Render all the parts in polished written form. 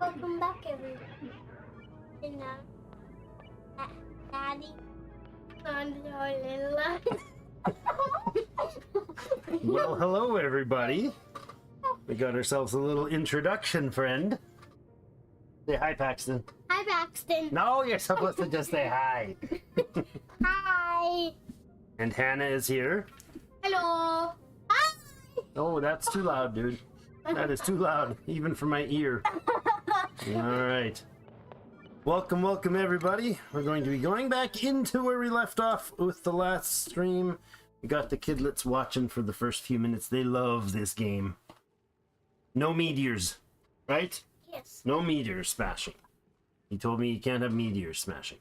Welcome back, everyone. And Daddy on our little Well, hello everybody. We got ourselves a little introduction, friend. Say hi, Paxton. Hi, Paxton. No, you're supposed to just say hi. Hi. And Hannah is here. hello. Hi. Oh, that's too loud, dude. That is too loud, even for my ear. All right. Welcome, welcome everybody. We're going to be going back into where we left off with the last stream. We got the kidlets watching for the first few minutes. They love this game. No meteors, right? Yes. No meteors smashing. He told me you can't have meteors smashing.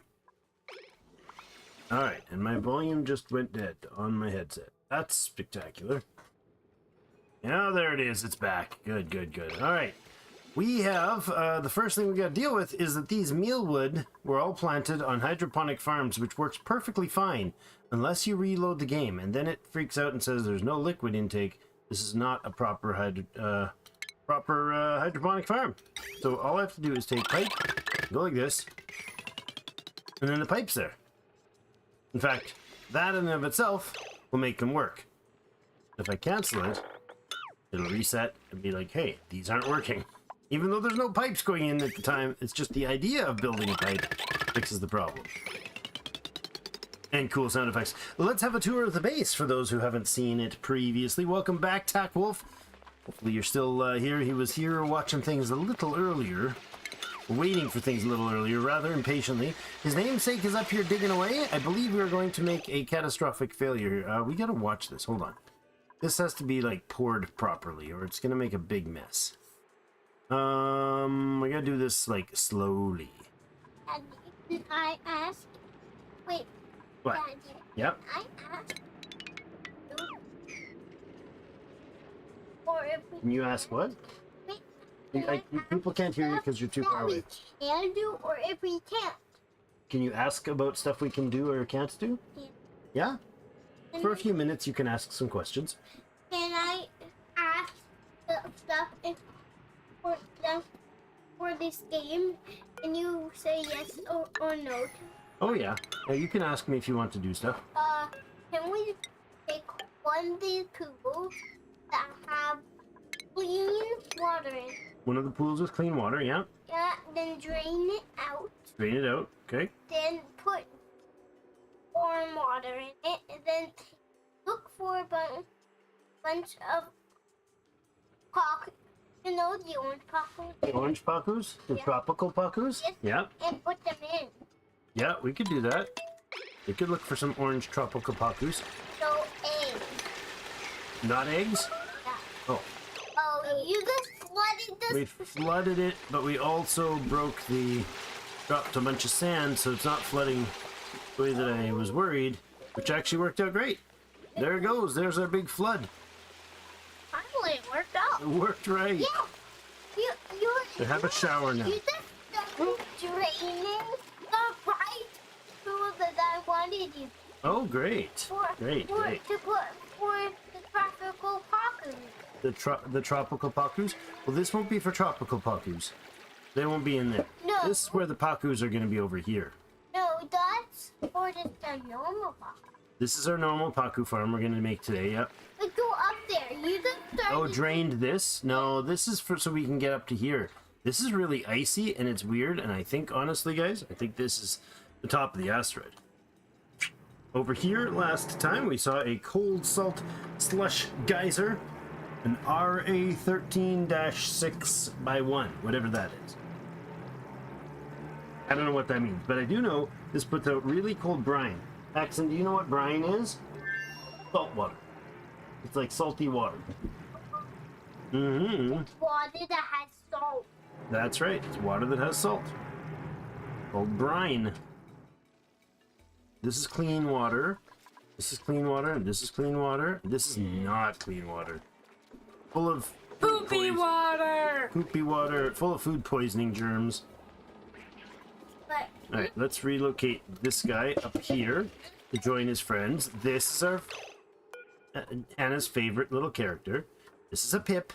Alright, and my volume just went dead on my headset. That's spectacular. Yeah, there it is. It's back. Good, good, good. Alright. We have, the first thing we got to deal with is that these mealwood were all planted on hydroponic farms, which works perfectly fine unless you reload the game, and then it freaks out and says there's no liquid intake. This is not a proper hydroponic farm. So all I have to do is take pipe, go like this, and then the pipe's there. In fact, that in and of itself will make them work. If I cancel it, it'll reset and be like, hey, these aren't working. Even though there's no pipes going in at the time, it's just the idea of building a pipe fixes the problem. And cool sound effects. Let's have a tour of the base for those who haven't seen it previously. Welcome back, Tack Wolf. Hopefully you're still here. He was here watching things a little earlier. Waiting for things a little earlier, rather impatiently. His namesake is up here digging away. I believe we are going to make a catastrophic failure. We gotta watch this. Hold on. This has to be, like, poured properly, or it's gonna make a big mess. We gotta do this, like, slowly. Did I ask? Wait. What? Daddy, Yep. I asked you, or if we Can you ask what? Wait, People can't hear you because you're too far away. we can do, or if we can't. Can you ask about stuff we can do or can't do? Yeah. Yeah? For a few minutes, you can ask some questions. Can I ask the stuff for this game, and you say yes or no? Oh, yeah. Yeah, you can ask me if you want to do stuff. Can we take one of these pools that have clean water in it? One of the pools with clean water, yeah. Yeah, then drain it out. Drain it out, okay. Then put warm water in it, and then look for a bunch of the orange pockles. The orange pacus? The Yeah. tropical pacus? Yes. Yeah. And put them in. Yeah, we could do that. We could look for some orange tropical pacus. So eggs. Not eggs? Yeah. Oh. Oh, you just flooded this. We flooded it, but we also dropped a bunch of sand, so it's not flooding the way that I was worried, which actually worked out great. There it goes. There's our big flood. Finally, it worked out. It worked right. Yeah. We have a shower now. You just started draining the right tool that I wanted you Oh, great. Great. to put for the tropical pockets. The tropical pacus? Well, this won't be for tropical pacus. They won't be in there. No. This is where the pacus are going to be over here. No, that's for just a normal pocket. This is our normal pacu farm we're going to make today, yep. But go up there. You just started. Oh, drained this? No, this is for so we can get up to here. This is really icy and it's weird, and I think, honestly, guys, I think this is the top of the asteroid. Over here, last time, we saw a cold salt slush geyser, an RA13-6x1, whatever that is. I don't know what that means, but I do know this puts out really cold brine. Paxton, do you know what brine is? Salt water. It's like salty water. Mm-hmm. Water that has salt. That's right. It's water that has salt. Called brine. This is clean water. This is clean water, and this is clean water. This is not clean water. Full of Poopy water! poopy water, full of food poisoning germs. But Alright, let's relocate this guy up here to join his friends. This is our Anna's favorite little character. This is a Pip.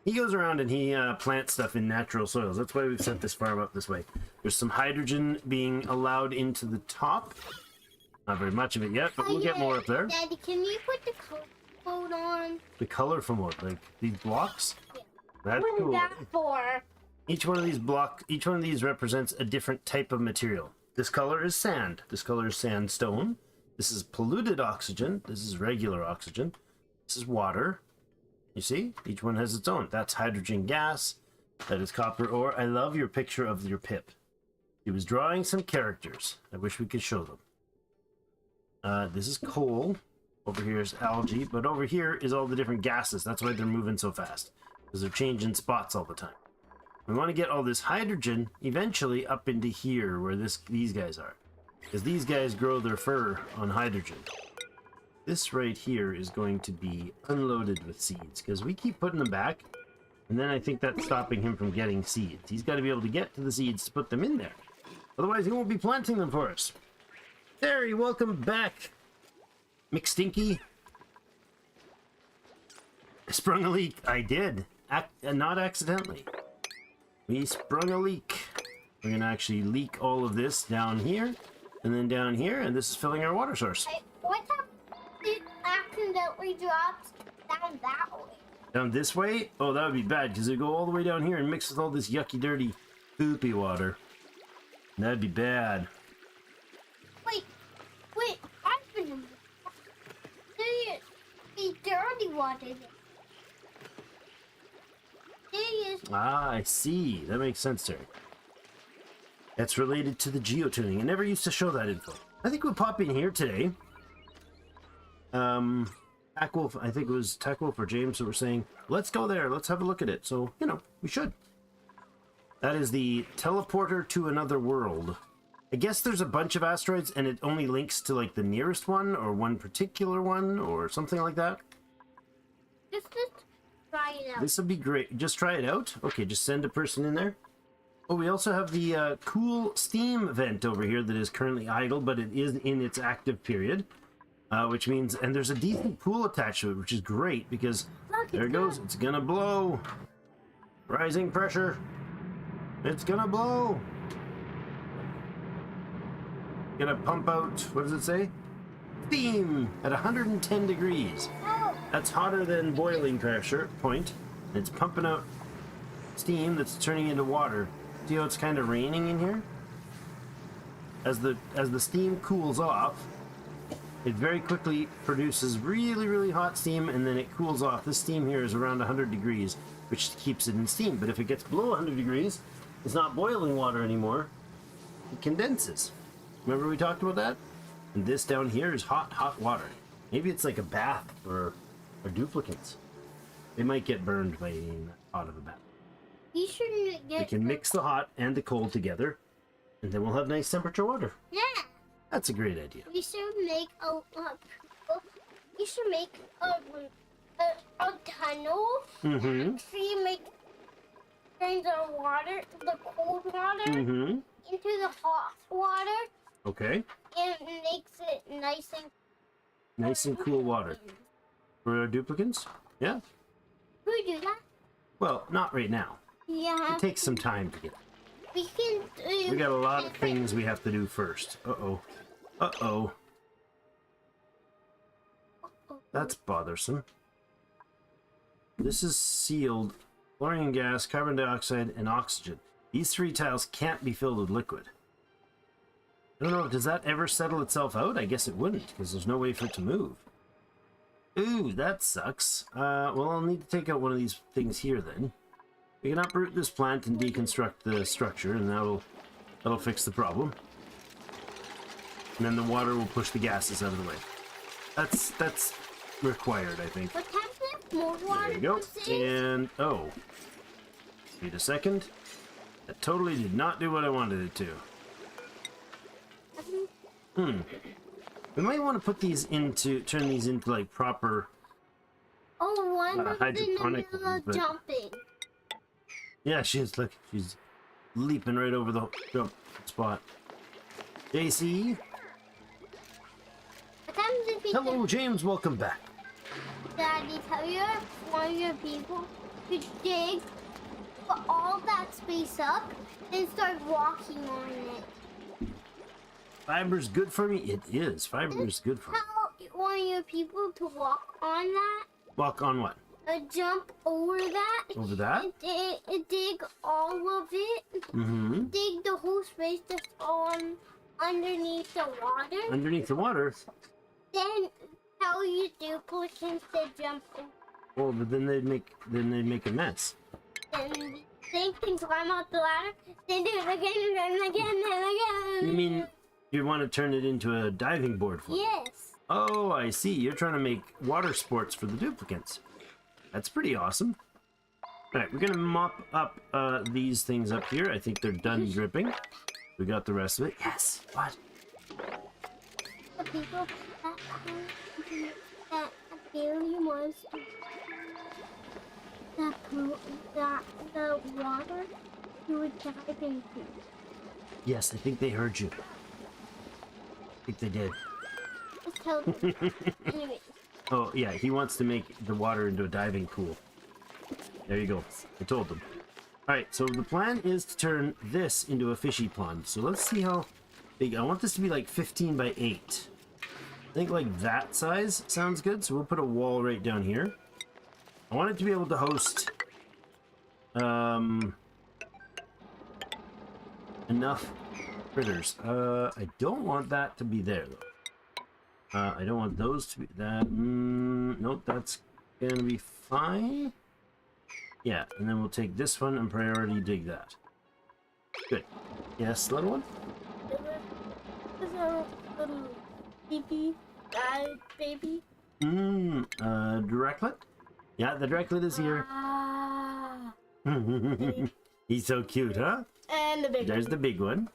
He goes around and he plants stuff in natural soils. That's why we've set this farm up this way. There's some hydrogen being allowed into the top. Not very much of it yet, but we'll get more up there. Daddy, can you put the code on? The color from what? Like these blocks? Yeah. That's What is cool. that for? Each one of these represents a different type of material. This color is sand. This color is sandstone. This is polluted oxygen. This is regular oxygen. This is water. You see? Each one has its own. That's hydrogen gas. That is copper ore. I love your picture of your Pip. He was drawing some characters. I wish we could show them. This is coal. Over here is algae. But over here is all the different gases. That's why they're moving so fast. Because they're changing spots all the time. We want to get all this hydrogen eventually up into here where these guys are. Because these guys grow their fur on hydrogen. This right here is going to be unloaded with seeds. Because we keep putting them back. And then I think that's stopping him from getting seeds. He's got to be able to get to the seeds to put them in there. Otherwise he won't be planting them for us. Terry, welcome back. McStinky. I sprung a leak. I did. Not accidentally. We sprung a leak. We're going to actually leak all of this down here. And then down here. And this is filling our water source. What if it accidentally drops down that way? Down this way? Oh, that would be bad. Because it would go all the way down here and mix with all this yucky, dirty, poopy water. That'd be bad. Wait, I've been the dirty water there. There is. Ah, I see. That makes sense, Terry. That's related to the geotuning. I never used to show that info. I think we'll pop in here today. Tackwolf, I think it was Tackwolf or James who were saying, let's go there, let's have a look at it. So, you know, we should. That is the teleporter to another world. I guess there's a bunch of asteroids and it only links to like the nearest one or one particular one or something like that. Just try it out. This would be great. Just try it out. Okay, just send a person in there. Oh, we also have the cool steam vent over here that is currently idle, but it is in its active period. Which means, and there's a decent pool attached to it, which is great because there it goes. It's gonna blow. Rising pressure. It's gonna blow. Gonna pump out, what does it say? Steam at 110 degrees. Oh, That's hotter than boiling pressure point. And it's pumping out steam that's turning into water. See how it's kind of raining in here? As the steam cools off, it very quickly produces really, really hot steam, and then it cools off. This steam here is around 100 degrees, which keeps it in steam. But if it gets below 100 degrees, it's not boiling water anymore. It condenses. Remember we talked about that? And this down here is hot, hot water. Maybe it's like a bath for duplicants. They might get burned by eating that hot of a bath. you shouldn't get. We can mix the hot and the cold together, and then we'll have nice temperature water. Yeah. That's a great idea. We should make a tunnel. Mm-hmm. Actually, turn the water, the cold water, Mm-hmm. into the hot water, Okay. and makes it Nice and cool water. For our duplicants? Yeah? Can we do that? Well, not right now. Yeah. It takes some time to get. We can do. We got a lot of things we have to do first. Uh-oh. Uh-oh. That's bothersome. This is sealed. Chlorine gas, carbon dioxide, and oxygen. These three tiles can't be filled with liquid. I don't know, does that ever settle itself out? I guess it wouldn't, because there's no way for it to move. Ooh, that sucks. Well, I'll need to take out one of these things here then. We can uproot this plant and deconstruct the structure, and that'll fix the problem. And then the water will push the gases out of the way. That's required, I think. What happens? More water. There you go. comes in? And oh, wait a second. That totally did not do what I wanted it to. We might want to put these turn these into like proper. Oh, one was in the hydroponic middle ones, of but- jumping. Yeah, she is. Look, she's leaping right over the jump spot. JC, What happens if you hello, James. Welcome back. Daddy, tell your one of your people You dig, put all that space up, and start walking on it. Fiber's good for me? It is. Fiber's good for me. Tell one of your people to walk on that. Walk on what? Jump over that. Over that? And dig all of it. Mm-hmm. Dig the whole space that's on underneath the water. Underneath the water? Then tell your duplicates to jump in. Well, but then they'd make a mess. Then they can climb out the ladder. Then do it again and again and again. You mean you want to turn it into a diving board for them? Yes. Oh, I see. You're trying to make water sports for the duplicants. That's pretty awesome. All right, we're gonna mop up these things up here. I think they're done dripping. We got the rest of it. Yes. What? The people that really wants that the water you would dive into. Yes, I think they heard you. I think they did. Just tell them. Anyway. Oh, yeah, he wants to make the water into a diving pool. There you go. I told them. Alright, so the plan is to turn this into a fishy pond. So let's see how big. I want this to be like 15 by 8. I think like that size sounds good. So we'll put a wall right down here. I want it to be able to host enough critters. I don't want that to be there though. I don't want those to be that. Nope, that's gonna be fine. Yeah, and then we'll take this one and priority dig that. Good. Yes, little one? There's a little baby. Baby. Directlet? Yeah, the directlet is here. He's so cute, huh? And the big There's the big one.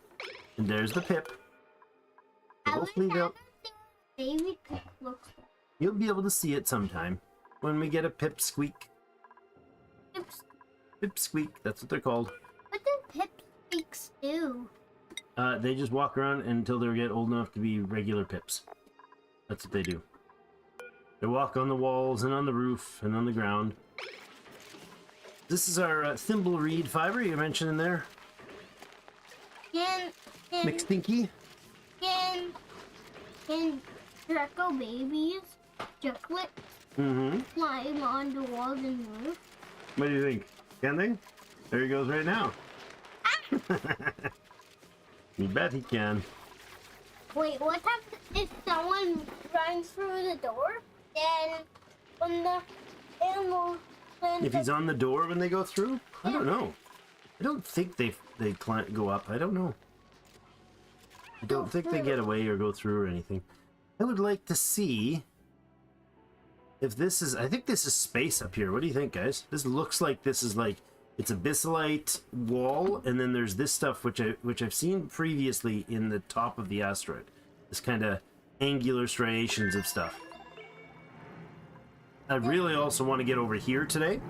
And there's the Pip. Hopefully they'll... Baby Pip looks like. You'll be able to see it sometime. When we get a Pip Squeak. Pip Squeak, that's what they're called. What do Pip Squeaks do? They just walk around until they get old enough to be regular Pips. That's what they do. They walk on the walls and on the roof and on the ground. This is our thimble reed fiber you mentioned in there. Can McStinky. Can Draco babies, Ducklet, climb on the walls and roof? What do you think? Can they? There he goes right now. You bet he can. Wait, what happens if someone runs through the door? Then when the animal... If he's on the door when they go through? I don't know. I don't think they go up. I don't know. I don't think they get away or go through or anything. I would like to see if this is... I think this is space up here. What do you think, guys? This looks like this is like... It's a bisylite wall, and then there's this stuff which I've seen previously in the top of the asteroid. This kind of angular striations of stuff. I really also want to get over here today.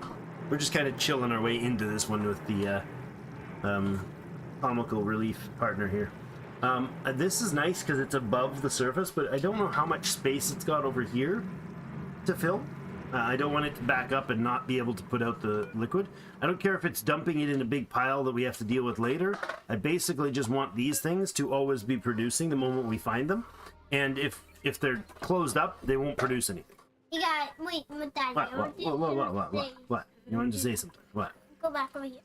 We're just kind of chilling our way into this one with the comical relief partner here. This is nice because it's above the surface, but I don't know how much space it's got over here to fill. I don't want it to back up and not be able to put out the liquid. I don't care if it's dumping it in a big pile that we have to deal with later. I basically just want these things to always be producing the moment we find them. And if they're closed up, they won't produce anything. You got wait, Daddy. What? You wanted to say something. What? Go back over here.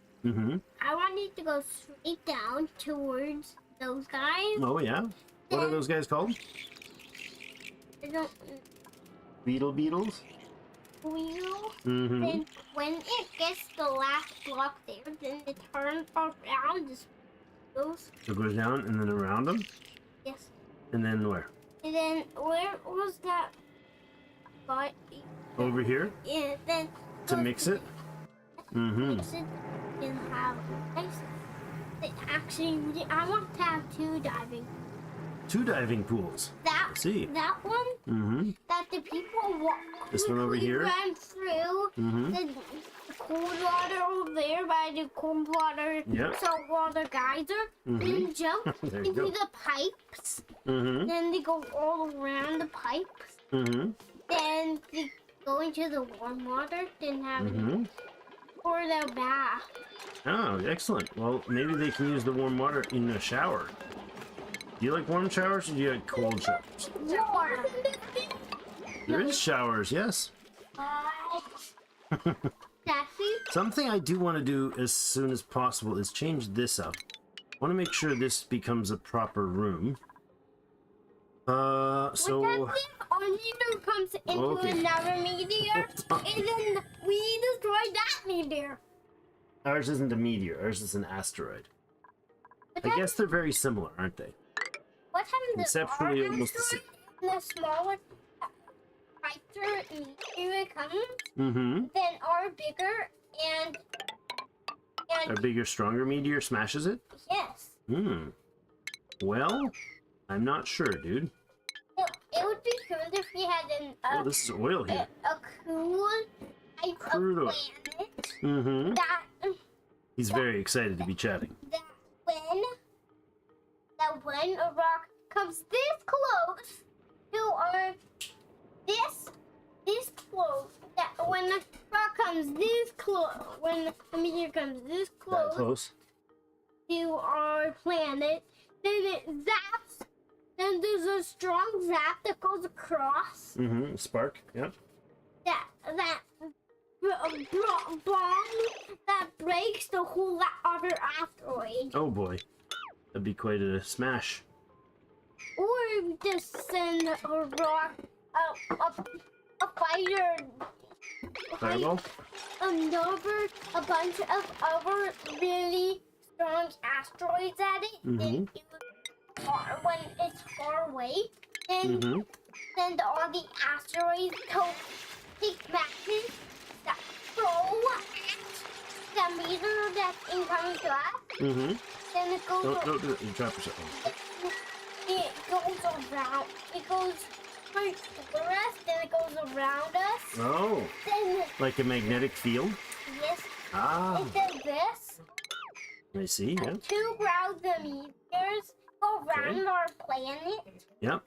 I want you to go straight down towards those guys. Oh yeah. What are those guys called? I don't. Beetles. Wheel. And when it gets the last block there, then it turns around. Just goes. So it goes down and then around them. Yes. And then where? And then where was that? But Over here. yeah, then To mix it. mix it and have nice. Actually, I want to have two diving. 2 diving pools. That See. that one. That the people walk. This one over here? Run through the cold water over there by the cold water, Yep. salt water geyser. Then jump There you into go. the pipes. Then they go all around the pipes. Then they go into the warm water. Then have for the bath. Oh, excellent. Well, maybe they can use the warm water in the shower. Do you like warm showers or do you like cold showers? Warm. There is showers, yes. Sassy? Something I do want to do as soon as possible is change this up. I want to make sure this becomes a proper room. What if So... our meteor comes into Okay. another meteor, and then we destroy that meteor? Ours isn't a meteor, ours is an asteroid. What I happens- guess they're very similar, aren't they? What happens Conceptually, if our almost the same. asteroid and the smaller fighter meteor comes, Mm-hmm. then our bigger and A bigger, stronger meteor smashes it? yes. Hmm. Well, I'm not sure, dude. It would be cool if we had Oh, this is oil here. a cool type Crude oil. of planet Mm-hmm. that He's very excited to be chatting. that when a rock comes this close to our this close, that when a rock comes this close, when a meteor comes this That close close? to our planet, then it zaps. Then there's a strong zap that goes across Mm-hmm. Spark, yep. that bomb that breaks the whole other asteroid. Oh boy. That'd be quite a smash. Or just send a rock, a fighter, Fireball? a bunch of other really strong asteroids at it. Then Mhm. it would, when it's far away, then Mm-hmm. send all the asteroids to take matches that throw at the meter that's incoming to us. Mm-hmm. Then it goes. Don't do it. You drop yourself. It goes around. It goes right over us, then it goes around us. Oh, Then, like a magnetic field? yes, Ah, it does this. I see, yeah. Two ground the meteors go around our planet. Yep.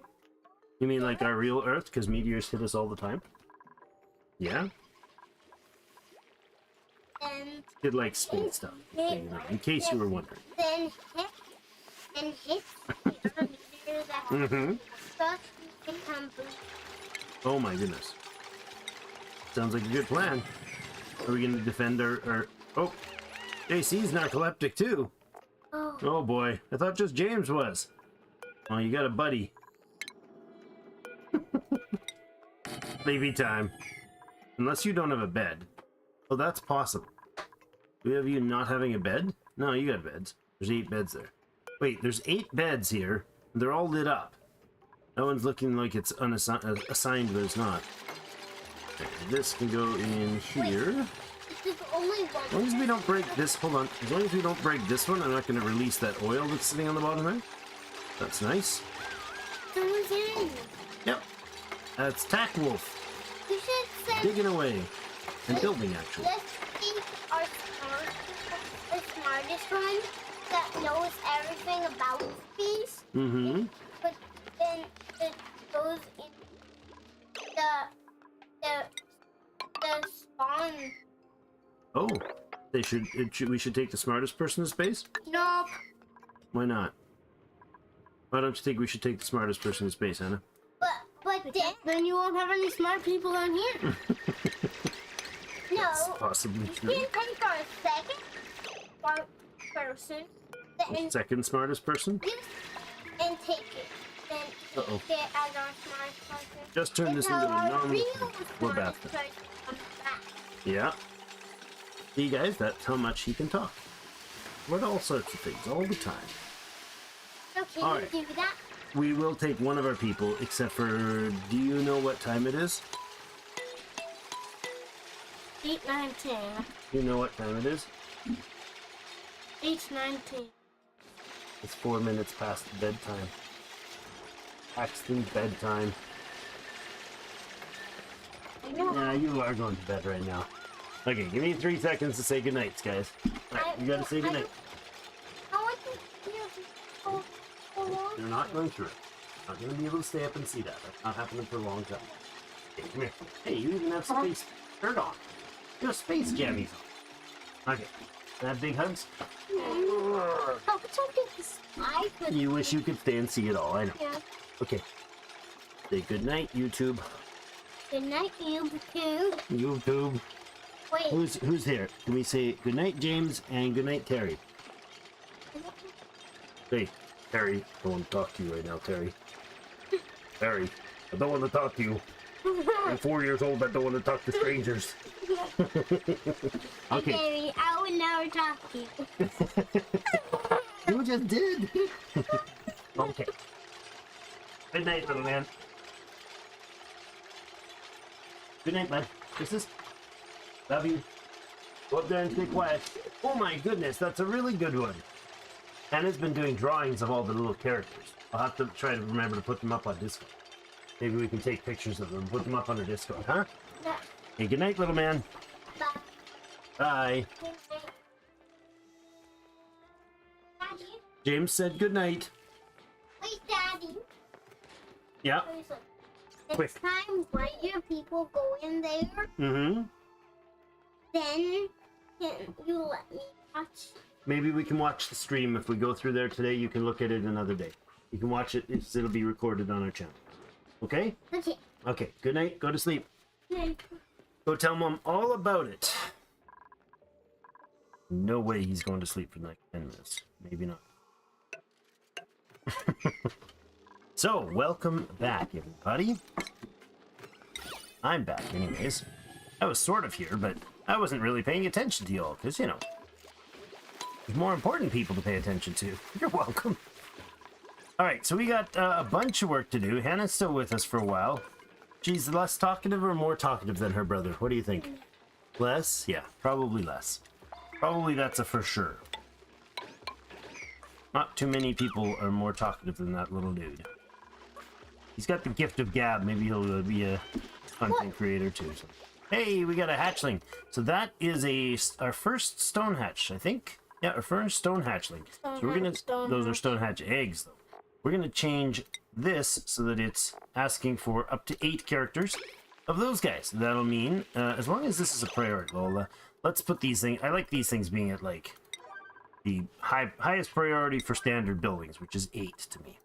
You mean like our real Earth, because meteors hit us all the time? Yeah? And Did like space stuff, in case you were wondering. then hit the other meteors that Mm-hmm. first become blue. Oh my goodness. Sounds like a good plan. Are we going to defend our... Oh, JC's narcoleptic too. Oh, Oh boy, I thought just James was. Oh, you got a buddy. Maybe time. Unless you don't have a bed. Oh, that's possible. Do we have you not having a bed? No, you got beds. There's 8 beds there. Wait, there's 8 beds here. They're all lit up. That one's looking like it's assigned, but it's not. Okay, this can go in here. there's only As long one. as we don't break this, hold on. As long as we don't break this one, I'm not going to release that oil that's sitting on the bottom there. That's nice. Someone's in. Yep. That's Tack Wolf. You should send. Digging away. And building, actually. Let's keep our smartest one that knows everything about space. Mm-hmm. But then it goes in the spawn. Oh. We should take the smartest person in space? Nope. Why not? Why don't you think we should take the smartest person in space, Hannah? But then you won't have any smart people on here. That's No. possibly You true. can take our second smart person. Then Second smartest person? and take it. Then Uh-oh. take it as our smart person. Just turn this Until into a our normal real We're smart bathroom. person comes back. Yeah. See, guys, that's how much he can talk. About all sorts of things, all the time. So can All you right. do that? We will take one of our people, except for... Do you know what time it is? 8, 9, 10. Do you know what time it is? 8, 9, 10. It's 4 minutes past bedtime. Paxton's bedtime. I know. Yeah, you are going to bed right now. Okay, give me 3 seconds to say goodnight, guys. Alright, you gotta say goodnight. How would you feel so long? You're not going through it. Not gonna be able to stay up and see that. That's not happening for a long time. Okay, come here. Hey, you even have space shirt on. You have space jammies on. Okay. Have big hugs? Oh, it's okay. I could. You wish you could stay and see it all. I know. Yeah. Okay. Say good night, YouTube. Good night, YouTube. YouTube. Wait. Who's here? Can we say good night, James, and good night, Terry? Hey, Terry. I don't want to talk to you right now, Terry. Terry, I don't want to talk to you. I'm 4 years old. I don't want to talk to strangers. Okay. Terry, I would never talk to you. You just did. Okay. Good night, little man. Good night, bud. Kisses. Love you. Go up there and stay quiet. Oh my goodness, that's a really good one. Hannah's been doing drawings of all the little characters. I'll have to try to remember to put them up on Discord. Maybe we can take pictures of them, put them up on our Discord, huh? Yeah. Hey, good night, little man. Bye. Bye. Good night. Daddy. James said good night. Wait, Daddy. Yeah. Next time when your people go in there, Mm-hmm. then can you let me watch? Maybe we can watch the stream. If we go through there today, you can look at it another day. You can watch it. It'll be recorded on our channel. Okay? Okay. Okay. Good night. Go to sleep. Good. Go tell Mom all about it. No way he's going to sleep for like 10 minutes. Maybe not. So, welcome back, everybody. I'm back anyways. I was sort of here, but I wasn't really paying attention to y'all, because, you know, there's more important people to pay attention to. You're welcome. Alright, so we got a bunch of work to do. Hannah's still with us for a while. She's less talkative or more talkative than her brother? What do you think? Less? Yeah, probably less. Probably that's a for sure. Not too many people are more talkative than that little dude. He's got the gift of gab. Maybe he'll be a content creator too. So. Hey, we got a hatchling. So that is our first stone hatch, I think. Yeah, our first stone hatchling. So we're gonna. Those are stone hatch eggs, though. We're gonna change this so that it's asking for up to 8 characters of those guys. That'll mean as long as this is a priority. Well, let's put these things. I like these things being at like the highest priority for standard buildings, which is 8 to me.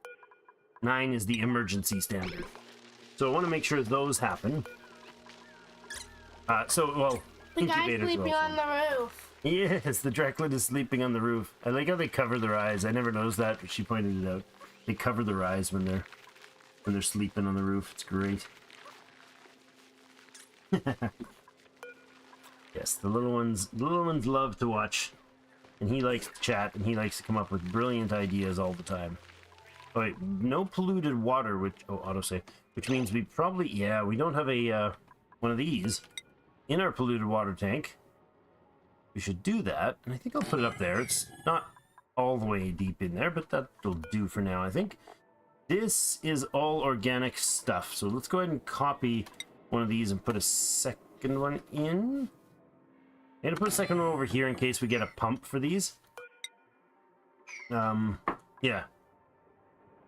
9 is the emergency standard. So I want to make sure those happen. Well, The guy's incubators sleeping also. on the roof. Yes, the Dracula is sleeping on the roof. I like how they cover their eyes. I never noticed that, but she pointed it out. They cover their eyes when they're sleeping on the roof. It's great. Yes, the little ones love to watch, and he likes to chat, and he likes to come up with brilliant ideas all the time. Oh, wait, no polluted water, which autosave, which means we probably we don't have a one of these in our polluted water tank. We should do that, and I think I'll put it up there. It's not all the way deep in there, but that'll do for now, I think. This is all organic stuff, so let's go ahead and copy one of these and put a second one in. I'm gonna put a second one over here in case we get a pump for these. Yeah.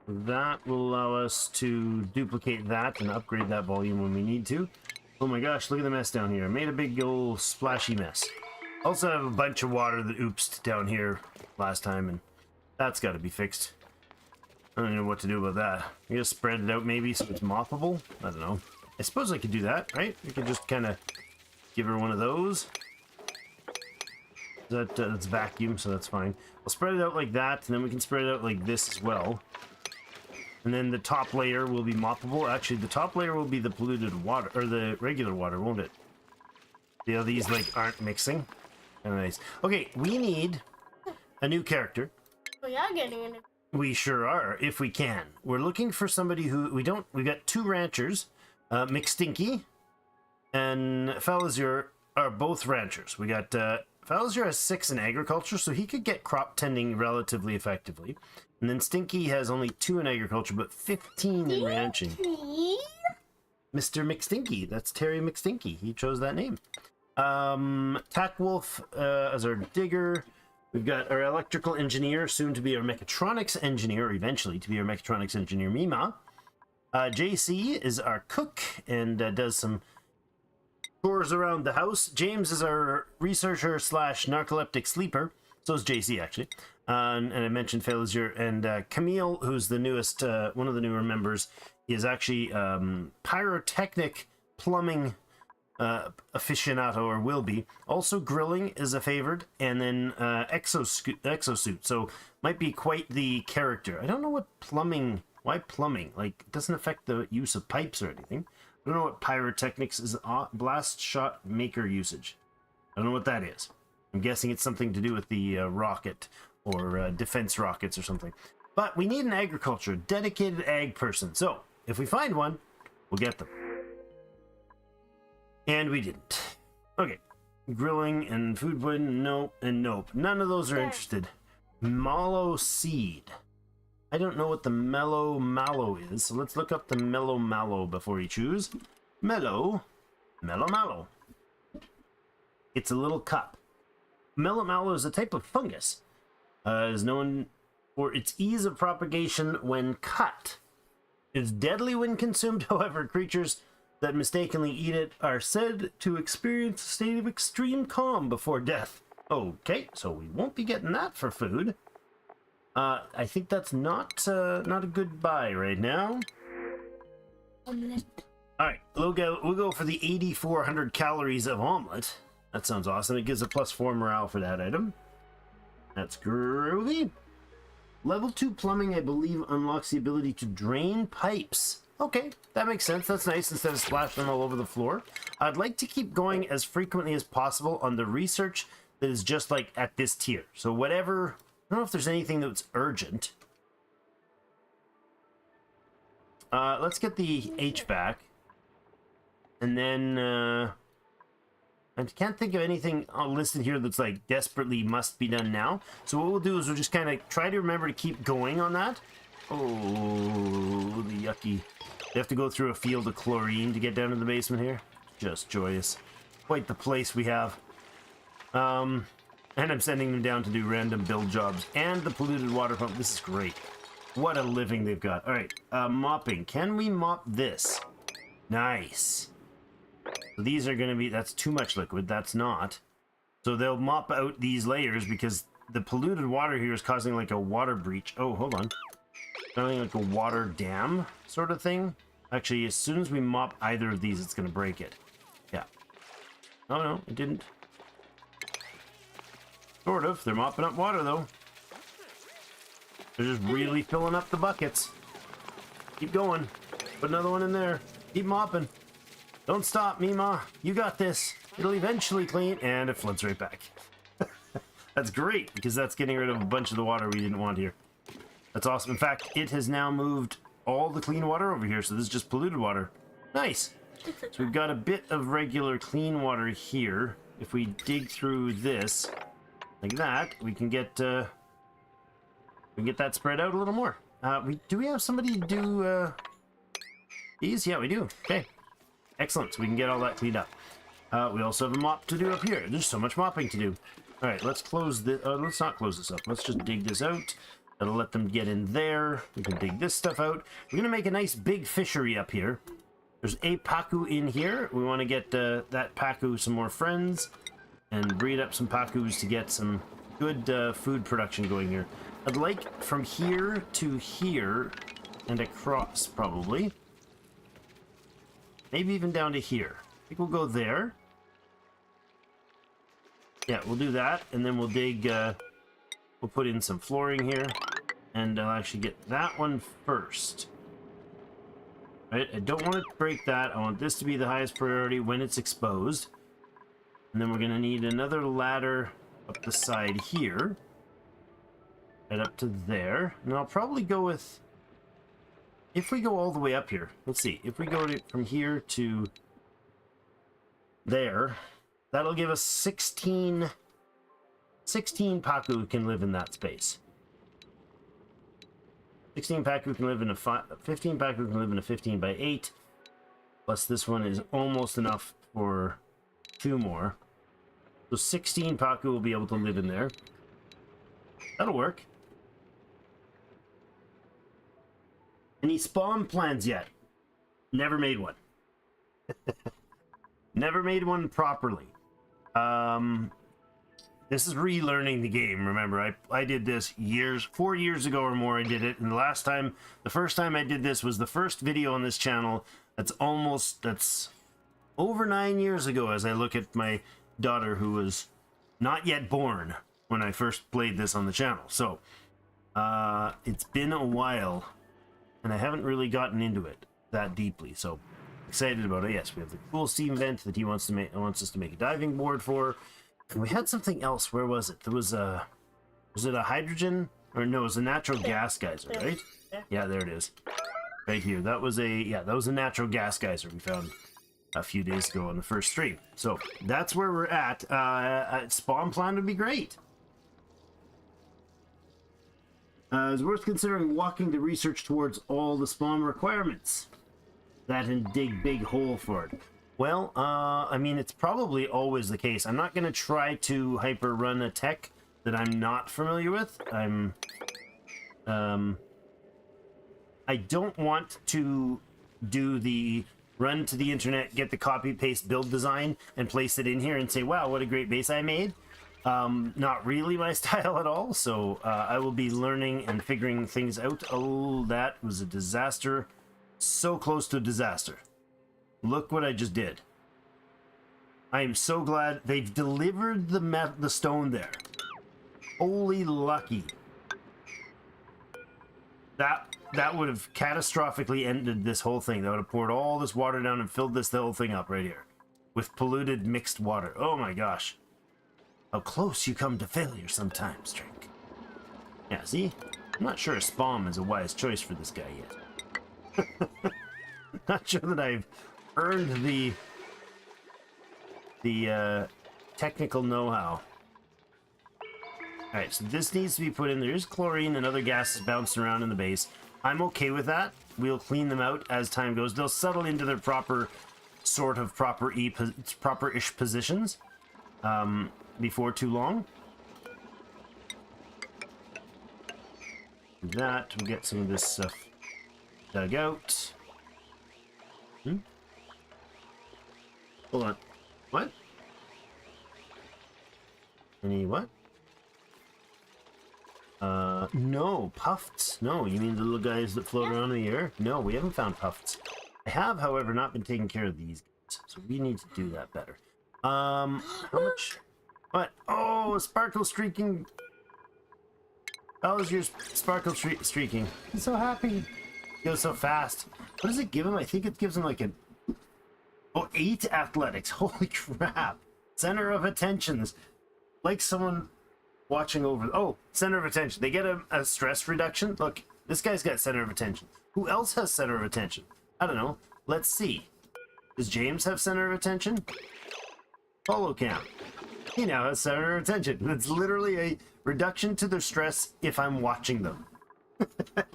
That will allow us to duplicate that and upgrade that volume when we need to. Oh my gosh, look at the mess down here. I made a big old splashy mess. Also have a bunch of water that oopsed down here last time, and that's got to be fixed. I don't know what to do about that. I guess spread it out maybe so it's moppable? I don't know. I suppose I could do that, right? We could just kind of give her one of those. That's vacuum, so that's fine. We'll spread it out like that, and then we can spread it out like this as well. And then the top layer will be moppable. Actually, the top layer will be the polluted water, or the regular water, won't it? See how these like aren't mixing? Kind of nice. Okay, we need a new character. We are getting it. We sure are, if we can. We're looking for somebody who we got 2 ranchers, McStinky and Falazur are both ranchers. We got Falazur has 6 in agriculture, so he could get crop tending relatively effectively. And then Stinky has only 2 in agriculture, but 15 in ranching. Mr. McStinky, that's Terry McStinky. He chose that name. Tackwolf as our digger. We've got our electrical engineer, soon to be our mechatronics engineer, or eventually to be our mechatronics engineer, Mima. JC is our cook and does some chores around the house. James is our researcher slash narcoleptic sleeper. So is JC, actually. And I mentioned Philizur. And Camille, who's the newest, one of the newer members, is actually pyrotechnic plumbing aficionado, or will be. Also, grilling is a favored. And then exosuit. So might be quite the character. I don't know what plumbing... Why plumbing? Like, it doesn't affect the use of pipes or anything. I don't know what pyrotechnics is. Blast shot maker usage. I don't know what that is. I'm guessing it's something to do with the rocket or defense rockets or something. But we need an agriculture, dedicated ag person. So if we find one, we'll get them. And we didn't. Okay. Grilling and food pudding, nope and nope. None of those are interested. Mallow seed. I don't know what the mellow mallow is, so let's look up the mellow mallow before you choose. Mellow mallow. It's a little cup. Mellow mallow is a type of fungus. Is known for its ease of propagation when cut. It's deadly when consumed, however, creatures that mistakenly eat it are said to experience a state of extreme calm before death. Okay, so we won't be getting that for food. I think that's not a good buy right now. Alright, we'll go for the 8,400 calories of omelet. That sounds awesome. It gives a +4 morale for that item. That's groovy. Level 2 plumbing, I believe, unlocks the ability to drain pipes. Okay, that makes sense. That's nice instead of splashing them all over the floor. I'd like to keep going as frequently as possible on the research that is just like at this tier. So whatever... I don't know if there's anything that's urgent. Let's get the HVAC. And then, I can't think of anything listed here that's like desperately must be done now. So what we'll do is we'll just kind of try to remember to keep going on that. Oh, the yucky. You have to go through a field of chlorine to get down to the basement here. Just joyous. Quite the place we have. And I'm sending them down to do random build jobs. And the polluted water pump. This is great. What a living they've got. Alright, mopping. Can we mop this? Nice. So these are going to be... That's too much liquid. That's not. So they'll mop out these layers because the polluted water here is causing like a water breach. Oh, hold on. Something like a water dam sort of thing. Actually, as soon as we mop either of these, it's going to break it. Yeah. Oh, no, it didn't. Sort of. They're mopping up water, though. They're just really filling up the buckets. Keep going. Put another one in there. Keep mopping. Don't stop, Mima. You got this. It'll eventually clean, and it floods right back. That's great, because that's getting rid of a bunch of the water we didn't want here. That's awesome. In fact, it has now moved all the clean water over here, so this is just polluted water. Nice. So we've got a bit of regular clean water here. If we dig through this... like that, we can get that spread out a little more. Do we have somebody to do these? Yeah, we do. Okay, excellent. So we can get all that cleaned up. We also have a mop to do up here. There's so much mopping to do. All right, let's close this. Let's not close this up. Let's just dig this out. That'll let them get in there. We can dig this stuff out. We're gonna make a nice big fishery up here. There's a pacu in here. We want to get that pacu some more friends. And breed up some pacus to get some good food production going here. I'd like from here to here and across, probably. Maybe even down to here. I think we'll go there. Yeah, we'll do that, and then we'll dig, we'll put in some flooring here, and I'll actually get that one first. Right, I don't want to break that. I want this to be the highest priority when it's exposed. And then we're going to need another ladder up the side here. Right up to there. And I'll probably go with... If we go all the way up here, let's see. If we go from here to there, that'll give us 16 pacu can live in that space. 16 pacu can live in a 15 pacu can live in a 15 by 8. Plus this one is almost enough for 2 more. So 16 pacu will be able to live in there. That'll work. Any spawn plans yet? Never made one. Never made one properly. This is relearning the game. Remember, I did this 4 years ago or more. I did it, and the first time I did this was the first video on this channel. That's over 9 years ago. As I look at my daughter, who was not yet born when I first played this on the channel. So it's been a while, and I haven't really gotten into it that deeply. So excited about it. Yes, we have the cool steam vent that he wants us to make a diving board for. And we had something else. Where was it? There was it a hydrogen? Or no, it was a natural gas geyser, right? Yeah, there it is. Right here. That was a natural gas geyser we found a few days ago on the first stream. So that's where we're at. Spawn plan would be great. It's worth considering walking to research towards all the spawn requirements. That and dig big hole for it. Well, I mean, it's probably always the case. I'm not going to try to hyper run a tech that I'm not familiar with. I don't want to do the run to the internet, get the copy paste build design and place it in here and say, wow, what a great base I made. Not really my style at all. So I will be learning and figuring things out. Oh, that was a disaster. So close to a disaster. Look what I just did. I am so glad they've delivered the stone there. Holy lucky. That would have catastrophically ended this whole thing. That would have poured all this water down and filled this whole thing up right here. With polluted mixed water. Oh my gosh. How close you come to failure sometimes, Drink. Yeah, see? I'm not sure a spawn is a wise choice for this guy yet. Not sure that I've earned the technical know-how. Alright, so this needs to be put in. There's chlorine and other gases bouncing around in the base. I'm okay with that. We'll clean them out as time goes. They'll settle into their proper-ish positions before too long. Do that. We'll get some of this stuff dug out. Hold on. What? Any what? No. Puffs. No, you mean the little guys that float around in the air? No, we haven't found puffs. I have, however, not been taking care of these guys, so we need to do that better. How much? What? Oh, a sparkle streaking. How's your sparkle streaking? I'm so happy. It goes so fast. What does it give him? I think it gives him like 8 athletics. Holy crap. Center of attentions. Like someone watching over. Oh, center of attention. They get a stress reduction. Look, this guy's got center of attention. Who else has center of attention? I don't know. Let's see. Does James have center of attention? Follow cam. He now has center of attention. It's literally a reduction to their stress if I'm watching them.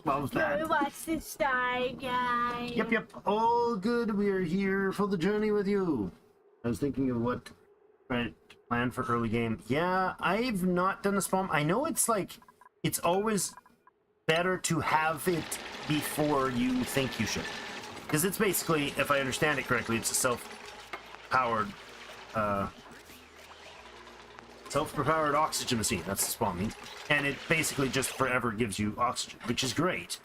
Love that. Go watch the star guy. Yep. All good. We are here for the journey with you. I was thinking of what to plan for early game. Yeah, I've not done a spawn. I know it's like, it's always better to have it before you think you should. Because it's basically, if I understand it correctly, it's a self-powered oxygen machine. That's the spawn means. And it basically just forever gives you oxygen, which is great.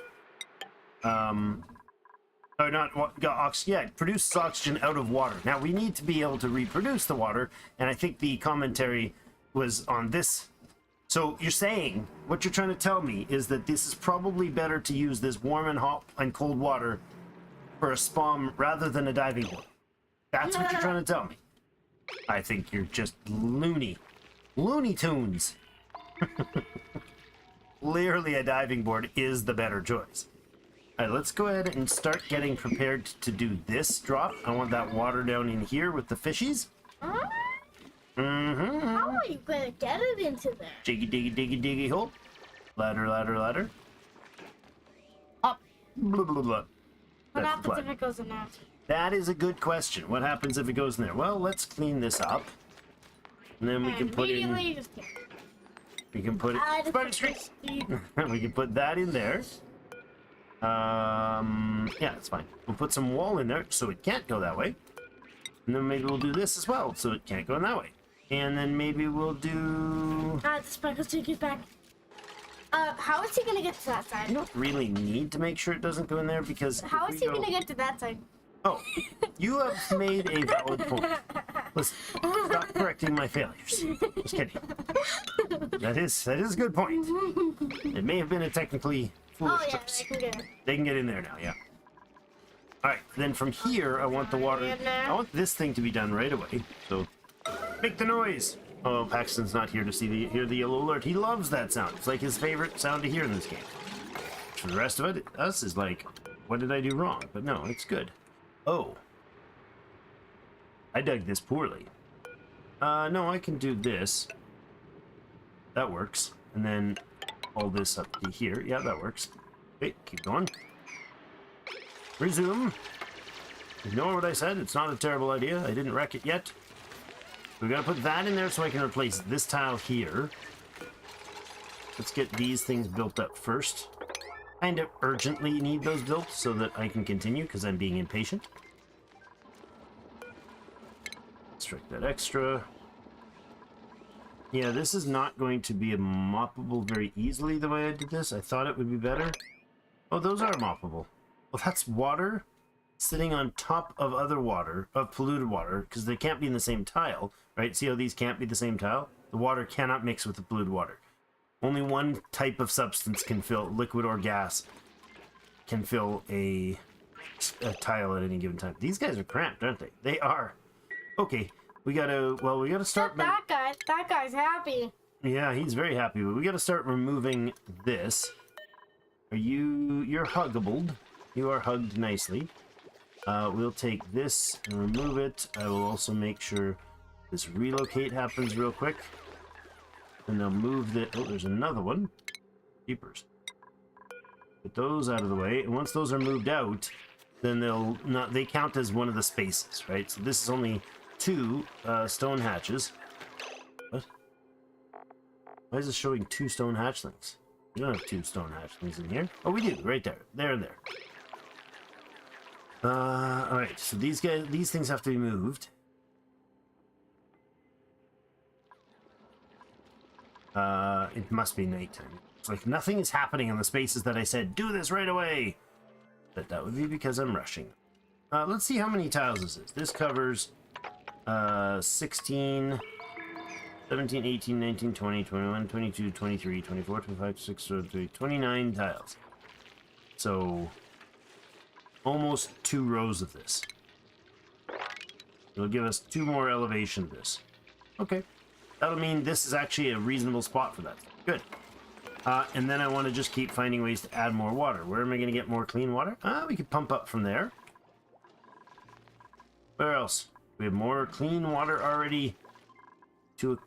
Or not oxygen. Yeah, it produces oxygen out of water. Now we need to be able to reproduce the water, and I think the commentary was on this. So you're saying, what you're trying to tell me is that this is probably better to use this warm and hot and cold water for a spawn rather than a diving board. That's what you're trying to tell me. I think you're just Looney Tunes. Clearly a diving board is the better choice. Alright, let's go ahead and start getting prepared to do this drop. I want that water down in here with the fishies. Mm-hmm. How are you gonna get it into there? Diggy hole. Ladder. Up. Blah, blah, blah. What happens if it goes in there? That is a good question. What happens if it goes in there? Well, let's clean this up. And then we can put in... We can put it... We can put that in there. Yeah, that's fine. We'll put some wall in there so it can't go that way. And then maybe we'll do this as well, so it can't go in that way. And then maybe we'll do... The sparkle streak is back. How is he gonna get to that side? You don't really need to make sure it doesn't go in there, because... How is he gonna get to that side? Oh, you have made a valid point. Listen, stop correcting my failures. Just kidding. That is a good point. It may have been a technically foolish Oh yeah, choice. they can get it. They can get in there now, yeah. Alright, then from here, I want the water... I want this thing to be done right away. So, make the noise! Oh, Paxton's not here to hear the yellow alert. He loves that sound. It's like his favorite sound to hear in this game. For the rest of us is like, what did I do wrong? But no, it's good. Oh. I dug this poorly. No, I can do this. That works. And then all this up to here. Yeah, that works. Okay, keep going. Resume. Ignore what I said. It's not a terrible idea. I didn't wreck it yet. We gotta put that in there so I can replace this tile here. Let's get these things built up first. Kind of urgently need those built so that I can continue because I'm being impatient. Strike that extra. Yeah, this is not going to be moppable very easily the way I did this. I thought it would be better. Oh, those are moppable. Well, that's water sitting on top of other water, of polluted water, because they can't be in the same tile, right? See how these can't be the same tile? The water cannot mix with the polluted water. Only one type of substance can fill, liquid or gas, can fill a tile at any given time. These guys are cramped, aren't they? They are. Okay, we gotta start... That guy's happy. Yeah, he's very happy, but we gotta start removing this. You're huggable. You are hugged nicely. We'll take this and remove it. I will also make sure this relocate happens real quick. And they'll move the... Oh, there's another one. Keepers. Put those out of the way. And once those are moved out, then they count as one of the spaces, right? So this is only 2 stone hatches. What? Why is it showing 2 stone hatchlings? We don't have 2 stone hatchlings in here. Oh, we do. Right there. There and there. Alright, so these things have to be moved. It must be nighttime. It's like nothing is happening in the spaces that I said, do this right away! But that would be because I'm rushing. Let's see how many tiles this is. This covers 16, 17, 18, 19, 20, 21, 22, 23, 24, 25, 26, 27, 29 tiles. So... almost 2 rows of this. It'll give us 2 more elevation of this. Okay. That'll mean this is actually a reasonable spot for that. Good. And then I want to just keep finding ways to add more water. Where am I going to get more clean water? We could pump up from there. Where else? We have more clean water already to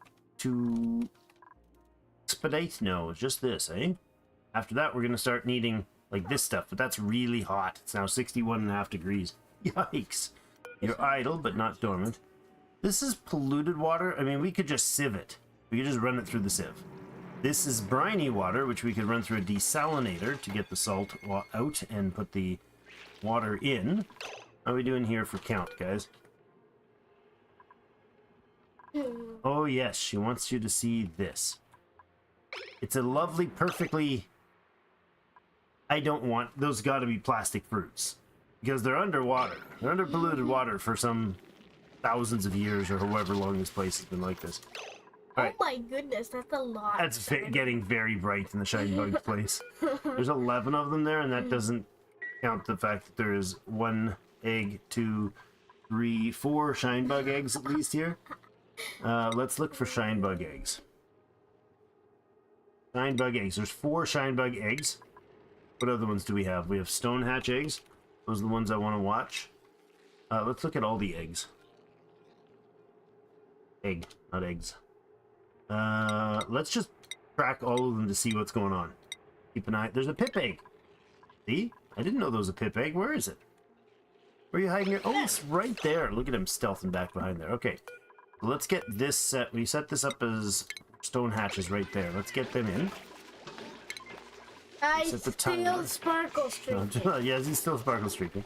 expedite? No, just this, eh? After that, we're going to start needing... like this stuff, but that's really hot. It's now 61.5 degrees. Yikes. You're idle, but not dormant. This is polluted water. I mean, we could just sieve it. We could just run it through the sieve. This is briny water, which we could run through a desalinator to get the salt out and put the water in. How are we doing here for count, guys? Oh, yes. She wants you to see this. It's a lovely, perfectly... I don't want... those gotta be plastic fruits. Because they're underwater. They're under polluted water for some thousands of years or however long this place has been like this. Right. Oh my goodness, that's a lot. That's getting very bright in the shiny bug place. There's 11 of them there, and that doesn't count the fact that there is 1 egg, 2, 3, 4 shine bug eggs at least here. Let's look for shine bug eggs. Shine bug eggs. There's 4 shine bug eggs. What other ones do we have? We have stone hatch eggs. Those are the ones I want to watch. Let's look at all the eggs. Egg, not eggs. Let's just track all of them to see what's going on. Keep an eye. There's a pip egg. See? I didn't know there was a pip egg. Where is it? Where are you hiding it? Oh, it's right there. Look at him stealthing back behind there. Okay. Let's get this set. We set this up as stone hatches right there. Let's get them in. I still sparkle streaking. Yes, he's still sparkle streaking.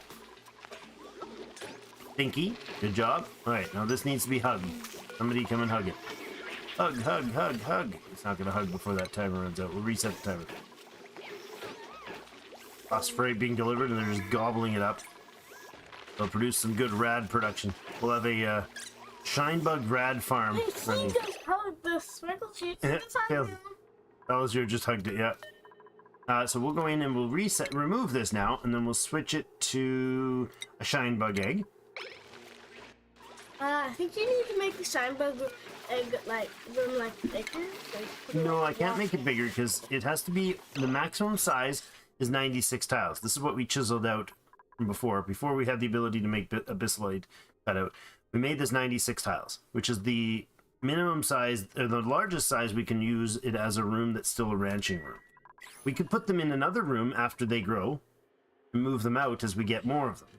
Stinky, good job. All right, now this needs to be hugged. Somebody come and hug it. Hug, hug, hug, hug. It's not gonna hug before that timer runs out. We'll reset the timer. Phosphorate being delivered and they're just gobbling it up. They'll produce some good rad production. We'll have a Shinebug rad farm. Hey, she running. just hugged the sprinkle sheet. Yeah, that was your just hugged it, yeah. So we'll go in and we'll remove this now, and then we'll switch it to a Shinebug egg. I think you need to make the Shinebug egg like room like bigger. No, I can't make it bigger because it has to be the maximum size is 96 tiles. This is what we chiseled out from before we had the ability to make abyssalite cutout. We made this 96 tiles, which is the minimum size, or the largest size we can use it as a room that's still a ranching room. We could put them in another room after they grow and move them out as we get more of them.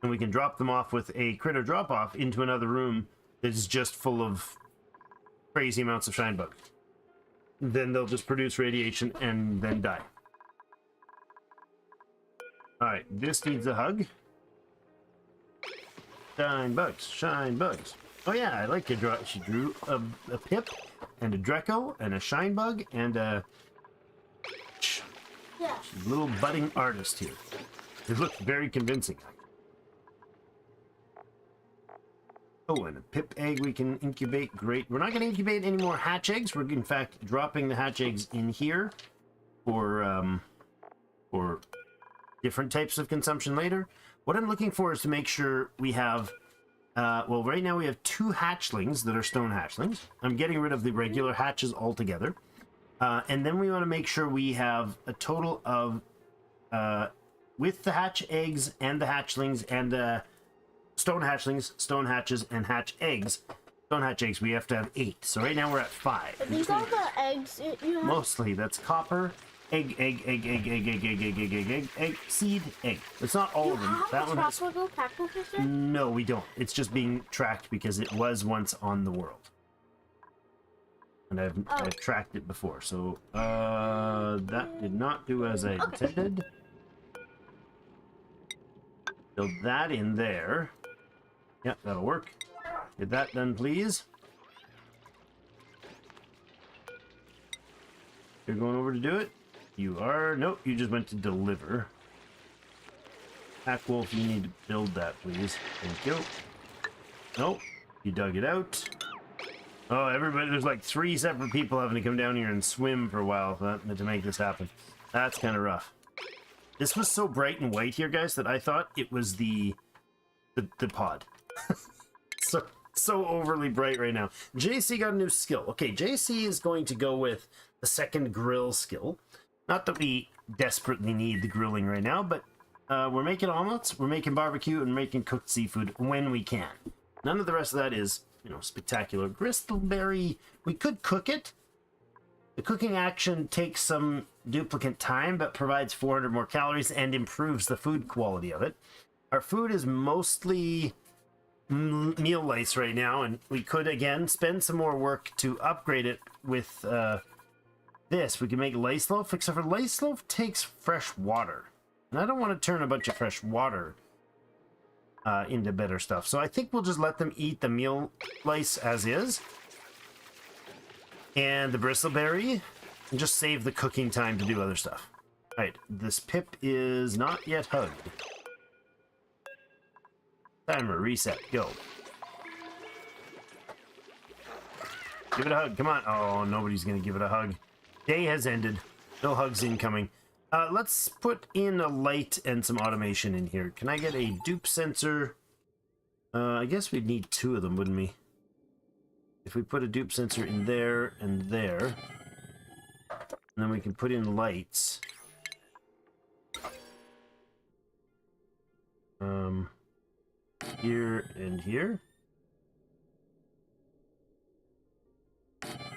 And we can drop them off with a critter drop-off into another room that is just full of crazy amounts of Shinebug. Then they'll just produce radiation and then die. Alright, this needs a hug. Shine bugs. Oh yeah, I like to draw. She drew a Pip and a Dreco and a Shinebug and a Yeah. She's a little budding artist here. It looked very convincing. Oh, and a Pip egg we can incubate. Great. We're not going to incubate any more hatch eggs. We're in fact dropping the hatch eggs in here for different types of consumption later. What I'm looking for is to make sure we have, well, right now we have 2 hatchlings that are stone hatchlings. I'm getting rid of the regular hatches altogether. And then we want to make sure we have a total of, with the hatch eggs and the hatchlings and the stone hatchlings, stone hatches, and hatch eggs, stone hatch eggs, we have to have 8. So right now we're at 5. Are these all the eggs you have? Mostly, that's copper. Egg, seed, egg. It's not all of them. That one has... No, we don't. It's just being tracked because it was once on the world. And I've tracked it before. So, that did not do as I intended. Build that in there. Yep, that'll work. Get that done, please. You're going over to do it? You are. Nope, you just went to deliver. Pack Wolf, you need to build that, please. Thank you. Nope, you dug it out. Oh, everybody, there's like 3 separate people having to come down here and swim for a while to make this happen. That's kind of rough. This was so bright and white here, guys, that I thought it was the pod. so overly bright right now. JC got a new skill. Okay, JC is going to go with the second grill skill. Not that we desperately need the grilling right now, but we're making omelets, we're making barbecue, and making cooked seafood when we can. None of the rest of that is, you know, spectacular. Bristleberry, we could cook it. The cooking action takes some duplicate time, but provides 400 more calories and improves the food quality of it. Our food is mostly meal lice right now, and we could, again, spend some more work to upgrade it with this. We can make lice loaf, except for lice loaf takes fresh water. And I don't want to turn a bunch of fresh water into better stuff. So I think we'll just let them eat the meal lice as is. And the bristleberry, and just save the cooking time to do other stuff. Alright, this Pip is not yet hugged. Timer, reset, go. Give it a hug, come on. Oh, nobody's gonna give it a hug. Day has ended. No hugs incoming. Let's put in a light and some automation in here. Can I get a dupe sensor? I guess we'd need 2 of them, wouldn't we? If we put a dupe sensor in there and there, and then we can put in lights. Here and here.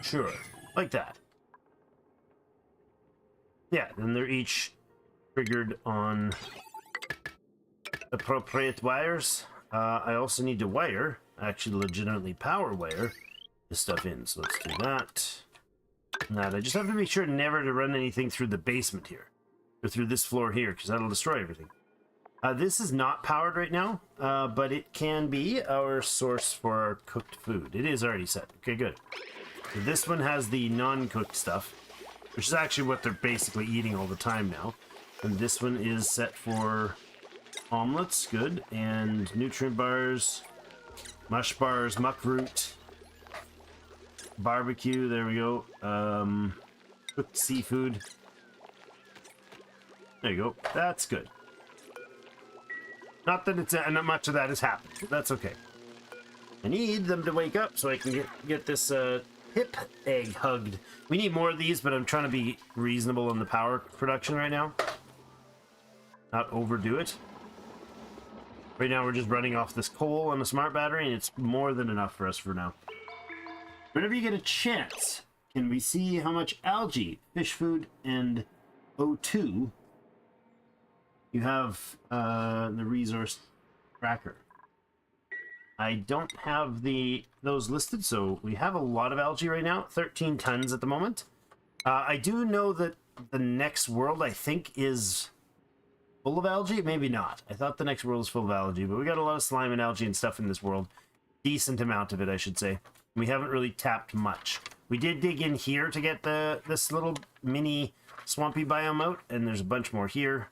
Sure, like that. Yeah, then they're each triggered on appropriate wires. I also need to wire, actually legitimately power wire this stuff in. So let's do that. And that. I just have to make sure never to run anything through the basement here. Or through this floor here, because that'll destroy everything. This is not powered right now, but it can be our source for our cooked food. It is already set. Okay, good. So this one has the non-cooked stuff, which is actually what they're basically eating all the time now. And this one is set for omelets, good, and nutrient bars, mush bars, muck root, barbecue, there we go, cooked seafood. There you go, that's good. Not that it's not much of that has happened, but that's okay. I need them to wake up so I can get this hip egg hugged. We need more of these, but I'm trying to be reasonable on the power production right now. Not overdo it. Right now we're just running off this coal on a smart battery, and it's more than enough for us for now. Whenever you get a chance, can we see how much algae, fish food, and O2 you have the resource tracker? I don't have those listed, so we have a lot of algae right now. 13 tons at the moment. I do know that the next world, I think, is full of algae. Maybe not. I thought the next world was full of algae, but we got a lot of slime and algae and stuff in this world. Decent amount of it, I should say. We haven't really tapped much. We did dig in here to get this little mini swampy biome out, and there's a bunch more here.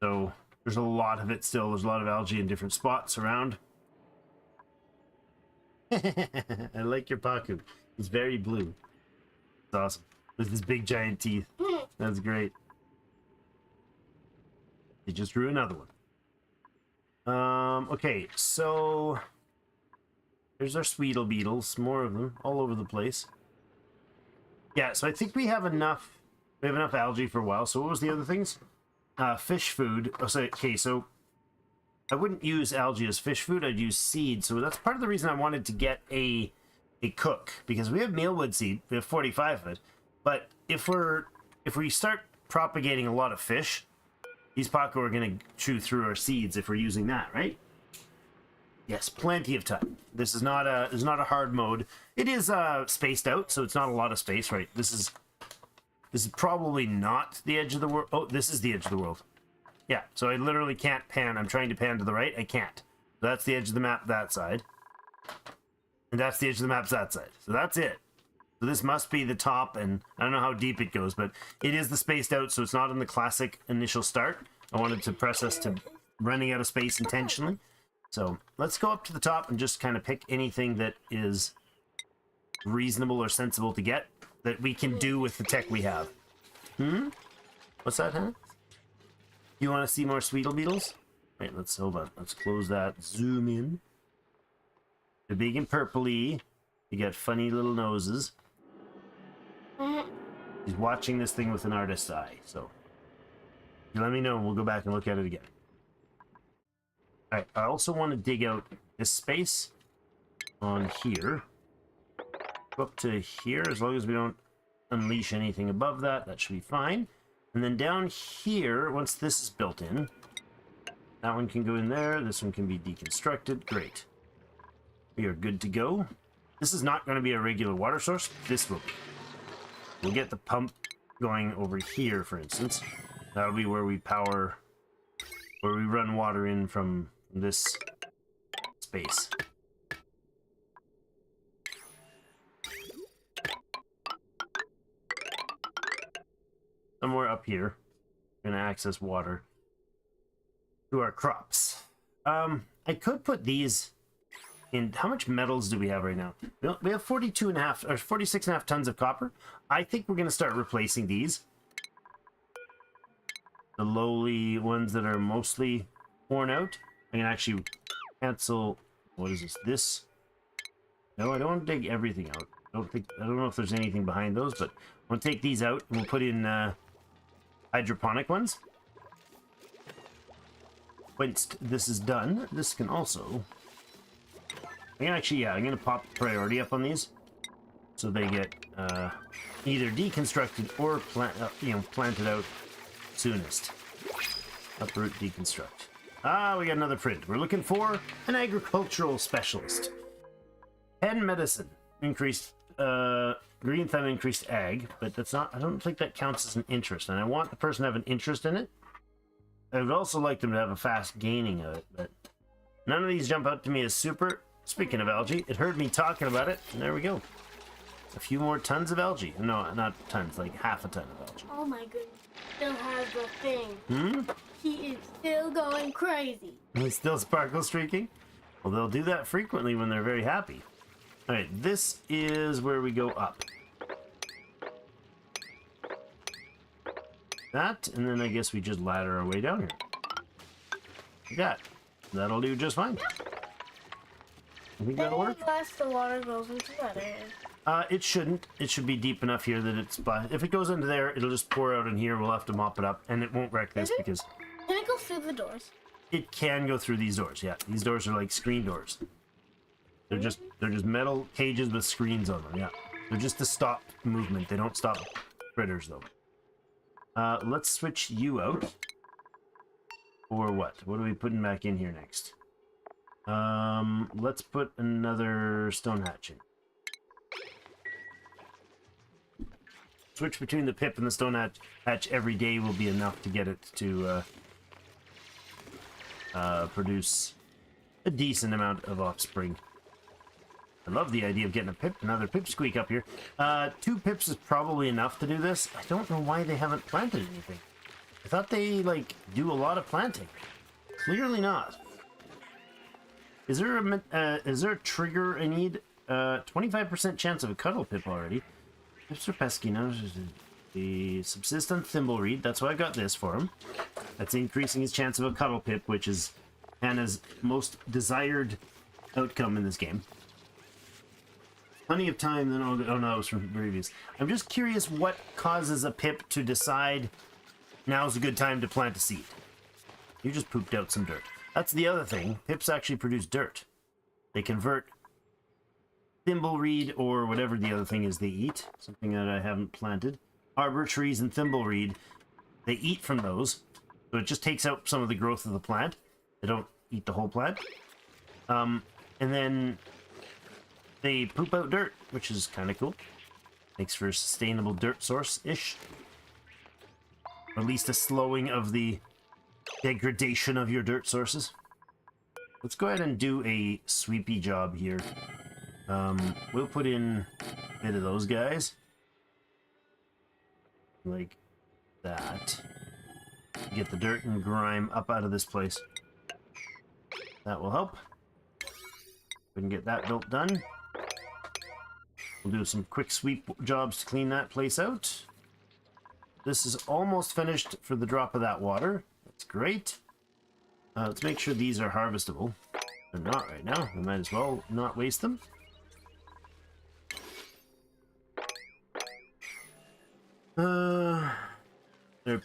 So there's a lot of it still. There's a lot of algae in different spots around. I like your Paku. He's very blue. It's awesome. With his big giant teeth. That's great. He just drew another one. Okay, so there's our Sweetle beetles, more of them all over the place. Yeah, so I think we have enough. We have enough algae for a while. So what was the other things? Fish food. Oh, so, okay, so I wouldn't use algae as fish food. I'd use seed. So that's part of the reason I wanted to get a cook, because we have mealwood seed. We have 45 of it. But if we start propagating a lot of fish, these Paco are going to chew through our seeds if we're using that, right? Yes, plenty of time. This is not a hard mode. It is spaced out, so it's not a lot of space, right? This is probably not the edge of the world. Oh, this is the edge of the world. Yeah, so I literally can't pan. I'm trying to pan to the right. I can't. So that's the edge of the map that side. And that's the edge of the map that side. So that's it. So this must be the top, and I don't know how deep it goes, but it is the spaced out, so it's not in the classic initial start. I wanted to press us to running out of space intentionally. So let's go up to the top and just kind of pick anything that is reasonable or sensible to get that we can do with the tech we have. What's that, huh? You want to see more Sweetle beetles? Wait, hold on. Let's close that. Zoom in. They're big and purpley. You got funny little noses. He's watching this thing with an artist's eye, so you let me know and we'll go back and look at it again. Alright, I also want to dig out this space on here. Go up to here, as long as we don't unleash anything above that, that should be fine. And then down here, once this is built in, that one can go in there, this one can be deconstructed. Great. We are good to go. This is not going to be a regular water source. This will be. We'll get the pump going over here, for instance. That'll be where we power, where we run water in from this space. Somewhere up here, we're going to access water to our crops. I could put these in. How much metals do we have right now? We have 42.5 or 46.5 tons of copper. I think we're going to start replacing these. The lowly ones that are mostly worn out. I can actually cancel. What is this? This. No, I don't want to dig everything out. I don't know if there's anything behind those, but we'll take these out and we'll put in hydroponic ones. Once this is done, this can also. I can actually, yeah, I'm gonna pop priority up on these, so they get either deconstructed or planted out soonest. Uproot, deconstruct. Ah, we got another print. We're looking for an agricultural specialist. 10 medicine increased. Green thumb increased ag, but that's not. I don't think that counts as an interest, and I want the person to have an interest in it. I would also like them to have a fast gaining of it, but none of these jump out to me as super. Speaking of algae, it heard me talking about it, and there we go. A few more tons of algae. No, not tons, like half a ton of algae. Oh my goodness. Still has the thing. Hmm? He is still going crazy. He's still sparkle streaking? Well, they'll do that frequently when they're very happy. Alright, this is where we go up. That, and then I guess we just ladder our way down here. Like that. That'll do just fine. I think that'll work. Unless the water goes into that area. It shouldn't. It should be deep enough here that it's... If it goes into there, it'll just pour out in here. We'll have to mop it up, and it won't wreck this because... Can it go through the doors? It can go through these doors, yeah. These doors are like screen doors. They're just metal cages with screens on them, yeah. They're just to stop movement. They don't stop critters, though. Let's switch you out. Or what? What are we putting back in here next? Let's put another stone hatch in. Switch between the pip and the stone hatch every day will be enough to get it to produce a decent amount of offspring. I love the idea of getting another pipsqueak up here. 2 pips is probably enough to do this. I don't know why they haven't planted anything. I thought they, like, do a lot of planting. Clearly not. Is there a trigger I need? 25% chance of a cuddle pip already. Pips are pesky now. The subsistent thimbleweed. That's why I got this for him. That's increasing his chance of a cuddle pip, which is Hannah's most desired outcome in this game. Plenty of time, then oh no, that was from previous. I'm just curious what causes a pip to decide now's a good time to plant a seed. You just pooped out some dirt. That's the other thing. Pips actually produce dirt. They convert thimbleweed or whatever the other thing is they eat. Something that I haven't planted. Arbor trees and thimbleweed. They eat from those. So it just takes out some of the growth of the plant. They don't eat the whole plant. And then they poop out dirt, which is kind of cool. Makes for a sustainable dirt source-ish. Or at least a slowing of the degradation of your dirt sources. Let's go ahead and do a sweepy job here. We'll put in a bit of those guys. Like that. Get the dirt and grime up out of this place. That will help. We can get that built done. We'll do some quick sweep jobs to clean that place out. This is almost finished for the drop of that water. That's great. Let's make sure these are harvestable. They're not right now. We might as well not waste them. There are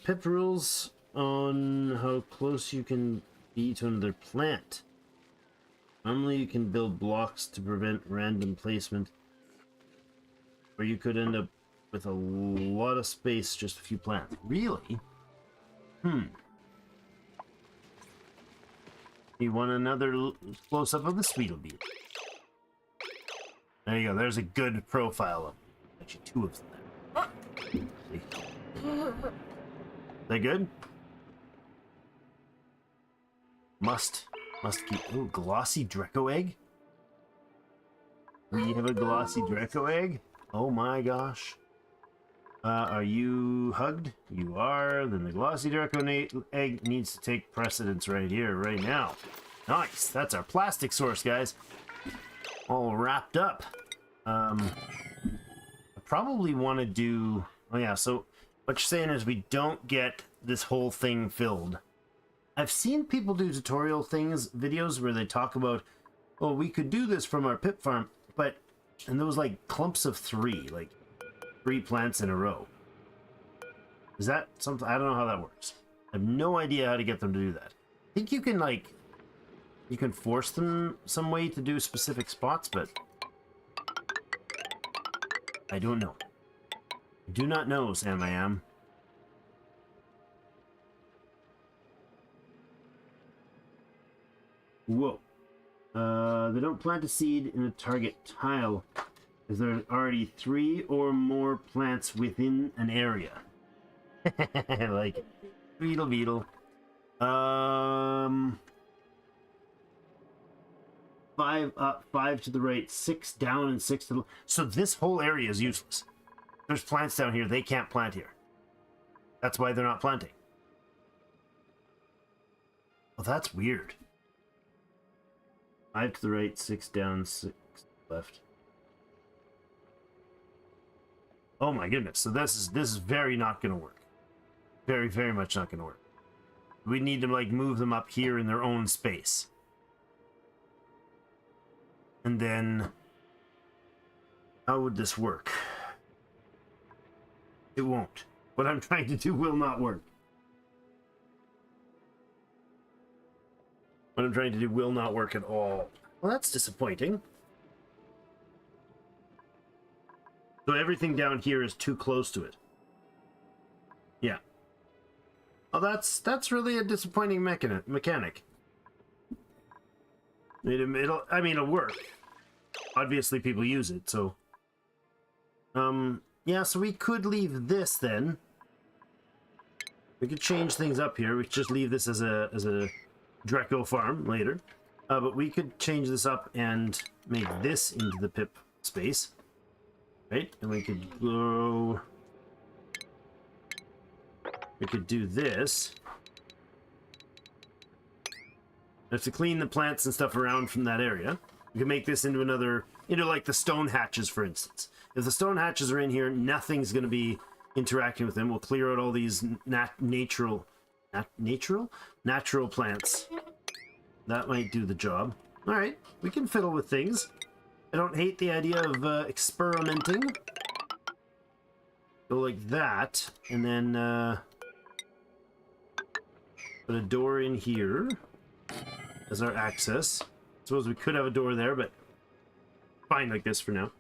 pip rules on how close you can be to another plant. Normally you can build blocks to prevent random placement, or you could end up with a lot of space, just a few plants. Really? You want another close-up of the Sweetlebeet. There you go, there's a good profile of them. Actually, 2 of them there. See? They good? Must keep... Ooh, glossy Draco egg? We have a glossy Draco egg? Oh my gosh. Are you hugged? You are. Then the glossy Draco egg needs to take precedence right here, right now. Nice. That's our plastic source, guys. All wrapped up. I probably want to do... Oh yeah, so what you're saying is we don't get this whole thing filled. I've seen people do tutorial videos where they talk about, oh, we could do this from our pip farm, but, and there was like clumps of 3, like 3 plants in a row. Is that something? I don't know how that works. I have no idea how to get them to do that. I think you can, like, you can force them some way to do specific spots, but I don't know. I do not know, Sam I am. Whoa. They don't plant a seed in a target tile if there are already 3 or more plants within an area. I like it. Beetle, beetle. 5 up, 5 to the right, 6 down, and 6 to the... So this whole area is useless. There's plants down here. They can't plant here. That's why they're not planting. Well, that's weird. 5 to the right, 6 down, 6 left. Oh my goodness. So this is very not going to work. Very, very much not going to work. We need to, like, move them up here in their own space. And then, how would this work? It won't. What I'm trying to do will not work. What I'm trying to do will not work at all. Well, that's disappointing. So everything down here is too close to it. Yeah. Well, that's really a disappointing mechanic. It'll work. Obviously, people use it, so... yeah, so we could leave this, then. We could change things up here. We could just leave this as a Dreco farm later. But we could change this up and make this into the pip space. Right? And we could go... We could do this. We have to clean the plants and stuff around from that area. We can make this into another... Into, like, the stone hatches, for instance. If the stone hatches are in here, nothing's going to be interacting with them. We'll clear out all these natural plants. That might do the job. All right, we can fiddle with things. I don't hate the idea of experimenting. Go like that, and then put a door in here as our access. Suppose we could have a door there, but fine like this for now.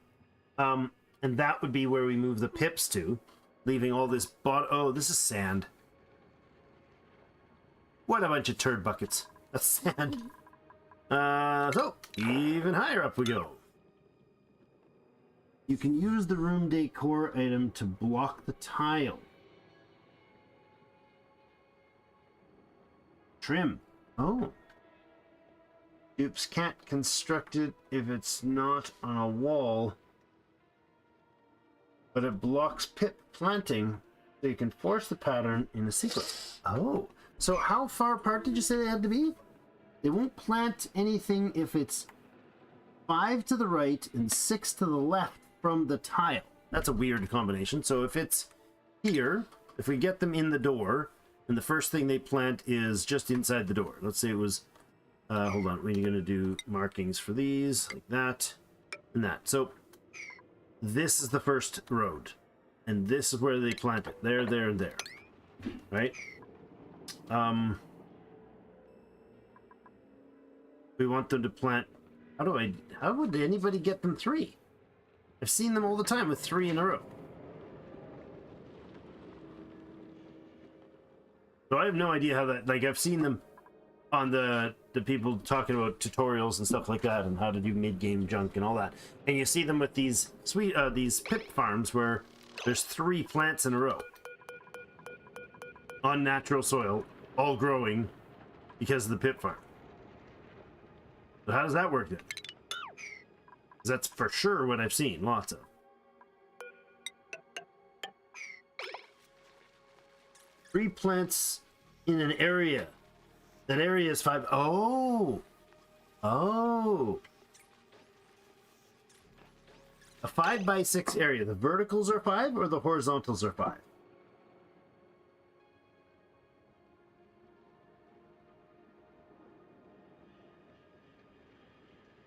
And that would be where we move the pips to, leaving all this oh, this is sand. What a bunch of turd buckets. That's sand. So, even higher up we go. You can use the room decor item to block the tile. Trim. Oh. Oops, can't construct it if it's not on a wall. But it blocks pip planting, so you can force the pattern in a sequence. Oh. So how far apart did you say they had to be? They won't plant anything if it's 5 to the right and 6 to the left from the tile. That's a weird combination. So if it's here, if we get them in the door, and the first thing they plant is just inside the door. Let's say it was, hold on, we're going to do markings for these, like that, and that. So this is the first road, and this is where they plant it. There, there, and there. Right? We want them to plant... How would anybody get them 3? I've seen them all the time with 3 in a row. So I have no idea how that... Like, I've seen them on the people talking about tutorials and stuff like that, and how to do mid-game junk and all that. And you see them with these these pip farms where there's 3 plants in a row. On natural soil, all growing because of the pip farm. So how does that work then? 'Cause that's for sure what I've seen, lots of. 3 plants in an area. That area is 5. Oh! Oh! A 5 by 6 area. The verticals are 5 or the horizontals are 5?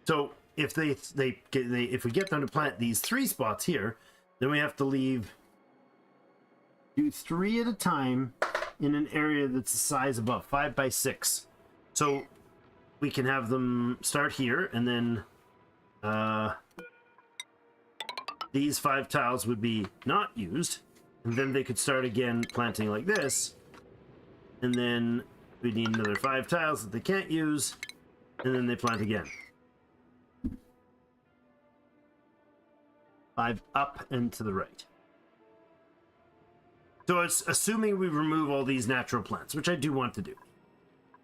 So if if we get them to plant these 3 spots here, then we have to do 3 at a time in an area that's the size above 5 by 6. So we can have them start here, and then these 5 tiles would be not used, and then they could start again planting like this, and then we need another 5 tiles that they can't use, and then they plant again. 5 up and to the right. So it's assuming we remove all these natural plants, which I do want to do.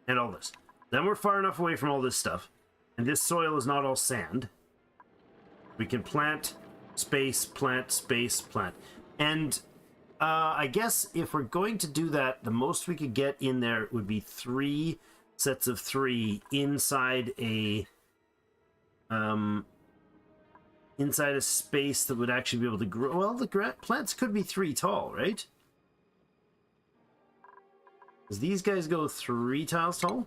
And all this. Then we're far enough away from all this stuff. And this soil is not all sand. We can plant, space, plant, space, plant. And I guess if we're going to do that, the most we could get in there would be 3 sets of 3 inside a space that would actually be able to grow. Well, the plants could be 3 tall, right? Because these guys go 3 tiles tall,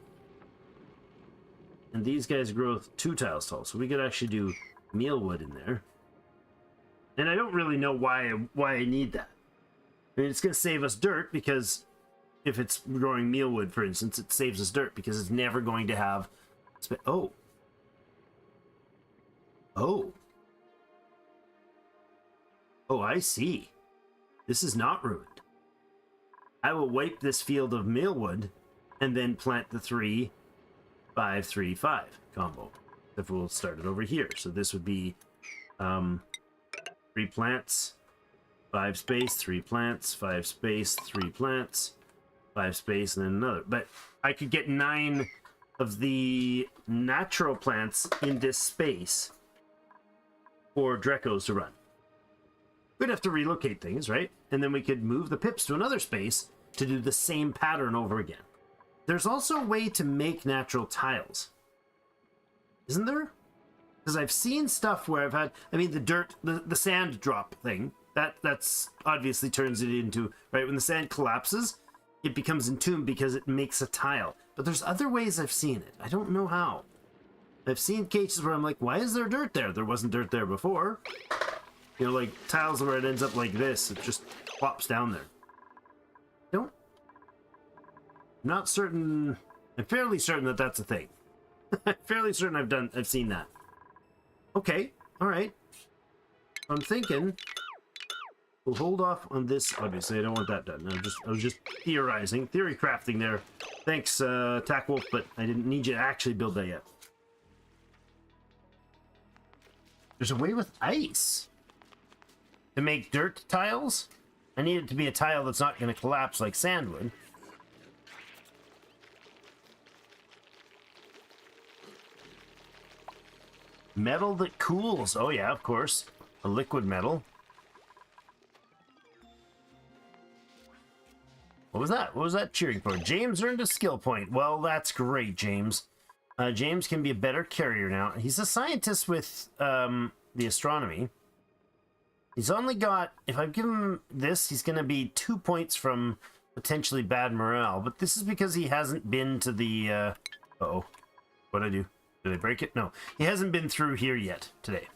and these guys grow 2 tiles tall. So we could actually do mealwood in there. And I don't really know why I need that. I mean, it's going to save us dirt, because if it's growing mealwood, for instance, it saves us dirt because it's never going to have... Oh. Oh. Oh, I see. This is not ruined. I will wipe this field of mealwood and then plant the 3, 5, 3, 5 combo. If we'll start it over here. So this would be 3 plants, 5 space, 3 plants, 5 space, 3 plants, 5 space, and then another. But I could get 9 of the natural plants in this space for Drecos to run. We'd have to relocate things, right? And then we could move the pips to another space to do the same pattern over again. There's also a way to make natural tiles. Isn't there? Because I've seen stuff where I've had... I mean, the dirt, the sand drop thing, that's obviously turns it into... Right, when the sand collapses, it becomes entombed because it makes a tile. But there's other ways I've seen it. I don't know how. I've seen cases where I'm like, why is there dirt there? There wasn't dirt there before. You know, like tiles where it ends up like this. It just plops down there. I'm not certain... I'm fairly certain that that's a thing. I'm fairly certain I've seen that. Okay, alright. I'm thinking we'll hold off on this. Obviously, I don't want that done. I was just theorizing, theory crafting there. Thanks, Tack Wolf, but I didn't need you to actually build that yet. There's a way with ice to make dirt tiles. I need it to be a tile that's not going to collapse like sand would. Metal that cools. Oh yeah, of course. A liquid metal. What was that? What was that cheering for? James earned a skill point. Well, that's great, James. James can be a better carrier now. He's a scientist with the astronomy. He's only got... If I give him this, he's going to be 2 points from potentially bad morale. But this is because he hasn't been to the... Uh-oh. What'd I do? Did I break it? No. He hasn't been through here yet today.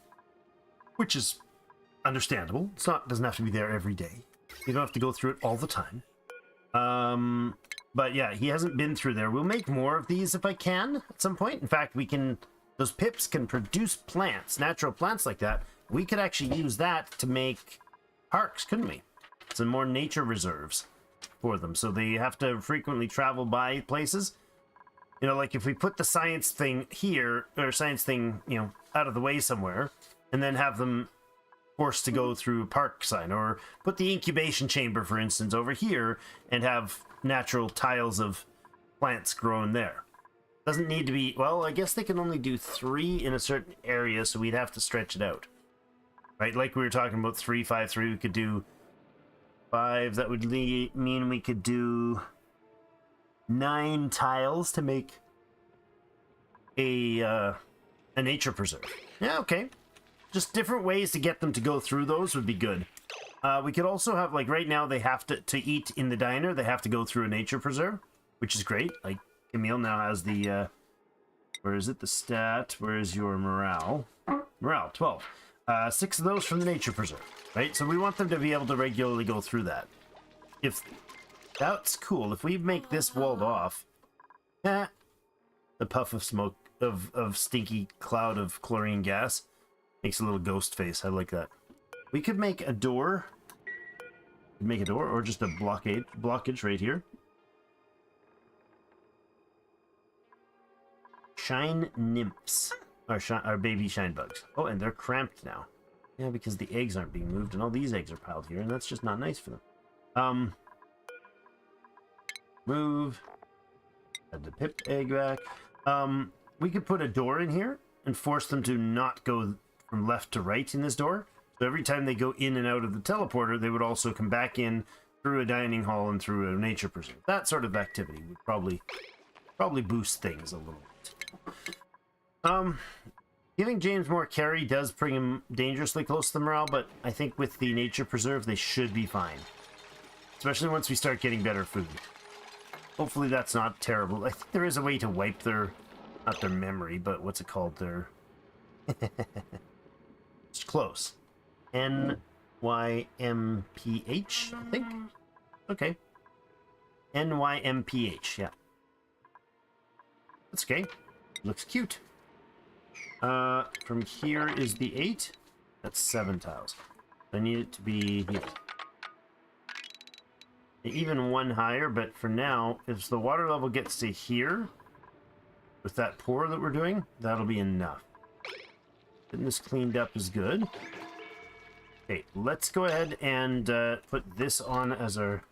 Which is understandable. It's not, doesn't have to be there every day. You don't have to go through it all the time. But yeah, he hasn't been through there. We'll make more of these if I can at some point. In fact, we can... Those pips can produce plants, natural plants like that. We could actually use that to make parks, couldn't we? Some more nature reserves for them. So they have to frequently travel by places. You know, like if we put the science thing here, or science thing, you know, out of the way somewhere, and then have them forced to go through park sign, or put the incubation chamber, for instance, over here, and have natural tiles of plants growing there. Doesn't need to be, well, I guess they can only do 3 in a certain area, so we'd have to stretch it out. Right, like we were talking about 3, 5, 3, we could do 5, that would mean we could do 9 tiles to make a nature preserve. Yeah, okay. Just different ways to get them to go through those would be good. We could also have, like, right now they have to eat in the diner, they have to go through a nature preserve, which is great. Like, Camille now has the, where is it? The stat. Where is your morale? Morale, 12. 6 of those from the nature preserve, right? So we want them to be able to regularly go through that. If that's cool. If we make this walled off, the puff of smoke of stinky cloud of chlorine gas makes a little ghost face. I like that. We could make a door. Make a door or just a blockage right here. Shine nymphs. Our baby shine bugs. Oh, and they're cramped now. Yeah, because the eggs aren't being moved and all these eggs are piled here, and that's just not nice for them. Move. Add the pip egg back. We could put a door in here and force them to not go from left to right in this door. So every time they go in and out of the teleporter, they would also come back in through a dining hall and through a nature preserve. That sort of activity would probably boost things a little bit. Giving James more carry does bring him dangerously close to the morale, but I think with the nature preserve, they should be fine. Especially once we start getting better food. Hopefully that's not terrible. I think there is a way to wipe their, not their memory, but what's it called? Their... It's close. NYMPH, I think? Okay. NYMPH, yeah. That's okay. Looks cute. From here is the 8. That's 7 tiles. I need it to be here. Even one higher, but for now, if the water level gets to here, with that pour that we're doing, that'll be enough. Getting this cleaned up is good. Okay, let's go ahead and put this on as our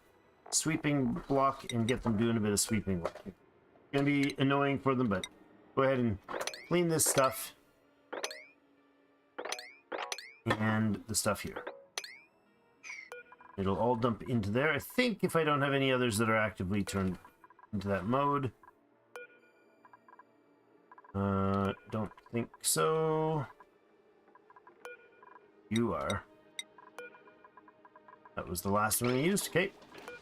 sweeping block and get them doing a bit of sweeping work. It's gonna be annoying for them, but go ahead and clean this stuff. And the stuff here. It'll all dump into there. I think if I don't have any others that are actively turned into that mode. Don't think so. You are. That was the last one I used. Okay.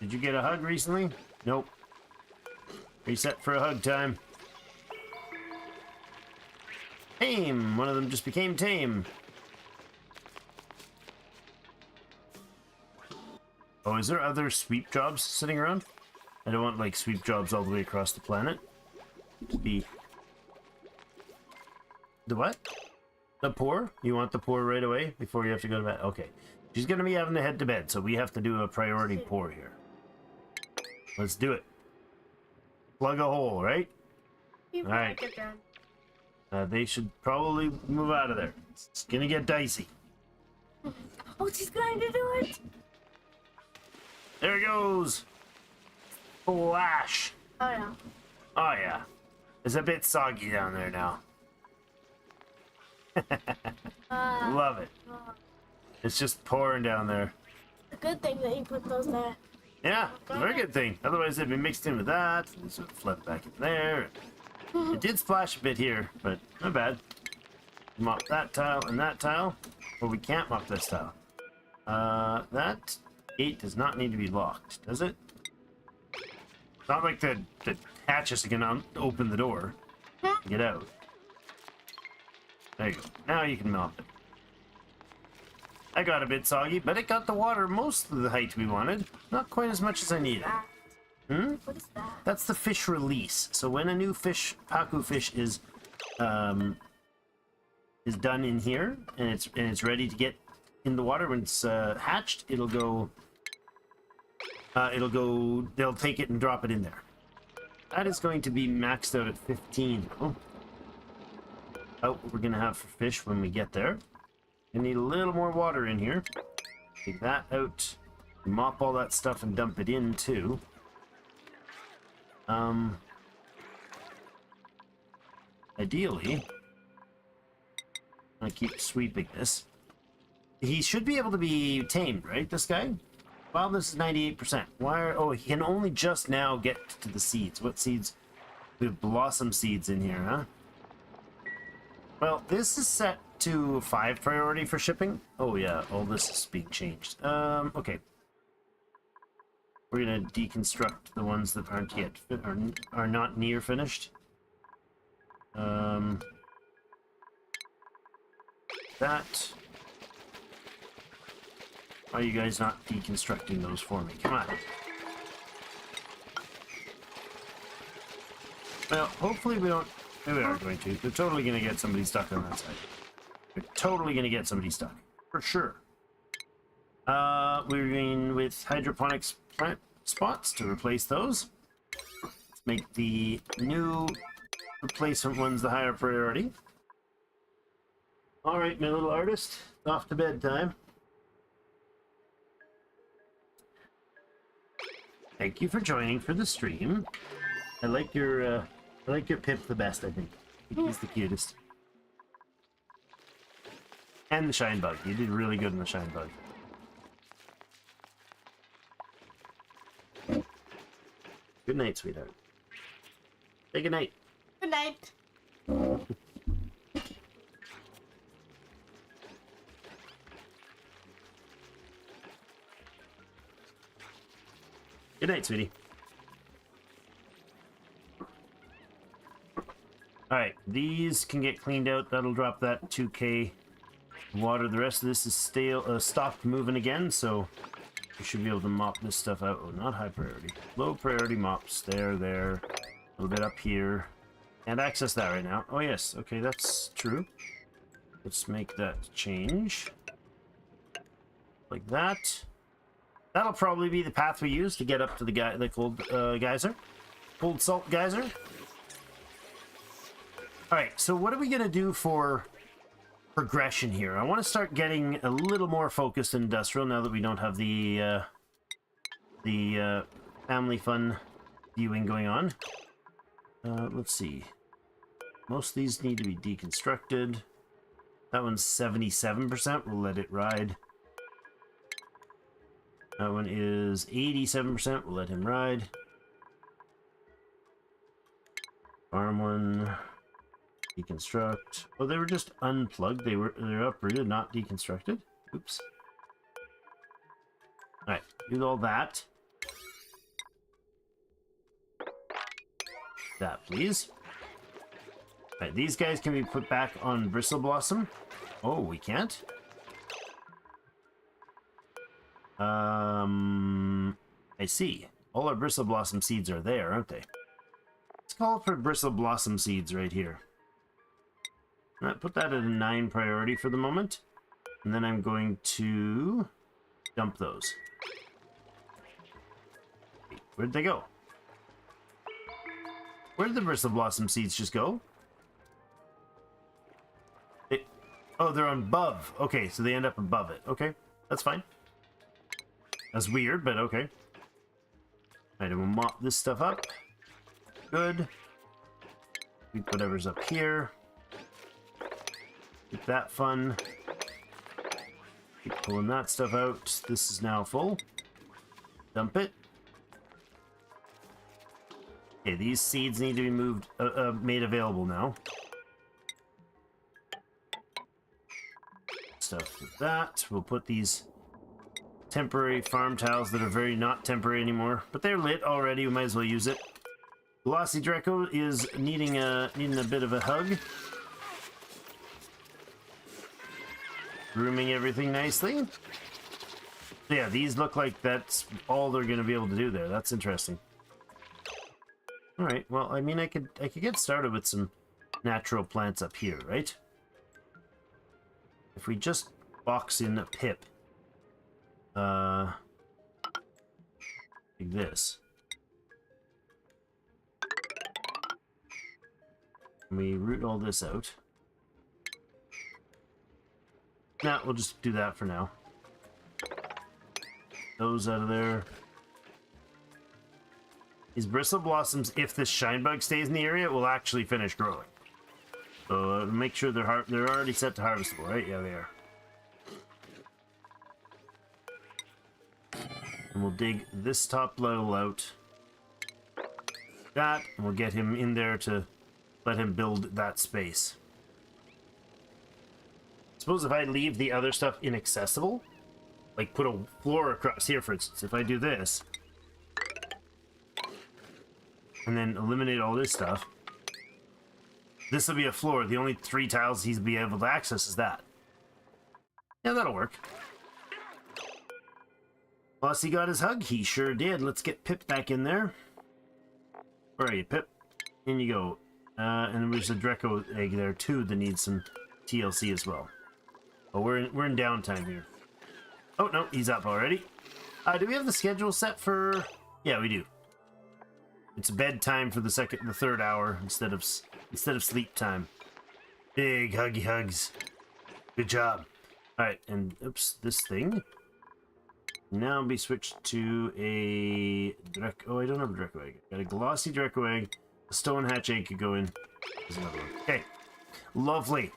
Did you get a hug recently? Nope. Reset for a hug time. Tame! One of them just became tame. Oh, is there other sweep jobs sitting around? I don't want, like, sweep jobs all the way across the planet. To be... The what? The pour? You want the pour right away before you have to go to bed? Okay. She's gonna be having to head to bed, so we have to do a priority pour here. Let's do it. Plug a hole, right? Alright. They should probably move out of there. It's gonna get dicey. Oh, she's going to do it! There it goes! Splash! Oh, yeah. Oh, yeah. It's a bit soggy down there now. Love it. It's just pouring down there. A good thing that you put those there. Yeah, it's a very good thing. Otherwise, they'd be mixed in with that. And sort of flood back in there. It did splash a bit here, but not bad. Mop that tile and that tile. Well, we can't mop this tile. That gate does not need to be locked, does it? It's not like the hatches are gonna open the door. Get out. There you go. Now you can mop it. I got a bit soggy, but it got the water most of the height we wanted. Not quite as much as I needed. What is that? That's the fish release. So when a new fish, Paku fish, is done in here and it's ready to get in the water, when it's hatched, it'll go. They'll take it and drop it in there. That is going to be maxed out at 15. What we're gonna have for fish when we get there. We need a little more water in here. Take that out, mop all that stuff and dump it in too. Ideally, I keep sweeping this. He should be able to be tamed, right? This guy? Well, this is 98%. Why are... Oh, he can only just now get to the seeds. What seeds? We have blossom seeds in here, huh? Well, this is set to 5 priority for shipping. Oh yeah, all this is being changed. Okay. We're gonna deconstruct the ones that aren't yet are not near finished. That. Why are you guys not deconstructing those for me? Come on. Well, hopefully we don't. We are going to. They're totally going to get somebody stuck on that side. They're totally going to get somebody stuck. For sure. We're going with hydroponics plant spots to replace those. Let's make the new replacement ones the higher priority. Alright, my little artist. Off to bedtime. Thank you for joining for the stream. I like your Pip the best, I think. He's the cutest. And the Shine Bug. You did really good in the Shine Bug. Good night, sweetheart. Say good night. Good night. Good night, sweetie. Alright, these can get cleaned out. That'll drop that 2k water. The rest of this is stopped moving again, so we should be able to mop this stuff out. Oh, not high priority. Low priority mops. There. A little bit up here. Can't access that right now. Oh, yes. Okay, that's true. Let's make that change. Like that. That'll probably be the path we use to get up to the cold geyser. Cold salt geyser. Alright, so what are we going to do for progression here? I want to start getting a little more focused in industrial now that we don't have the family fun viewing going on. Let's see. Most of these need to be deconstructed. That one's 77%. We'll let it ride. That one is 87%. We'll let him ride. Farm one. Deconstruct. Oh, they were just unplugged. They're uprooted, not deconstructed. Oops. Alright, do all that. That, please. Alright, these guys can be put back on Bristle Blossom. Oh, we can't? I see. All our Bristle Blossom seeds are there, aren't they? Let's call for Bristle Blossom seeds right here. Alright, put that at a 9 priority for the moment. And then I'm going to dump those. Wait, where'd they go? Where did the Bristle Blossom seeds just go? Oh, they're above. Okay, so they end up above it. Okay, that's fine. That's weird, but okay. Alright, and we'll mop this stuff up. Good. Keep whatever's up here. Keep that fun. Keep pulling that stuff out. This is now full. Dump it. Okay, these seeds need to be moved, made available now. Stuff with that. We'll put these temporary farm tiles that are very not temporary anymore, but they're lit already. We might as well use it. Glossy Draco is needing a bit of a hug. Grooming everything nicely. Yeah, these look like that's all they're going to be able to do there. That's interesting. All right. Well, I mean, I could get started with some natural plants up here, right? If we just box in a pip, like this, and we root all this out. Nah, we'll just do that for now. Those out of there. These Bristle Blossoms, if this Shine Bug stays in the area, will actually finish growing. So make sure they're already set to harvestable, right? Yeah, they are. And we'll dig this top level out. That, and we'll get him in there to let him build that space. Suppose if I leave the other stuff inaccessible, like put a floor across here, for instance, if I do this, and then eliminate all this stuff, this will be a floor. The only 3 tiles he's be able to access is that. Yeah, that'll work. Plus, he got his hug. He sure did. Let's get Pip back in there. Where are you, Pip? In you go. And there's a Draco egg there, too, that needs some TLC as well. Oh, we're in downtime here. Oh, no, he's up already. Do we have the schedule set for... Yeah, we do. It's bedtime for the 3rd hour instead of sleep time. Big huggy hugs. Good job. All right, and oops, this thing. Now be switched to a oh, I don't have a Dreco egg. Got a glossy Dreco egg. A stone hatch egg could go in. There's another one. Okay. Lovely.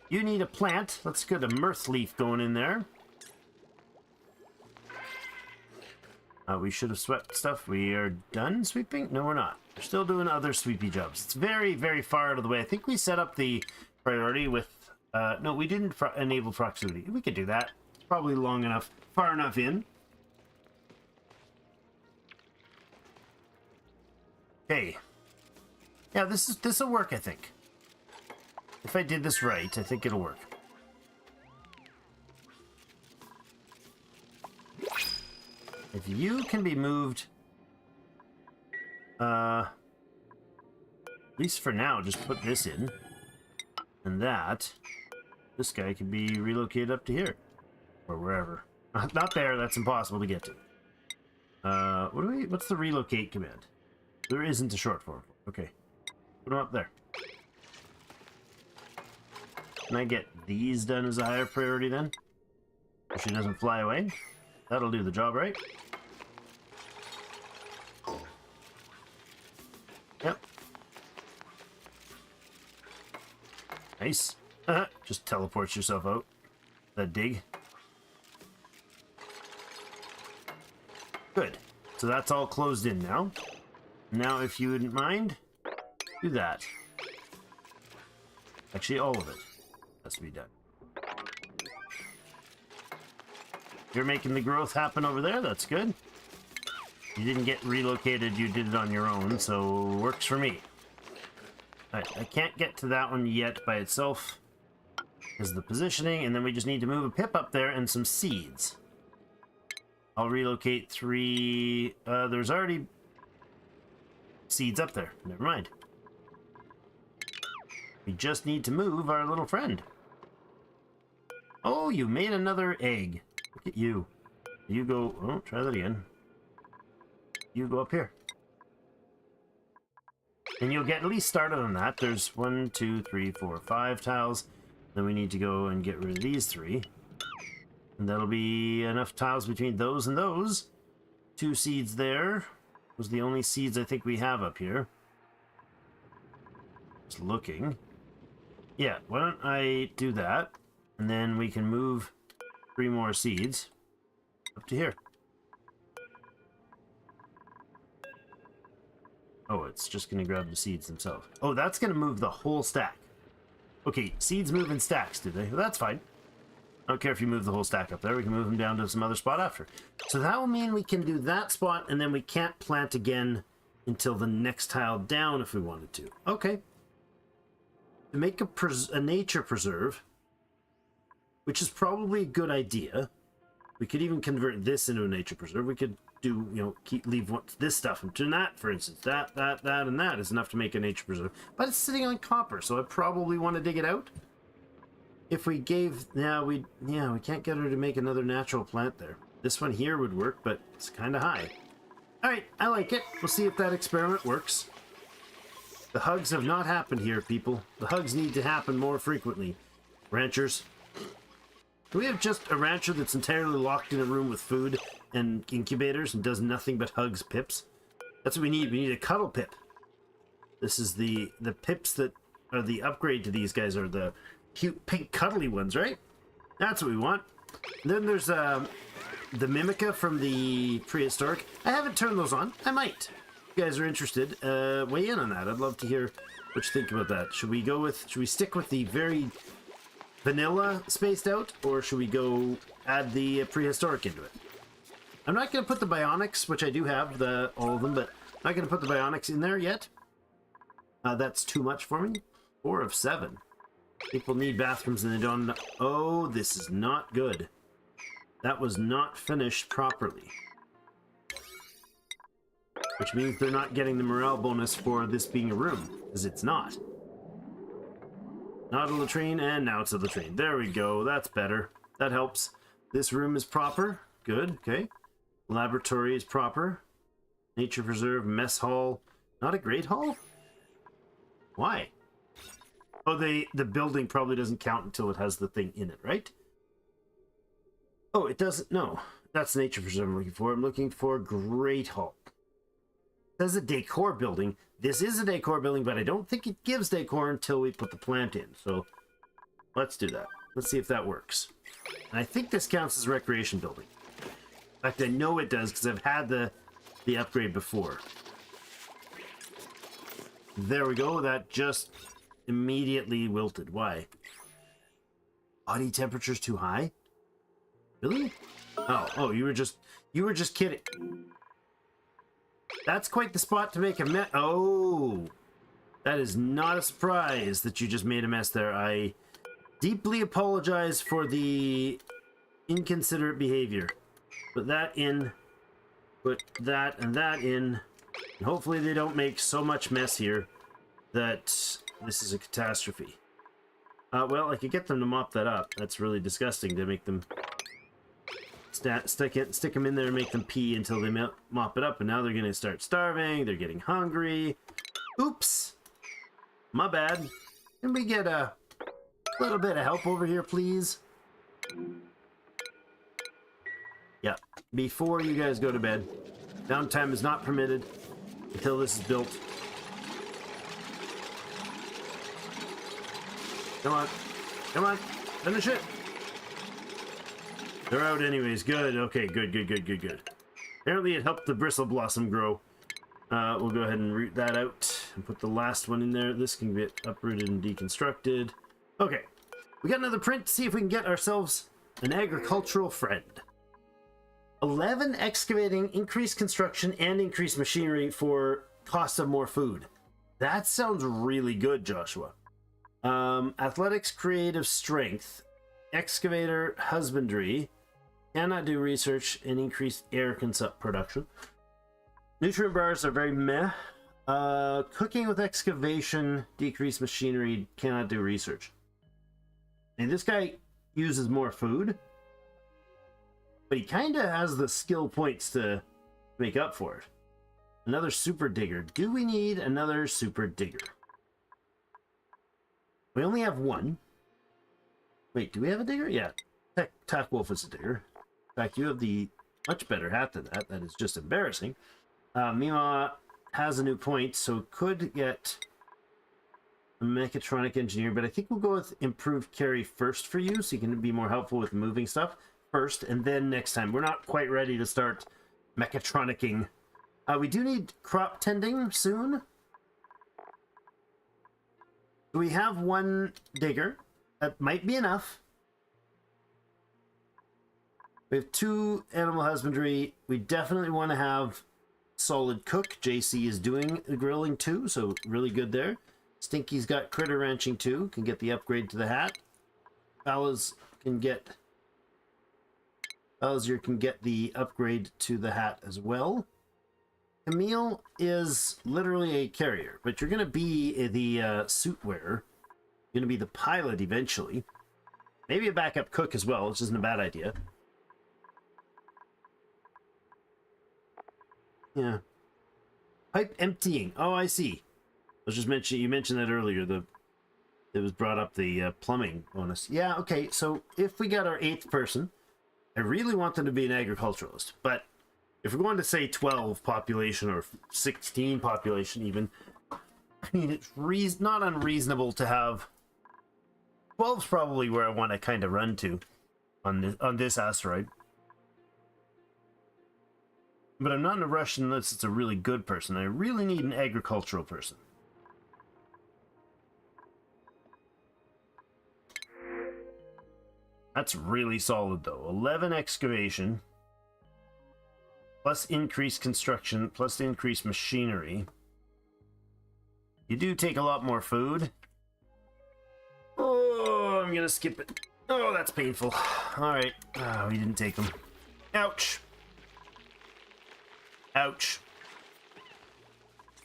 You need a plant. Let's get a mirth leaf going in there. We should have swept stuff. We are done sweeping? No, we're not. We're still doing other sweepy jobs. It's very, very far out of the way. I think we set up the priority with... no, we didn't enable proximity. We could do that. It's probably long enough, far enough in. Okay. Yeah, this will work, I think. If I did this right, I think it'll work. If you can be moved, at least for now, just put this in, and this guy can be relocated up to here, or wherever. Not there, that's impossible to get to. What's the relocate command? There isn't a short form. Okay, put him up there. Can I get these done as a higher priority then? So she doesn't fly away? That'll do the job, right? Yep. Nice. Just teleports yourself out. That dig. Good. So that's all closed in now. Now, if you wouldn't mind, do that. Actually, all of it has to be done. You're making the growth happen over there. That's good. You didn't get relocated. You did it on your own, so works for me. Alright, I can't get to that one yet by itself because of the positioning, and then we just need to move a pip up there and some seeds. I'll relocate 3... there's already seeds up there. Never mind. We just need to move our little friend. Oh, you made another egg. Look at you. You go... Oh, try that again. You go up here. And you'll get at least started on that. There's 1, 2, 3, 4, 5 tiles. Then we need to go and get rid of these 3. And that'll be enough tiles between those and those. 2 seeds there. Was the only seeds I think we have up here. Just looking. Yeah, why don't I do that? And then we can move 3 more seeds up to here. Oh, it's just going to grab the seeds themselves. Oh, that's going to move the whole stack. Okay, seeds move in stacks, do they? Well, that's fine. I don't care if you move the whole stack up there. We can move them down to some other spot after. So that will mean we can do that spot, and then we can't plant again until the next tile down if we wanted to. Okay. To make a nature preserve, which is probably a good idea. We could even convert this into a nature preserve. We could do, you know, leave this stuff into that, for instance. That, and that is enough to make a nature preserve. But it's sitting on copper, so I probably want to dig it out. If we gave... we can't get her to make another natural plant there. This one here would work, but it's kind of high. Alright, I like it. We'll see if that experiment works. The hugs have not happened here, people. The hugs need to happen more frequently. Ranchers. Do we have just a rancher that's entirely locked in a room with food and incubators and does nothing but hugs pips? That's what we need. We need a cuddle pip. This is the pips that are the upgrade to these guys, are the cute pink cuddly ones, right? That's what we want. And then there's the Mimica from the prehistoric. I haven't turned those on. I might. If you guys are interested, weigh in on that. I'd love to hear what you think about that. Should we stick with the very vanilla spaced out, or should we go add the prehistoric into it? I'm not going to put the bionics, which I do have, all of them, but I'm not going to put the bionics in there yet. That's too much for me. 4 of 7. People need bathrooms and they don't... Oh, this is not good. That was not finished properly. Which means they're not getting the morale bonus for this being a room, because it's not. Not a latrine, and now it's a latrine. There we go. That's better. That helps. This room is proper. Good. Okay. Laboratory is proper. Nature preserve, mess hall. Not a great hall? Why? Oh, the building probably doesn't count until it has the thing in it, right? Oh, it doesn't. No. That's nature preserve I'm looking for. I'm looking for Great Hall. It says a decor building. This is a decor building, but I don't think it gives decor until we put the plant in. So let's do that. Let's see if that works. And I think this counts as a recreation building. In fact, I know it does because I've had the upgrade before. There we go. That just immediately wilted. Why? Body temperature's too high? Really? Oh, you were just kidding. That's quite the spot to make a mess. Oh, that is not a surprise that you just made a mess there. I deeply apologize for the inconsiderate behavior. Put that in, put that and that in, and hopefully they don't make so much mess here that this is a catastrophe. Well, I could get them to mop that up. That's really disgusting to make them stick them in there and make them pee until they mop it up, and now they're gonna start starving. They're getting hungry. Oops, my bad. Can we get a little bit of help over here, please? Yeah, before you guys go to bed. Downtime is not permitted until this is built. Come on. Come on. Finish it. They're out anyways. Good. Okay, good. Apparently it helped the bristle blossom grow. We'll go ahead and root that out and put the last one in there. This can get uprooted and deconstructed. Okay. We got another print to see if we can get ourselves an agricultural friend. 11 excavating, increased construction, and increased machinery for cost of more food. That sounds really good, Joshua. Athletics, creative strength, excavator, husbandry, cannot do research, and increased air production. Nutrient bars are very meh. Cooking with excavation, decreased machinery, cannot do research. And this guy uses more food, but he kind of has the skill points to make up for it. Another super digger. Do we need another super digger? We only have one. Wait, do we have a digger? Yeah. Tack Wolf is a digger. In fact, you have the much better hat than that. That is just embarrassing. Mima has a new point, so could get a mechatronic engineer, but I think we'll go with improved carry first for you, so you can be more helpful with moving stuff first, and then next time. We're not quite ready to start mechatronicking. We do need crop tending soon. We have one digger. That might be enough. We have 2 animal husbandry. We definitely want to have solid cook. JC is doing the grilling too, so really good there. Stinky's got critter ranching too. Can get the upgrade to the hat. Balazir can get the upgrade to the hat as well. Camille is literally a carrier, but you're going to be the suit wearer. You're going to be the pilot eventually. Maybe a backup cook as well, which isn't a bad idea. Yeah. Pipe emptying. Oh, I see. I was just mentioning, you mentioned that earlier. It was brought up the plumbing bonus. Yeah, okay. So if we got our 8th person, I really want them to be an agriculturalist, but if we're going to say 12 population or 16 population even, I mean, it's not unreasonable to have 12's probably where I want to kind of run to on this asteroid. But I'm not in a rush unless it's a really good person. I really need an agricultural person. That's really solid though. 11 excavation. Plus increased construction, plus increased machinery. You do take a lot more food. Oh, I'm gonna skip it. Oh, that's painful. Alright. Oh, we didn't take them. Ouch. Ouch.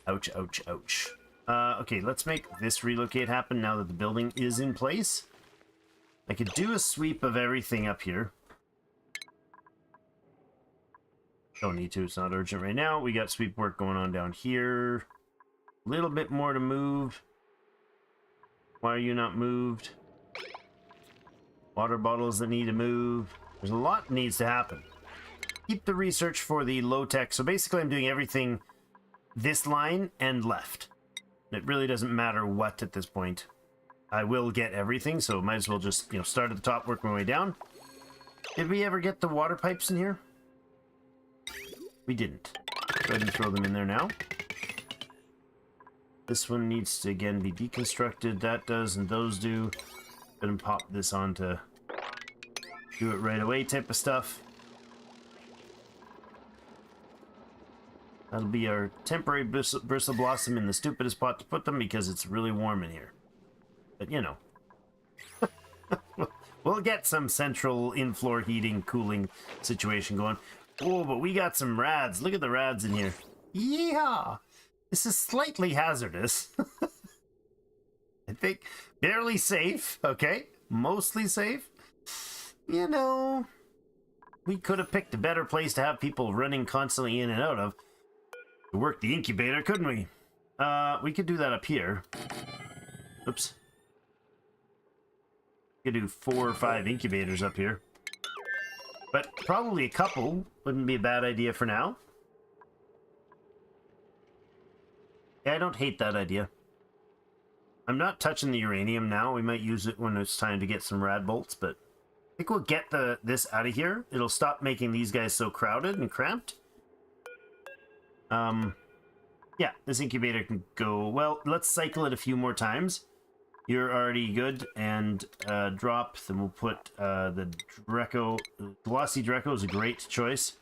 Ouch, ouch, ouch. Okay, let's make this relocate happen now that the building is in place. I could do a sweep of everything up here. Don't need to, it's not urgent right now. We got sweep work going on down here. A little bit more to move. Why are you not moved? Water bottles that need to move. There's a lot that needs to happen. keep the research for the low-tech. So basically I'm doing everything this line and left. It really doesn't matter what at this point. I will get everything, so might as well just, start at the top, work my way down. Did we ever get the water pipes in here? We didn't. Go ahead and throw them in there now. This one needs to, again, be deconstructed. That does, and those do. Go ahead and pop this on to do it right away type of stuff. That'll be our temporary bristle blossom in the stupidest spot to put them because it's really warm in here. But, we'll get some central in-floor heating, cooling situation going. Oh, but we got some rads. Look at the rads in here. Yeah! This is slightly hazardous. I think barely safe, okay? Mostly safe. We could have picked a better place to have people running constantly in and out of. To work the incubator, couldn't we? We could do that up here. Oops. We could do 4 or 5 incubators up here. But probably a couple wouldn't be a bad idea for now. Yeah, I don't hate that idea. I'm not touching the uranium now. We might use it when it's time to get some rad bolts, but I think we'll get this out of here. It'll stop making these guys so crowded and cramped. Yeah, this incubator can go... Well, let's cycle it a few more times. You're already good, and drop. Then we'll put the Dreco. Glossy Dreco is a great choice.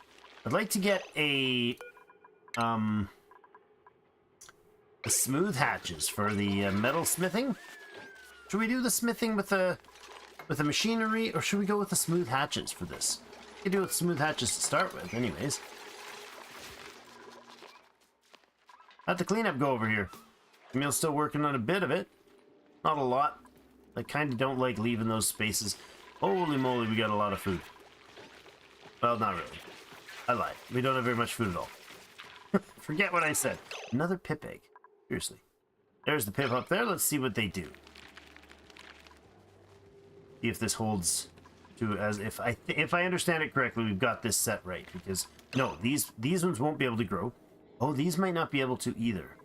I'd like to get a smooth hatches for the metal smithing. Should we do the smithing with the machinery, or should we go with the smooth hatches for this? We could do it with smooth hatches to start with, anyways. How'd the cleanup go over here? Camille's still working on a bit of it. Not a lot. I kind of don't like leaving those spaces. Holy moly, we got a lot of food. Well, not really. I lied. We don't have very much food at all. Forget what I said. Another pip egg. Seriously. There's the pip up there. Let's see what they do. See if this holds to as if I understand it correctly, we've got this set right, because no, these ones won't be able to grow. Oh, these might not be able to either.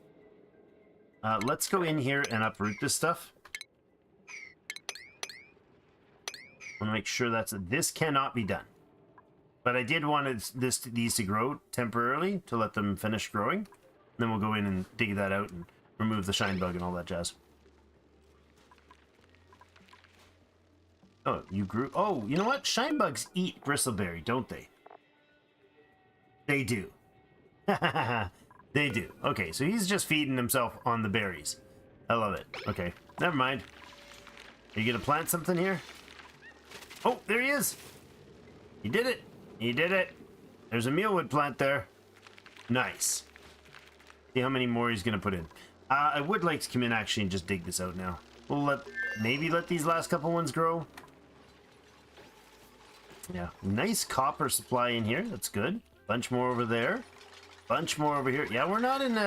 Let's go in here and uproot this stuff. I want to make sure this cannot be done. But I did want these to grow temporarily to let them finish growing. Then we'll go in and dig that out and remove the shine bug and all that jazz. Oh, you grew... Oh, you know what? Shine bugs eat bristleberry, don't they? They do. They do. Okay, so he's just feeding himself on the berries. I love it. Okay, never mind. Are you gonna plant something here? Oh, there he is! He did it! He did it! There's a mealwood plant there. Nice. See how many more he's gonna put in. I would like to come in actually and just dig this out now. We'll maybe let these last couple ones grow. Yeah, nice copper supply in here. That's good. Bunch more over there. Bunch more over here. Yeah, we're not in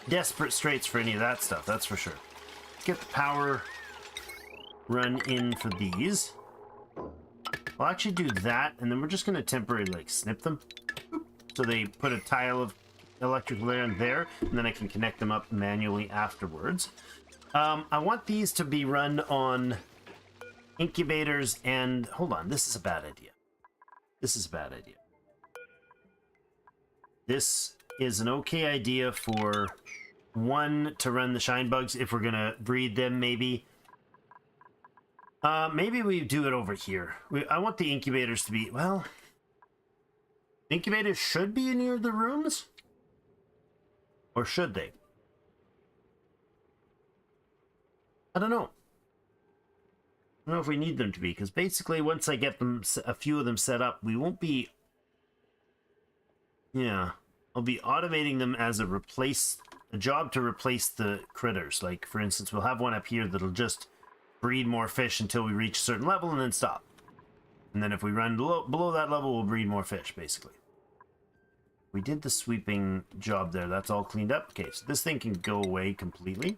desperate straits for any of that stuff, that's for sure. Let's get the power run in for these. I'll actually do that, and then we're just going to temporarily snip them. So they put a tile of electrical there and there, and then I can connect them up manually afterwards. I want these to be run on incubators and... Hold on, this is a bad idea. This is a bad idea. This is an okay idea for one to run the shine bugs if we're gonna breed them, maybe. Maybe we do it over here. I want the incubators to be, well... Incubators should be near the rooms? Or should they? I don't know. I don't know if we need them to be, because basically once I get them, a few of them set up, we won't be... Yeah, I'll be automating them as a job to replace the critters. Like, for instance, we'll have one up here that'll just breed more fish until we reach a certain level and then stop. And then if we run below that level, we'll breed more fish, basically. We did the sweeping job there. That's all cleaned up. Okay, so this thing can go away completely.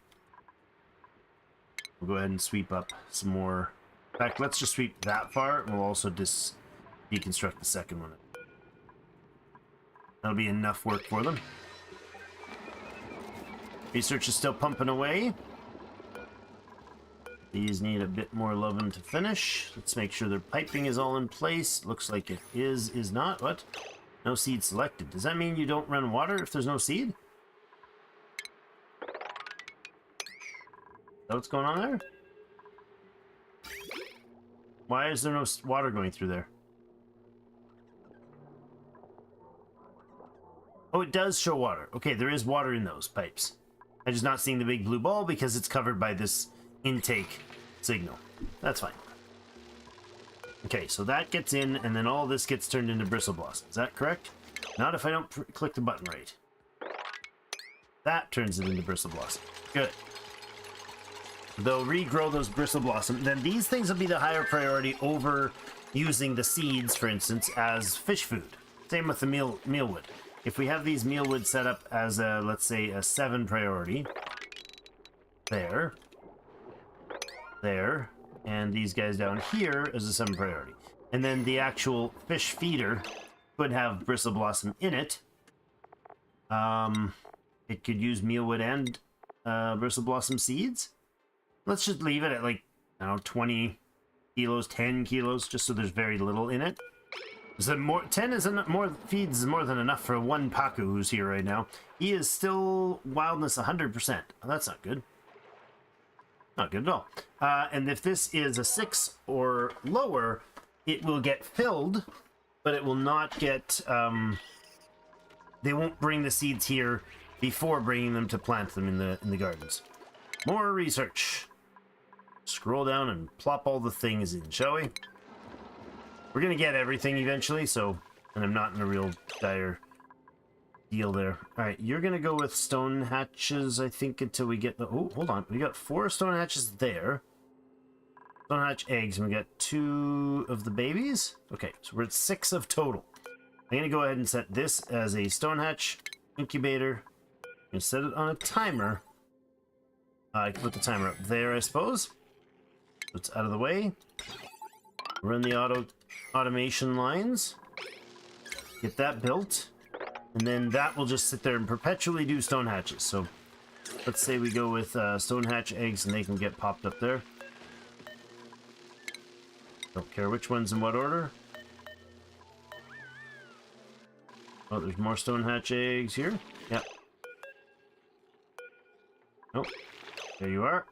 We'll go ahead and sweep up some more. In fact, let's just sweep that far. We'll also deconstruct the second one. That'll be enough work for them. Research is still pumping away. These need a bit more loving to finish. Let's make sure their piping is all in place. Looks like it is not. What? No seed selected. Does that mean you don't run water if there's no seed? Is that what's going on there? Why is there no water going through there? Oh, it does show water. Okay, there is water in those pipes. I'm just not seeing the big blue ball because it's covered by this intake signal. That's fine. Okay, so that gets in, and then all this gets turned into bristle blossom. Is that correct? Not if I don't click the button right. That turns it into bristle blossom. Good. They'll regrow those bristle blossom. Then these things will be the higher priority over using the seeds, for instance, as fish food. Same with the mealwood. If we have these mealwood set up as a, let's say, a 7 priority, there, and these guys down here as a 7 priority. And then the actual fish feeder could have bristle blossom in it. It could use mealwood and bristle blossom seeds. Let's just leave it at like, I don't know, 20 kilos, 10 kilos, just so there's very little in it. So 10 is more feeds more than enough for one Paku who's here right now. He is still wildness 100%. Oh, that's not good. Not good at all. And if this is a 6 or lower, it will get filled, but it will not get... they won't bring the seeds here before bringing them to plant them in the gardens. More research. Scroll down and plop all the things in, shall we? We're gonna get everything eventually, so... And I'm not in a real dire deal there. Alright, you're gonna go with stone hatches, I think, until we get the... Oh, hold on. We got 4 stone hatches there. Stone hatch eggs, and we got 2 of the babies. Okay, so we're at 6 of total. I'm gonna go ahead and set this as a stone hatch incubator. I'm gonna set it on a timer. I can put the timer up there, I suppose. So it's out of the way. Run the automation lines. Get that built. And then that will just sit there and perpetually do stone hatches. So let's say we go with stone hatch eggs and they can get popped up there. Don't care which one's in what order. Oh, there's more stone hatch eggs here. Yep. Oh, there you are.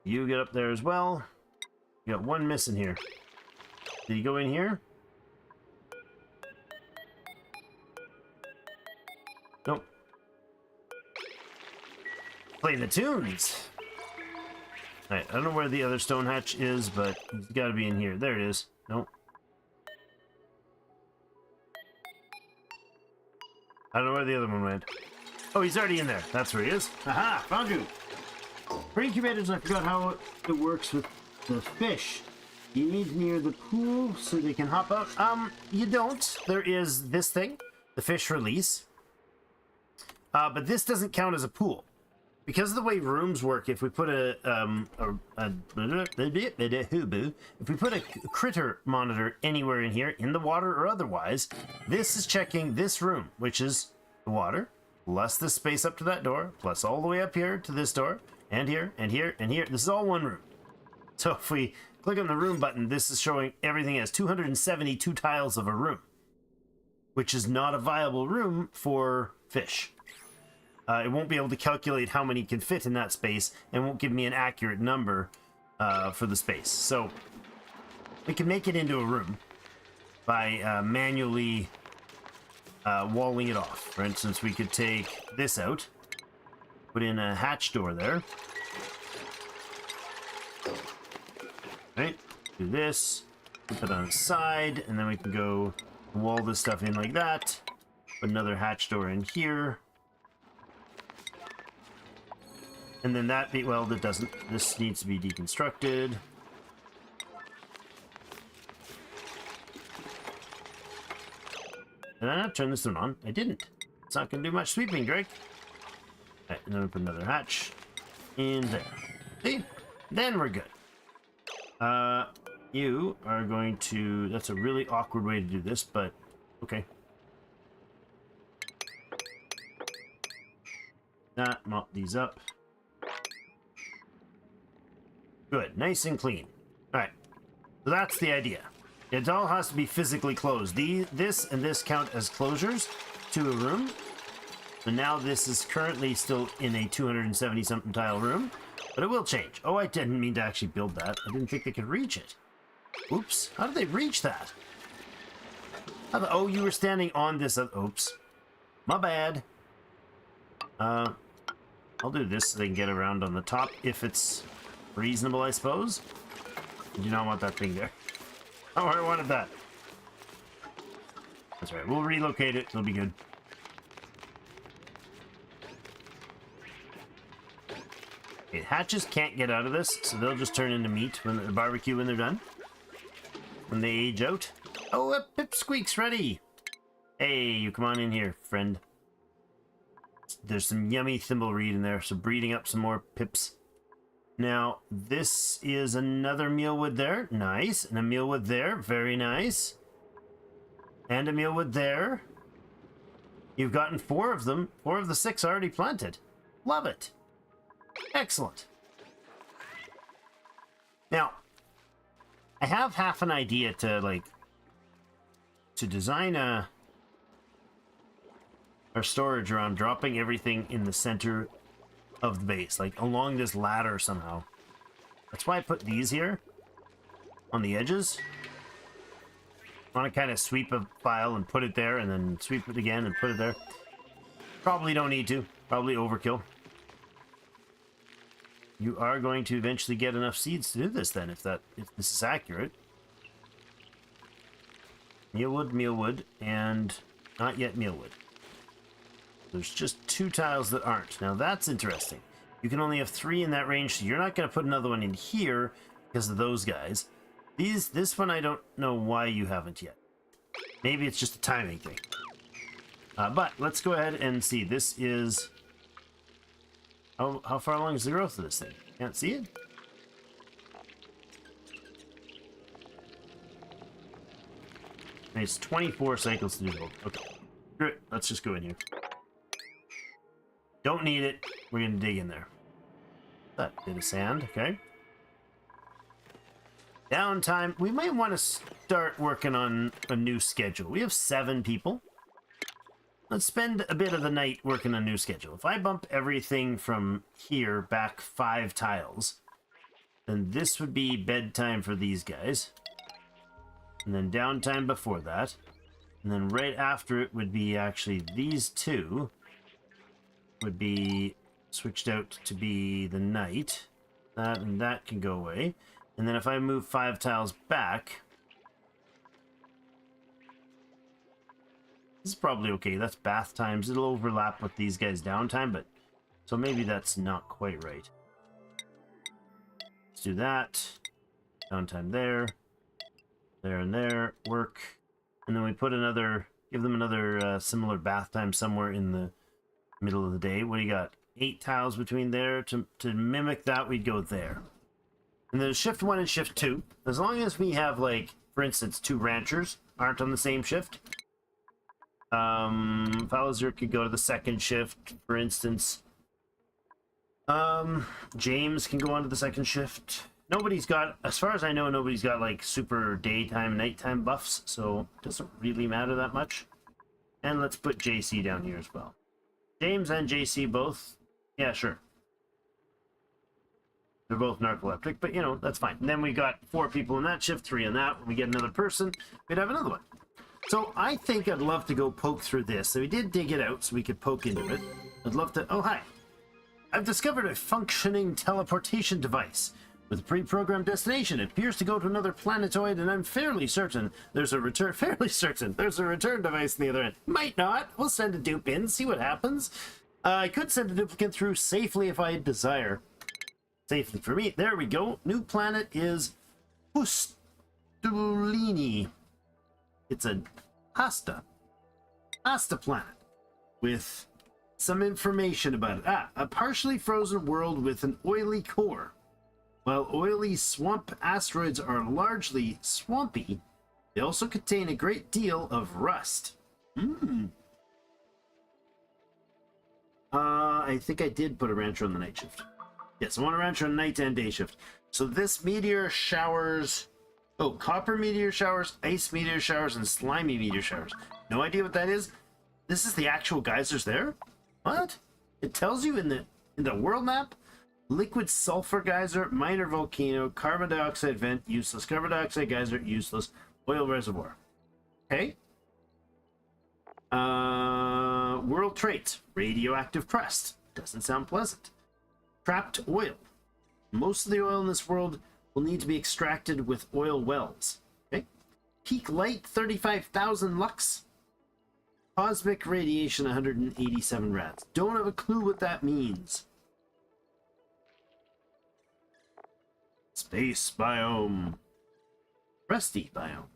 You get up there as well. You got 1 missing here. Did you go in here? Nope. Playing the tunes. Alright, I don't know where the other stone hatch is, but he's got to be in here. There it is. Nope. I don't know where the other one went. Oh, he's already in there. That's where he is. Aha! Found you! For incubators, I forgot how it works with the fish. You need near the pool so they can hop out. You don't. There is this thing, the fish release. But this doesn't count as a pool. Because of the way rooms work, if we put if we put a critter monitor anywhere in here, in the water or otherwise, this is checking this room, which is the water, plus the space up to that door, plus all the way up here to this door, and here, and here, and here. This is all one room. So if we click on the room button, this is showing everything as 272 tiles of a room, which is not a viable room for fish. It won't be able to calculate how many can fit in that space and won't give me an accurate number for the space. So we can make it into a room by manually walling it off. For instance, we could take this out, put in a hatch door there. Right, do this, put it on its side, and then we can go wall this stuff in like that. Put another hatch door in here. And then that, well, that doesn't. This needs to be deconstructed. Did I not turn this one on? I didn't. It's not going to do much sweeping, Drake. Alright, and then we put another hatch in there. See? Then we're good. You are going to... That's a really awkward way to do this, but okay. that. Mop these up. Good. Nice and clean. Alright. So that's the idea. It all has to be physically closed. This and this count as closures to a room. So now this is currently still in a 270-something tile room. But it will change. Oh, I didn't mean to actually build that. I didn't think they could reach it. Oops. How did they reach that? Oh, you were standing on this. Oops. My bad. I'll do this so they can get around on the top if it's reasonable, I suppose. I do not want that thing there. Oh, I wanted that. That's right. We'll relocate it. It'll be good. Okay, hatches can't get out of this, so they'll just turn into meat when the barbecue when they're done. When they age out. Oh, a pipsqueak's ready. Hey, you come on in here, friend. There's some yummy thimbleweed in there, so breeding up some more pips. Now, this is another mealwood there. Nice. And a mealwood there. Very nice. And a mealwood there. You've gotten 4 of them. 4 of the 6 already planted. Love it. Excellent. Now, I have half an idea to, to design our storage around dropping everything in the center of the base, like along this ladder somehow. That's why I put these here on the edges. I want to kind of sweep a file and put it there, and then sweep it again and put it there. Probably don't need to. Probably overkill. You are going to eventually get enough seeds to do this then, if this is accurate. Mealwood, mealwood, and not yet mealwood. There's just 2 tiles that aren't. Now that's interesting. You can only have 3 in that range, so you're not going to put another one in here because of those guys. This one I don't know why you haven't yet. Maybe it's just a timing thing. But let's go ahead and see. This is... How far along is the growth of this thing? Can't see it? It's 24 cycles to do. Okay. Good. Let's just go in here. Don't need it. We're going to dig in there. That bit of sand. Okay. Downtime. We might want to start working on a new schedule. We have 7 people. Let's spend a bit of the night working on a new schedule. If I bump everything from here back 5 tiles, then this would be bedtime for these guys. And then downtime before that. And then right after it would be actually these 2 would be switched out to be the night. That and that can go away. And then if I move 5 tiles back, this is probably okay. That's bath times. It'll overlap with these guys' downtime, but so maybe that's not quite right. Let's do that. Downtime there. There and there. Work. And then we put another, give them another similar bath time somewhere in the middle of the day. What do you got? 8 tiles between there. To mimic that, we'd go there. And there's shift 1 and shift 2. As long as we have, for instance, 2 ranchers aren't on the same shift. Falazur could go to the 2nd shift, for instance. James can go on to the 2nd shift. Nobody's got, as far as I know, nobody's got super daytime and nighttime buffs, so it doesn't really matter that much. And let's put JC down here as well. James and JC both, yeah, sure. They're both narcoleptic, but that's fine. And then we got 4 people in that shift, 3 in that. When we get another person, we'd have another one. So I think I'd love to go poke through this. So we did dig it out so we could poke into it. I'd love to... Oh, hi. I've discovered a functioning teleportation device. With a pre-programmed destination, it appears to go to another planetoid, and I'm fairly certain there's a return... Fairly certain there's a return device on the other end. Might not. We'll send a dupe in, see what happens. I could send a duplicate through safely if I desire. Safely for me. There we go. New planet is Pustulini. It's a pasta planet with some information about it. A partially frozen world with an oily core. While oily swamp asteroids are largely swampy, they also contain a great deal of rust. I think I did put a rancher on the night shift. Yes, I want a rancher on night and day shift. So this meteor showers... Oh, copper meteor showers, ice meteor showers, and slimy meteor showers. No idea what that is. This is the actual geysers there? What? It tells you in the world map? Liquid sulfur geyser, minor volcano, carbon dioxide vent, useless. Carbon dioxide geyser, useless. Oil reservoir. Okay. World traits. Radioactive crust. Doesn't sound pleasant. Trapped oil. Most of the oil in this world will need to be extracted with oil wells. Okay. Peak light, 35,000 lux. Cosmic radiation, 187 rads. Don't have a clue what that means. Space biome. Rusty biome.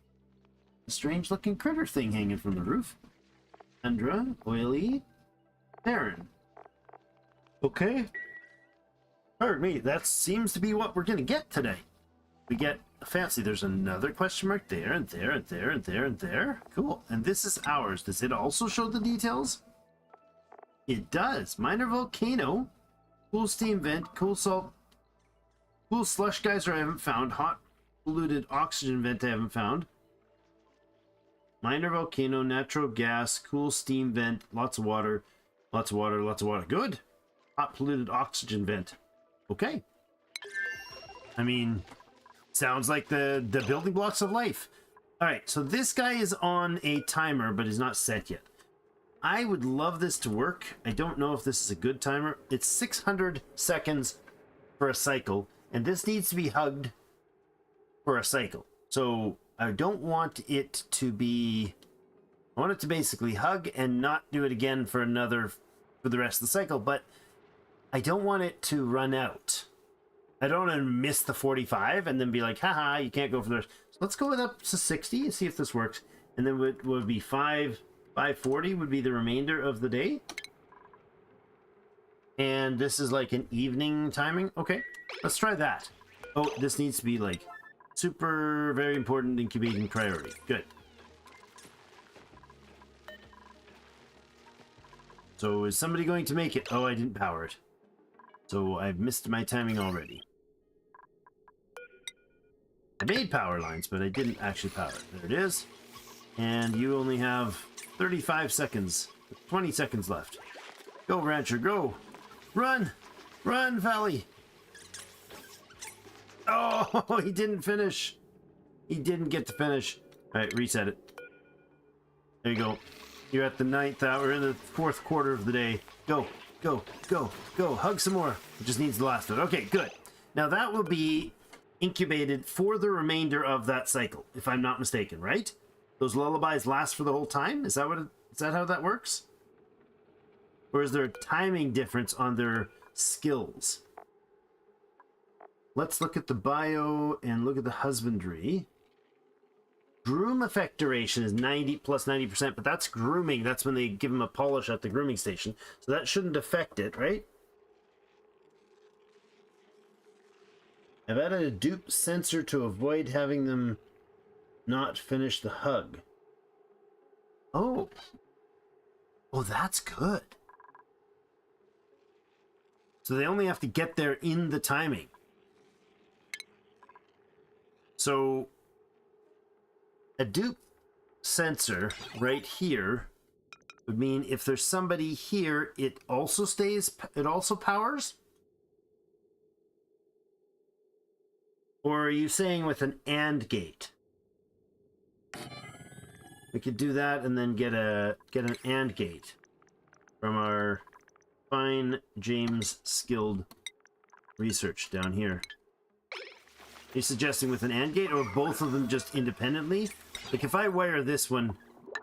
A strange looking critter thing hanging from the roof. Tundra, oily, barren. Okay. Pardon me, that seems to be what we're gonna get today. We get fancy. There's another question mark there, and there, and there, and there, and there. Cool. And this is ours. Does it also show the details? It does. Minor volcano, cool steam vent, cool salt, cool slush geyser I haven't found, hot polluted oxygen vent I haven't found. Minor volcano, natural gas, cool steam vent, lots of water, lots of water, lots of water. Good. Hot polluted oxygen vent. Okay. I mean, sounds like the building blocks of life. All right, so this guy is on a timer, but is not set yet. I would love this to work. I don't know if this is a good timer. It's 600 seconds for a cycle, and this needs to be hugged for a cycle. So I don't want it to be... I want it to basically hug and not do it again for the rest of the cycle, but I don't want it to run out. I don't want to miss the 45 and then be like, haha, you can't go for the rest. So let's go with up to 60 and see if this works. And then would be 540 would be the remainder of the day. And this is like an evening timing. Okay, let's try that. Oh, this needs to be like super, very important incubating priority. Good. So is somebody going to make it? Oh, I didn't power it. So I've missed my timing already. I made power lines, but I didn't actually power it. There it is. And you only have 35 seconds. 20 seconds left. Go, Rancher, go! Run! Run, Valley! Oh, he didn't finish. He didn't get to finish. Alright, reset it. There you go. You're at the 9th hour, in the 4th quarter of the day. Go, go, go, go. Hug some more. It just needs the last one. Okay, good. Now that will be incubated for the remainder of that cycle, if I'm not mistaken, right? Those lullabies last for the whole time? Is that how that works? Or is there a timing difference on their skills? Let's look at the bio and look at the husbandry. Groom effect duration is 90 plus 90%, but that's grooming. That's when they give them a polish at the grooming station. So that shouldn't affect it, right? I've added a dupe sensor to avoid having them not finish the hug. Oh. Oh, that's good. So they only have to get there in the timing. So a dupe sensor right here would mean if there's somebody here, it also powers? Or are you saying with an AND gate? We could do that and then get an AND gate from our fine James skilled research down here. Are you suggesting with an AND gate or both of them just independently? Like if I wire this one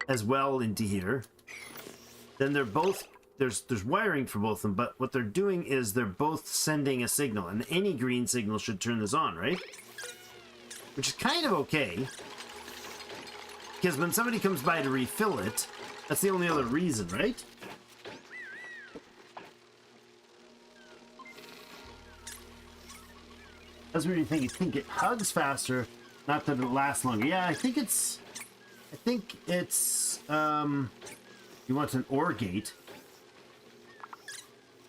as well into here, then they're both, there's wiring for both of them, but what they're doing is they're both sending a signal, and any green signal should turn this on, right? Which is kind of okay. Because when somebody comes by to refill it, that's the only other reason, right? That's what you think. You think it hugs faster, not that it lasts longer. Yeah, I think it's you want an OR gate.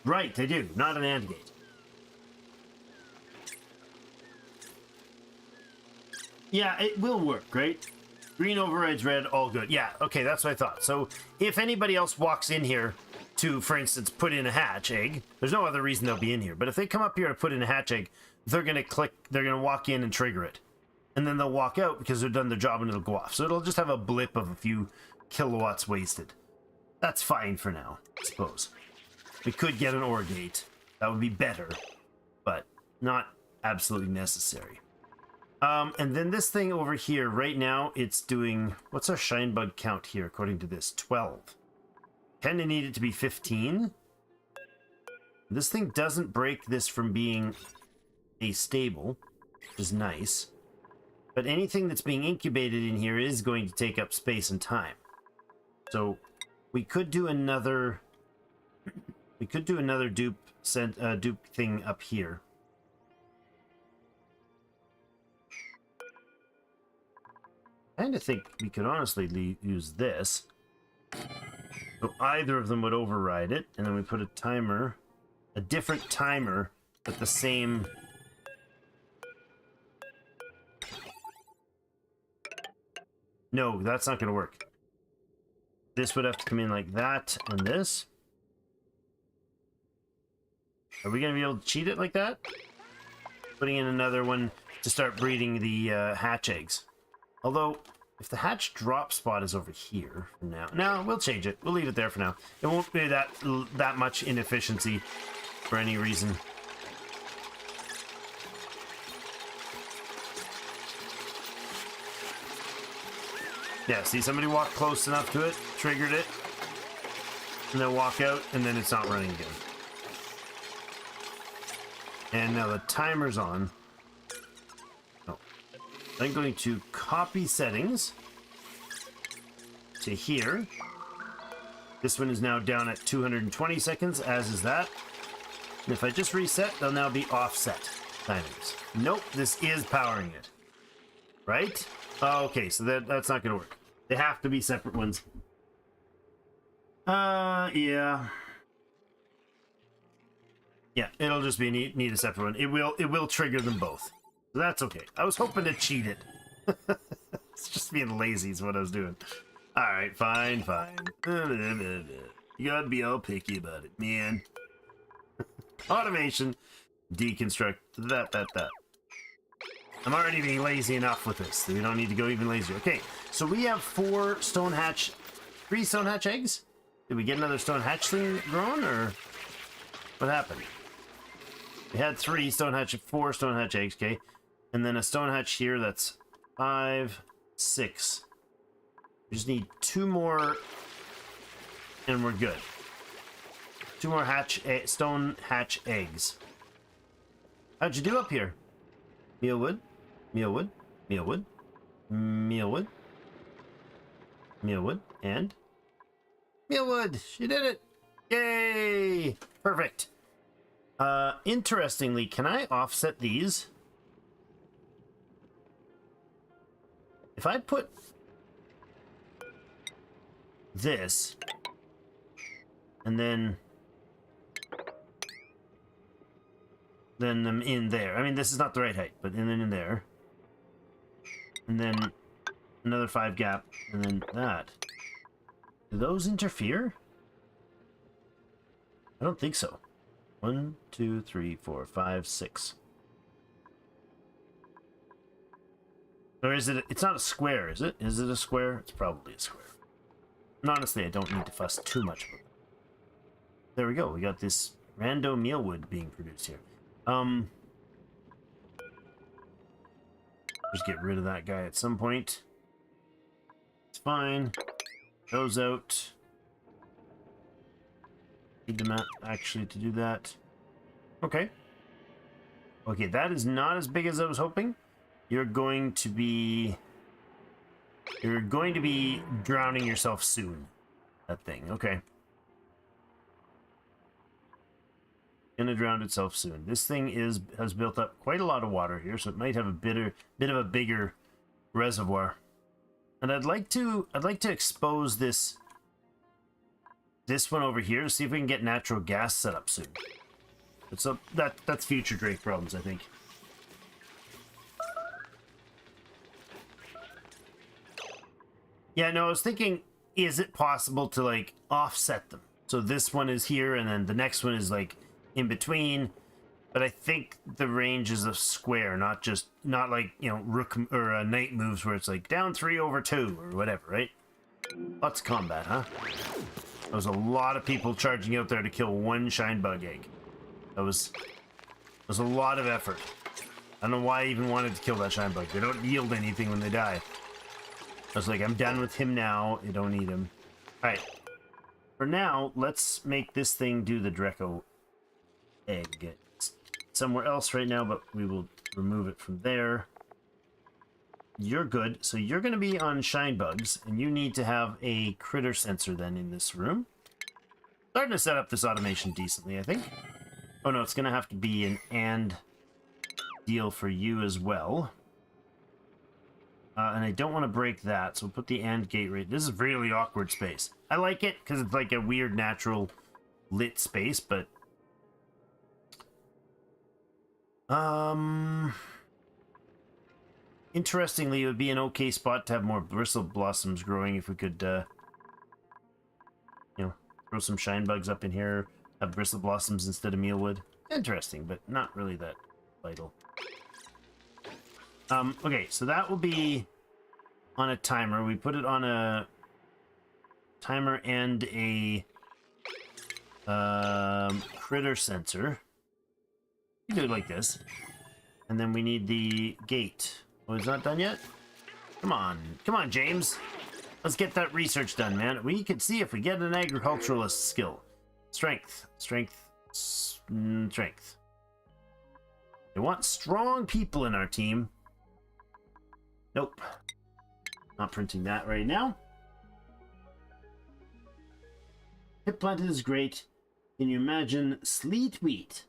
Right, they do. Not an AND gate. Yeah, it will work, right? Green overrides red, all good. Yeah, okay, that's what I thought. So if anybody else walks in here to, for instance, put in a hatch egg, there's no other reason they'll be in here. But if they come up here to put in a hatch egg, they're going to walk in and trigger it. And then they'll walk out because they've done their job and it'll go off. So it'll just have a blip of a few kilowatts wasted. That's fine for now, I suppose. We could get an OR gate. That would be better, but not absolutely necessary. And then this thing over here, right now, it's doing... What's our shine bug count here, according to this? 12. Kind of need it to be 15. This thing doesn't break this from being astable, which is nice. But anything that's being incubated in here is going to take up space and time. So we could do another... We could do another dupe thing up here. I kind of think we could honestly use this. So either of them would override it, and then we put a timer, a different timer, but the same... No, that's not going to work. This would have to come in like that, and this. Are we going to be able to cheat it like that? Putting in another one to start breeding the hatch eggs. Although, if the hatch drop spot is over here for now... No, we'll change it. We'll leave it there for now. It won't be that much inefficiency for any reason. Yeah, see, somebody walked close enough to it, triggered it, and then walk out, and then it's not running again. And now the timer's on. Oh. I'm going to copy settings to here. This one is now down at 220 seconds, as is that. And if I just reset, they'll now be offset timings. Nope, this is powering it. Right? Oh, okay, so that's not going to work. They have to be separate ones. Yeah. Yeah, it'll just be need a separate one. It will trigger them both. So that's okay. I was hoping to cheat it. It's just being lazy is what I was doing. Alright, fine. You gotta be all picky about it, man. Automation. Deconstruct. That. I'm already being lazy enough with this. So we don't need to go even lazier. Okay, so we have 3 stone hatch eggs? Did we get another stone hatch thing grown, or what happened? We had 4 stone hatch eggs, okay? And then a stone hatch here, that's 5, 6. We just need 2 more, and we're good. 2 more stone hatch eggs. How'd you do up here? Mealwood, and mealwood. She did it. Yay! Perfect. Interestingly, can I offset these? If I put this and then them in there. I mean, this is not the right height, but then in there. And then another 5 gap, and then that. Do those interfere? I don't think so. 1, 2, 3, 4, 5, 6. Or is it? It's not a square, is it? Is it a square? It's probably a square. And honestly, I don't need to fuss too much about it. There we go. We got this rando mealwood being produced here. Just get rid of that guy at some point. It's fine. Goes out. Need the map actually to do that. Okay. Okay, that is not as big as I was hoping. You're going to be drowning yourself soon. That thing. Okay. Gonna drown itself soon. This thing has built up quite a lot of water here, so it might have a bit of a bigger reservoir. And I'd like to expose this this one over here to see if we can get natural gas set up soon. So that's future Drake problems, I think. Yeah, no, I was thinking, is it possible to like offset them? So this one is here and then the next one is like in between. But I think the range is a square, not like, you know, rook or knight moves where it's like down 3/2 or whatever, right? Lots of combat, huh? There was a lot of people charging out there to kill one shine bug egg. That was a lot of effort. I don't know why I even wanted to kill that shine bug. They don't yield anything when they die. I was like, I'm done with him now. You don't need him. Alright. For now, let's make this thing do the Dreco egg. It's somewhere else right now, but we will remove it from there. You're good. So you're going to be on shine bugs, and you need to have a critter sensor then in this room. Starting to set up this automation decently, I think. Oh no, it's going to have to be an and deal for you as well. And I don't want to break that, so we'll put the AND gate right. This is really awkward space. I like it because it's like a weird natural lit space, but interestingly, it would be an okay spot to have more bristle blossoms growing if we could, you know, throw some shine bugs up in here, have bristle blossoms instead of mealwood. Interesting, but not really that vital. Okay, so that will be on a timer. We put it on a timer and a critter sensor. You do it like this. And then we need the gate. Oh, it's not done yet? Come on, James. Let's get that research done, man. We could see if we get an agriculturalist skill. Strength. They want strong people in our team. Nope. Not printing that right now. Hip planted is great. Can you imagine sleet wheat?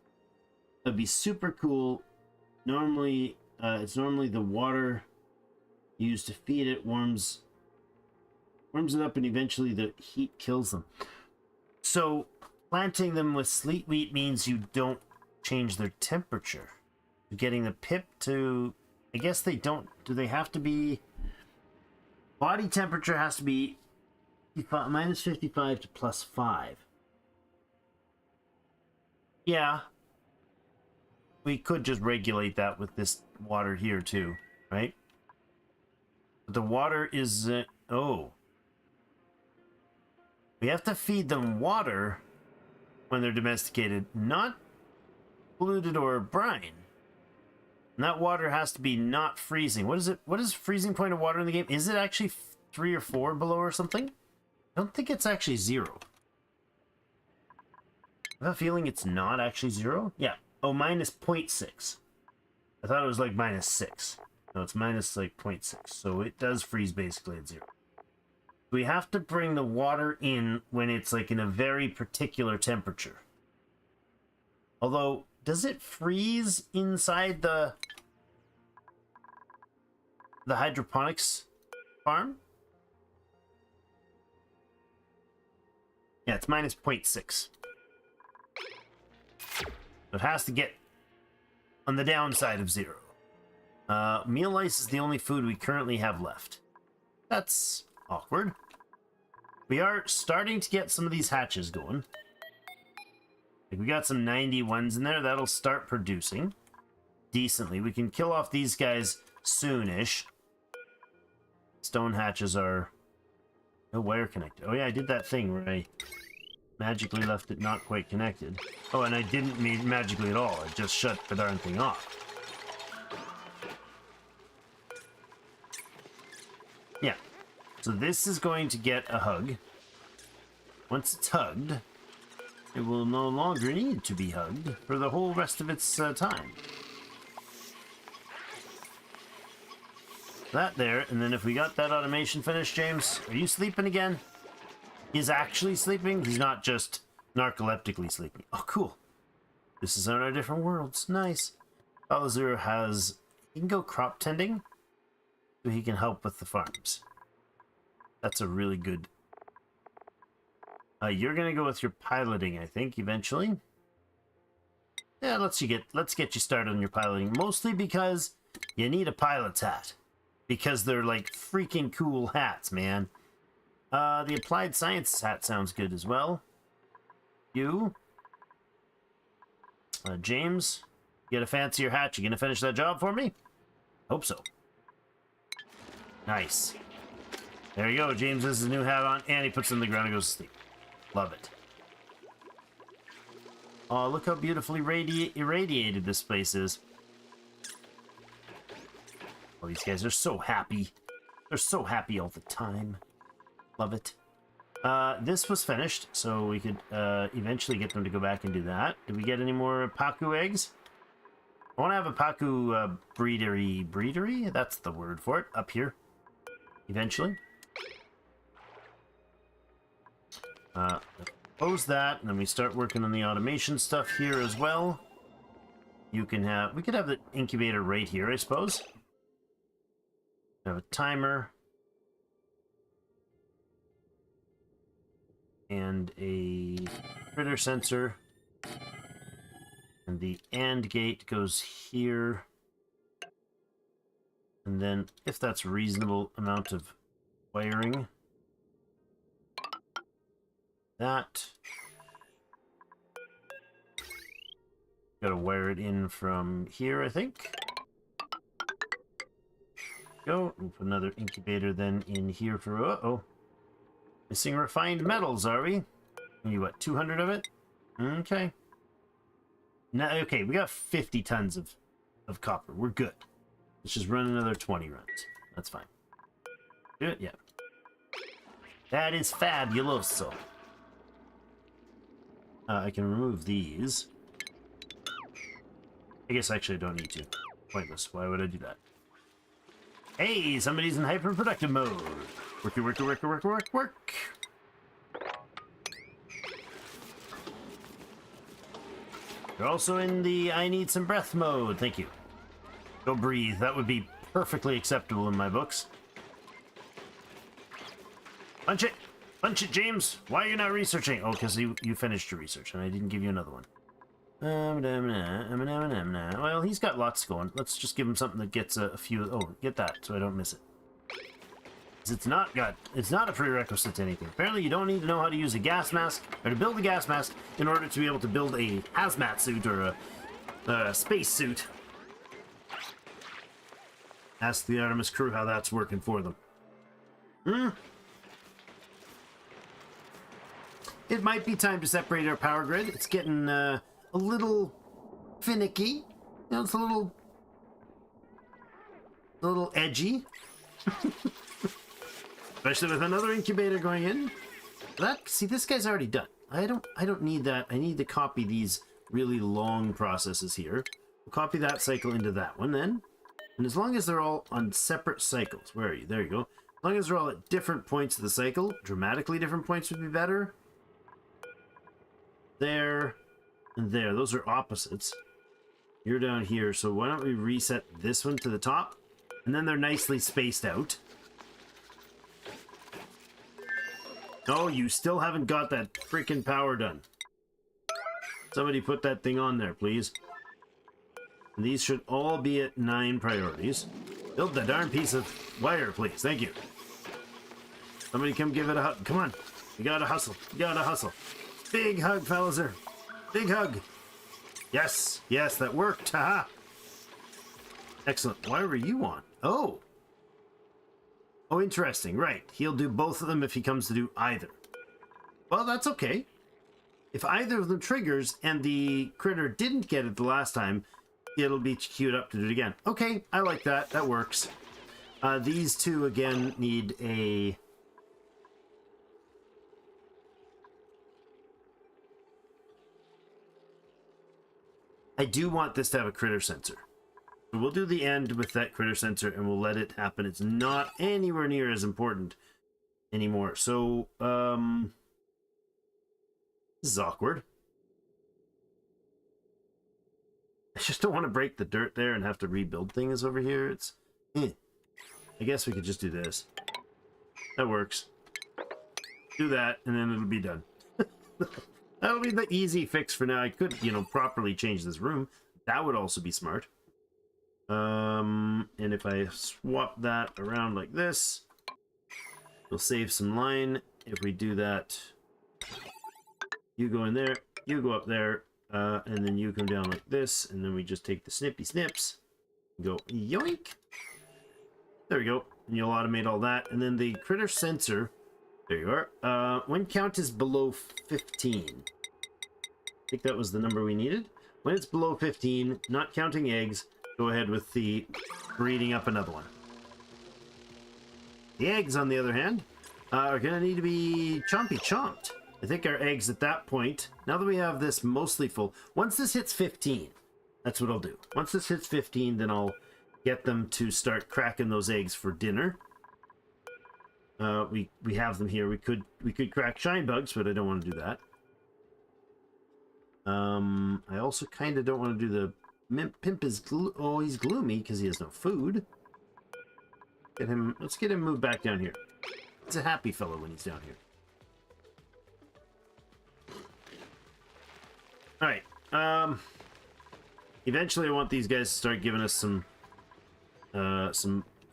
That'd be super cool. Normally, it's normally the water used to feed it warms it up, and eventually the heat kills them. So planting them with sleet wheat means you don't change their temperature. You're getting the pip to, I guess they don't, do they have to be, body temperature has to be minus 55 to plus 5. Yeah. We could just regulate that with this water here too, right? But the water is, oh. We have to feed them water when they're domesticated, not polluted or brine. And that water has to be not freezing. What is it? What is freezing point of water in the game? Is it actually 3 or 4 below or something? I don't think it's actually 0. I have a feeling it's not actually 0. Yeah. Oh, minus 0.6. I thought it was like minus 6. No, it's minus like 0.6. So it does freeze basically at 0. We have to bring the water in when it's like in a very particular temperature. Although, does it freeze inside the hydroponics farm? Yeah, it's minus 0.6. It has to get on the downside of 0. Meal ice is the only food we currently have left. That's awkward. We are starting to get some of these hatches going. Like we got some 91s in there. That'll start producing decently. We can kill off these guys soonish. Stone hatches are no wire connected. Oh yeah, I did that thing where I magically left it not quite connected. Oh, and I didn't mean magically at all. I just shut the darn thing off. Yeah. So this is going to get a hug. Once it's hugged, it will no longer need to be hugged for the whole rest of its time. That there, and then if we got that automation finished, James, are you sleeping again? He's actually sleeping. He's not just narcoleptically sleeping. Oh, cool. This is on our different worlds. Nice. Balazur has... He can go crop tending, so he can help with the farms. That's a really good You're gonna go with your piloting, I think, eventually. Yeah, let's get you started on your piloting. Mostly because you need a pilot's hat. Because they're like freaking cool hats, man. The applied science hat sounds good as well. You, James, get a fancier hat. You gonna finish that job for me? Hope so. Nice. There you go. James has his new hat on, and he puts it in the ground and goes to sleep. Love it. Oh, look how beautifully irradiated this place is. Oh, these guys are so happy. They're so happy all the time. Love it. This was finished, so we could eventually get them to go back and do that. Did we get any more Pacu eggs? I want to have a Pacu breedery? That's the word for it, up here. Eventually. Close that, and then we start working on the automation stuff here as well. We could have the incubator right here, I suppose. Have a timer. And a critter sensor. And the AND gate goes here. And then, if that's a reasonable amount of wiring, that. Gotta wire it in from here, I think. Go. We'll put another incubator then in here for... Uh-oh. Missing refined metals, are we? You what, 200 of it? Okay. Now, okay, we got 50 tons of copper. We're good. Let's just run another 20 runs. That's fine. Do it? Yeah. That is fabuloso. I can remove these. I guess actually I don't need to. Pointless. Why would I do that? Hey, somebody's in hyper-productive mode. Worky, worky, worky, work, work, work. You're also in the I need some breath mode. Thank you. Go breathe. That would be perfectly acceptable in my books. Punch it! Punch it, James! Why are you not researching? Oh, because you finished your research and I didn't give you another one. Well, he's got lots going. Let's just give him something that gets a few... Oh, get that so I don't miss it. It's not a prerequisite to anything. Apparently you don't need to know how to use a gas mask or to build a gas mask in order to be able to build a hazmat suit or a space suit. Ask the Artemis crew how that's working for them. It might be time to separate our power grid. It's getting a little finicky. You know, it's a little edgy. Especially with another incubator going in. See, this guy's already done. I don't need that. I need to copy these really long processes here. We'll copy that cycle into that one then. And as long as they're all on separate cycles, where are you? There you go. As long as they're all at different points of the cycle, dramatically different points would be better. There and there. Those are opposites. You're down here, so why don't we reset this one to the top? And then they're nicely spaced out. Oh, you still haven't got that freaking power done. Somebody put that thing on there, please. And these should all be at 9 priorities. Build the darn piece of wire, please. Thank you. Somebody come give it a hug. Come on. You gotta hustle. You gotta hustle. Big hug, fellas. Big hug. Yes. Yes, that worked. Haha. Excellent. Why were you on? Oh. Oh, interesting. Right. He'll do both of them if he comes to do either. Well, that's okay. If either of them triggers and the critter didn't get it the last time, it'll be queued up to do it again. Okay, I like that. That works. These two, again, need a... I do want this to have a critter sensor. So we'll do the end with that critter sensor and we'll let it happen. It's not anywhere near as important anymore. So, this is awkward. I just don't want to break the dirt there and have to rebuild things over here. It's... I guess we could just do this. That works. Do that, and then it'll be done. That'll be the easy fix for now. I could, you know, properly change this room. That would also be smart. And if I swap that around like this, we'll save some line. If we do that, you go in there, you go up there, and then you come down like this, and then we just take the snippy snips, go yoink. There we go. And you'll automate all that. And then the critter sensor, there you are. When count is below 15. I think that was the number we needed. When it's below 15, not counting eggs, go ahead with the breeding up another one. The eggs, on the other hand, are going to need to be chomped. I think our eggs at that point, now that we have this mostly full, once this hits 15, that's what I'll do. Once this hits 15, then I'll get them to start cracking those eggs for dinner. We have them here. We could crack shine bugs, but I don't want to do that. I also kind of don't want to do the pimp is he's gloomy because he has no food. Let's get him moved back down here. He's a happy fellow when he's down here. All right. Eventually I want these guys to start giving us some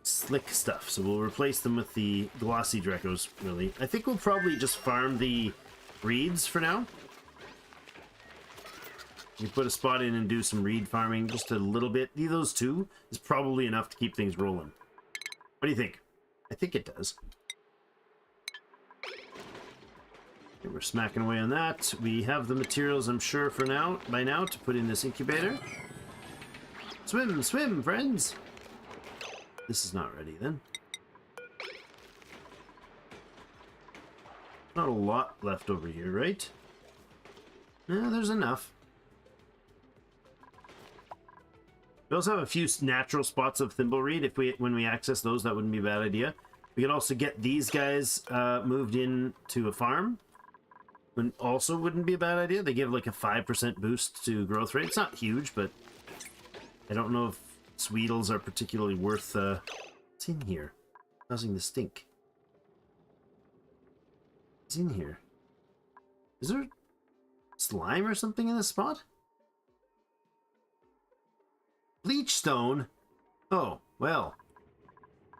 slick stuff, so we'll replace them with the glossy Drecos, really. I think we'll probably just farm the reeds for now. You put a spot in and do some reed farming, just a little bit. Those two is probably enough to keep things rolling. What do you think? I think it does. Okay, we're smacking away on that. We have the materials, I'm sure, by now, to put in this incubator. Swim, swim, friends! This is not ready, then. Not a lot left over here, right? No, there's enough. We also have a few natural spots of thimbleweed. When we access those, that wouldn't be a bad idea. We could also get these guys moved in to a farm. Also wouldn't be a bad idea. They give like a 5% boost to growth rate. It's not huge, but I don't know if Sweetles are particularly worth... What's in here? Causing the stink. What's in here? Is there slime or something in this spot? Bleachstone? Oh, well.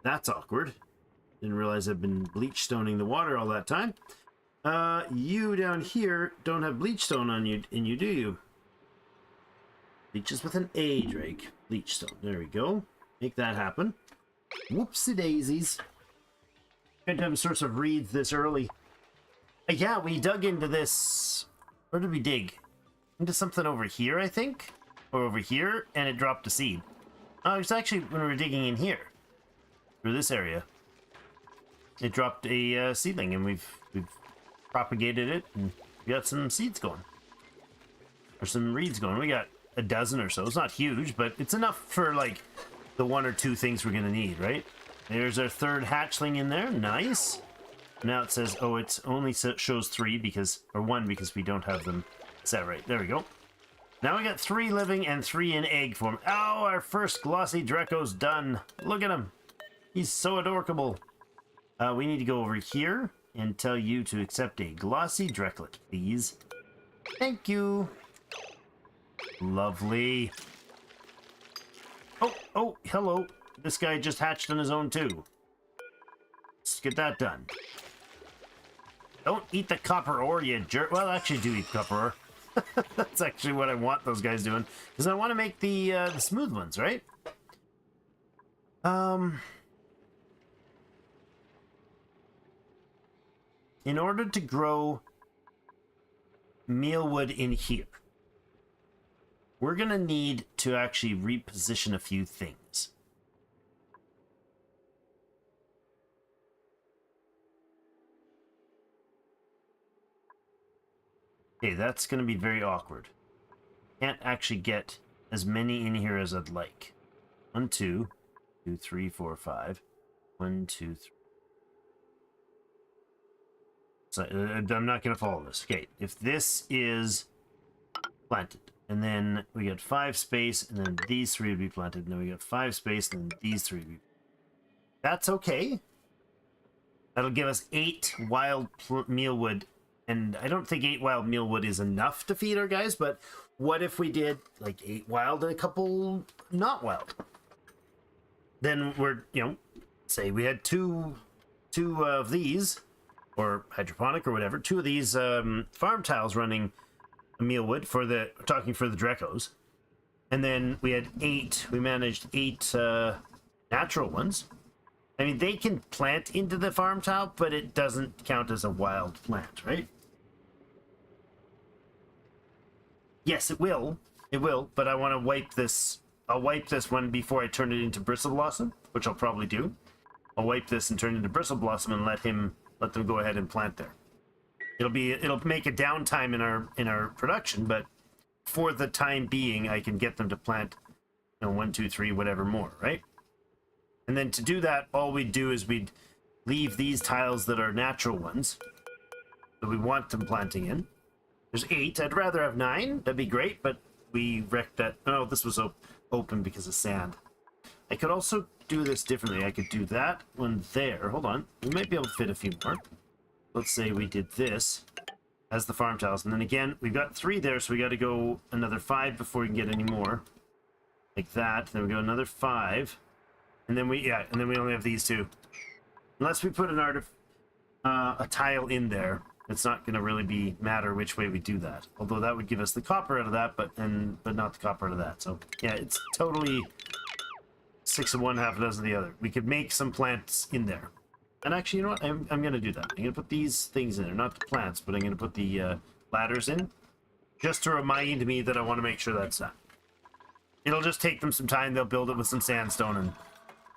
That's awkward. Didn't realize I've been bleachstoning the water all that time. You down here don't have bleachstone on you, do you? Bleaches with an A, Drake. Bleachstone. There we go. Make that happen. Whoopsie daisies. Good to have a source of reeds this early. Yeah, we dug into this. Where did we dig? Into something over here, I think? Or over here, and it dropped a seed. Oh, it's actually when we were digging in here. Through this area. It dropped a seedling, and we've propagated it, and we got some seeds going. Or some reeds going. We got a dozen or so. It's not huge, but it's enough for, like, the one or two things we're going to need, right? There's our third hatchling in there. Nice. Now it says, oh, it's only shows 3 because, or 1 because we don't have them set right. There we go. Now we got 3 living and 3 in egg form. Oh, our first glossy Dreco's done. Look at him. He's so adorable. We need to go over here and tell you to accept a glossy Dreclet, please. Thank you. Lovely. Oh, hello. This guy just hatched on his own, too. Let's get that done. Don't eat the copper ore, you jerk. Well, actually, do eat copper ore. That's actually what I want those guys doing. Because I want to make the smooth ones, right? In order to grow mealwood in here, we're going to need to actually reposition a few things. Okay, that's going to be very awkward. Can't actually get as many in here as I'd like. 1, 2, 2, 3, 4, 5. 1, 2, 3. So I'm not going to follow this. Okay, if this is planted, and then we get 5 space, and then these 3 would be planted, and then we get 5 space, and then these 3 would be... That's okay. That'll give us 8 wild mealwood And I don't think 8 wild mealwood is enough to feed our guys, but what if we did like 8 wild and a couple not wild? Then we're, say we had two of these, or hydroponic or whatever, 2 of these farm tiles running a mealwood for the Drecos. And then we had 8, we managed 8 natural ones. I mean, they can plant into the farm tile, but it doesn't count as a wild plant, right? Yes, it will. It will, but I want to wipe this. I'll wipe this one before I turn it into Bristle Blossom, which I'll probably do. I'll wipe this and turn it into Bristle Blossom and let them go ahead and plant there. It'll make a downtime in our production, but for the time being, I can get them to plant, 1, 2, 3, whatever more, right? And then to do that, all we'd do is we'd leave these tiles that are natural ones that we want them planting in. There's 8. I'd rather have 9. That'd be great, but we wrecked that. Oh, this was open because of sand. I could also do this differently. I could do that one there. Hold on. We might be able to fit a few more. Let's say we did this as the farm tiles. And then again, we've got 3 there, so we got to go another 5 before we can get any more. Like that. Then we go another 5. And then we only have these 2. Unless we put a tile in there, it's not going to really matter which way we do that. Although that would give us the copper out of that, but not the copper out of that. So yeah, it's totally 6 of one, half a dozen of the other. We could make some plants in there. And actually, you know what? I'm going to do that. I'm going to put these things in there. Not the plants, but I'm going to put the ladders in. Just to remind me that I want to make sure that's done. It'll just take them some time. They'll build it with some sandstone and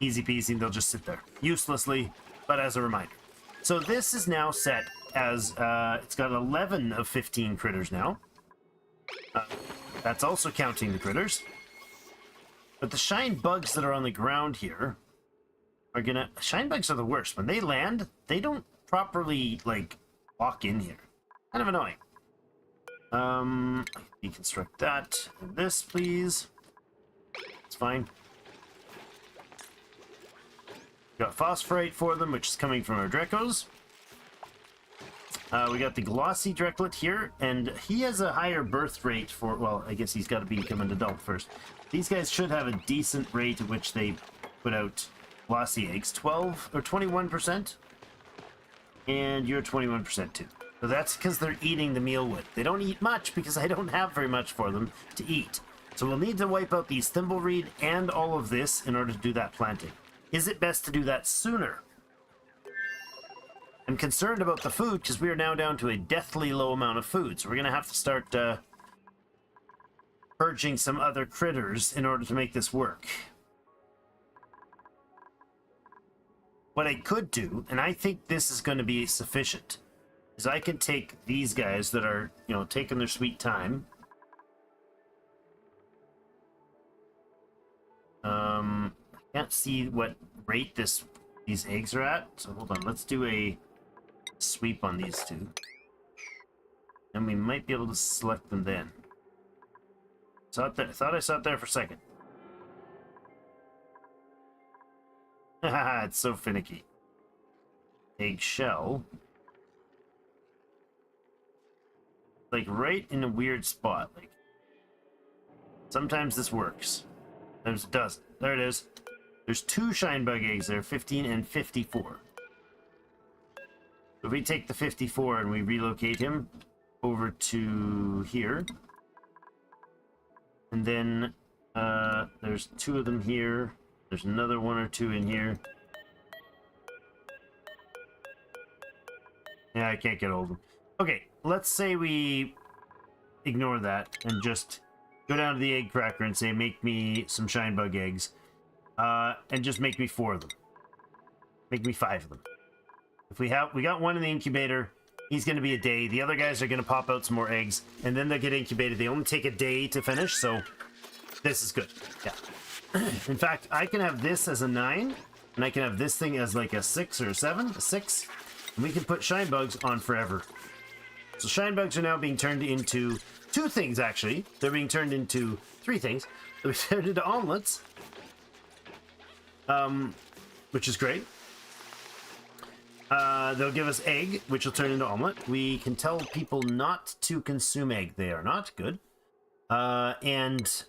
easy peasy, and they'll just sit there. Uselessly, but as a reminder. So this is now set as, it's got 11 of 15 critters now. That's also counting the critters. But the shine bugs that are on the ground here are gonna... Shine bugs are the worst. When they land, they don't properly, walk in here. Kind of annoying. Deconstruct that. And this, please. It's fine. Got phosphorite for them, which is coming from our Drecos. We got the glossy Dreklet here, and he has a higher birth rate for... Well, I guess he's got to become an adult first. These guys should have a decent rate at which they put out glossy eggs. 12 or 21%. And you're 21% too. So that's because they're eating the mealwood. They don't eat much because I don't have very much for them to eat. So we'll need to wipe out these thimbleweed and all of this in order to do that planting. Is it best to do that sooner? I'm concerned about the food because we are now down to a deathly low amount of food. So we're going to have to start purging some other critters in order to make this work. What I could do, and I think this is going to be sufficient, is I can take these guys that are, taking their sweet time. I can't see what rate these eggs are at, so hold on, let's do a sweep on these 2. And we might be able to select them then. Thought I saw it there for a second. Haha, it's so finicky. Eggshell. Right in a weird spot. Sometimes this works. Sometimes it doesn't. There it is. There's 2 shine bug eggs there, 15 and 54. So if we take the 54 and we relocate him over to here. And then there's 2 of them here. There's another 1 or 2 in here. Yeah, I can't get hold of them. Okay, let's say we ignore that and just go down to the egg cracker and say, make me some shine bug eggs. And just make me 4 of them. Make me 5 of them. If we got 1 in the incubator, he's going to be a day. The other guys are going to pop out some more eggs, and then they'll get incubated. They only take a day to finish, so this is good. Yeah. In fact, I can have this as a 9, and I can have this thing as a 6 or a 7, a 6, and we can put shine bugs on forever. So shine bugs are now being turned into 2 things, actually. They're being turned into 3 things. They're being turned into omelets, which is great. They'll give us egg, which will turn into omelet. We can tell people not to consume egg. They are not good. And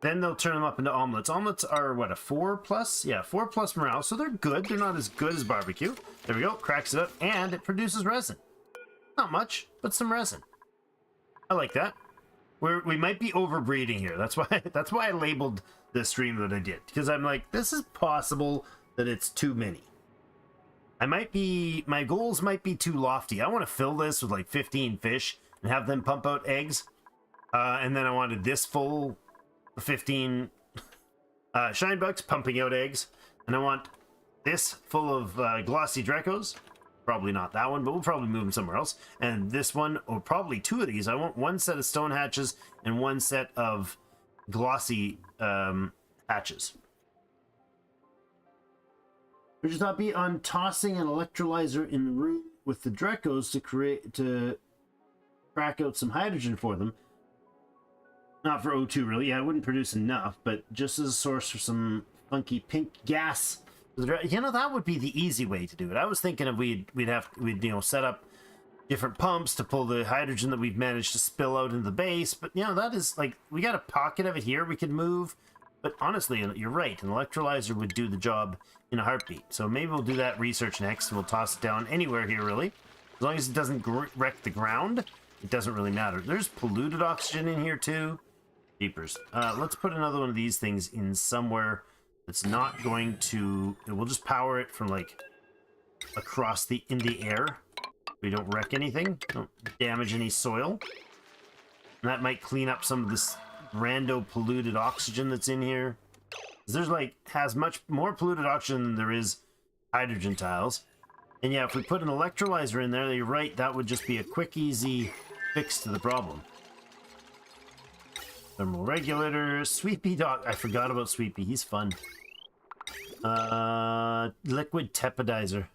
then they'll turn them up into omelets. Omelets are, what, a 4+? Yeah, 4+ morale, so they're good. They're not as good as barbecue. There we go, cracks it up, and it produces resin. Not much, but some resin. I like that. We might be overbreeding here. That's why I labeled this stream that I did. Because I'm like, this is possible that it's too many. My goals might be too lofty. I want to fill this with like 15 fish and have them pump out eggs. And then I wanted this full 15 shine bugs pumping out eggs. And I want this full of glossy Drecos. Probably not that one, but we'll probably move them somewhere else. And this one, or probably 2 of these. I want 1 set of stone hatches and 1 set of glossy hatches. We should not be on tossing an electrolyzer in the room with the Drecos to crack out some hydrogen for them. Not for O2 really. Yeah, it wouldn't produce enough, but just as a source for some funky pink gas. You know, that would be the easy way to do it. I was thinking of we'd set up different pumps to pull the hydrogen that we've managed to spill out into the base, but you know, that is like, we got a pocket of it here we could move. But honestly, you're right, an electrolyzer would do the job in a heartbeat. So maybe we'll do that research next, and we'll toss it down anywhere here, really. As long as it doesn't wreck the ground, it doesn't really matter. There's polluted oxygen in here, too. Jeepers. Let's put another one of these things in somewhere that's not going to... We'll just power it from, like, across in the air. We don't wreck anything. Don't damage any soil. And that might clean up some of this rando polluted oxygen that's in here. There's has much more polluted oxygen than there is hydrogen tiles. And yeah, if we put an electrolyzer in there, you're right, that would just be a quick, easy fix to the problem. Thermal regulator, Sweepy dog. I forgot about Sweepy, he's fun. Liquid tepidizer.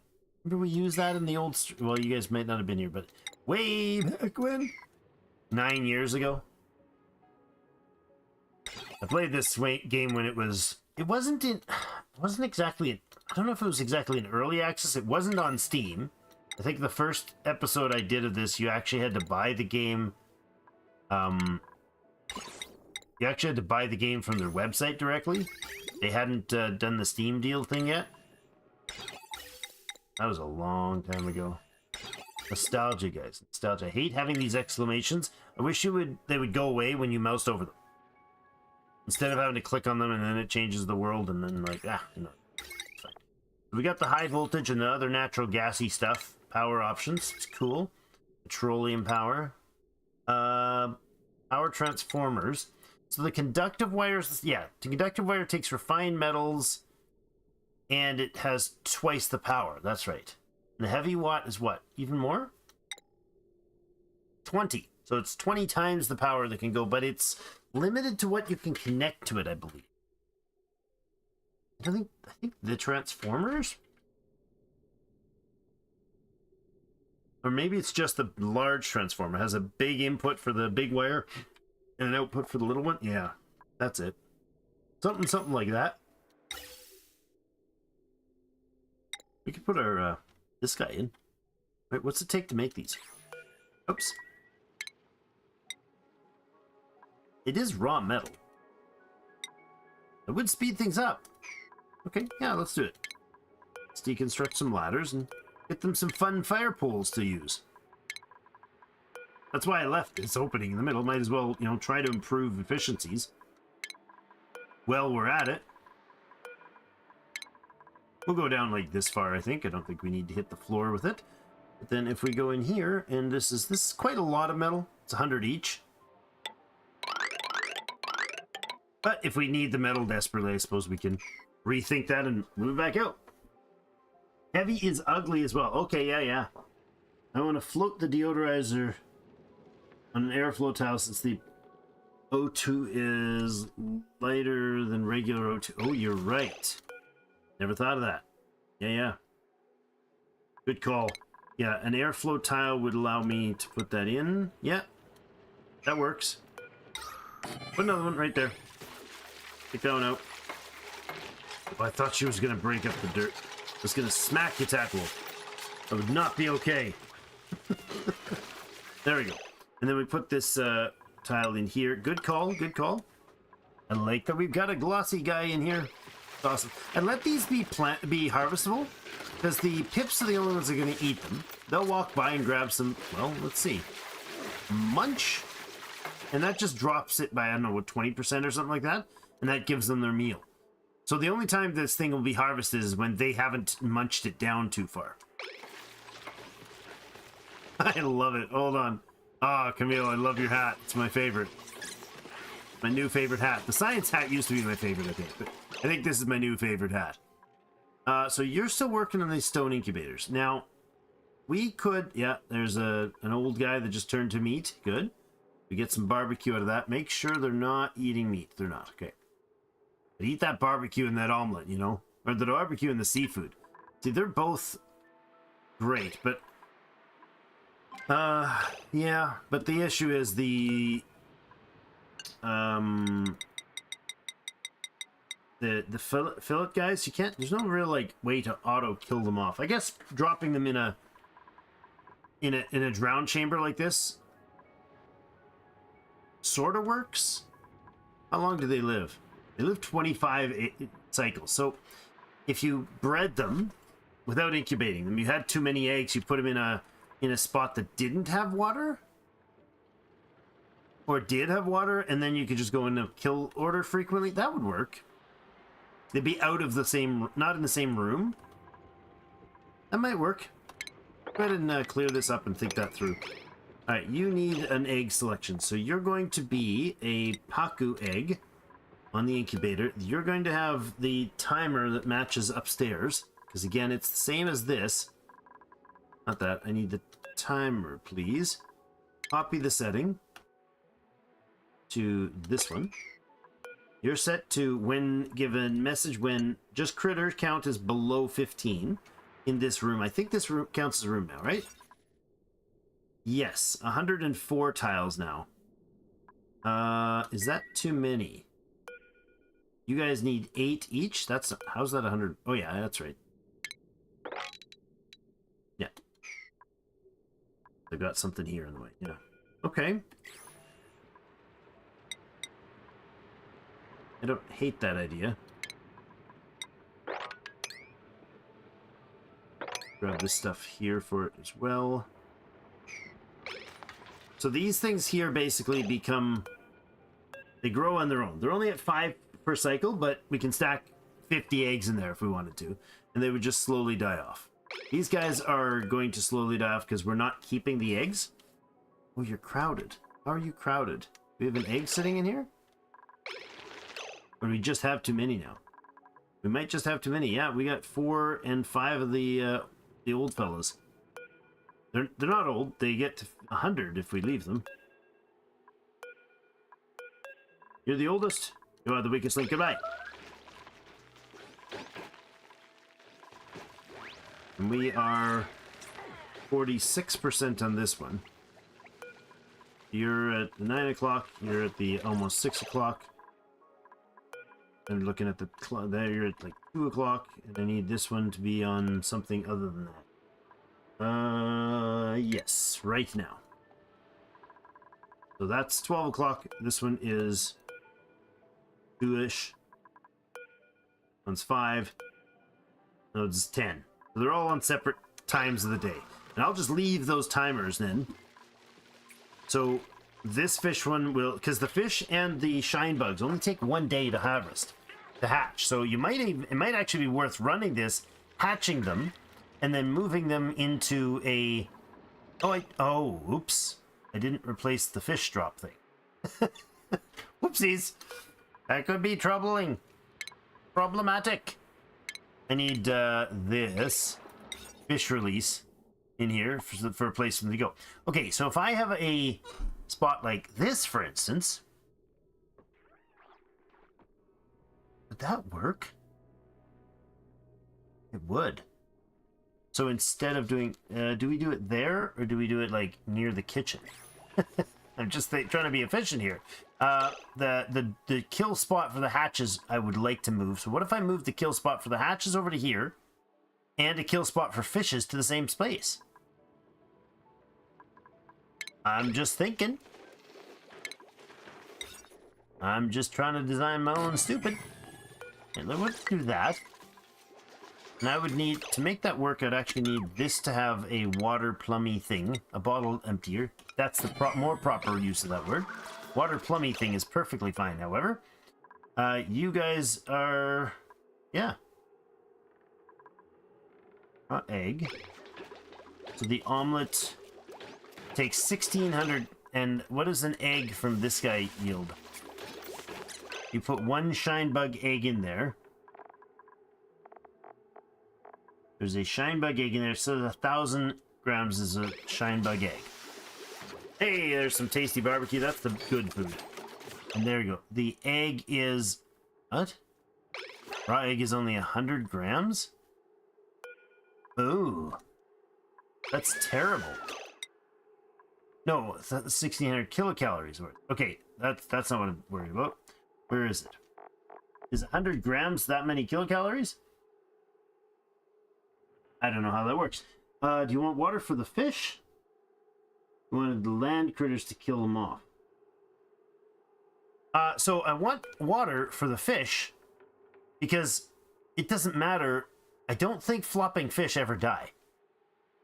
Remember we used that in the old... Well, you guys might not have been here, but way back when? 9 years ago. I played this game when it wasn't exactly, I don't know if it was exactly in early access. It wasn't on Steam. I think the first episode I did of this, you actually had to buy the game. You actually had to buy the game from their website directly. They hadn't done the Steam deal thing yet. That was a long time ago. Nostalgia, guys. Nostalgia. I hate having these exclamations. I wish they would go away when you moused over them. Instead of having to click on them and then it changes the world and then like, it's fine. We got the high voltage and the other natural gassy stuff. Power options. It's cool. Petroleum power. Power transformers. So the conductive wires, the conductive wire takes refined metals and it has twice the power. That's right. And the heavy watt is what? Even more? 20. So it's 20 times the power that can go, but it's limited to what you can connect to it, I believe. I think the transformers? Or maybe it's just the large transformer. It has a big input for the big wire and an output for the little one. Yeah, that's it. Something like that. We could put our this guy in. Wait, what's it take to make these? Oops. It is raw metal. It would speed things up. Okay, yeah, let's do it. Let's deconstruct some ladders and get them some fun fire poles to use. That's why I left this opening in the middle. Might as well, try to improve efficiencies. Well, we're at it. We'll go down like this far, I think. I don't think we need to hit the floor with it. But then if we go in here, and this is quite a lot of metal. It's 100 each. But if we need the metal desperately, I suppose we can rethink that and move back out. Heavy is ugly as well. Okay, yeah. I want to float the deodorizer on an airflow tile since the O2 is lighter than regular O2. Oh, you're right. Never thought of that. Yeah. Good call. Yeah, an airflow tile would allow me to put that in. Yeah, that works. Put another one right there. Take that one out. Oh, I thought she was going to break up the dirt. I was going to smack you, Tackle. That would not be okay. There we go. And then we put this tile in here. Good call, good call. I like that we've got a glossy guy in here. It's awesome. And let these be harvestable, because the pips are the only ones that are going to eat them. They'll walk by and grab some, well, let's see. Munch. And that just drops it by, I don't know, what, 20% or something like that? And that gives them their meal. So the only time this thing will be harvested is when they haven't munched it down too far. I love it. Hold on. Ah, Camille, I love your hat. It's my favorite. My new favorite hat. The science hat used to be my favorite, I think. But I think this is my new favorite hat. So you're still working on these stone incubators. Now, we could... Yeah, there's an old guy that just turned to meat. Good. We get some barbecue out of that. Make sure they're not eating meat. They're not. Okay. But eat that barbecue and that omelet, you know? Or the barbecue and the seafood. See, they're both great, but... yeah, but the issue is the fillet guys, you can't, there's no real, like, way to auto-kill them off. I guess dropping them in a drown chamber like this sort of works. How long do they live? They live 25 cycles. So if you bred them without incubating them, you had too many eggs, you put them in a spot that didn't have water, or did have water, and then you could just go into kill order frequently, that would work. They'd be out of the same, not in the same room. That might work. Go ahead and clear this up and think that through. Alright, you need an egg selection. So you're going to be a Paku egg on the incubator. You're going to have the timer that matches upstairs, because again, it's the same as this. Not that. I need the timer, please. Copy the setting to this one. You're set to when given message when just critter count is below 15 in this room. I think this room counts as a room now, right? Yes, 104 tiles now. Is that too many? You guys need 8 each? That's, how's that 100? Oh yeah, that's right. Yeah. I've got something here in the way. Yeah. Okay. I don't hate that idea. Grab this stuff here for it as well. So these things here basically become... They grow on their own. They're only at 5 per cycle, but we can stack 50 eggs in there if we wanted to. And they would just slowly die off. These guys are going to slowly die off because we're not keeping the eggs. Oh, you're crowded. How are you crowded? We have an egg sitting in here? Or do we just have too many now? We might just have too many. Yeah, we got 4 and 5 of the old fellas. They're not old. They get to 100 if we leave them. You're the oldest. You are the weakest link. Goodbye. And we are 46% on this one. You're at 9 o'clock. You're at the almost 6 o'clock. I'm looking at the clock. There, you're at like 2 o'clock. And I need this one to be on something other than that. Yes, right now. So that's 12 o'clock. This one is 2-ish. One's 5. No, it's 10. So they're all on separate times of the day. And I'll just leave those timers then. So this fish one will, because the fish and the shine bugs only take 1 day to harvest, to hatch. So you might even, it might actually be worth running this, hatching them, and then moving them into a... Oh, oops. I didn't replace the fish drop thing. Whoopsies. That could be troubling. Problematic. I need this fish release in here for a place for them to go. Okay, so if I have a spot like this, for instance... Would that work? It would. So instead of doing, do we do it there, or do we do it like near the kitchen? I'm just trying to be efficient here. The kill spot for the hatches I would like to move. So what if I move the kill spot for the hatches over to here, and a kill spot for fishes to the same space. I'm just thinking. I'm just trying to design my own stupid. And let's do that. And I would need, to make that work, I'd actually need this to have a water plummy thing, a bottle emptier. That's the more proper use of that word. Water plummy thing is perfectly fine, however. You guys are, yeah. Egg. So the omelet takes 1600, and what does an egg from this guy yield? You put one shine bug egg in there. There's a shine bug egg in there, so 1,000 grams is a shine bug egg. Hey, there's some tasty barbecue. That's the good food. And there you go. The egg is... What? Raw egg is only 100 grams? Ooh. That's terrible. No, 1,600 kilocalories worth. Okay, that's not what I'm worried about. Where is it? Is 100 grams that many kilocalories? I don't know how that works. Do you want water for the fish? You wanted the land critters to kill them off. So I want water for the fish because it doesn't matter. I don't think flopping fish ever die.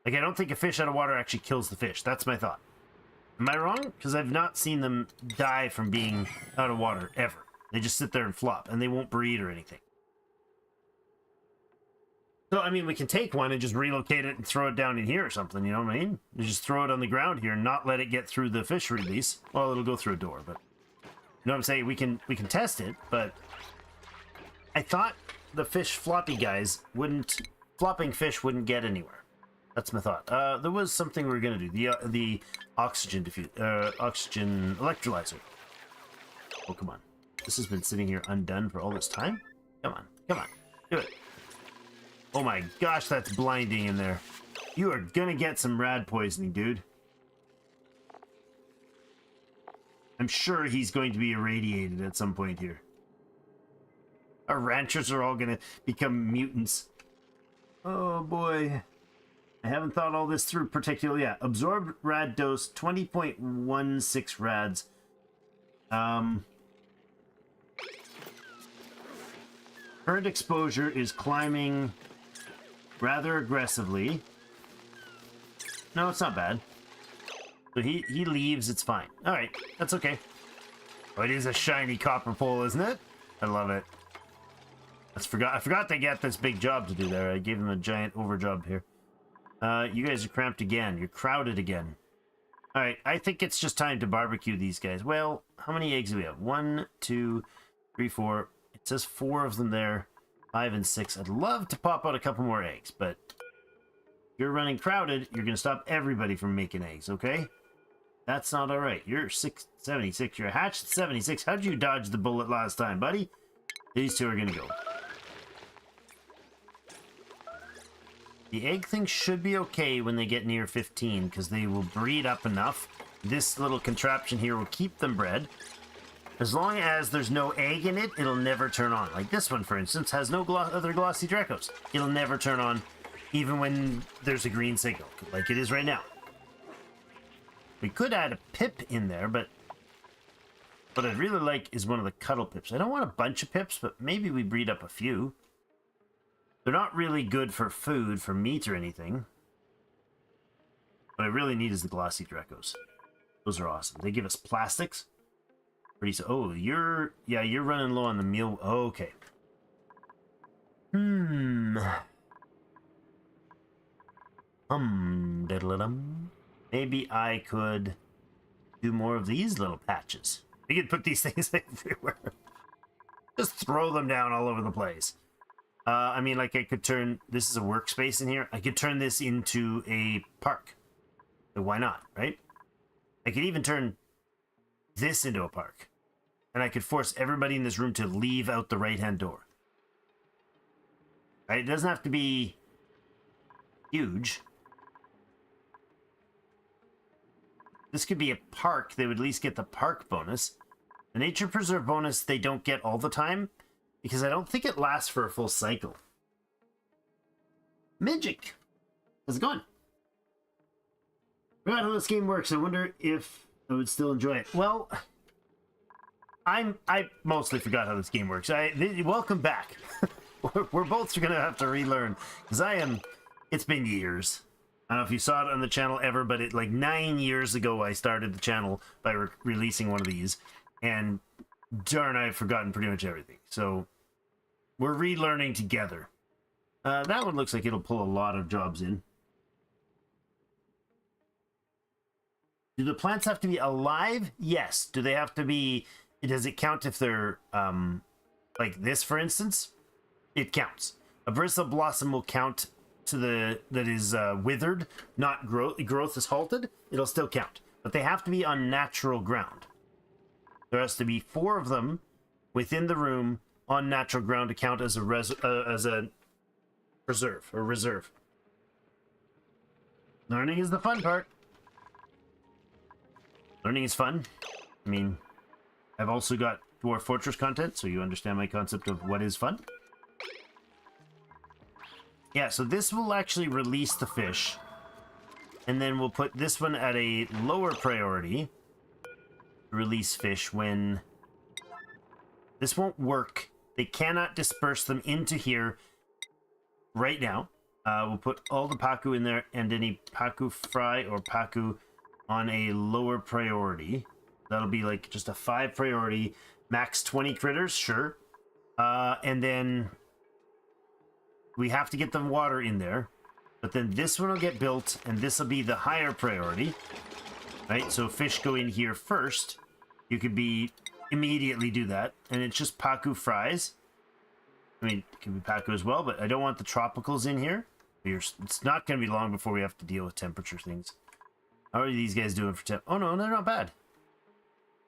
Like, I don't think a fish out of water actually kills the fish. That's my thought. Am I wrong? Because I've not seen them die from being out of water ever. They just sit there and flop, and they won't breed or anything. So, I mean, we can take one and just relocate it and throw it down in here or something, you know what I mean? You just throw it on the ground here and not let it get through the fish release. Well, it'll go through a door, but... You know what I'm saying? We can test it, but... I thought the fish floppy guys wouldn't... Flopping fish wouldn't get anywhere. That's my thought. There was something we were going to do. The oxygen oxygen electrolyzer. Oh, come on. This has been sitting here undone for all this time? Come on. Come on. Do it. Oh my gosh, that's blinding in there. You are gonna get some rad poisoning, dude. I'm sure he's going to be irradiated at some point here. Our ranchers are all gonna become mutants. Oh boy. I haven't thought all this through particularly yet. Absorbed rad dose, 20.16 rads. Current exposure is climbing rather aggressively. No, it's not bad. So he leaves, it's fine. Alright, that's okay. Oh, it is a shiny copper pole, isn't it? I love it. I forgot they get this big job to do there. I gave him a giant overjob here. You guys are cramped again. You're crowded again. Alright, I think it's just time to barbecue these guys. Well, how many eggs do we have? 1, 2, 3, 4. It says 4 of them there. 5 and 6. I'd love to pop out a couple more eggs, but if you're running crowded, you're going to stop everybody from making eggs, okay? That's not alright. You're 76. You're hatched at 76. How'd you dodge the bullet last time, buddy? These two are going to go. The egg thing should be okay when they get near 15, because they will breed up enough. This little contraption here will keep them bred. As long as there's no egg in it, it'll never turn on. Like this one, for instance, has no other glossy Dracos. It'll never turn on, even when there's a green signal, like it is right now. We could add a pip in there, but what I'd really like is one of the cuddle pips. I don't want a bunch of pips, but maybe we breed up a few. They're not really good for food, for meat or anything. What I really need is the glossy Dracos. Those are awesome. They give us plastics. Oh, you're running low on the meal. Oh, okay. Diddle-dum. Maybe I could do more of these little patches. We could put these things everywhere. Just throw them down all over the place. I mean, like I could turn, this is a workspace in here. I could turn this into a park. So why not, right? I could even turn this into a park. And I could force everybody in this room to leave out the right-hand door. Right? It doesn't have to be huge. This could be a park. They would at least get the park bonus. The nature preserve bonus they don't get all the time, because I don't think it lasts for a full cycle. Magic. How's it going? Forgot how this game works. I wonder if I would still enjoy it. Well, I mostly forgot how this game works. Welcome back. We're both gonna have to relearn because it's been years. I don't know if you saw it on the channel ever, but like 9 years ago I started the channel by releasing one of these, and darn, I've forgotten pretty much everything. So we're relearning together. That one looks like it'll pull a lot of jobs in. Do the plants have to be alive? Yes. Do they have to be... Does it count if they're, like this, for instance? It counts. A bristle blossom will count to that is withered, not growth is halted. It'll still count. But they have to be on natural ground. There has to be 4 of them within the room on natural ground to count as a preserve or reserve. Learning is the fun part. Learning is fun. I mean, I've also got Dwarf Fortress content, so you understand my concept of what is fun. Yeah, so this will actually release the fish. And then we'll put this one at a lower priority. Release fish when... This won't work. They cannot disperse them into here right now. We'll put all the Paku in there and any Paku fry or Paku on a lower priority. That'll be like just a 5 priority, max 20 critters, sure. And then we have to get the water in there. But then this one will get built, and this will be the higher priority. Right, so fish go in here first. You could immediately do that. And it's just Paku fries. I mean, it can be Paku as well, but I don't want the tropicals in here. It's not going to be long before we have to deal with temperature things. How are these guys doing for temp? Oh no, they're not bad.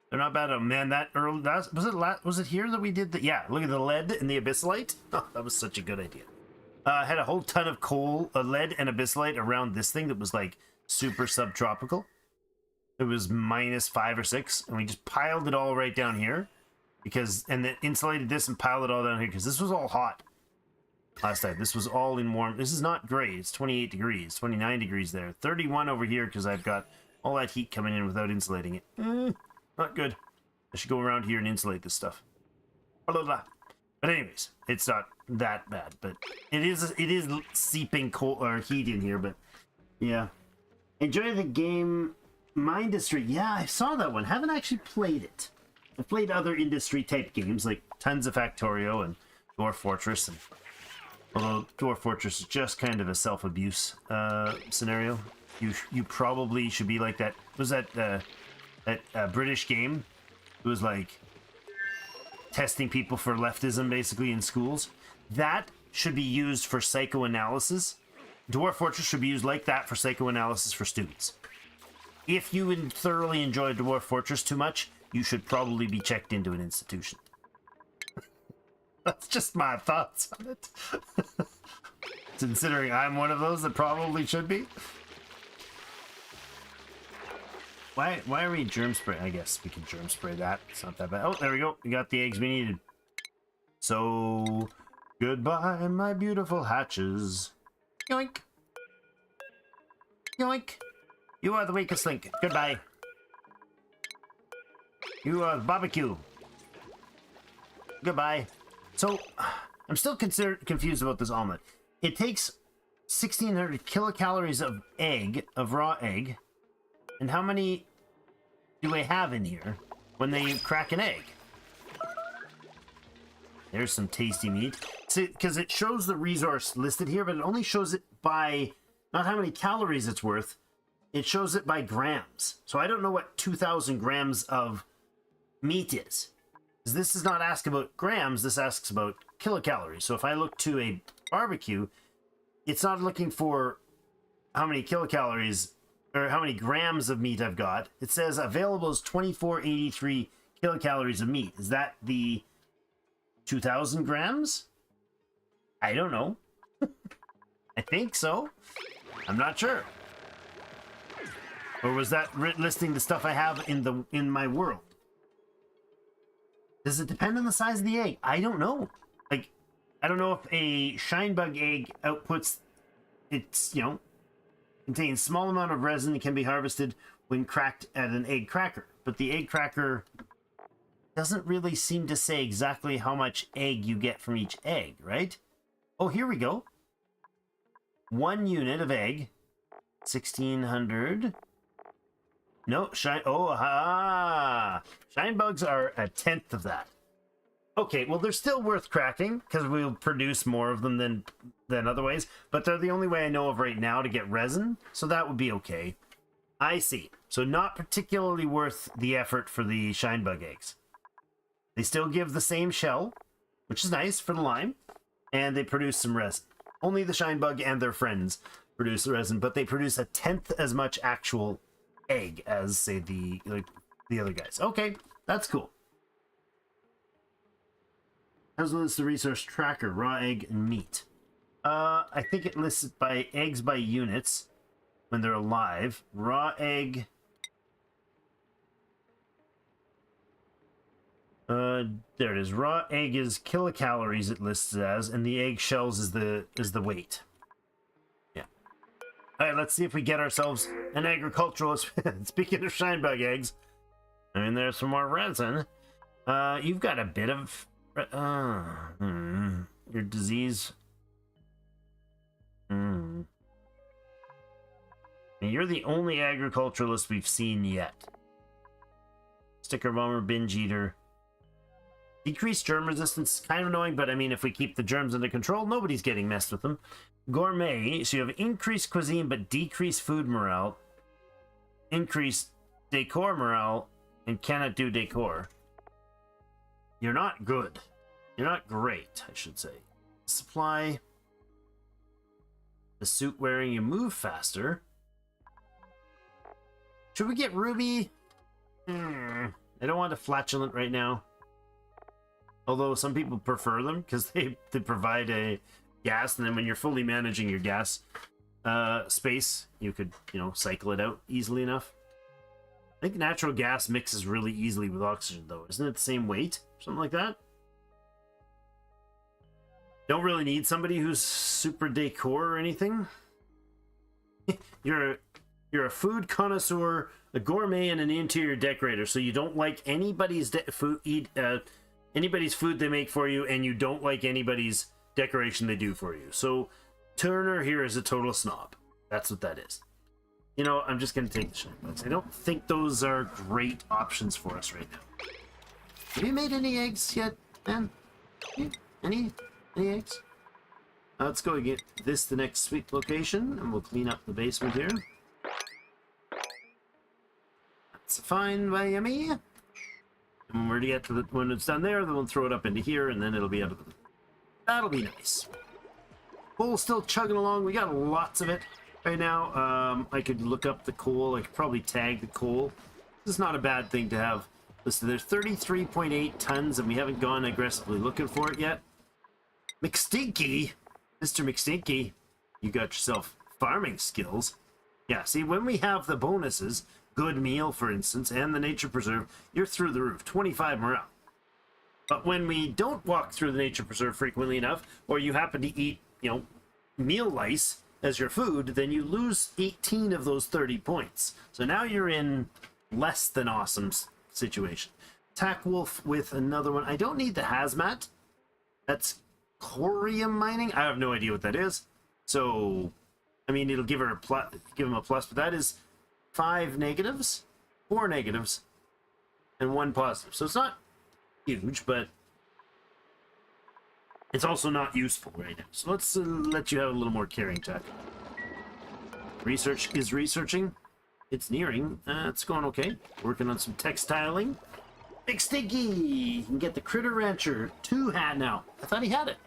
They're not bad. Oh man, that early was it here that we did the... Yeah, look at the lead and the abyssalite. Oh, that was such a good idea. I had a whole ton of coal, lead and abyssalite around this thing that was like super subtropical. It was -5 or 6, and we just piled it all right down here and then insulated this and piled it all down here because this was all hot last time. This was all in warm. This is not great. It's 28 degrees, 29 degrees there, 31 over here because I've got all that heat coming in without insulating it. Not good. I should go around here and insulate this stuff. Blah, blah, blah. But anyways, it's not that bad, but it is seeping coal or heat in here. But yeah, enjoy the game. My Industry. Yeah, I saw that one. Haven't actually played it. I've played other industry type games like tons of Factorio and Dwarf Fortress, and although Dwarf Fortress is just kind of a self-abuse scenario. You probably should be like that. Was that British game? It was like testing people for leftism basically in schools. That should be used for psychoanalysis. Dwarf Fortress should be used like that for psychoanalysis for students. If you thoroughly enjoy Dwarf Fortress too much, you should probably be checked into an institution. That's just my thoughts on it. Considering I'm one of those that probably should be. Why are we germ spray? I guess we can germ spray that. It's not that bad. Oh, there we go. We got the eggs we needed. So, goodbye, my beautiful hatches. Yoink. Yoink. You are the weakest link. Goodbye. You are barbecue. Goodbye. So, I'm still confused about this omelet. It takes 1,600 kilocalories of raw egg. And how many do they have in here when they crack an egg? There's some tasty meat. See, because it shows the resource listed here, but it only shows it by not how many calories it's worth. It shows it by grams. So I don't know what 2,000 grams of meat is. Because this does not ask about grams, this asks about kilocalories. So if I look to a barbecue, it's not looking for how many kilocalories or how many grams of meat I've got. It says available is 2483 kilocalories of meat. Is that the 2,000 grams? I don't know. I think so. I'm not sure. Or was that listing the stuff I have in my world? Does it depend on the size of the egg? I don't know. Like, I don't know if a shine bug egg outputs it's, you know, contains small amount of resin that can be harvested when cracked at an egg cracker. But the egg cracker doesn't really seem to say exactly how much egg you get from each egg, right? Oh, here we go. 1 unit of egg, 1,600. No, shine. Oh, shine bugs are 1/10 of that. Okay, well, they're still worth cracking because we'll produce more of them than otherwise. But they're the only way I know of right now to get resin, so that would be okay. I see. So not particularly worth the effort for the shine bug eggs. They still give the same shell, which is nice for the lime, and they produce some resin. Only the shine bug and their friends produce the resin, but they produce 1/10 as much actual egg as, say, the other guys. Okay, that's cool. How's it list the resource tracker? Raw egg and meat. I think it lists it by eggs by units when they're alive. Raw egg. There it is. Raw egg is kilocalories. It lists it as, and the egg shells is the weight. Yeah. All right. Let's see if we get ourselves an agriculturalist. Speaking of shine bug eggs, I mean, there's some more resin. You've got a bit of your disease. You're the only agriculturalist we've seen yet. Sticker bomber, binge eater. Decreased germ resistance, kind of annoying, but I mean, if we keep the germs under control, nobody's getting messed with them. Gourmet, so you have increased cuisine, but decreased food morale. Increased decor morale, and cannot do decor. You're not good. You're not great, I should say. Supply. The suit wearing, you move faster. Should we get Ruby? I don't want a flatulent right now. Although some people prefer them because they provide a gas, and then when you're fully managing your gas space, you could, you know, cycle it out easily enough. I think natural gas mixes really easily with oxygen, though. Isn't it the same weight? Something like that? Don't really need somebody who's super decor or anything. You're a food connoisseur, a gourmet, and an interior decorator, so you don't like anybody's food they make for you, and you don't like anybody's decoration they do for you. So Turner here is a total snob. That's what that is. You know, I'm just gonna take the shine bugs. I don't think those are great options for us right now. Have you made any eggs yet, man? Any eggs? Let's go get this the next sweet location, and we'll clean up the basement here. That's fine by me. And when we're to get to when it's done there, then we'll throw it up into here, and then it'll be out of the... That'll be nice. Coal's still chugging along. We got lots of it right now. I could look up the coal. I could probably tag the coal. This is not a bad thing to have. Listen, there's 33.8 tons, and we haven't gone aggressively looking for it yet. McStinky, Mr. McStinky, you got yourself farming skills. Yeah, see, when we have the bonuses, good meal, for instance, and the nature preserve, you're through the roof, 25 morale. But when we don't walk through the nature preserve frequently enough, or you happen to eat, you know, meal lice as your food, then you lose 18 of those 30 points. So now you're in less than awesome situation. Tack Wolf with another one. I don't need the hazmat. That's corium mining. I have no idea what that is. So, I mean, it'll give him a plus, but that is 5 negatives, 4 negatives, and 1 positive. So it's not huge, but it's also not useful right now. So let's let you have a little more carrying tech. Research is researching. It's nearing. It's going okay. Working on some textiling. Big Stinky! You can get the Critter Rancher 2 hat now. I thought he had it.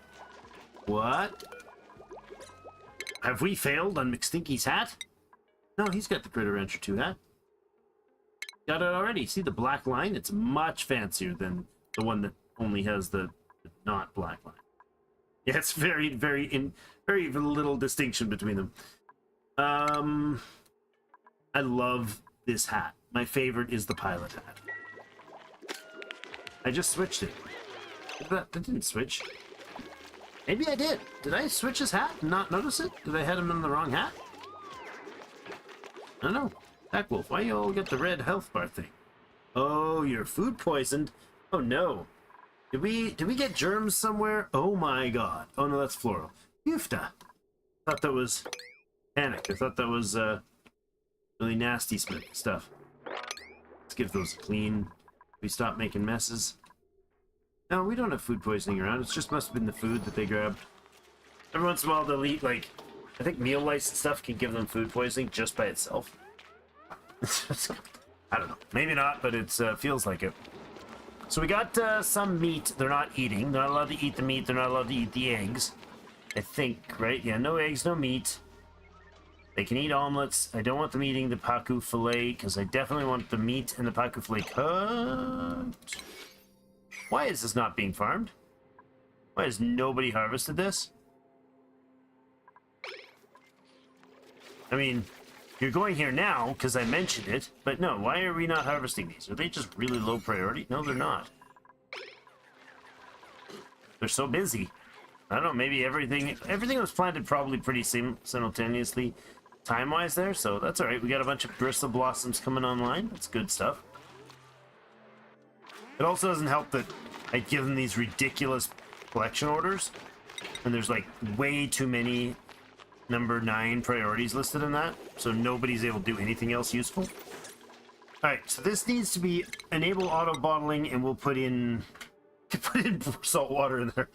What? Have we failed on McStinky's hat? No, he's got the Critter Rancher 2 hat. Got it already. See the black line? It's much fancier than the one that only has the not black line. Yeah, it's very little distinction between them. I love this hat. My favorite is the pilot hat. I just switched it. That didn't switch. Maybe I did. Did I switch his hat and not notice it? Did I have him in the wrong hat? I don't know. Pack Wolf, why you all get the red health bar thing? Oh, you're food poisoned? Oh no. Did we get germs somewhere? Oh my god. Oh no, that's floral. Yufta. Thought that was panic. I thought that was really nasty stuff. Let's give those a clean. We stop making messes. No, we don't have food poisoning around. It just must have been the food that they grabbed. Every once in a while they'll eat, like, I think meal lice and stuff can give them food poisoning just by itself. I don't know. Maybe not, but it feels like it. So we got some meat they're not eating. They're not allowed to eat the meat. They're not allowed to eat the eggs. I think, right? Yeah, no eggs, no meat. They can eat omelets. I don't want them eating the paku fillet because I definitely want the meat and the paku fillet cooked. Why is this not being farmed? Why has nobody harvested this? I mean, you're going here now because I mentioned it, but no, why are we not harvesting these? Are they just really low priority? No, they're not. They're so busy. I don't know, maybe everything was planted probably pretty simultaneously time-wise there, so that's all right. We got a bunch of bristle blossoms coming online. That's good stuff. It also doesn't help that I give them these ridiculous collection orders, and there's like way too many number 9 priorities listed in that, so nobody's able to do anything else useful. Alright, so this needs to be enable auto bottling, and we'll put in salt water in there.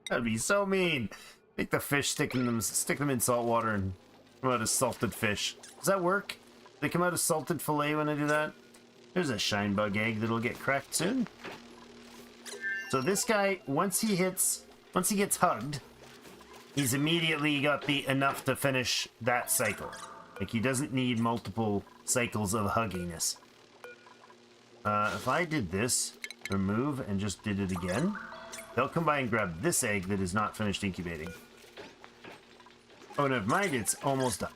That'd be so mean. Make the fish stick them in salt water and come out as salted fish. Does that work? They come out as salted fillet when I do that? There's a shine bug egg that'll get cracked soon. So this guy, once he gets hugged, he's immediately got enough to finish that cycle. Like, he doesn't need multiple cycles of hugginess. If I did this, remove, and just did it again, they'll come by and grab this egg that is not finished incubating. Oh, never mind, it's almost done.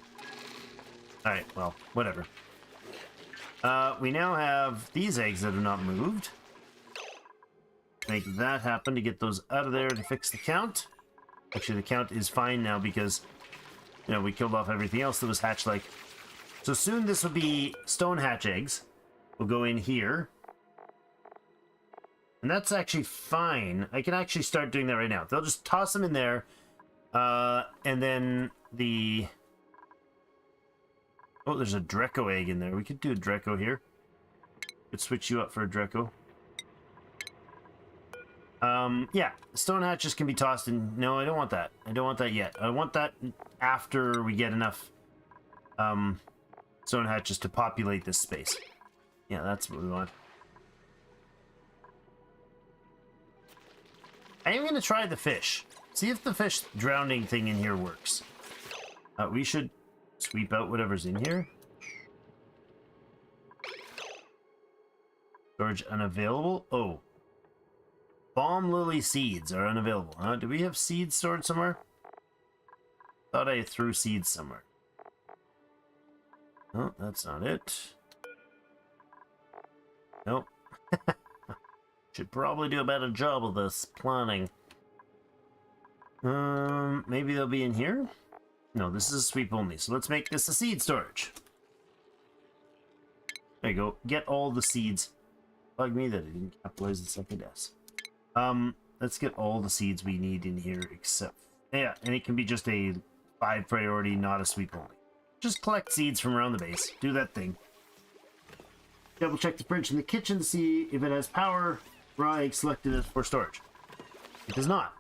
Alright, well, whatever. We now have these eggs that have not moved. Make that happen to get those out of there to fix the count. Actually, the count is fine now because, you know, we killed off everything else that was hatch-like. So soon this will be stone hatch eggs. We'll go in here. And that's actually fine. I can actually start doing that right now. They'll just toss them in there. And then the... Oh, there's a Dreco egg in there. We could do a Dreco here. Could switch you up for a Dreco. Yeah, stone hatches can be tossed in. No, I don't want that. I don't want that yet. I want that after we get enough stone hatches to populate this space. Yeah, that's what we want. I am going to try the fish. See if the fish drowning thing in here works. We should sweep out whatever's in here. Storage unavailable. Oh. Balm lily seeds are unavailable. Do we have seeds stored somewhere? Thought I threw seeds somewhere. Oh, that's not it. Nope. Should probably do a better job of this planning. Maybe they'll be in here? No, this is a sweep only, so let's make this a seed storage. There you go. Get all the seeds. Bug me that I didn't capitalize the second S. Let's get all the seeds we need in here except... Yeah, and it can be just a 5 priority, not a sweep only. Just collect seeds from around the base. Do that thing. Double check the fridge in the kitchen to see if it has power. Raw egg selected for storage. It does not.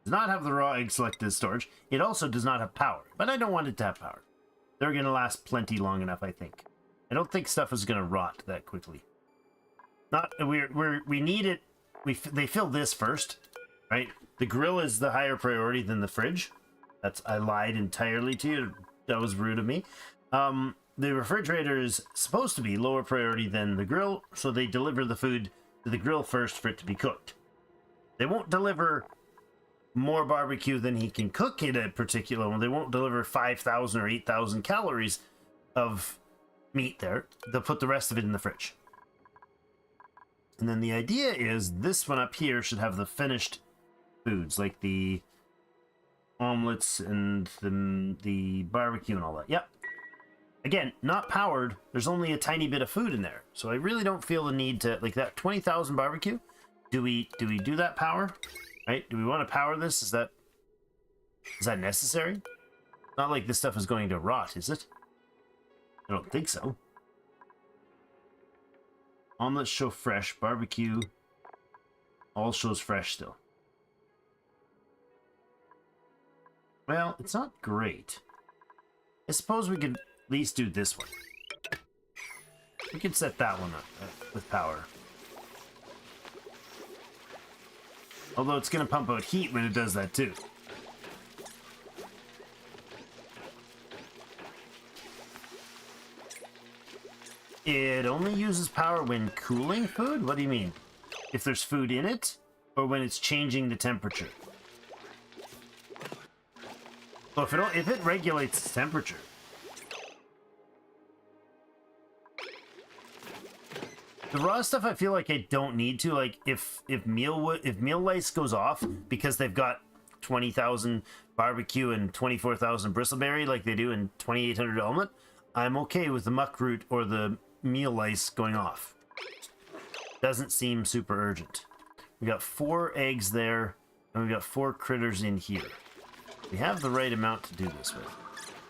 Does not have the raw egg selected as storage. It also does not have power, but I don't want it to have power. They're going to last plenty long enough, I think. I don't think stuff is going to rot that quickly. Not we need it. They fill this first, right? The grill is the higher priority than the fridge. I lied entirely to you. That was rude of me. The refrigerator is supposed to be lower priority than the grill, so they deliver the food to the grill first for it to be cooked. They won't deliver more barbecue than he can cook in a particular one. They won't deliver 5,000 or 8,000 calories of meat there. They'll put the rest of it in the fridge. And then the idea is this one up here should have the finished foods, like the omelets and the barbecue and all that. Yep. Again, not powered. There's only a tiny bit of food in there. So I really don't feel the need to, like that 20,000 barbecue. Do we do that power? Right? Do we want to power this? Is that necessary? Not like this stuff is going to rot, is it? I don't think so. Omelets show fresh. Barbecue all shows fresh still. Well, it's not great. I suppose we could at least do this one. We could set that one up with power. Although it's going to pump out heat when it does that too. It only uses power when cooling food? What do you mean? If there's food in it? Or when it's changing the temperature? Well, if it regulates its temperature. The raw stuff I feel like I don't need to. Like if meal lice goes off because they've got 20,000 barbecue and 24,000 bristleberry like they do in 2,800 omelet, I'm okay with the muck root or the meal lice going off. Doesn't seem super urgent. We got 4 eggs there, and we got 4 critters in here. We have the right amount to do this with.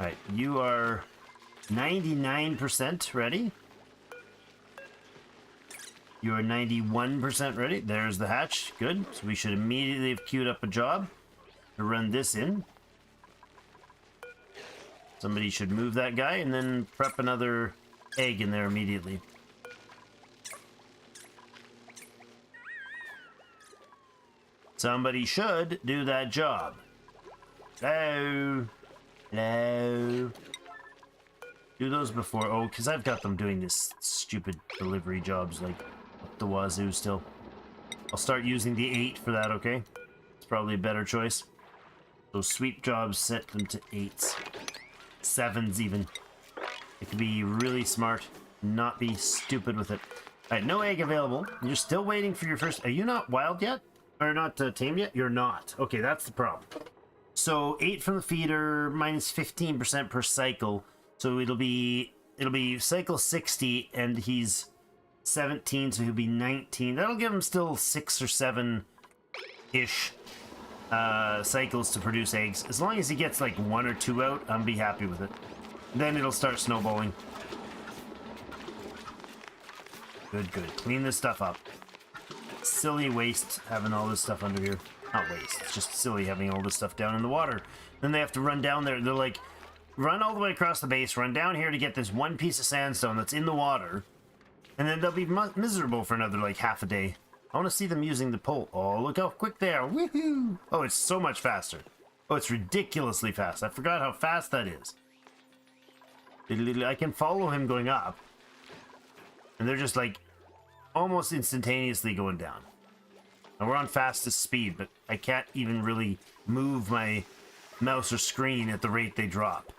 All right, you are 99% ready. You are 91% ready. There's the hatch. Good. So we should immediately have queued up a job to run this in. Somebody should move that guy and then prep another egg in there immediately. Somebody should do that job. Hello. Hello. Do those before. Oh, because I've got them doing this stupid delivery jobs like up the wazoo still. I'll start using the 8 for that, okay? It's probably a better choice. Those sweep jobs, set them to 8s. 7s even. It could be really smart, not be stupid with it. Alright, no egg available. You're still waiting for your first... Are you not wild yet? Or not tamed yet? You're not. Okay, that's the problem. So 8 from the feeder, minus 15% per cycle. So it'll be cycle 60, and he's 17, so he'll be 19. That'll give him still 6 or 7-ish cycles to produce eggs. As long as he gets like 1 or 2 out, I'll be happy with it. Then it'll start snowballing. Good, good. Clean this stuff up. Silly waste having all this stuff under here. Not waste, it's just silly having all this stuff down in the water. Then they have to run down there. They're like, run all the way across the base, run down here to get this one piece of sandstone that's in the water, and then they'll be miserable for another like half a day. I want to see them using the pole. Oh, look how quick they are. Woohoo! Oh, it's so much faster. Oh, it's ridiculously fast. I forgot how fast that is. I can follow him going up, and they're just like almost instantaneously going down. And we're on fastest speed, but I can't even really move my mouse or screen at the rate they drop.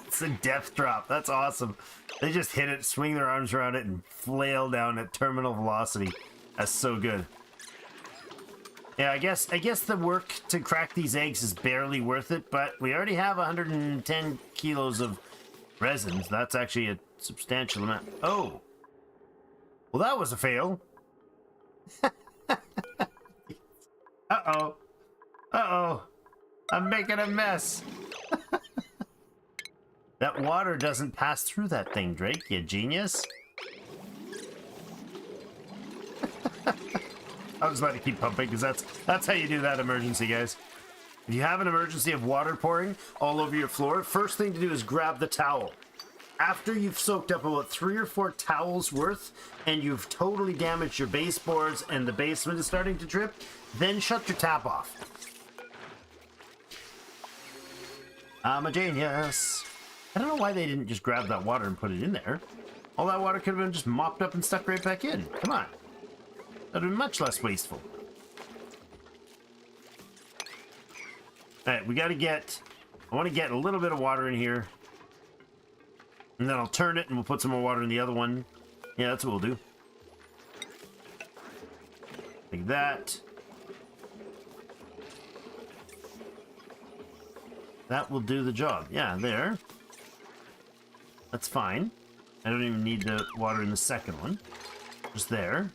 It's a death drop. That's awesome. They just hit it, swing their arms around it, and flail down at terminal velocity. That's so good. Yeah, I guess the work to crack these eggs is barely worth it, but we already have 110 kilos of resins. That's actually a substantial amount. Oh. Well, that was a fail. Uh-oh. Uh-oh. I'm making a mess. That water doesn't pass through that thing, Drake, you genius. I'll just let it keep pumping, because that's how you do that emergency, guys. If you have an emergency of water pouring all over your floor, first thing to do is grab the towel. After you've soaked up about 3 or 4 towels worth, and you've totally damaged your baseboards and the basement is starting to drip, then shut your tap off. I'm a genius. I don't know why they didn't just grab that water and put it in there. All that water could have been just mopped up and stuck right back in. Come on. That would have been much less wasteful. Alright, we gotta get... I want to get a little bit of water in here. And then I'll turn it and we'll put some more water in the other one. Yeah, that's what we'll do. Like that. That will do the job. Yeah, there. That's fine. I don't even need to water in the second one. Just there.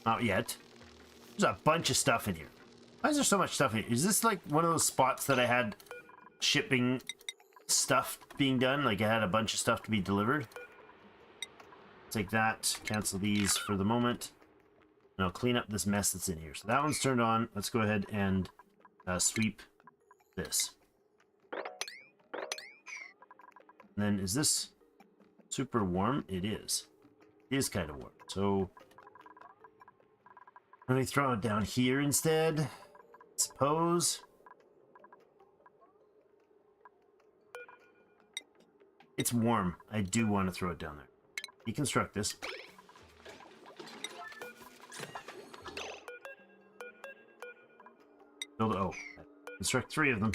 Not yet. There's a bunch of stuff in here. Why is there so much stuff in here? Is this like one of those spots that I had shipping stuff being done? Like I had a bunch of stuff to be delivered? Take that. Cancel these for the moment. And I'll clean up this mess that's in here. So that one's turned on. Let's go ahead and sweep this. And then is this super warm? It is. It is kind of warm. So let me throw it down here instead. Suppose. It's warm. I do want to throw it down there. Deconstruct this. Build. Oh, construct 3 of them.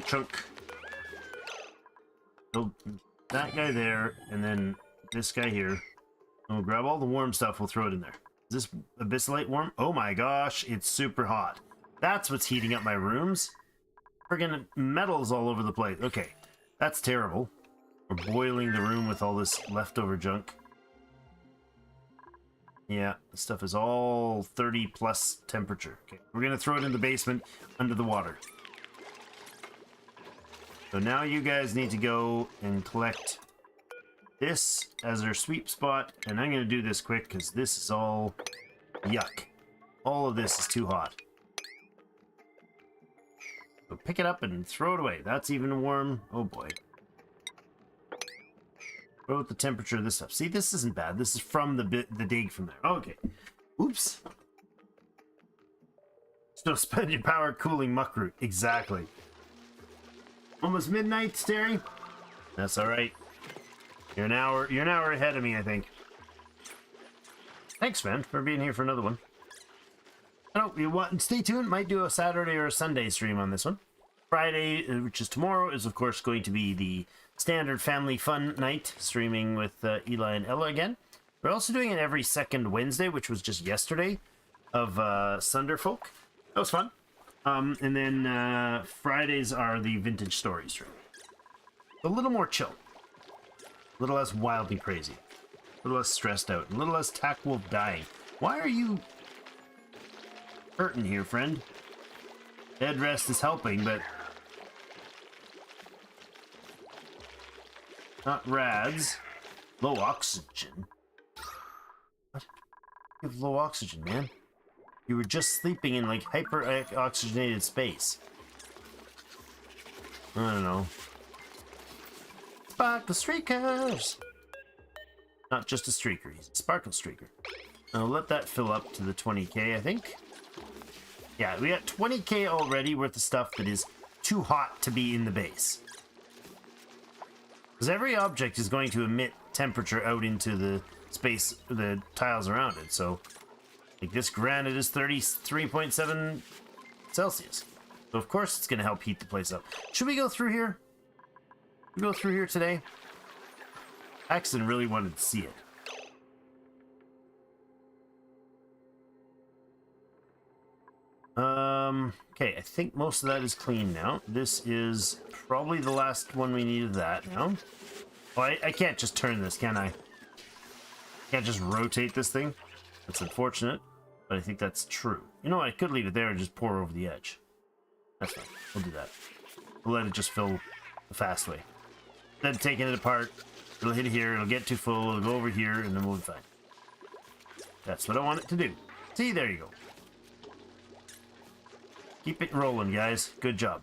Chunk. Build that guy there, and then this guy here. And we'll grab all the warm stuff, we'll throw it in there. Is this abyssalite warm? Oh my gosh, it's super hot. That's what's heating up my rooms. Friggin' metals all over the place. Okay, that's terrible. We're boiling the room with all this leftover junk. Yeah, this stuff is all 30 plus temperature. Okay, we're gonna throw it in the basement under the water. So now you guys need to go and collect this as our sweep spot. And I'm going to do this quick because this is all yuck. All of this is too hot. So pick it up and throw it away. That's even warm. Oh boy. Throw out the temperature of this stuff. See, this isn't bad. This is from the dig from there. Okay. Oops. So spend your power cooling muckroot. Exactly. Almost midnight, Stary? That's alright. You're an hour ahead of me, I think. Thanks, man, for being here for another one. I don't you want stay tuned, might do a Saturday or a Sunday stream on this one. Friday, which is tomorrow, is of course going to be the standard family fun night, streaming with Eli and Ella again. We're also doing it every second Wednesday, which was just yesterday, of Sunderfolk. That was fun. And then Fridays are the vintage story stream. A little more chill. A little less wildly crazy. A little less stressed out. A little less Tackwolf dying. Why are you hurting here, friend? Bed rest is helping, but not rads. Low oxygen. What? You have low oxygen, man. You were just sleeping in like hyper oxygenated space. I don't know. Sparkle streakers! Not just a streaker, he's a sparkle streaker. I'll let that fill up to the 20k, I think. Yeah, we got 20k already worth of stuff that is too hot to be in the base. Because every object is going to emit temperature out into the space, the tiles around it, so... Like this granite is 33.7 Celsius. So of course it's going to help heat the place up. Should we go through here? Should we go through here today? Axton really wanted to see it. Okay, I think most of that is clean now. This is probably the last one we need of that now. Well, I can't just turn this, can I? Can't just rotate this thing? That's unfortunate, but I think that's true. You know what? I could leave it there and just pour over the edge. That's fine. We'll do that. We'll let it just fill the fast way. Then taking it apart, it'll hit here, it'll get too full, it'll go over here, and then we'll be fine. That's what I want it to do. See, there you go. Keep it rolling, guys. Good job.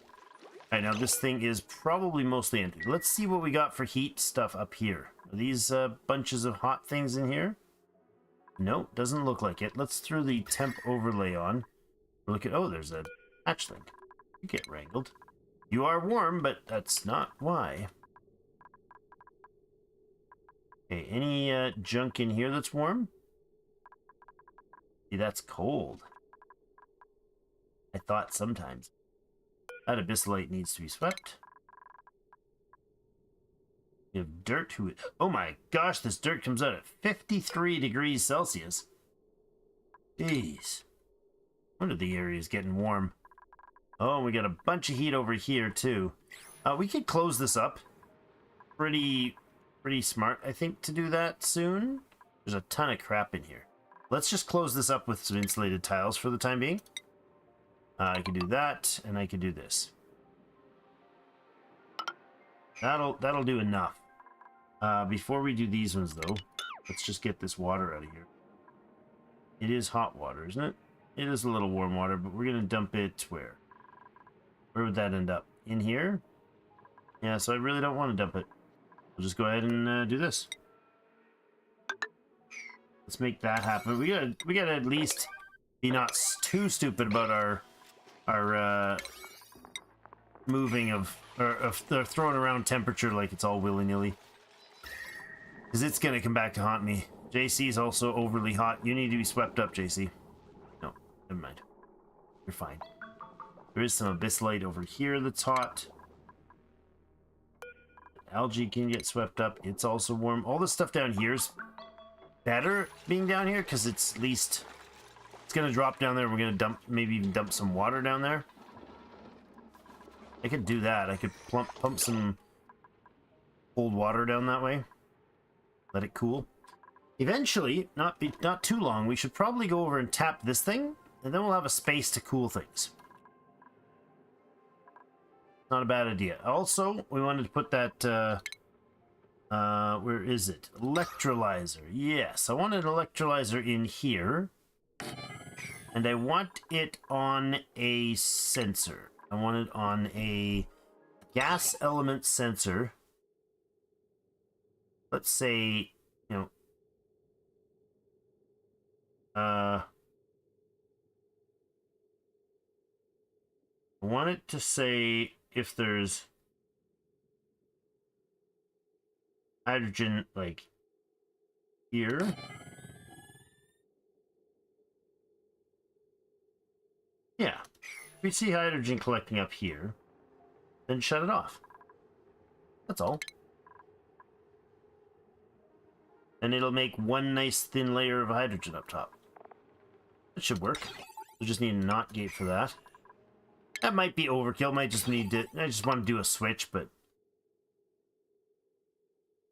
Alright, now this thing is probably mostly empty. Let's see what we got for heat stuff up here. Are these bunches of hot things in here? No, doesn't look like it. Let's throw the temp overlay on. Look at, oh, there's a hatchling. You get wrangled. You are warm, but that's not why. Okay, any junk in here that's warm? See, that's cold. I thought sometimes. That abyssalite needs to be swept. We have dirt. Oh my gosh, this dirt comes out at 53 degrees Celsius. Jeez. Wonder the area is getting warm. Oh, we got a bunch of heat over here too. We could close this up. Pretty smart, I think, to do that soon. There's a ton of crap in here. Let's just close this up with some insulated tiles for the time being. I can do that, and I can do this. That'll do enough. Before we do these ones, though, let's just get this water out of here. It is hot water, isn't it? It is a little warm water, but we're going to dump it where? Where would that end up? In here? Yeah, so I really don't want to dump it. We'll just go ahead and do this. Let's make that happen. We gotta at least be not too stupid about our moving of throwing around temperature like it's all willy-nilly. Because it's gonna come back to haunt me. JC's also overly hot. You need to be swept up, JC. No, never mind. You're fine. There is some abyssalite over here that's hot. Algae can get swept up. It's also warm. All this stuff down here is better being down here because it's at least it's gonna drop down there. We're gonna dump, maybe even dump some water down there. I could do that. I could pump some cold water down that way. Let it cool. Eventually, not too long, we should probably go over and tap this thing, and then we'll have a space to cool things. Not a bad idea. Also, we wanted to put that where is it? Electrolyzer. Yes, I want an electrolyzer in here. And I want it on a sensor. I want it on a gas element sensor. Let's say, you know, I want it to say if there's hydrogen, like, here. Yeah. If we see hydrogen collecting up here, then shut it off. That's all. And it'll make one nice thin layer of hydrogen up top. That should work. We just need a NOT gate for that. That might be overkill. Might just need to. I just want to do a switch, but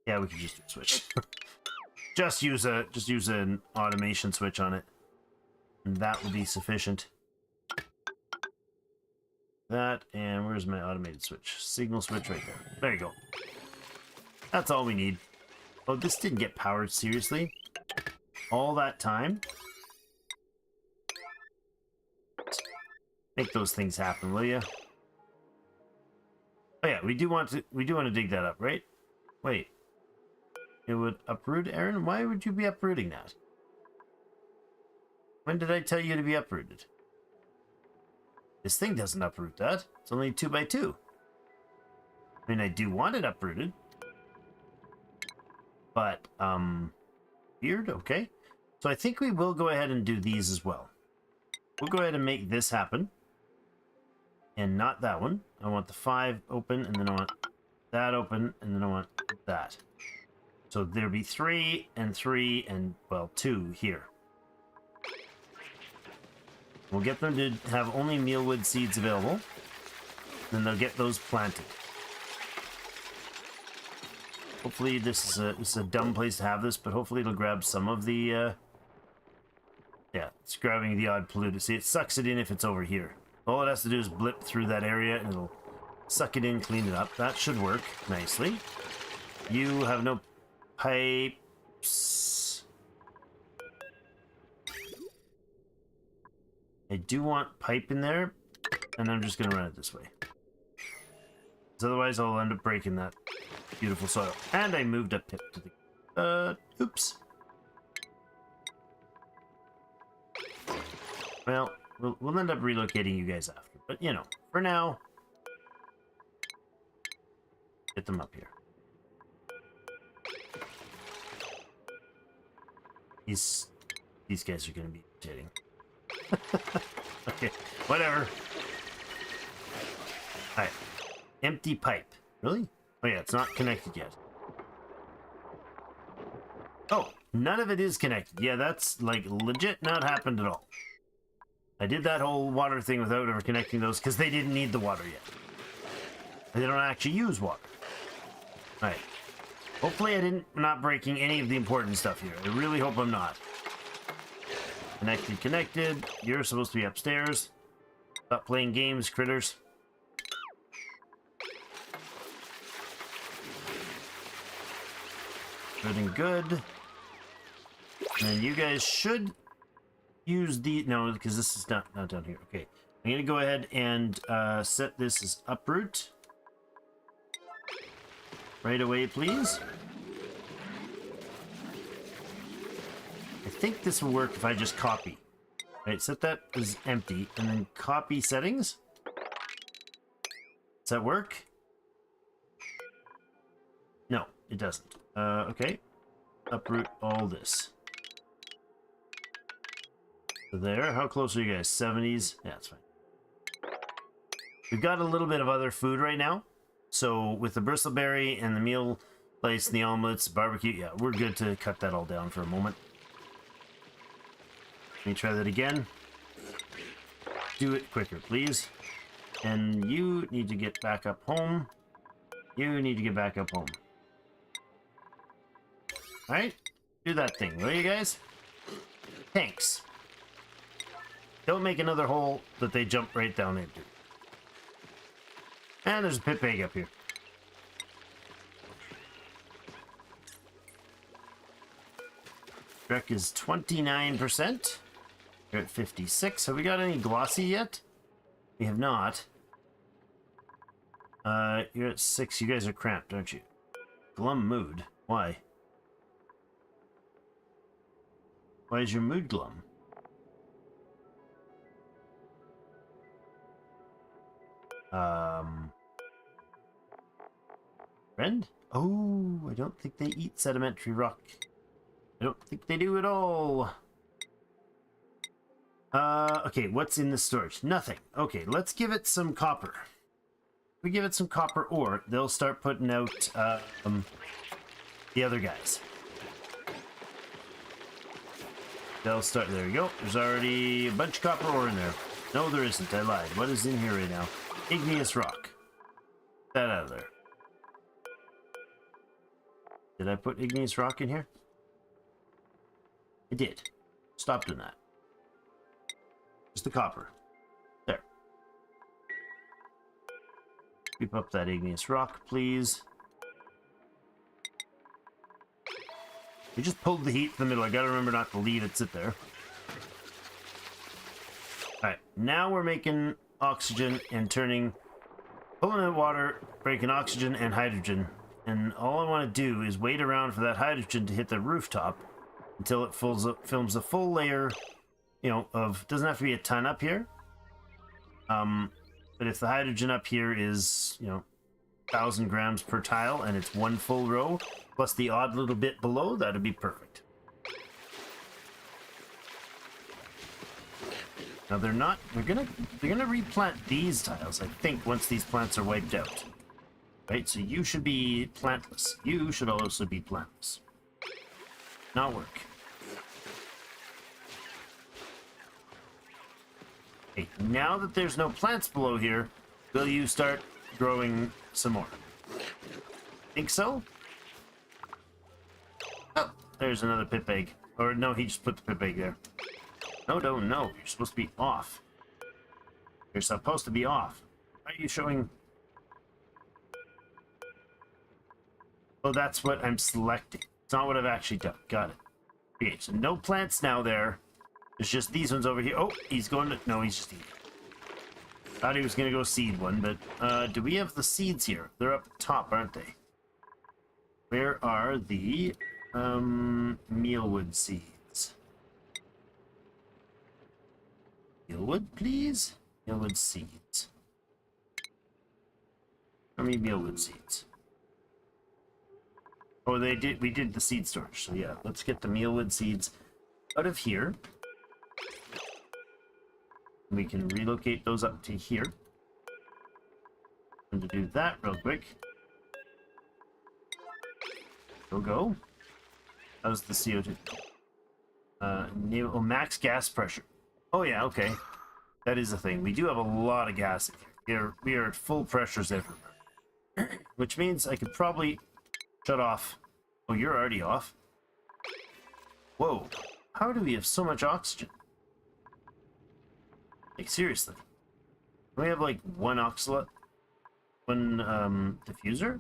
yeah, we can just do a switch. just use an automation switch on it, and that will be sufficient. That, and where's my automated switch? Signal switch right there. There you go. That's all we need. Oh, this didn't get powered, seriously? All that time? Make those things happen, will you? Oh yeah, we do want to dig that up, right? Wait. It would uproot, Aaron? Why would you be uprooting that? When did I tell you to be uprooted? This thing doesn't uproot that. It's only 2x2. I mean, I do want it uprooted. But, weird, okay. So I think we will go ahead and do these as well. We'll go ahead and make this happen. And not that one. I want the 5 open, and then I want that open, and then I want that. So there'll be 3 and 3 and, well, 2 here. We'll get them to have only mealwood seeds available. Then they'll get those planted. Hopefully this is a dumb place to have this, but hopefully it'll grab some of the, yeah, it's grabbing the odd pollutant. See, it sucks it in if it's over here. All it has to do is blip through that area, and it'll suck it in, clean it up. That should work nicely. You have no pipes. I do want pipe in there, and I'm just going to run it this way. Because otherwise I'll end up breaking that beautiful soil. And I moved up tip to the... oops. Well, we'll end up relocating you guys after. But, you know, for now, get them up here. These guys are going to be irritating. Okay, whatever. Alright. Empty pipe. Really? Oh yeah, it's not connected yet. Oh, none of it is connected. Yeah, that's like legit not happened at all. I did that whole water thing without ever connecting those because they didn't need the water yet. They don't actually use water. Alright. Hopefully not breaking any of the important stuff here. I really hope I'm not. Connected, connected. You're supposed to be upstairs. Stop playing games, critters. Good and good. And you guys should use the... No, because this is not down here. Okay. I'm going to go ahead and set this as uproot. Right away, please. I think this will work if I just copy. Right, set that as empty, and then copy settings. Does that work? No, it doesn't. Okay. Uproot all this. So there. How close are you guys? 70s? Yeah, that's fine. We've got a little bit of other food right now. So with the bristleberry and the meal place and the omelets, barbecue, yeah, we're good to cut that all down for a moment. Let me try that again. Do it quicker, please. And you need to get back up home. You need to get back up home. Alright? Do that thing, will you guys? Thanks. Don't make another hole that they jump right down into. And there's a pit pig up here. Trek is 29%. We're at 56. Have we got any glossy yet? We have not. You're at 6. You guys are cramped, aren't you? Glum mood. Why? Why is your mood glum? Friend? Oh, I don't think they eat sedimentary rock. I don't think they do at all. Okay, what's in the storage? Nothing. Okay, let's give it some copper. If we give it some copper ore, they'll start putting out, the other guys. They'll start, there you go. There's already a bunch of copper ore in there. No, there isn't. I lied. What is in here right now? Igneous rock. Get that out of there. Did I put igneous rock in here? I did. Stop doing that. Just the copper. There. Keep up that igneous rock, please. We just pulled the heat from the middle. I gotta remember not to leave it sit there. Alright, now we're making oxygen and pulling out water, breaking oxygen and hydrogen. And all I want to do is wait around for that hydrogen to hit the rooftop until it films a full layer, you know, doesn't have to be a ton up here. But if the hydrogen up here is, you know, 1,000 grams per tile and it's one full row, plus the odd little bit below, that'd be perfect. Now they're gonna replant these tiles, I think, once these plants are wiped out. Right, so you should be plantless. You should also be plantless. Not work. Okay, now that there's no plants below here, will you start growing some more? Think so? Oh, there's another pip egg. Or no, he just put the pip egg there. No, no, no. You're supposed to be off. You're supposed to be off. Why are you showing... Oh, that's what I'm selecting. It's not what I've actually done. Got it. Okay, so no plants now there. There's just these ones over here. Oh, he's going to... No, he's just eating. Thought he was going to go seed one, but... do we have the seeds here? They're up top, aren't they? Where are the... mealwood seeds? Mealwood, please? Mealwood seeds. How many mealwood seeds? Oh, we did the seed storage, so yeah, let's get the mealwood seeds out of here. We can relocate those up to here. And to do that real quick. Go. How's the CO2? Max gas pressure. Oh yeah, okay. That is a thing. We do have a lot of gas in here. We are at full pressures everywhere. Which means I could probably shut off. Oh, you're already off? Whoa. How do we have so much oxygen? Like, seriously. We have like one diffuser?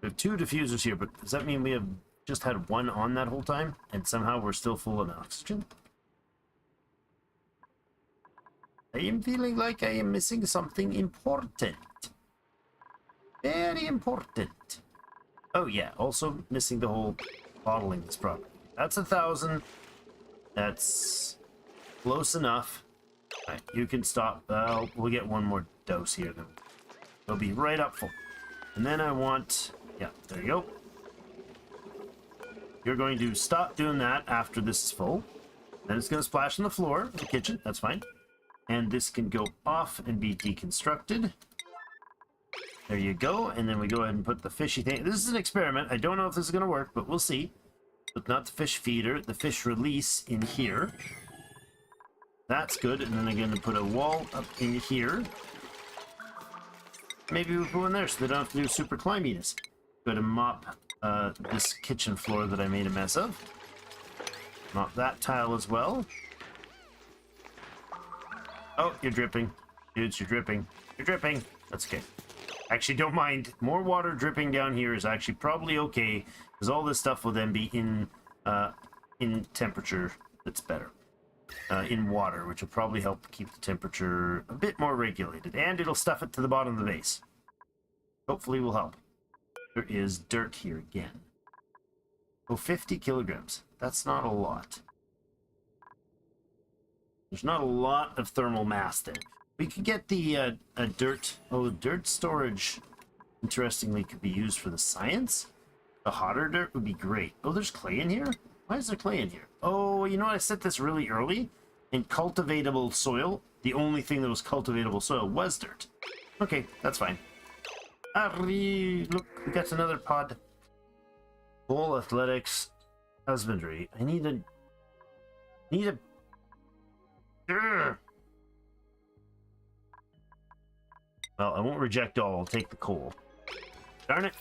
We have 2 diffusers here, but does that mean we have just had one on that whole time? And somehow we're still full of oxygen? I am feeling like I am missing something important. Very important. Oh yeah, also missing the whole bottling this property. That's 1,000. That's close enough. Alright, you can stop. We'll get one more dose here. Then it'll be right up full. And then I want... Yeah, there you go. You're going to stop doing that after this is full. Then it's going to splash on the floor of the kitchen. That's fine. And this can go off and be deconstructed. There you go. And then we go ahead and put the fishy thing. This is an experiment. I don't know if this is going to work, but we'll see. But not the fish feeder, the fish release in here. That's good. And then I'm going to put a wall up in here. Maybe we'll put one there so they don't have to do super climbiness. Go to mop this kitchen floor that I made a mess of. Mop that tile as well. Oh, you're dripping. Dudes, you're dripping. You're dripping. That's okay. Actually, don't mind. More water dripping down here is actually probably okay, because all this stuff will then be in temperature that's better. In water, which will probably help keep the temperature a bit more regulated. And it'll stuff it to the bottom of the base. Hopefully will help. There is dirt here again. Oh, 50 kilograms. That's not a lot. There's not a lot of thermal mass there. We could get the dirt... Oh, dirt storage, interestingly, could be used for the science. The hotter dirt would be great. Oh, there's clay in here? Why is there clay in here? Oh, you know what? I set this really early. In cultivatable soil, the only thing that was cultivatable soil was dirt. Okay, that's fine. Look, we got another pod. Bowl athletics, husbandry. I need a... Urgh. Well, I won't reject all. I'll take the coal. Darn it.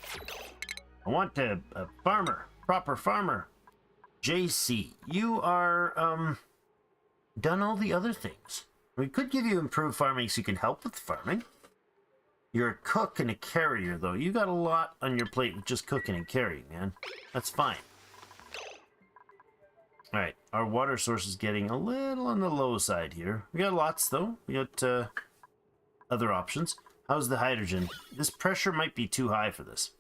I want a farmer. Proper farmer. JC, you are, done all the other things. We could give you improved farming so you can help with farming. You're a cook and a carrier, though. You got a lot on your plate with just cooking and carrying, man. That's fine. Alright, our water source is getting a little on the low side here. We got lots, though. We got, other options. How's the hydrogen? This pressure might be too high for this.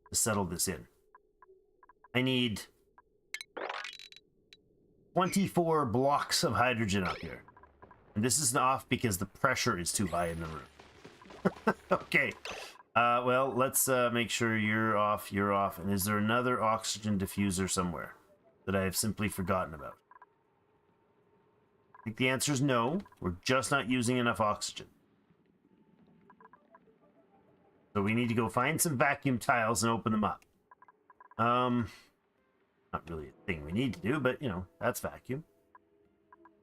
To settle this in. I need 24 blocks of hydrogen up here. And this is off because the pressure is too high in the room. Okay. Well, let's make sure you're off, And is there another oxygen diffuser somewhere that I have simply forgotten about? I think the answer is no. We're just not using enough oxygen. So we need to go find some vacuum tiles and open them up. Not really a thing we need to do, but, you know, that's vacuum.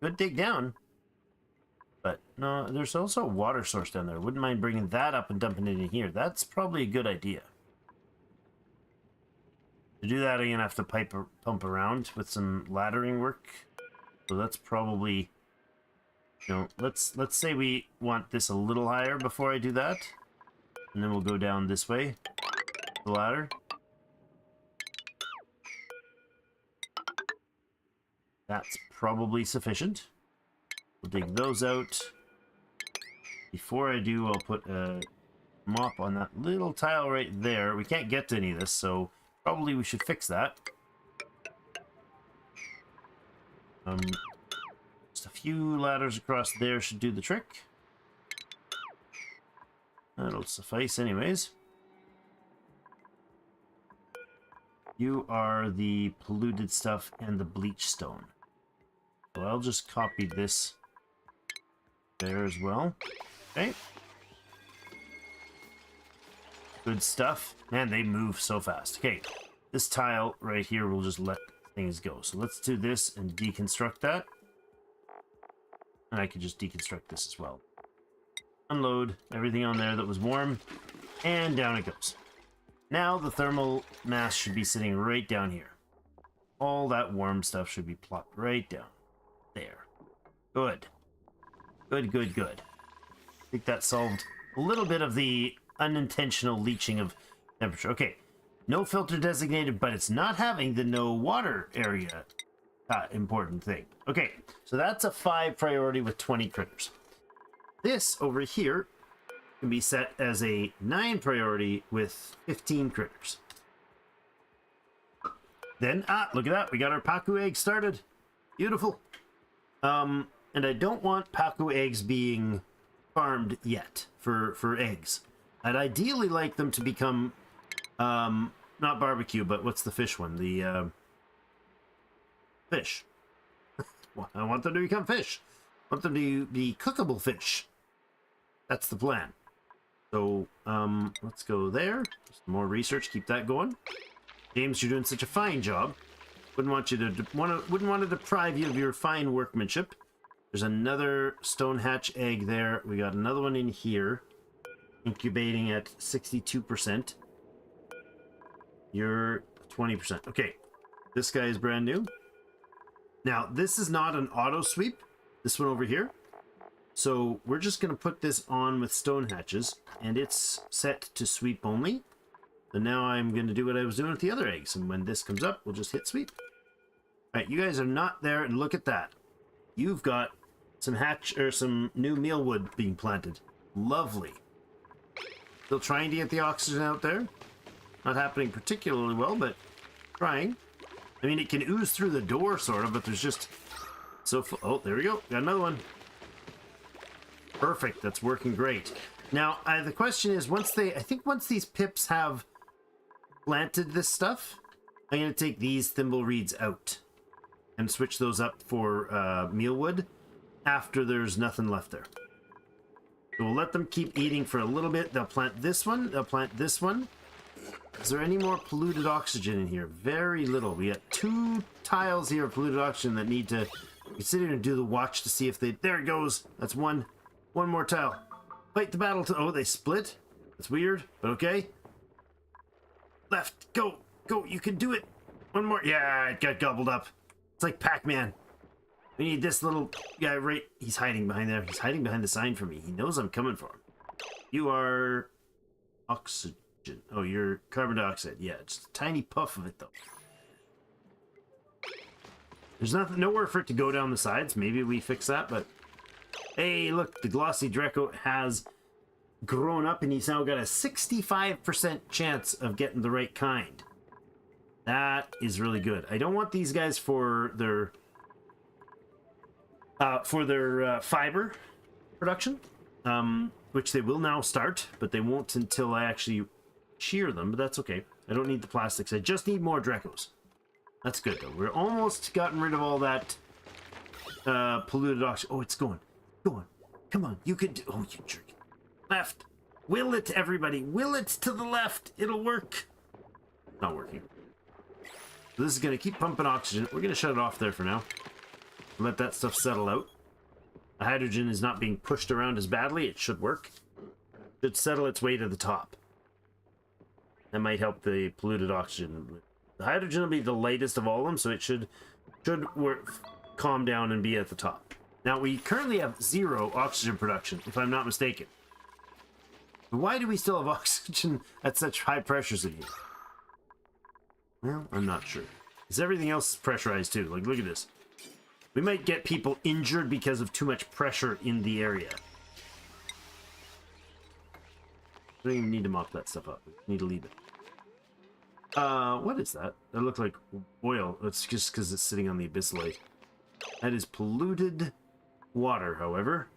Good dig down. But, no, there's also a water source down there. Wouldn't mind bringing that up and dumping it in here. That's probably a good idea. To do that, I'm going to have to pump around with some laddering work. So that's probably... You know, let's say we want this a little higher before I do that. And then we'll go down this way. The ladder. That's probably sufficient. We'll dig those out. Before I do, I'll put a mop on that little tile right there. We can't get to any of this, so probably we should fix that. Just a few ladders across there should do the trick. That'll suffice anyways. You are the polluted stuff and the bleach stone. So I'll just copy this there as well. Okay. Good stuff. Man, they move so fast. Okay. this tile right here will just let things go. So let's do this and deconstruct that. And I could just deconstruct this as well. Unload everything on there that was warm, and down it goes. Now the thermal mass should be sitting right down here. All that warm stuff should be plopped right down. There. Good. Good, good, good. I think that solved a little bit of the unintentional leaching of temperature. Okay. No filter designated, but it's not having the no water area important thing. Okay, so that's a 5 priority with 20 critters. This over here can be set as a 9 priority with 15 critters. Then, look at that. We got our Paku eggs started. Beautiful. And I don't want Paku eggs being farmed yet for eggs. I'd ideally like them to become, not barbecue, but what's the fish one? The, fish. I want them to become fish. I want them to be cookable fish. That's the plan. So, let's go there. Some more research. Keep that going. James, you're doing such a fine job. Wouldn't want to deprive you of your fine workmanship. There's another stone hatch egg there. We got another one in here, incubating at 62%. You're 20%. Okay, this guy is brand new. Now, this is not an auto sweep. This one over here. So we're just going to put this on with stone hatches, and it's set to sweep only. And now I'm going to do what I was doing with the other eggs, and when this comes up, we'll just hit sweep. All right, you guys are not there, and look at that. You've got some some new mealwood being planted. Lovely. Still trying to get the oxygen out there. Not happening particularly well, but trying. I mean, it can ooze through the door, sort of, but there's just so... Oh, there we go. Got another one. Perfect. That's working great. Now, the question is, once these pips have planted this stuff, I'm going to take these thimble reeds out and switch those up for mealwood after there's nothing left there. So we'll let them keep eating for a little bit. They'll plant this one. They'll plant this one. Is there any more polluted oxygen in here? Very little. We got 2 tiles here of polluted oxygen that need to... We can sit here and do the watch to see if they... There it goes. That's one. One more tile. Fight the battle to... Oh, they split? That's weird, but okay. Left. Go. Go. You can do it. One more. Yeah, it got gobbled up. It's like Pac-Man. We need this little guy right... He's hiding behind there. He's hiding behind the sign for me. He knows I'm coming for him. You are... Oxygen. Oh, you're carbon dioxide. Yeah, just a tiny puff of it, though. There's nowhere for it to go down the sides. Maybe we fix that, but... Hey, look, the glossy Draco has grown up, and he's now got a 65% chance of getting the right kind. That is really good. I don't want these guys for their fiber production, which they will now start, but they won't until I actually shear them, but that's okay. I don't need the plastics. I just need more Dracos. That's good, though. We're almost gotten rid of all that polluted oxygen. Oh, it's going. Go on. Come on. You can do... Oh, you jerk. Left. Will it, everybody. Will it to the left. It'll work. Not working. So this is going to keep pumping oxygen. We're going to shut it off there for now. Let that stuff settle out. The hydrogen is not being pushed around as badly. It should work. It should settle its way to the top. That might help the polluted oxygen. The hydrogen will be the lightest of all of them, so it should work, calm down and be at the top. Now, we currently have 0 oxygen production, if I'm not mistaken. Why do we still have oxygen at such high pressures in here? Well, I'm not sure. Because everything else is pressurized too. Like, look at this. We might get people injured because of too much pressure in the area. We don't even need to mop that stuff up. We need to leave it. What is that? That looks like oil. It's just because it's sitting on the abyssal lake. That is polluted water, however.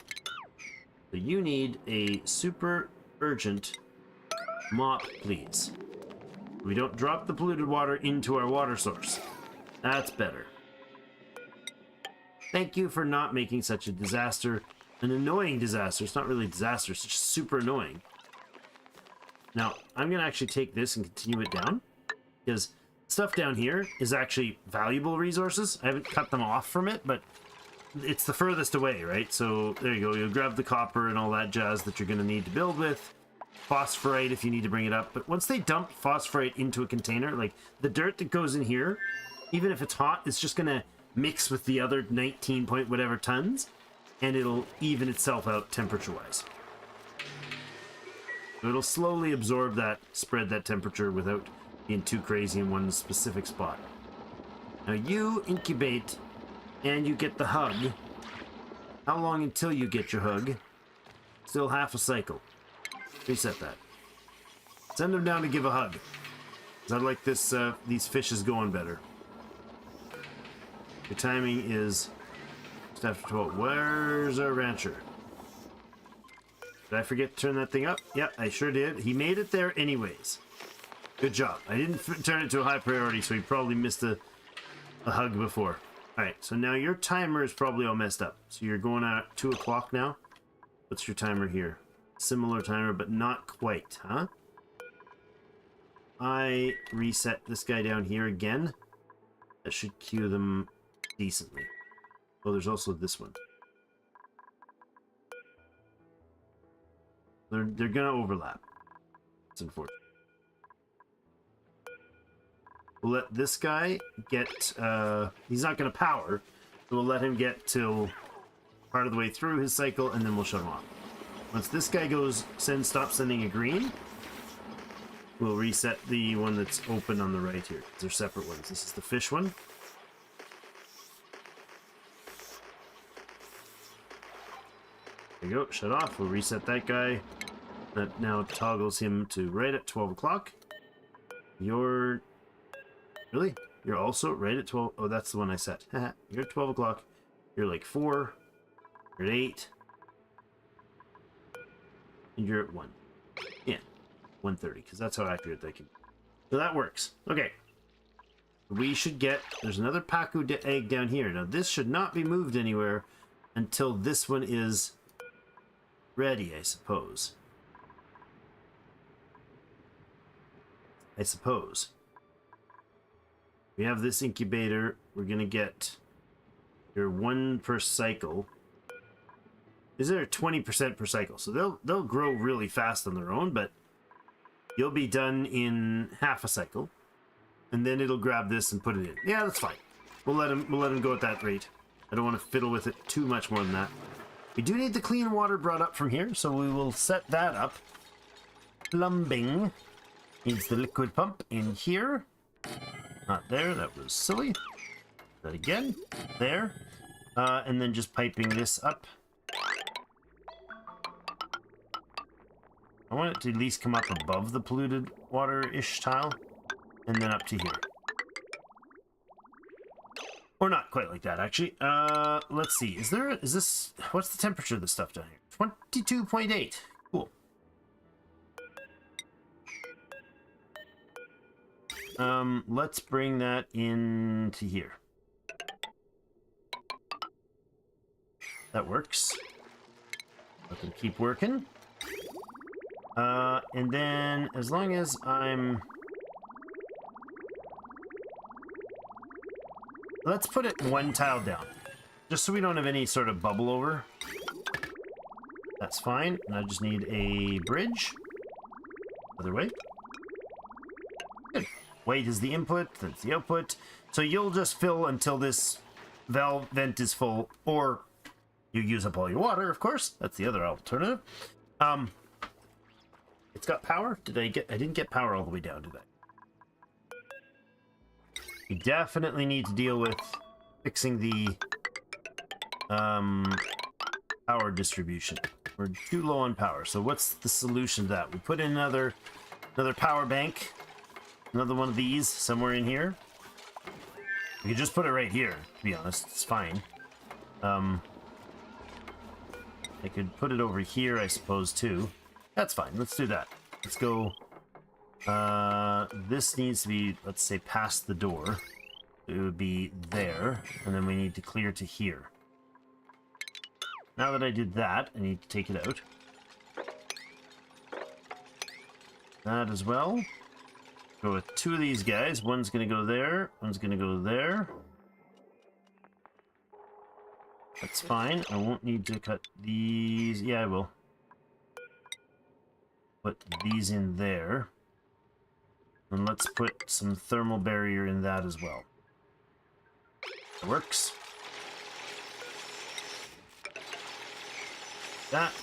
So you need a super urgent mop, please. We don't drop the polluted water into our water source. That's better. Thank you for not making such a disaster. An annoying disaster. It's not really a disaster. It's just super annoying. Now, I'm going to actually take this and continue it down. Because Stuff down here is actually valuable resources. I haven't cut them off from it, but it's the furthest away, right? So there you go. You'll grab the copper and all that jazz that you're going to need to build with. Phosphorite if you need to bring it up. But once they dump phosphorite into a container, like the dirt that goes in here, even if it's hot, it's just going to mix with the other 19 point whatever tons, and it'll even itself out temperature-wise. So it'll slowly absorb that, spread that temperature without being too crazy in one specific spot. Now you incubate and you get the hug. How long until you get your hug? Still half a cycle. Reset that. Send them down to give a hug. 'Cause I like this, these fishes going better. Your timing is just after 12. Where's our rancher? Did I forget to turn that thing up? Yeah, I sure did. He made it there anyways. Good job. I didn't turn it to a high priority, so he probably missed a hug before. Alright, so now your timer is probably all messed up. So you're going at 2 o'clock now? What's your timer here? Similar timer, but not quite, huh? I reset this guy down here again. That should cue them decently. Oh, there's also this one. They're gonna overlap. It's unfortunate. We'll let this guy get, he's not gonna power, so we'll let him get till part of the way through his cycle, and then we'll shut him off. Once this guy goes, stop sending a green, we'll reset the one that's open on the right here. They're separate ones. This is the fish one. There you go, shut off. We'll reset that guy. That now toggles him to right at 12 o'clock. You're... Really? You're also right at 12? Oh, that's the one I set. You're at 12 o'clock. You're like 4. You're at 8. And you're at 1. Yeah, 1:30, because that's how accurate they can be. So that works. Okay. We should get... There's another Pacu egg down here. Now, this should not be moved anywhere until this one is ready, I suppose. We have this incubator. We're going to get your 1 per cycle. Is there 20% per cycle? So they'll grow really fast on their own, but you'll be done in half a cycle, and then it'll grab this and put it in. Yeah, that's fine. We'll let him go at that rate. I don't want to fiddle with it too much more than that. We do need the clean water brought up from here, so we will set that up. Plumbing needs the liquid pump in here. Not there. That was silly. That again. There. And then just piping this up. I want it to at least come up above the polluted water-ish tile, and then up to here. Or not quite like that, actually. Let's see. Is this... What's the temperature of this stuff down here? 22.8. Cool. Let's bring that into here. That works. Let them keep working. And then, as long as I'm... Let's put it 1 tile down. Just so we don't have any sort of bubble over. That's fine. And I just need a bridge. Other way. Good. Weight is the input, that's the output. So you'll just fill until this valve vent is full, or you use up all your water, of course. That's the other alternative. It's got power. I didn't get power all the way down, did I? We definitely need to deal with fixing the power distribution. We're too low on power. So what's the solution to that? We put in another power bank. Another one of these somewhere in here. We could just put it right here, to be honest. It's fine. I could put it over here, I suppose, too. That's fine. Let's do that. Let's go. This needs to be, let's say, past the door. It would be there. And then we need to clear to here. Now that I did that, I need to take it out. That as well. Go with 2 of these guys. One's gonna go there. One's gonna go there. That's fine. I won't need to cut these. Yeah, I will. Put these in there. And let's put some thermal barrier in that as well. That works. That.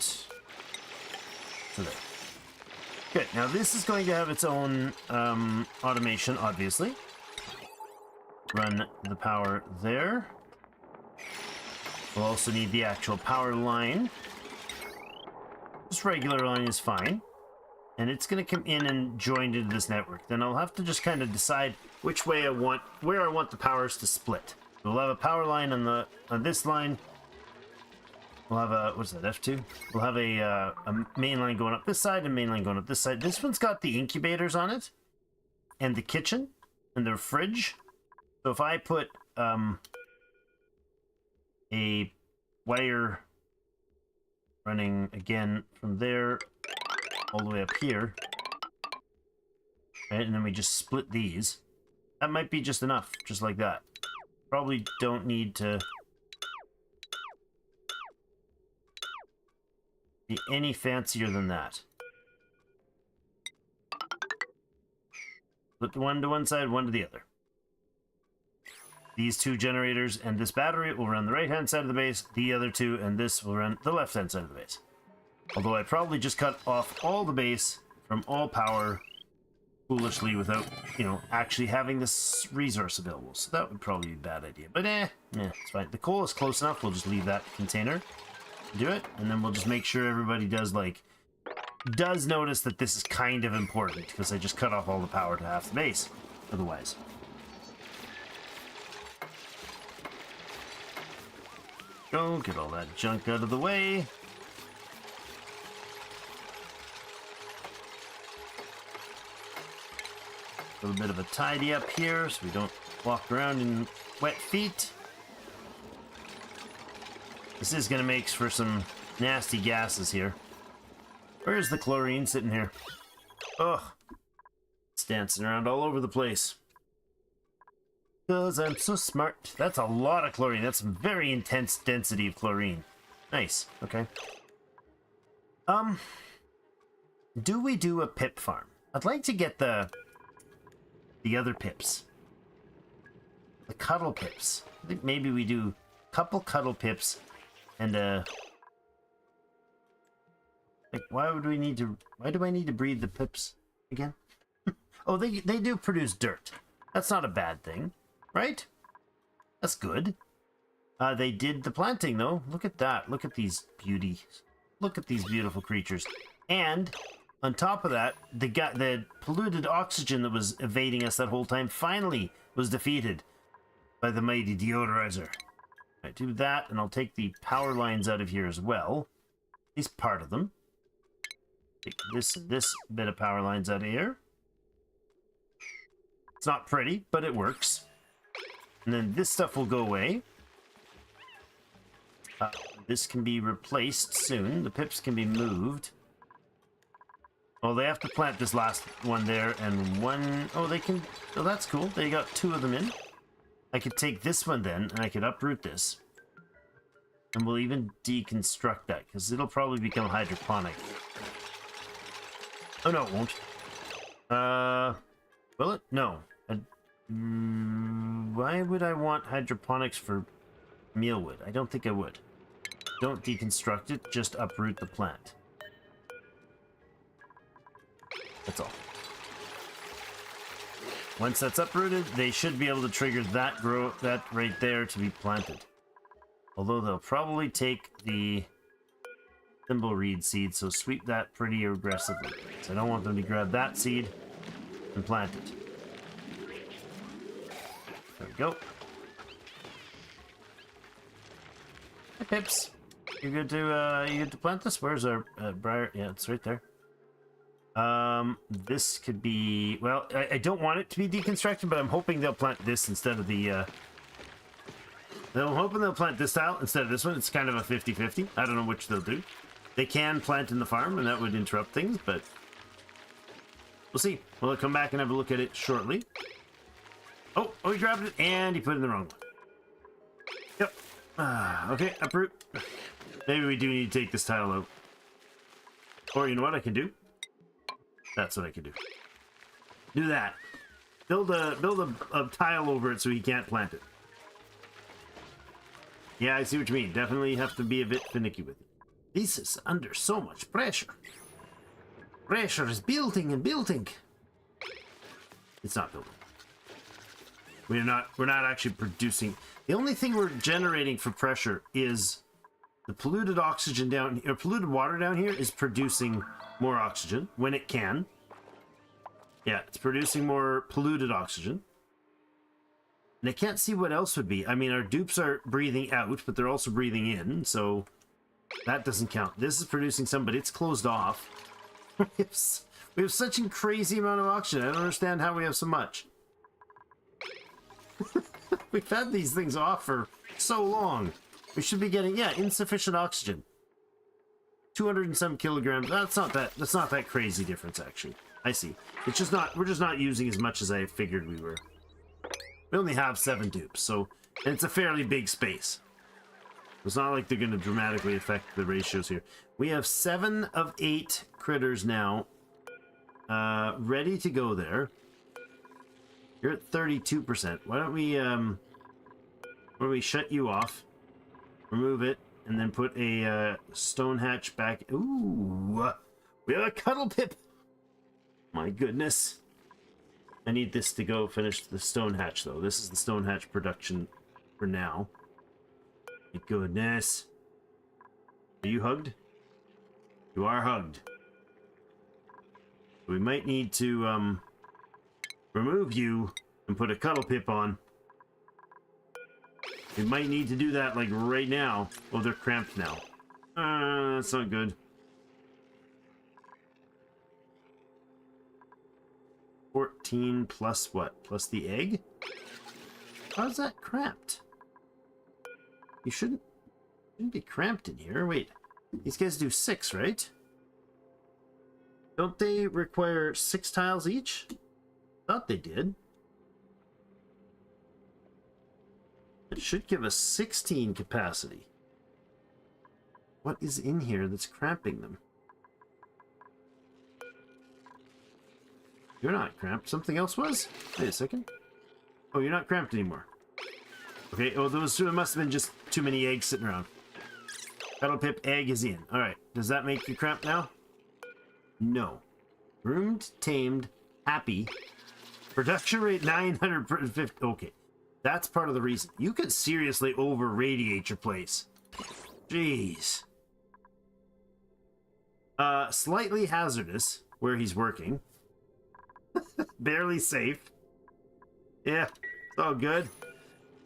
So there. Good. Now this is going to have its own automation, obviously. Run the power there. We'll also need the actual power line. Just regular line is fine. And it's going to come in and join into this network. Then I'll have to just kind of decide which way where I want the powers to split. We'll have a power line on this line. We'll have a, what's that, F2? We'll have a main line going up this side and main line going up this side. This one's got the incubators on it. And the kitchen. And the fridge. So if I put a wire running again from there all the way up here, right, and then we just split these, that might be just enough, just like that. Probably don't need to be any fancier than that. Put one to one side, one to the other. These 2 generators and this battery will run the right-hand side of the base. The other 2 and this will run the left-hand side of the base. Although I probably just cut off all the base from all power foolishly without, you know, actually having this resource available. So that would probably be a bad idea. But it's fine. The coal is close enough. We'll just leave that container. Do it. And then we'll just make sure everybody does notice that this is kind of important, because I just cut off all the power to half the base otherwise. Go, get all that junk out of the way. A little bit of a tidy up here so we don't walk around in wet feet. This is going to make for some nasty gases here. Where's the chlorine sitting here? Ugh. It's dancing around all over the place. Because I'm so smart. That's a lot of chlorine. That's some very intense density of chlorine. Nice. Okay. Do we do a pip farm? I'd like to get the other pips. The cuddle pips. I think maybe we do a couple cuddle pips and like, why do I need to breed the pips again? Oh, they do produce dirt. That's not a bad thing, right? That's good. They did the planting though. Look at that. Look at these beauties. Look at these beautiful creatures. And on top of that, the polluted oxygen that was evading us that whole time finally was defeated by the mighty deodorizer. I do that, and I'll take the power lines out of here as well. At least part of them. Take this bit of power lines out of here. It's not pretty, but it works. And then this stuff will go away. This can be replaced soon. The pips can be moved. Well, they have to plant this last one there and one... Oh, they can... Oh, that's cool. They got 2 of them in. I could take this one then, and I could uproot this. And we'll even deconstruct that, because it'll probably become hydroponic. Oh, no, it won't. Will it? No. Why would I want hydroponics for mealwood? I don't think I would. Don't deconstruct it, just uproot the plant. That's all. Once that's uprooted, they should be able to trigger that right there to be planted. Although they'll probably take the thimbleweed seed, so sweep that pretty aggressively. So I don't want them to grab that seed and plant it. There we go. Hey Pips, you good to plant this? Where's our briar? Yeah, it's right there. This could be, well, I don't want it to be deconstructed, but I'm hoping they'll plant this instead of the, I'm hoping they'll plant this style instead of this one. It's kind of a 50-50. I don't know which they'll do. They can plant in the farm, and that would interrupt things, but We'll see. We'll come back and have a look at it shortly. Oh, he grabbed it and he put it in the wrong one. Yep. Okay, uproot. Maybe we do need to take this tile out. Or you know what I can do? That's what I can do. Do that. Build a tile over it so he can't plant it. Yeah, I see what you mean. Definitely have to be a bit finicky with it. This is under so much pressure. Pressure is building and building. It's not building. We're not actually producing. The only thing we're generating for pressure is the polluted oxygen down here, or polluted water down here is producing more oxygen when it can. Yeah, it's producing more polluted oxygen. And I can't see what else would be. I mean, our dupes are breathing out, but they're also breathing in, so that doesn't count. This is producing some, but it's closed off. We have such a crazy amount of oxygen. I don't understand how we have so much. We've had these things off for so long. We should be getting, yeah, insufficient oxygen. 200 and some kilograms. That's not that crazy difference, actually. I see. It's just not, we're just not using as much as I figured we were. We only have 7 dupes, so, and it's a fairly big space. It's not like they're going to dramatically affect the ratios here. We have 7 of 8 critters now, ready to go there. You're at 32%. Why don't we shut you off, remove it, and then put a stone hatch back. Ooh, we have a cuddle pip. My goodness. I need this to go finish the stone hatch, though. This is the stone hatch production for now. My goodness. Are you hugged? You are hugged. We might need to remove you and put a cuddle pip on. We might need to do that like right now. Oh, they're cramped now. That's not good. 14 plus what? Plus the egg? How's that cramped? You shouldn't be cramped in here. Wait, these guys do 6, right? Don't they require 6 tiles each? Thought they did. It should give us 16 capacity. What is in here that's cramping them? You're not cramped. Something else was? Wait a second. Oh, you're not cramped anymore. Okay, oh, those two, it must have been just too many eggs sitting around. Cuddle pip egg is in. Alright, does that make you cramped now? No. Groomed, tamed, happy. Production rate 950. Okay, that's part of the reason. You could seriously over-radiate your place. Jeez. Slightly hazardous where he's working. Barely safe. Yeah, it's all good.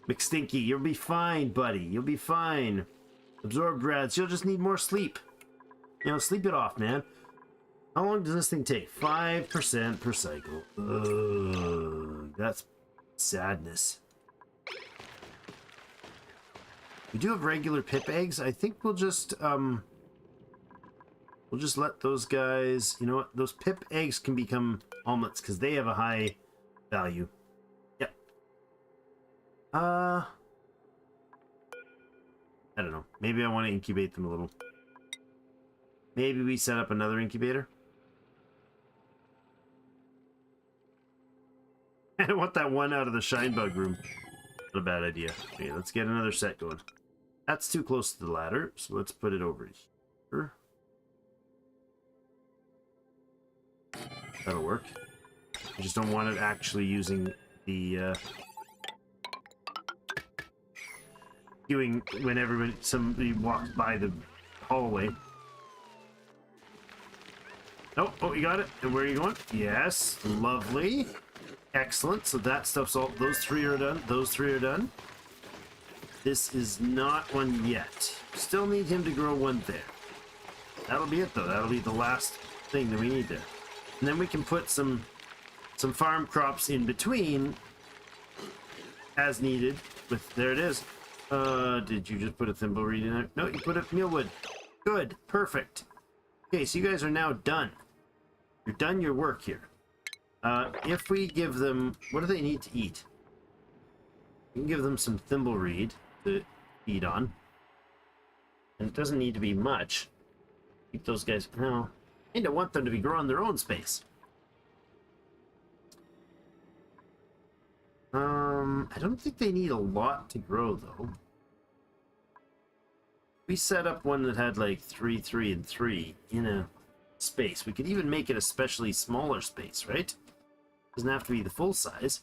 McStinky, you'll be fine, buddy. You'll be fine. Absorbed rats, you'll just need more sleep. You know, sleep it off, man. How long does this thing take? 5% per cycle. Ugh, that's sadness. We do have regular pip eggs. I think we'll just let those guys, you know what? Those pip eggs can become omelets because they have a high value. Yep. I don't know. Maybe I want to incubate them a little. Maybe we set up another incubator. I don't want that one out of the shine bug room. Not a bad idea. Okay, let's get another set going. That's too close to the ladder, so let's put it over here. That'll work. I just don't want it actually using the doing when somebody walks by the hallway. Oh, you got it. And where are you going? Yes, lovely, excellent. So that stuff's all. Those 3 are done. Those 3 are done. This is not one yet. Still need him to grow one there. That'll be it, though. That'll be the last thing that we need there. And then we can put some farm crops in between as needed. There it is. Did you just put a thimbleweed in there? No, you put a mealwood. Good, perfect. Okay, so you guys are now done. You're done your work here. If we give them... What do they need to eat? We can give them some thimbleweed to feed on. And it doesn't need to be much. Keep those guys... No. I don't want them to be growing their own space. I don't think they need a lot to grow, though. We set up one that had like 3, 3, and 3 in a space. We could even make it a specially smaller space, right? Doesn't have to be the full size.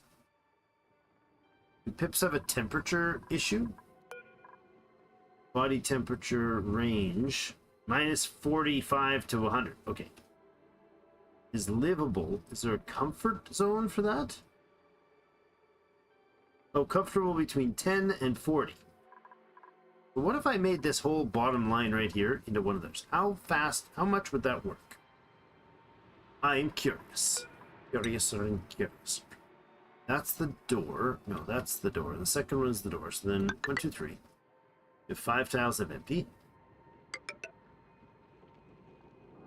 Do pips have a temperature issue? Body temperature range minus 45 to 100. Okay. Is livable. Is there a comfort zone for that? Oh, comfortable between 10 and 40. But what if I made this whole bottom line right here into one of those? How fast, how much would that work? I'm curious. Curious or curious. That's the door. No, that's the door. The second one's the door. So then 1, 2, 3. We have 5 tiles of empty.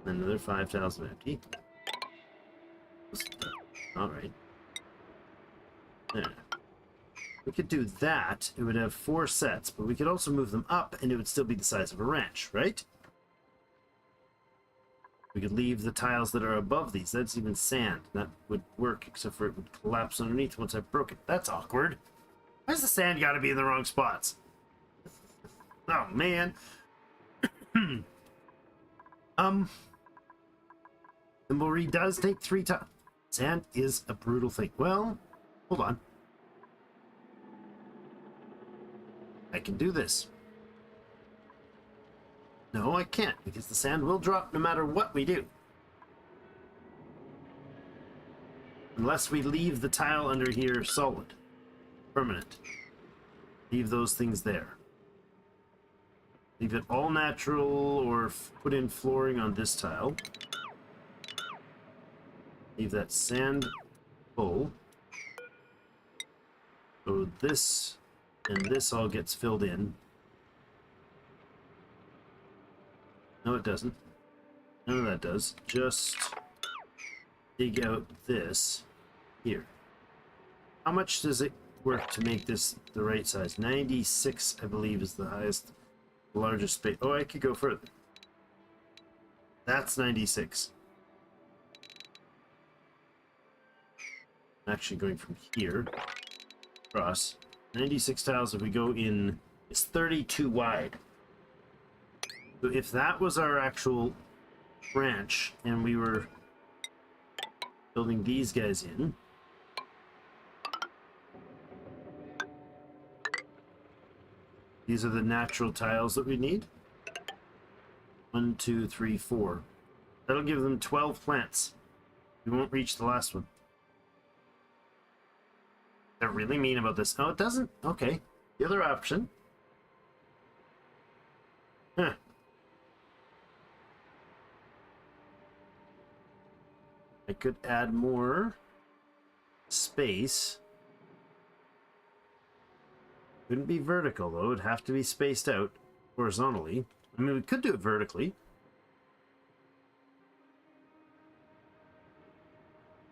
Then another 5 tiles of empty. Alright. There. We could do that. It would have 4 sets, but we could also move them up and it would still be the size of a ranch, right? We could leave the tiles that are above these. That's even sand. That would work, except for it would collapse underneath once I broke it. That's awkward. Why's the sand got to be in the wrong spots? Oh, man. Thimbleweed does take 3 tiles. Sand is a brutal thing. Well, hold on. I can do this. No, I can't, because the sand will drop no matter what we do. Unless we leave the tile under here solid. Permanent. Leave those things there. Leave it all natural or put in flooring on this tile. Leave that sand full. So this and this all gets filled in. No, it doesn't. None of that does. Just dig out this here. How much does it work to make this the right size? 96, I believe, is the highest, largest space. Oh, I could go further. That's 96. Actually going from here across. 96 tiles, if we go in, is 32 wide. So if that was our actual branch and we were building these guys in, these are the natural tiles that we need. 1, 2, 3, 4. That'll give them 12 plants. We won't reach the last one. They're really mean about this. Oh, it doesn't? Okay. The other option. Huh. I could add more space. Couldn't be vertical, though. It'd have to be spaced out horizontally. I mean, we could do it vertically.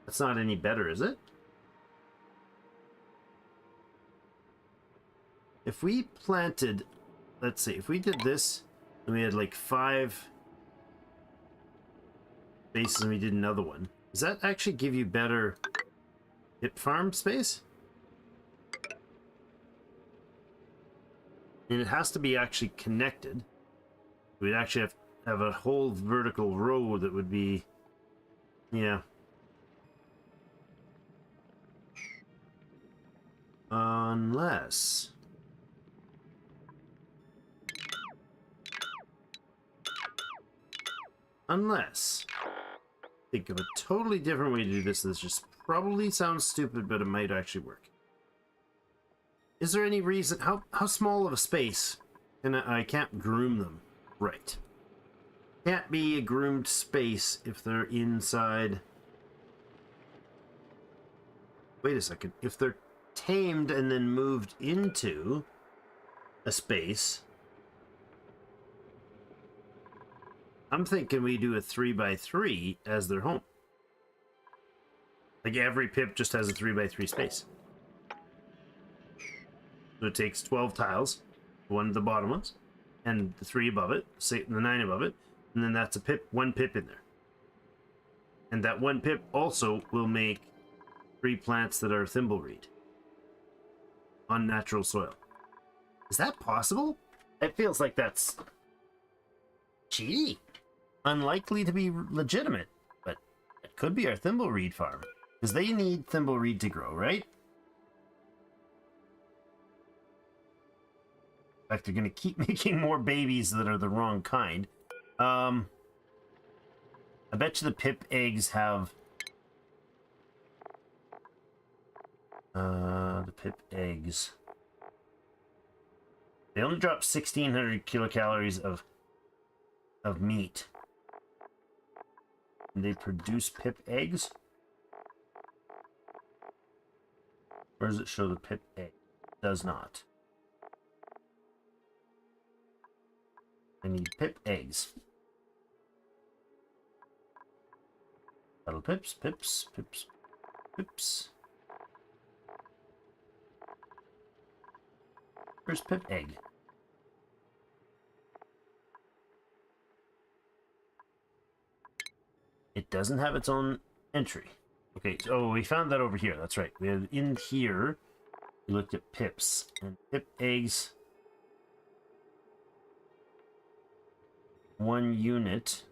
That's not any better, is it? If we planted, let's see, if we did this, and we had like 5 spaces and we did another one, does that actually give you better hip farm space? And it has to be actually connected. We'd actually have a whole vertical row that would be, yeah. Unless... think of a totally different way to do this. This just probably sounds stupid, but it might actually work. Is there any reason how small of a space and I can't groom them right? Can't be a groomed space if they're inside. Wait a second. If they're tamed and then moved into a space, I'm thinking we do a 3x3 as their home. Like every pip just has a 3x3 space. So it takes 12 tiles, one of the bottom ones, and the 3 above it, say the 9 above it, and then that's a pip, 1 pip in there. And that 1 pip also will make 3 plants that are thimbleweed on natural soil. Is that possible? It feels like that's cheaty. Unlikely to be legitimate, but it could be our thimbleweed farm. Because they need thimbleweed to grow, right? In fact, they're going to keep making more babies that are the wrong kind. I bet you the pip eggs have... the pip eggs... They only drop 1,600 kilocalories of meat. And they produce pip eggs? Where does it show the pip egg? It does not. I need pip eggs. Little pips, pips, pips, pips. Where's pip egg? It doesn't have its own entry. Okay, so we found that over here. That's right. We have in here, we looked at pips. And pip eggs, 1 unit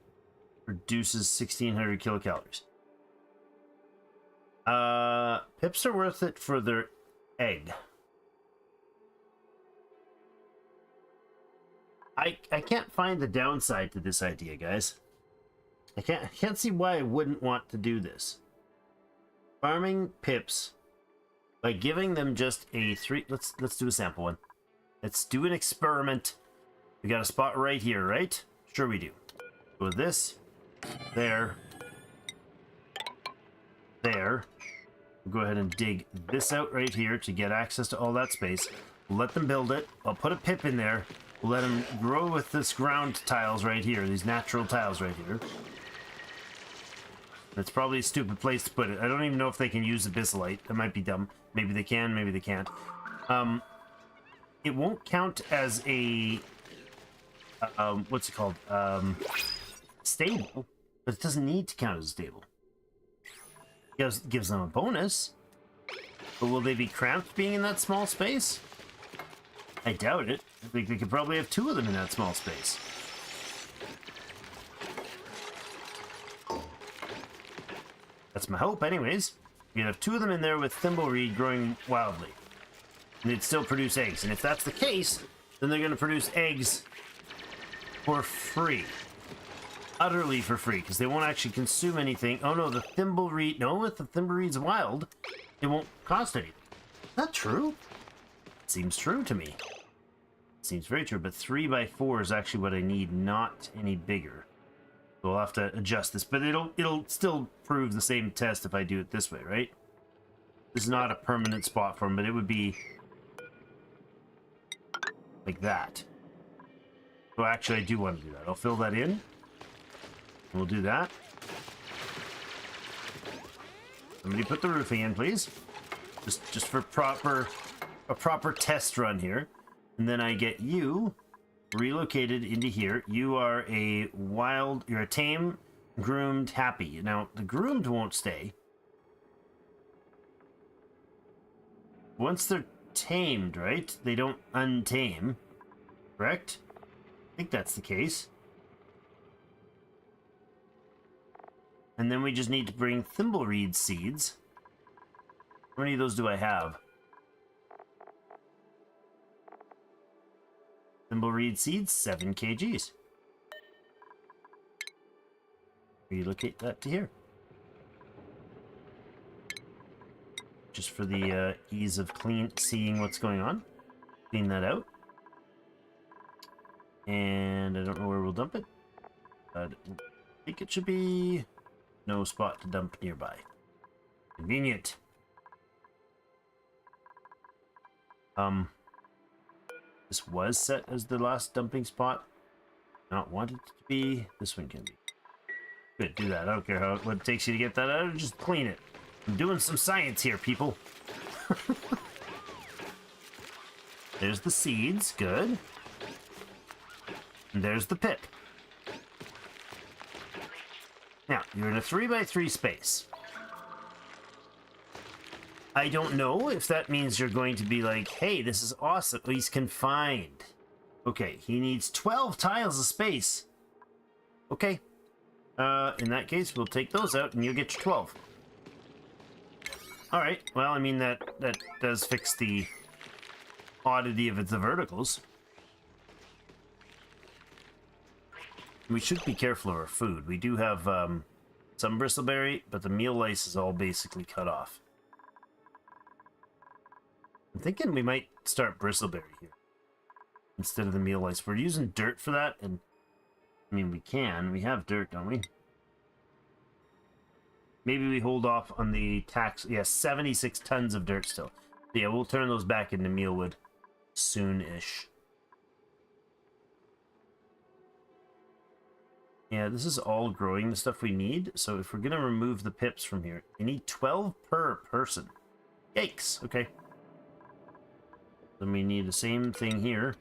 produces 1,600 kilocalories. Pips are worth it for their egg. I can't find the downside to this idea, guys. I can't see why I wouldn't want to do this. Farming pips by giving them just a 3. Let's do a sample one. Let's do an experiment. We got a spot right here, right? Sure we do. Go with this, there, there. We'll go ahead and dig this out right here to get access to all that space. We'll let them build it. I'll put a pip in there. We'll let them grow with this ground tiles right here, these natural tiles right here. That's probably a stupid place to put it. I don't even know if they can use the Abyssallite. That might be dumb. Maybe they can, maybe they can't. It won't count as a... what's it called? Stable. But it doesn't need to count as a stable. It gives them a bonus. But will they be cramped being in that small space? I doubt it. I think they could probably have 2 of them in that small space. That's my hope, anyways. You'd have 2 of them in there with thimbleweed growing wildly. And they'd still produce eggs. And if that's the case, then they're going to produce eggs for free. Utterly for free, because they won't actually consume anything. Oh no, the thimbleweed... No, if the thimbleweed's wild, it won't cost anything. Is that true? Seems true to me. Seems very true, but 3x4 is actually what I need, not any bigger. So we'll have to adjust this, but it'll still prove the same test if I do it this way, right? This is not a permanent spot for them, but it would be like that. So actually, I do want to do that. I'll fill that in. We'll do that. Somebody put the roofing in, please. Just for a proper test run here. And then I get you relocated into here. You are a wild, you're a tame, groomed, happy. Now, the groomed won't stay. Once they're tamed, right? They don't untame. Correct? I think that's the case. And then we just need to bring thimbleweed seeds. How many of those do I have? Thimbleweed seeds, 7 kgs. Relocate that to here. Just for the ease of seeing what's going on. Clean that out. And I don't know where we'll dump it. But I think it should be no spot to dump nearby. Convenient. This was set as the last dumping spot. Not wanted it to be. This one can be. Good, do that. I don't care what it takes you to get that out. Just clean it. I'm doing some science here, people. There's the seeds, good. And there's the pip. Now, you're in a 3x3 space. I don't know if that means you're going to be like, hey, this is awesome. He's confined. Okay, he needs 12 tiles of space. Okay. In that case, we'll take those out and you'll get your 12. Alright, well, I mean, that does fix the oddity of the verticals. We should be careful of our food. We do have some bristleberry, but the meal lice is all basically cut off. I'm thinking we might start bristleberry here instead of the meal lice. We're using dirt for that, and I mean, we can. We have dirt, don't we? Maybe we hold off on the tax. Yeah, 76 tons of dirt still. Yeah, we'll turn those back into mealwood soon-ish. Yeah, this is all growing the stuff we need. So if we're going to remove the pips from here, we need 12 per person. Yikes. Okay. Then we need the same thing here.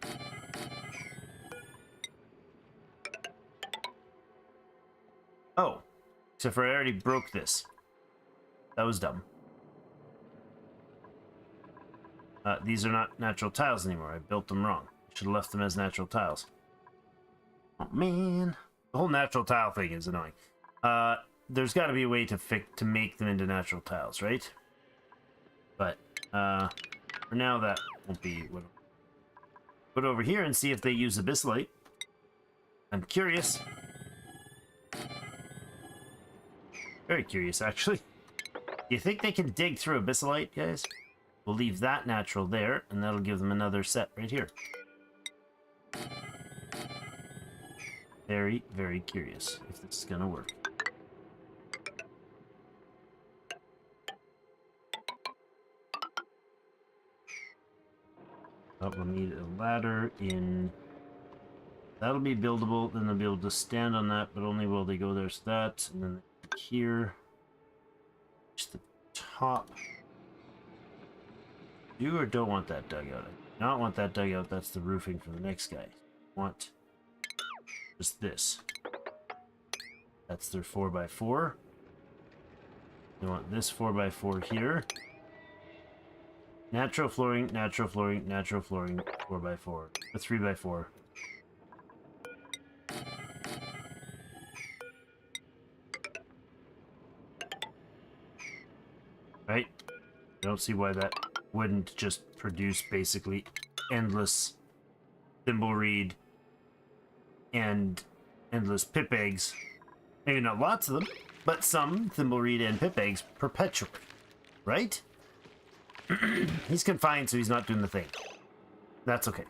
Oh. Except for I already broke this. That was dumb. These are not natural tiles anymore. I built them wrong. Should have left them as natural tiles. Oh, man. The whole natural tile thing is annoying. There's got to be a way to make them into natural tiles, right? But for now, that won't be what. Put over here and see if they use abyssalite. I'm curious. Very curious, actually. Do you think they can dig through abyssalite, guys? We'll leave that natural there, and that'll give them another set right here. Very, very curious if this is gonna work. But we'll need a ladder in. That'll be buildable, then they'll be able to stand on that, but only will they go there. So that, and then here. Just the top. Do or don't want that dug out? I do not want that dug out. That's the roofing for the next guy. I want just this. That's their 4x4. They want this 4x4 here. Natural flooring, natural flooring, natural flooring, 4x4. A 3x4. Right? I don't see why that wouldn't just produce basically endless thimbleweed and endless pip eggs. Maybe not lots of them, but some thimbleweed and pip eggs perpetually. Right? He's confined, so he's not doing the thing. That's okay.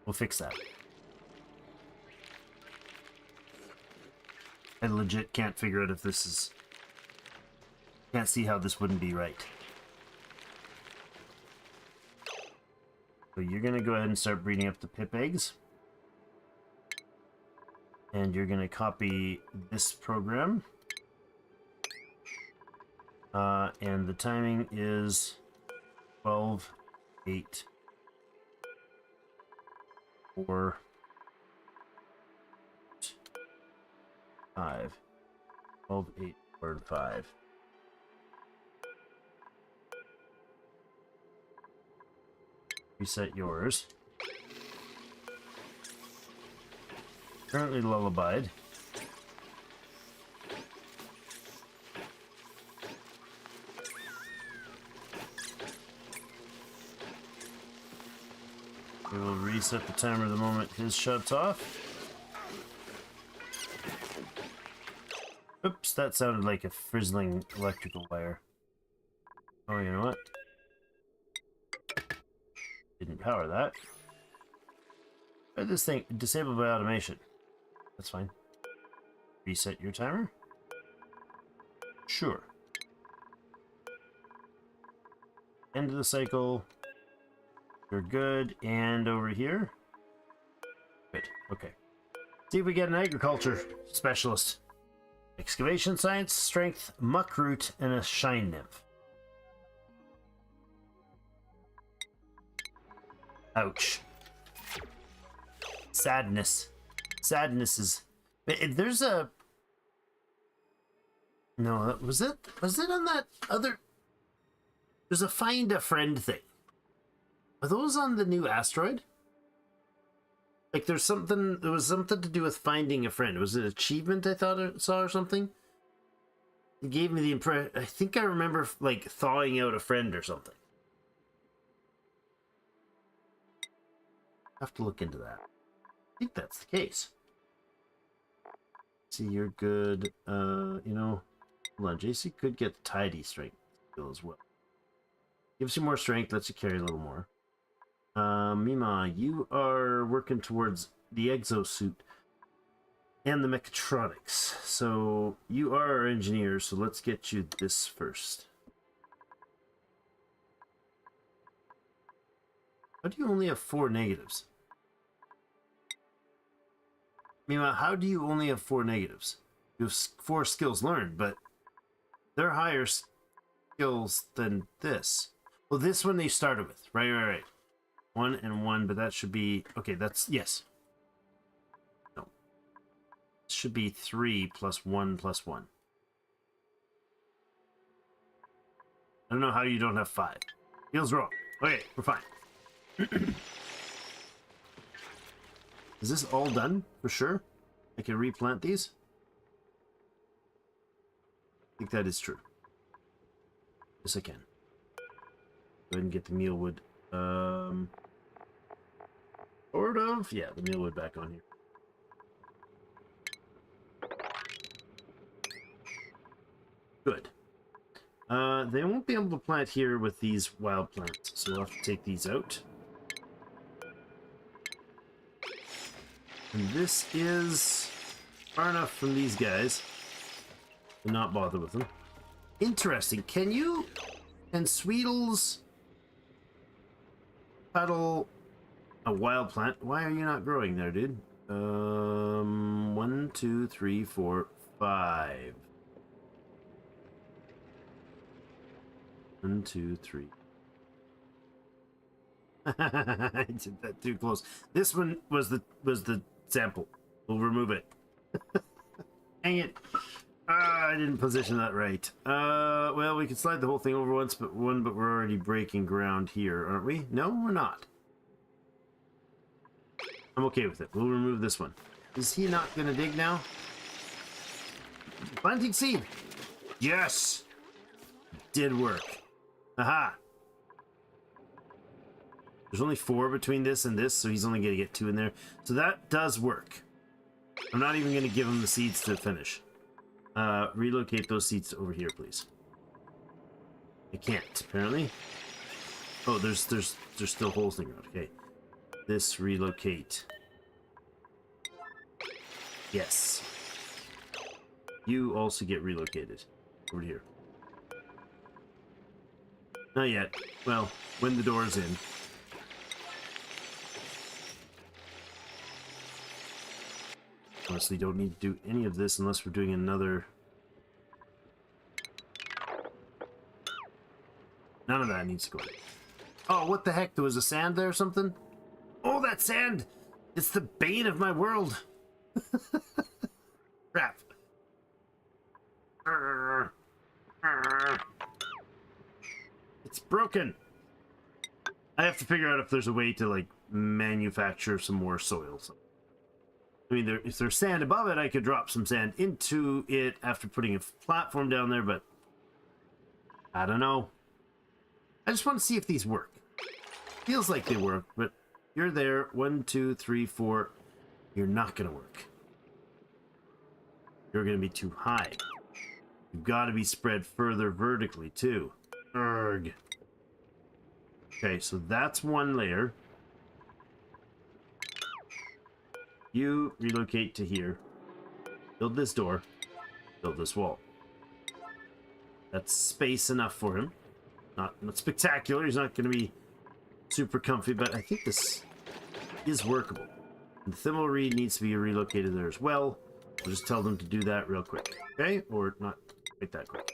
We'll fix that. I legit can't figure out if this is... Can't see how this wouldn't be right. So you're going to go ahead and start breeding up the pip eggs. And you're going to copy this program. And the timing is 12, 8, 4, 5. 12, 8, 4, 5. Reset yours. Currently lullabied. We will reset the timer the moment his shuts off. Oops, that sounded like a frizzling electrical wire. Oh, you know what? Didn't power that. This thing disabled by automation. That's fine. Reset your timer? Sure. End of the cycle. You're good. And over here? Good. Okay. See if we get an agriculture specialist. Excavation science, strength, muck root, and a shine nymph. Ouch. Sadness. Sadness is... There's a... No, was it on that other... There's a find a friend thing. Are those on the new asteroid? Like there was something to do with finding a friend. Was it achievement I thought I saw or something? It gave me the impression, I think I remember like thawing out a friend or something. I have to look into that. I think that's the case. See, you're good. You know, hold on, JC could get the tidy strength skill as well. Gives you more strength, lets you carry a little more. Mima, you are working towards the exosuit and the mechatronics. So you are our engineer, so let's get you this first. How do you only have 4 negatives? Mima, how do you only have 4 negatives? You have 4 skills learned, but they're higher skills than this. Well, this one they started with. Right. 1 and 1, but that should be... Okay, that's... Yes. No. It should be 3 plus 1 plus 1. I don't know how you don't have 5. Feels wrong. Okay, we're fine. Is this all done? For sure? I can replant these? I think that is true. Yes, I can. Go ahead and get the mealwood. Sort of. Yeah, the mealwood back on here. Good. They won't be able to plant here with these wild plants, so we'll have to take these out. And this is far enough from these guys to not bother with them. Interesting. Can Sweetles puddle a wild plant? Why are you not growing there, dude? 1, 2, 3, 4, 5. 1, 2, 3. I did that too close. This one was the sample. We'll remove it. Dang it. I didn't position that right. Well, we could slide the whole thing over once, but we're already breaking ground here, aren't we? No, we're not. I'm okay with it. We'll remove this one. Is he not gonna dig now? Planting seed! Yes! Did work. Aha! There's only 4 between this and this, so he's only gonna get 2 in there. So that does work. I'm not even gonna give him the seeds to finish. Relocate those seeds over here, please. I can't, apparently. Oh, there's still holes in the ground. Okay. This relocate. Yes. You also get relocated over here. Not yet. Well, when the door's in. Honestly, don't need to do any of this unless we're doing another... None of that needs to go in. Oh, what the heck? There was a sand there or something? Oh, that sand! It's the bane of my world! Crap. It's broken! I have to figure out if there's a way to, like, manufacture some more soil. I mean, if there's sand above it, I could drop some sand into it after putting a platform down there, but I don't know. I just want to see if these work. Feels like they work, but you're there. 1, 2, 3, 4. You're not going to work. You're going to be too high. You've got to be spread further vertically, too. Urgh. Okay, so that's one layer. You relocate to here. Build this door. Build this wall. That's space enough for him. Not spectacular. He's not going to be super comfy, but I think this is workable. And the thimble reed needs to be relocated there as well. We'll just tell them to do that real quick, okay? Or not quite that quick.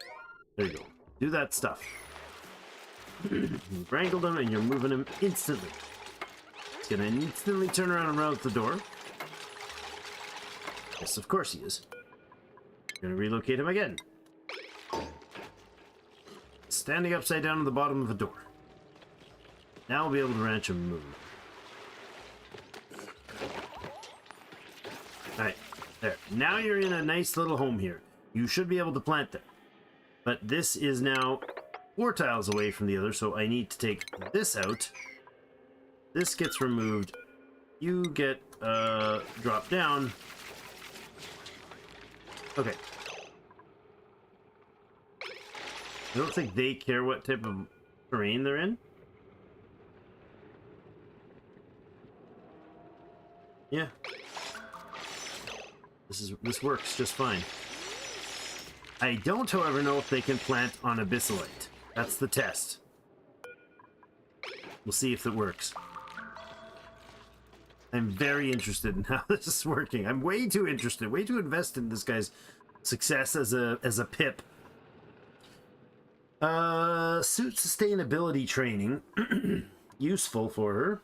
There you go. Do that stuff. You've wrangled them and you're moving them instantly. He's gonna instantly turn around and round the door. Yes, of course he is. You're gonna relocate him again. Standing upside down on the bottom of the door. Now we'll be able to ranch him and move him. Alright, there. Now you're in a nice little home here. You should be able to plant there. But this is now 4 tiles away from the other, so I need to take this out. This gets removed. You get dropped down. Okay. I don't think they care what type of terrain they're in. Yeah. This works just fine. I don't, however, know if they can plant on abyssalite. That's the test. We'll see if it works. I'm very interested in how this is working. I'm way too interested, way too invested in this guy's success as a pip. Suit sustainability training. Useful for her.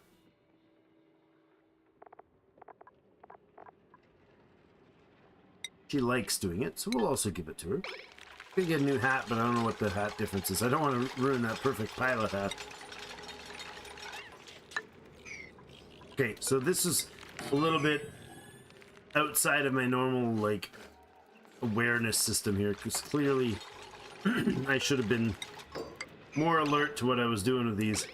She likes doing it, so we'll also give it to her. We get a new hat, but I don't know what the hat difference is. I don't want to ruin that perfect pilot hat. Okay, so this is a little bit outside of my normal, like, awareness system here, because clearly I should have been more alert to what I was doing with these.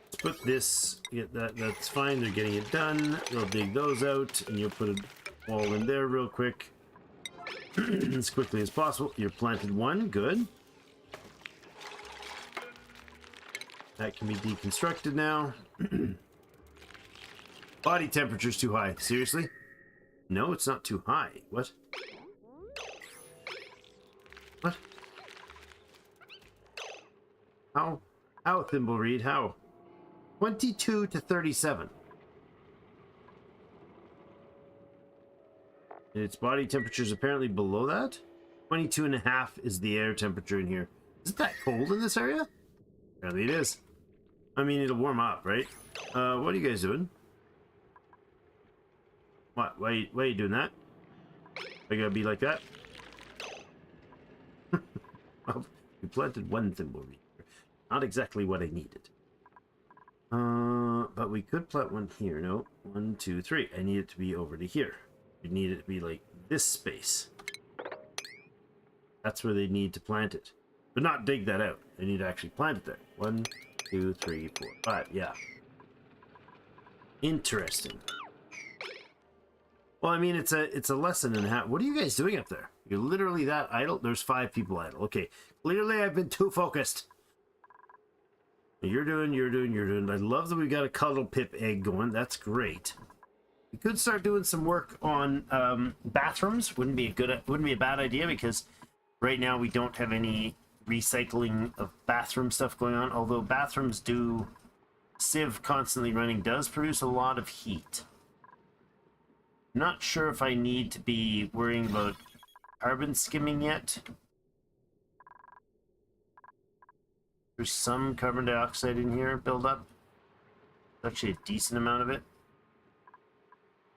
Let's put this, get that, that's fine, they're getting it done. We'll dig those out, and you'll put a wall in there real quick. As quickly as possible. You're planted one, good. That can be deconstructed now. Body temperature's too high. Seriously? No, it's not too high. What? What? How? How, Thimblereed? How? 22 to 37. And its body temperature is apparently below that. 22.5 is the air temperature in here. Is it that cold in this area? Apparently it is. I mean, it'll warm up, right? What are you guys doing? What? Why are you doing that? I gotta be like that? Well, we planted one thimbleweed. Not exactly what I needed. But we could plant one here. No, 1, 2, 3. I need it to be over to here. We need it to be like this space. That's where they need to plant it. But not dig that out. They need to actually plant it there. 1, 2, 3, 4, 5. Yeah. Interesting. Well, I mean, it's a lesson in how... What are you guys doing up there? You're literally that idle? There's 5 people idle. Okay. Clearly, I've been too focused. You're doing. I love that we've got a cuddle pip egg going. That's great. We could start doing some work on bathrooms. Wouldn't be a bad idea, because right now we don't have any recycling of bathroom stuff going on. Although bathrooms do, sieve constantly running does produce a lot of heat. Not sure if I need to be worrying about carbon skimming yet. There's some carbon dioxide in here buildup. Actually a decent amount of it.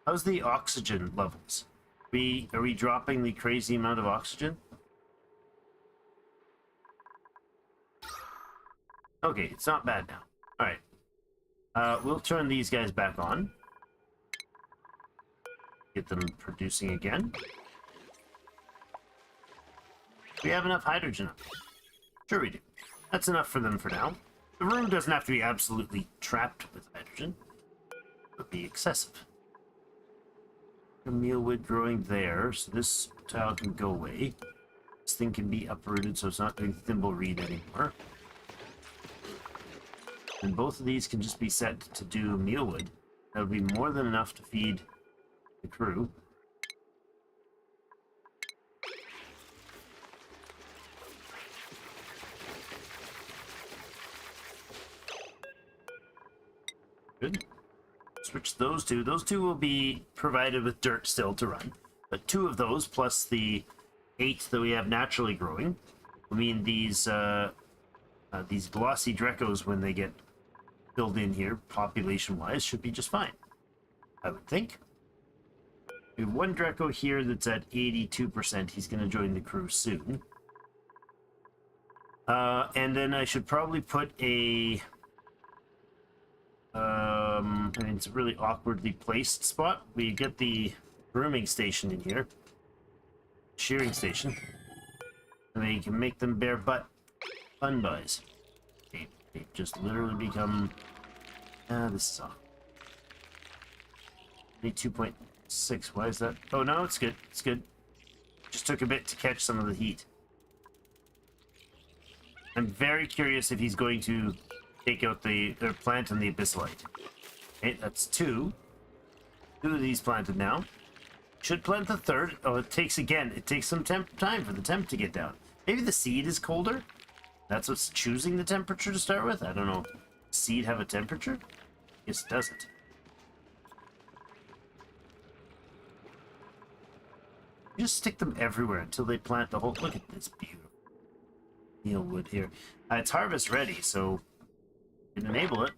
How's the oxygen levels? Are we dropping the crazy amount of oxygen? Okay, it's not bad now. Alright. We'll turn these guys back on. Get them producing again. We have enough hydrogen up. Sure we do. That's enough for them for now. The room doesn't have to be absolutely trapped with hydrogen. It would be excessive. Mealwood growing there, so this tile can go away. This thing can be uprooted, so it's not doing thimbleweed anymore. And both of these can just be set to do mealwood. That would be more than enough to feed the crew. Good. Let's switch those two. Those two will be provided with dirt still to run. But 2 of those, plus the 8 that we have naturally growing, will mean these glossy Drecos, when they get filled in here, population-wise, should be just fine, I would think. We have 1 Dreco here that's at 82%. He's going to join the crew soon. And then I should probably put a... I mean, it's a really awkwardly placed spot. We get the grooming station in here. Shearing station. And then you can make them bare butt fun buys. They just literally become... this is off. 2.6. Why is that? Oh, no, it's good. It's good. Just took a bit to catch some of the heat. I'm very curious if he's going to take out the plant and the abyssalite. Okay, that's 2. 2 of these planted now. Should plant the 3rd. Oh, it takes some time for the temp to get down. Maybe the seed is colder? That's what's choosing the temperature to start with? I don't know. Does seed have a temperature? Yes, it doesn't. You just stick them everywhere until they plant the whole... Look at this beautiful meal wood here. It's harvest ready, so you can enable it.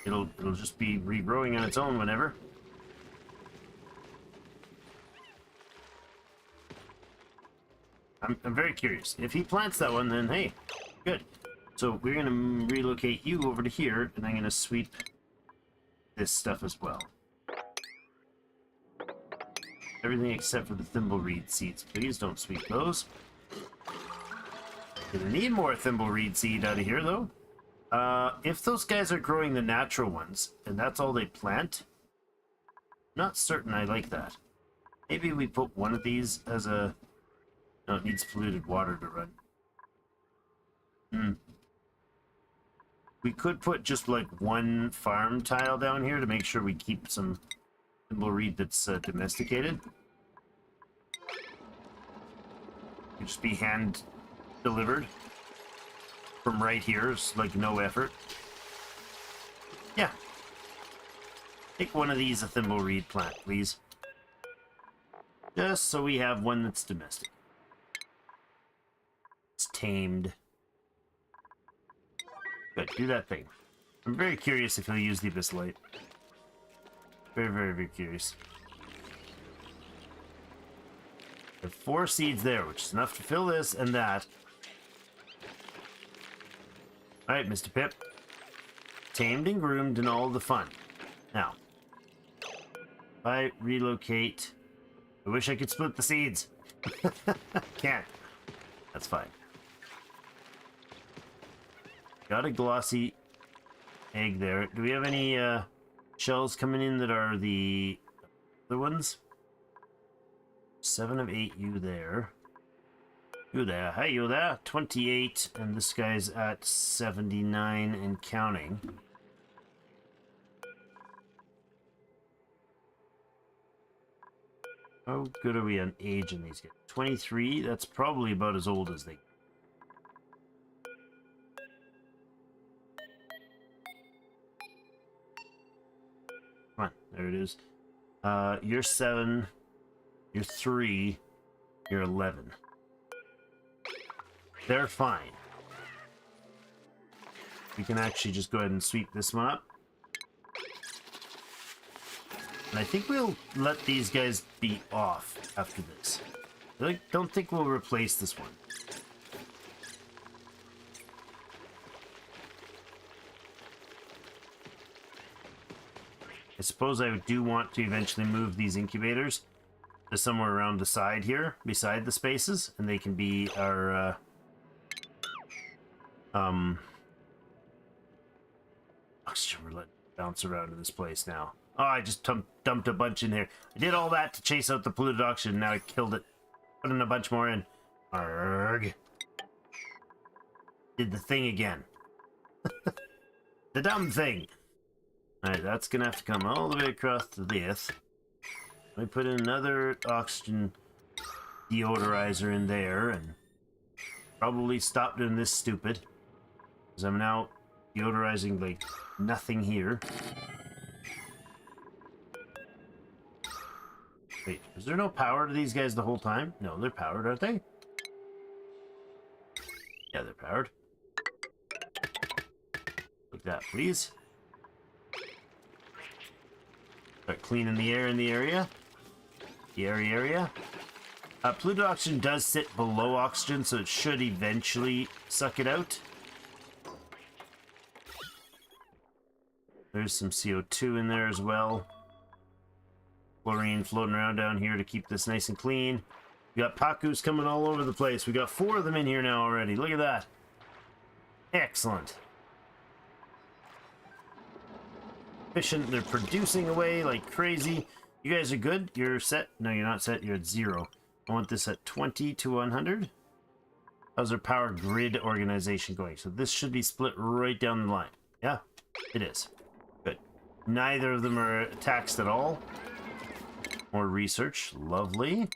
It'll just be regrowing on its own whenever. I'm very curious. If he plants that one, then hey, good. So we're gonna relocate you over to here, and I'm gonna sweep this stuff as well. Everything except for the thimbleweed seeds. Please don't sweep those. Gonna need more thimbleweed seed out of here, though. If those guys are growing the natural ones, and that's all they plant, I'm not certain I like that. Maybe we put one of these as a... No, it needs polluted water to run. We could put just like 1 farm tile down here to make sure we keep some thimbleweed that's domesticated. Could just be hand delivered from right here. It's like no effort. Yeah. Take one of these a thimbleweed plant, please. Just so we have one that's domestic. It's tamed. Good, do that thing. I'm very curious if he'll use the abyssalite. Very, very, very curious. I have 4 seeds there, which is enough to fill this and that. Alright, Mr. Pip. Tamed and groomed and all the fun. Now, if I relocate... I wish I could split the seeds. Can't. That's fine. Got a glossy egg there. Do we have any shells coming in that are the other ones? 7 of 8, you there. You there. Hey, you there. 28, and this guy's at 79 and counting. How good are we on age in these guys? 23? That's probably about as old as they... Come on, there it is. You're 7. You're 3. You're 11. They're fine. We can actually just go ahead and sweep this one up. And I think we'll let these guys be off after this. I don't think we'll replace this one. I suppose I do want to eventually move these incubators to somewhere around the side here, beside the spaces, and they can be our oxygen. We're letting it bounce around in this place now. Oh, I just dumped a bunch in here. I did all that to chase out the polluted oxygen. Now I killed it. Put in a bunch more in. Arrgh. Did the thing again. The dumb thing. Alright, that's gonna have to come all the way across to this. I put in another oxygen deodorizer in there and probably stop doing this stupid. Because I'm now deodorizing like nothing here. Wait, is there no power to these guys the whole time? No, they're powered, aren't they? Yeah, they're powered. Like that, please. Start cleaning the air in the area. The area. Pluto oxygen does sit below oxygen, so it should eventually suck it out. There's some CO2 in there as well. Chlorine floating around down here to keep this nice and clean. We got Pakus coming all over the place. We got 4 of them in here now already. Look at that. Excellent. Efficient. They're producing away like crazy. You guys are good? You're set? No, you're not set. You're at 0. I want this at 20 to 100. How's our power grid organization going? So this should be split right down the line. Yeah, it is. Good. Neither of them are taxed at all. More research. Lovely.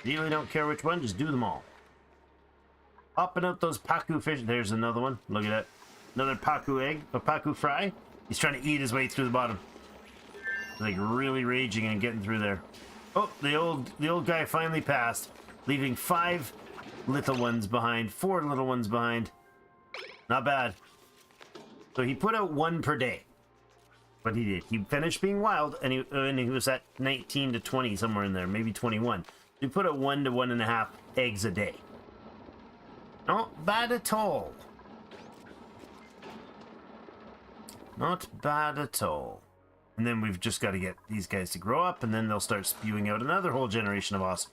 Really don't care which one. Just do them all. Popping out those Paku fish. There's another one. Look at that. Another Paku egg. A Paku fry. He's trying to eat his way through the bottom. Like really raging and getting through there. Oh, the old guy finally passed, leaving 5 little ones behind, 4 little ones behind. Not bad. So he put out 1 per day. But he did. He finished being wild, and he was at 19 to 20 somewhere in there, maybe 21. He put out 1 to 1.5 eggs a day. Not bad at all. Not bad at all. And then we've just got to get these guys to grow up, and then they'll start spewing out another whole generation of awesome.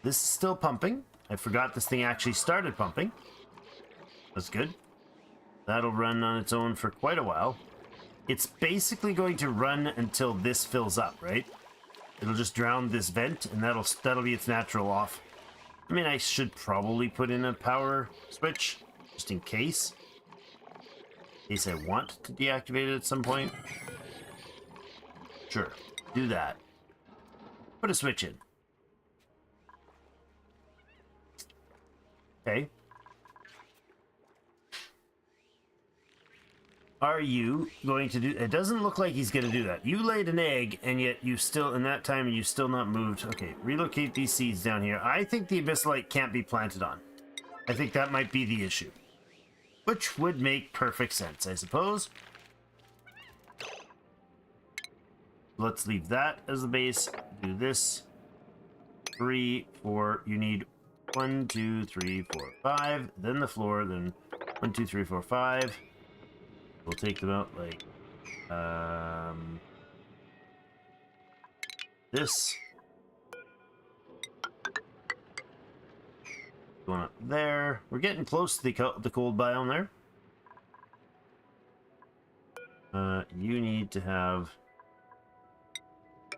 This is still pumping. I forgot this thing actually started pumping. That's good. That'll run on its own for quite a while. It's basically going to run until this fills up, right? It'll just drown this vent, and that'll be its natural off. I mean, I should probably put in a power switch, just in case. In case I want to deactivate it at some point. Sure, do that. Put a switch in. Okay. Are you going to do... It doesn't look like he's going to do that. You laid an egg, and yet you still... In that time, you still not moved. Okay, relocate these seeds down here. I think the Abyssalite can't be planted on. I think that might be the issue. Which would make perfect sense, I suppose. Let's leave that as the base. Do this. 3, 4. You need 1, 2, 3, 4, 5. Then the floor. Then 1, 2, 3, 4, 5. We'll take them out like this. Going up there. We're getting close to the cold biome there. You need to have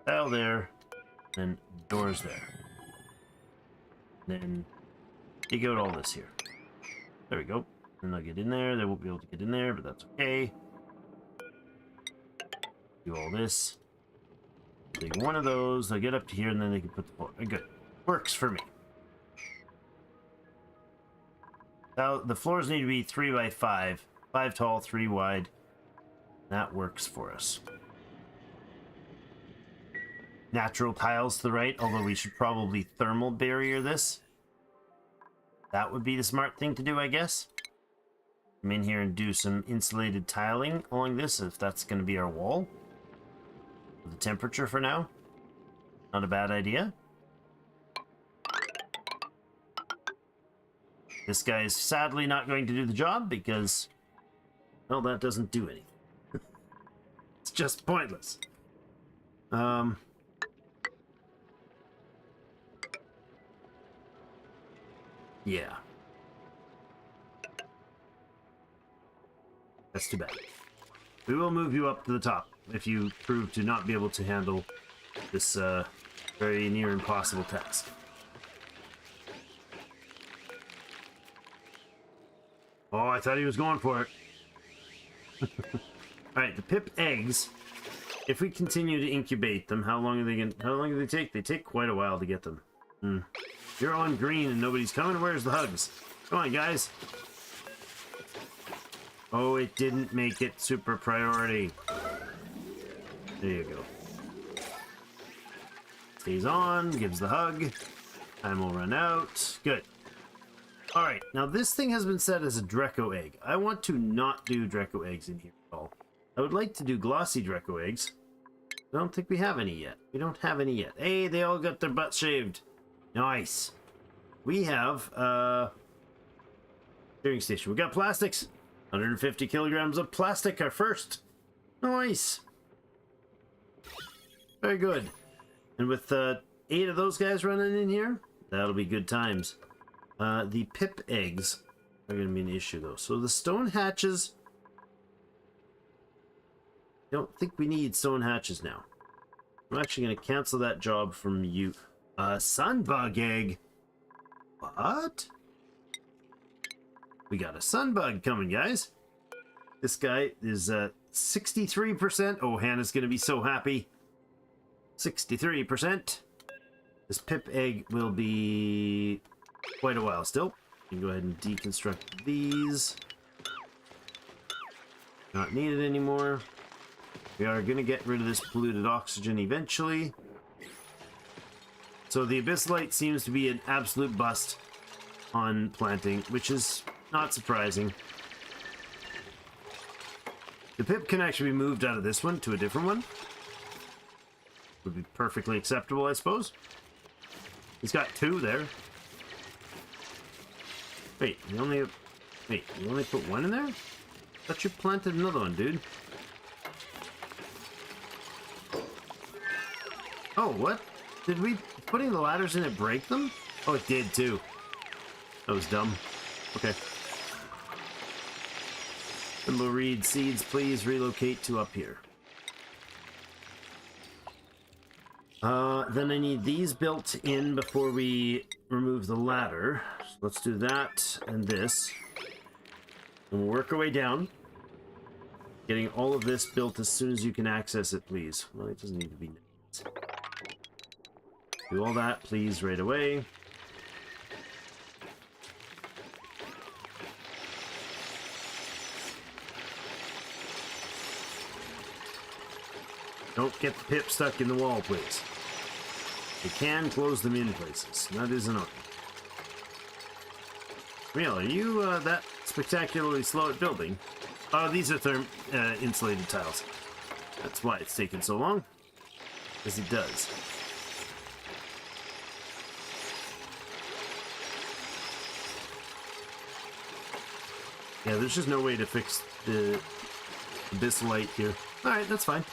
tile there, and doors there. Then dig out all this here. There we go. And they'll get in there. They won't be able to get in there, but that's okay. Do all this. Take one of those. They'll get up to here, and then they can put the floor. Good. Works for me. Now, the floors need to be 3 by 5. 5 tall, 3 wide. That works for us. Natural tiles to the right, although we should probably thermal barrier this. That would be the smart thing to do, I guess. Come in here and do some insulated tiling along this, if that's going to be our wall. The temperature for now. Not a bad idea. This guy is sadly not going to do the job because, well, that doesn't do anything. It's just pointless. Yeah. That's too bad. We will move you up to the top if you prove to not be able to handle this very near impossible task. Oh, I thought he was going for it. Alright, the pip eggs, if we continue to incubate them, how long do they take? They take quite a while to get them. You're on green and nobody's coming. Where's the hugs? Come on, guys. Oh, it didn't make it super priority. There you go. Stays on, gives the hug. Time will run out. Good. Alright, now this thing has been set as a Draco egg. I want to not do Draco eggs in here at all. I would like to do glossy Draco eggs. I don't think we have any yet. We don't have any yet. Hey, they all got their butts shaved. Nice. We have, steering station. We got plastics. 150 kilograms of plastic, our first. Nice. Very good. And with 8 of those guys running in here, that'll be good times. The pip eggs are going to be an issue, though. So the stone hatches... I don't think we need stone hatches now. I'm actually going to cancel that job from you. Sunbug egg. What? We got a sunbug coming, guys. This guy is 63%. Oh, Hannah's going to be so happy. 63%. This pip egg will be quite a while still. You can go ahead and deconstruct these. Not needed anymore. We are going to get rid of this polluted oxygen eventually. So the abyssalite seems to be an absolute bust on planting, which is not surprising. The pip can actually be moved out of this one to a different one. Would be perfectly acceptable, I suppose. He's got 2 there. Wait, you only put 1 in there? I thought you planted another one, dude. Oh, what? Did we, putting the ladders in it, break them? Oh, it did too. That was dumb. Okay. Thimbleweed seeds, please relocate to up here. Then I need these built in before we remove the ladder. So let's do that and this. And we'll work our way down. Getting all of this built as soon as you can access it, please. Well, it doesn't need to be nice. Do all that, please, right away. Don't get the pip stuck in the wall, please. You can close them in places. That is an option. Real, are you that spectacularly slow at building? Oh, these are insulated tiles. That's why it's taken so long. As it does. Yeah, there's just no way to fix the abyssalite here. Alright, that's fine.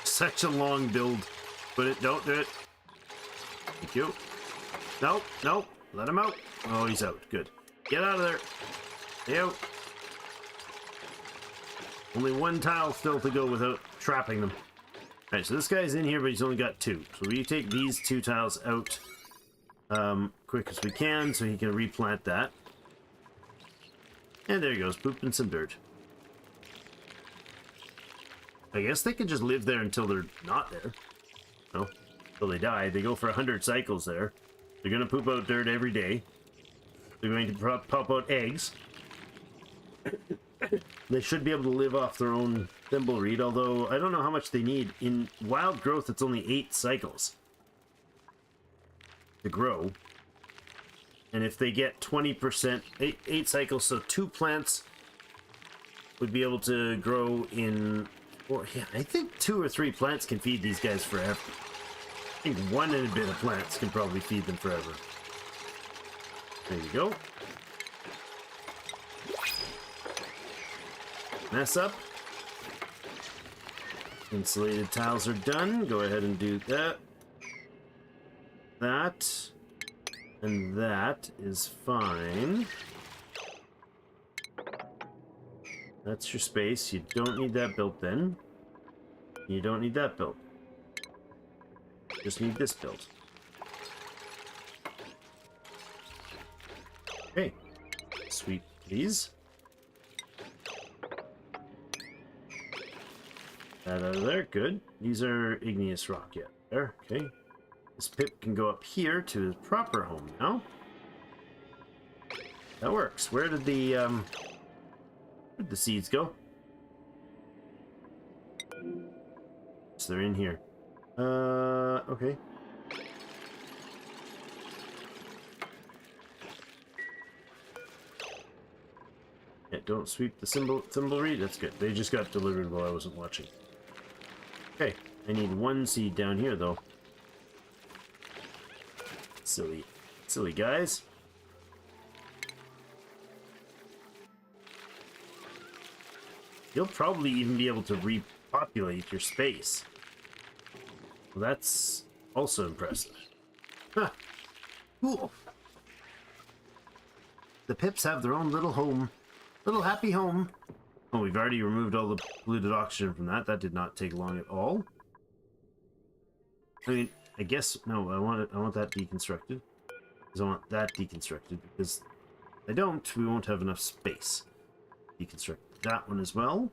Such a long build. Don't do it. Thank you. Nope, nope. Let him out. Oh, he's out. Good. Get out of there. Stay out. Only 1 tile still to go without trapping them. Alright, so this guy's in here, but he's only got 2. So we take these 2 tiles out quick as we can so he can replant that. And there he goes, pooping some dirt. I guess they can just live there until they're not there. No, until they die. They go for 100 cycles there. They're going to poop out dirt every day. They're going to pop out eggs. They should be able to live off their own thimbleweed, although I don't know how much they need. In wild growth, it's only 8 cycles to grow. And if they get 20%, 8 cycles, so 2 plants would be able to grow in... Well, yeah, I think 2 or 3 plants can feed these guys forever. I think 1 and a bit of plants can probably feed them forever. There you go. Mess up. Insulated tiles are done. Go ahead and do that. That. And that is fine. That's your space. You don't need that built then. You don't need that built. Just need this built. Okay. Sweet, please. That out of there. Good. These are igneous rock yet. There. Okay. This pip can go up here to his proper home now. That works. Where'd the seeds go? Just they're in here. Okay. Yeah, don't sweep the thimble reed. That's good. They just got delivered while I wasn't watching. Okay, I need one seed down here, though. Silly guys. You'll probably even be able to repopulate your space. Well, that's also impressive. Huh. Cool. The pips have their own little home. Little happy home. Oh, we've already removed all the polluted oxygen from that. That did not take long at all. I mean, I guess no. I want that deconstructed. Because I want that deconstructed. Because if I don't, we won't have enough space. Deconstruct that one as well.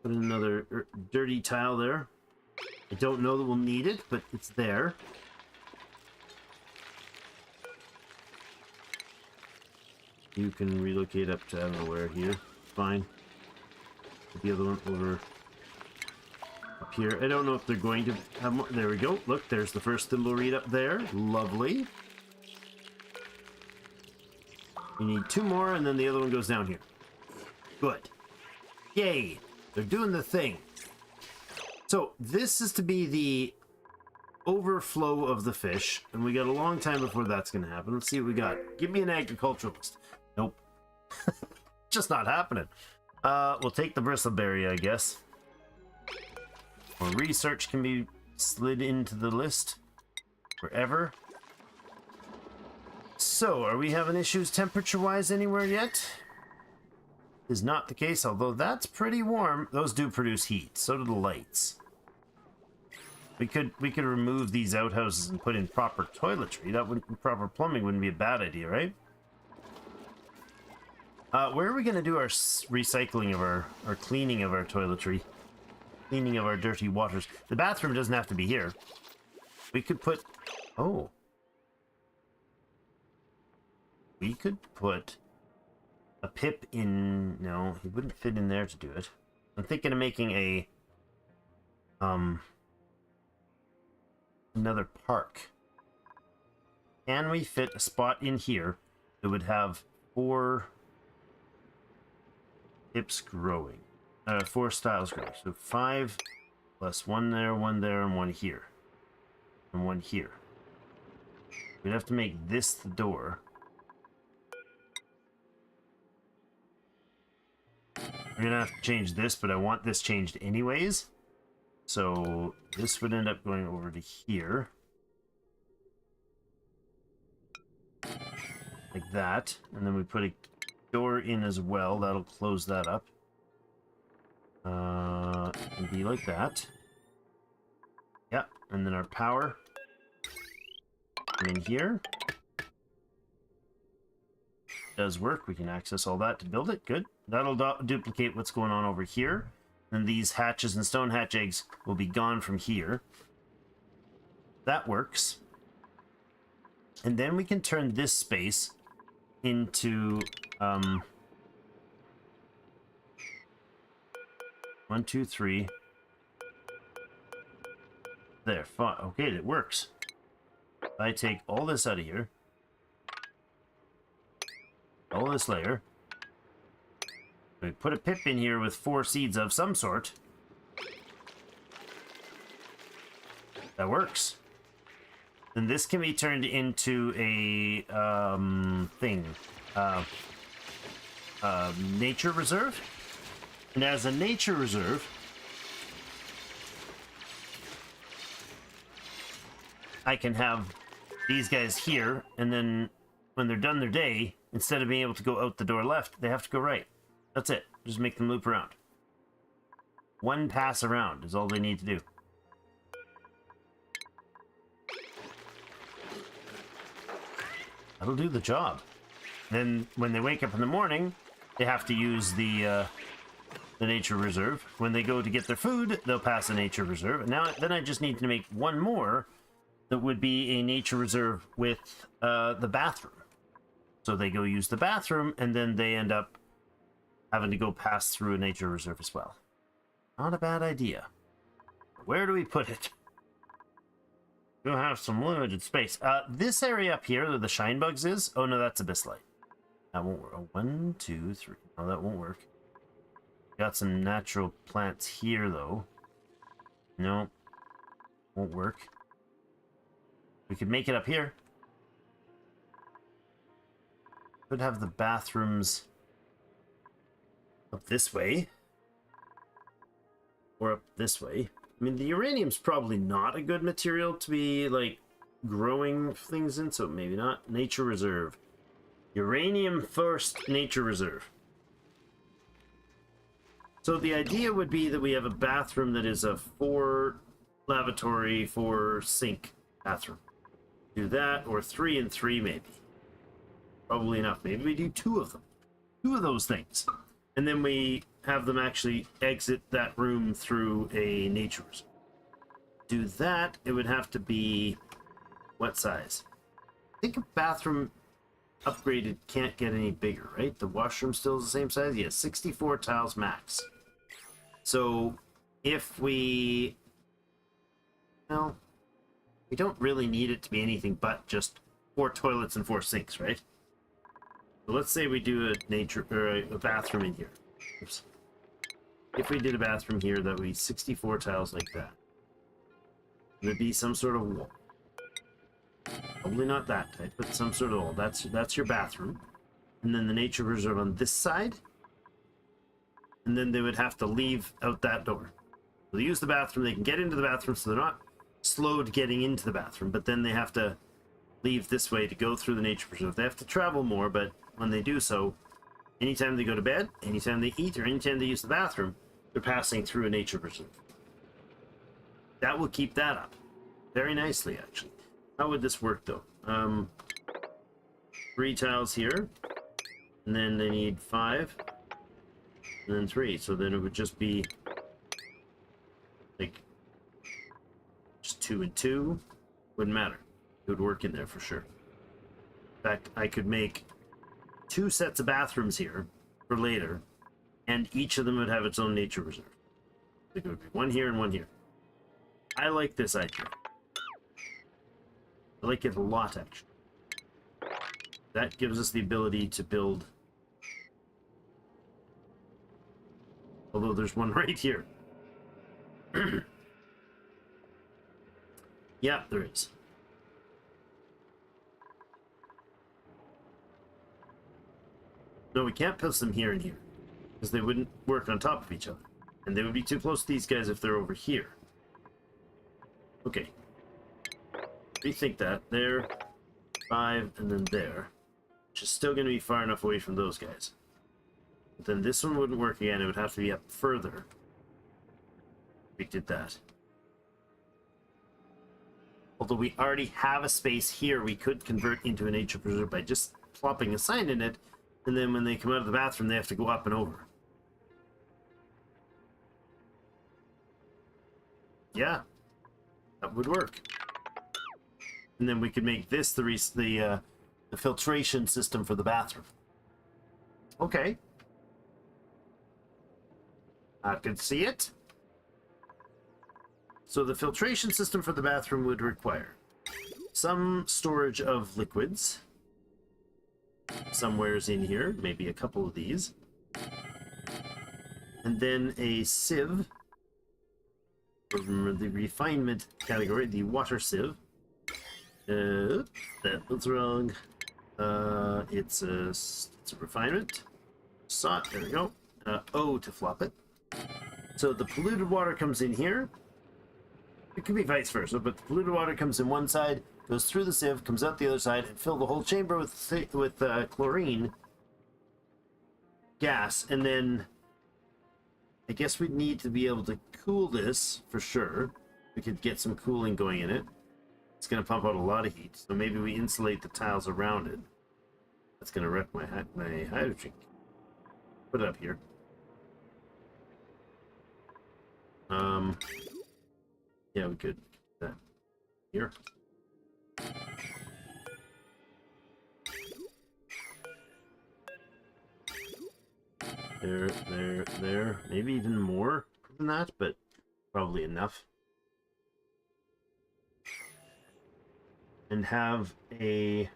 Put another dirty tile there. I don't know that we'll need it, but it's there. You can relocate up to I don't know where here. Fine. Put the other one over up here. I don't know if they're going to have more. There we go. Look, there's the first thimble reed up there. Lovely. We need two more, and then the other one goes down here. Good. Yay! They're doing the thing. So this is to be the overflow of the fish, and we got a long time before that's going to happen. Let's see what we got. Give me an agriculturalist. Nope. Just not happening. We'll take the bristleberry, I guess. Or research can be slid into the list wherever. So, are we having issues temperature-wise anywhere yet? Is not the case, although that's pretty warm. Those do produce heat. So do the lights. We could remove these outhouses and put in proper toiletry. That wouldn't, proper plumbing wouldn't be a bad idea, right? Where are we going to do our recycling of our cleaning of our toiletry? Cleaning of our dirty waters. The bathroom doesn't have to be here. We could put... Oh. We could put a pip in... No, he wouldn't fit in there to do it. I'm thinking of making a... another park. Can we fit a spot in here that would have 4 pips growing? 4 styles growing. So 5 plus 1 there, and 1 here. And 1 here. We'd have to make this the door. We're gonna have to change this, but I want this changed anyways. So this would end up going over to here. Like that. And then we put a door in as well. That'll close that up. It can be like that. Yep. And then our power in here. Does work. We can access all that to build it. Good. That'll duplicate what's going on over here. And these hatches and stone hatch eggs will be gone from here. That works. And then we can turn this space into 1, 2, 3. There, fine. Okay, it works. I take all this out of here. All this layer. We put a pip in here with 4 seeds of some sort. That works. Then this can be turned into a nature reserve. And as a nature reserve, I can have these guys here, and then when they're done their day, instead of being able to go out the door left, they have to go right. That's it. Just make them loop around. 1 pass around is all they need to do. That'll do the job. Then when they wake up in the morning, they have to use the nature reserve. When they go to get their food, they'll pass a nature reserve. And then I just need to make 1 more that would be a nature reserve with the bathroom. So they go use the bathroom, and then they end up having to go pass through a nature reserve as well. Not a bad idea. Where do we put it? We'll have some limited space. This area up here where the shine bugs is. Oh no, that's abyss light. That won't work. Oh, 1, 2, 3. No, that won't work. Got some natural plants here though. No, won't work. We could make it up here. Could have the bathrooms up this way. Or up this way. I mean, the uranium's probably not a good material to be, like, growing things in, so maybe not. Nature reserve. Uranium first, nature reserve. So the idea would be that we have a bathroom that is a 4 lavatory, 4 sink bathroom. Do that, or 3 and 3 maybe. Probably enough. Maybe we do 2 of them. 2 of those things. And then we have them actually exit that room through a nature reserve. Do that, it would have to be what size? I think a bathroom upgraded can't get any bigger, right? The washroom still is the same size? Yeah, 64 tiles max. So if we... Well, we don't really need it to be anything but just 4 toilets and 4 sinks, right? So let's say we do a nature or a bathroom in here. Oops. If we did a bathroom here, that would be 64 tiles like that. There'd be some sort of wall. Probably not that type, but some sort of wall. That's your bathroom. And then the nature reserve on this side. And then they would have to leave out that door. So they use the bathroom, they can get into the bathroom, so they're not slowed getting into the bathroom, but then they have to leave this way to go through the nature reserve. They have to travel more, but when they do so, anytime they go to bed, anytime they eat, or anytime they use the bathroom, they're passing through a nature reserve. That will keep that up very nicely, actually. How would this work, though? 3 tiles here, and then they need 5, and then 3. So then it would just be like just 2 and 2. Wouldn't matter. It would work in there for sure. In fact, I could make 2 sets of bathrooms here for later, and each of them would have its own nature reserve. It would be 1 here and 1 here. I like this idea. I like it a lot, actually. That gives us the ability to build... Although there's one right here. Yeah, there is. No, we can't put them here and here, because they wouldn't work on top of each other. And they would be too close to these guys if they're over here. Okay. Rethink that. There, 5, and then there. Which is still going to be far enough away from those guys. But then this one wouldn't work again. It would have to be up further. We did that. Although we already have a space here, we could convert into a nature preserve by just plopping a sign in it, and then when they come out of the bathroom, they have to go up and over. Yeah, that would work. And then we could make this the filtration system for the bathroom. Okay. I can see it. So the filtration system for the bathroom would require some storage of liquids. Somewhere's in here, maybe a couple of these. And then a sieve. From the refinement category, the water sieve. That was wrong. It's a refinement. Sot, there we go. O to flop it. So the polluted water comes in here. It could be vice versa, but the polluted water comes in one side, goes through the sieve, comes out the other side, and fill the whole chamber with chlorine gas. And then I guess we'd need to be able to cool this for sure. We could get some cooling going in it. It's going to pump out a lot of heat, so maybe we insulate the tiles around it. That's going to wreck my hydrogen. Put it up here. Yeah, we could do that here. There. Maybe even more than that, but probably enough. and have a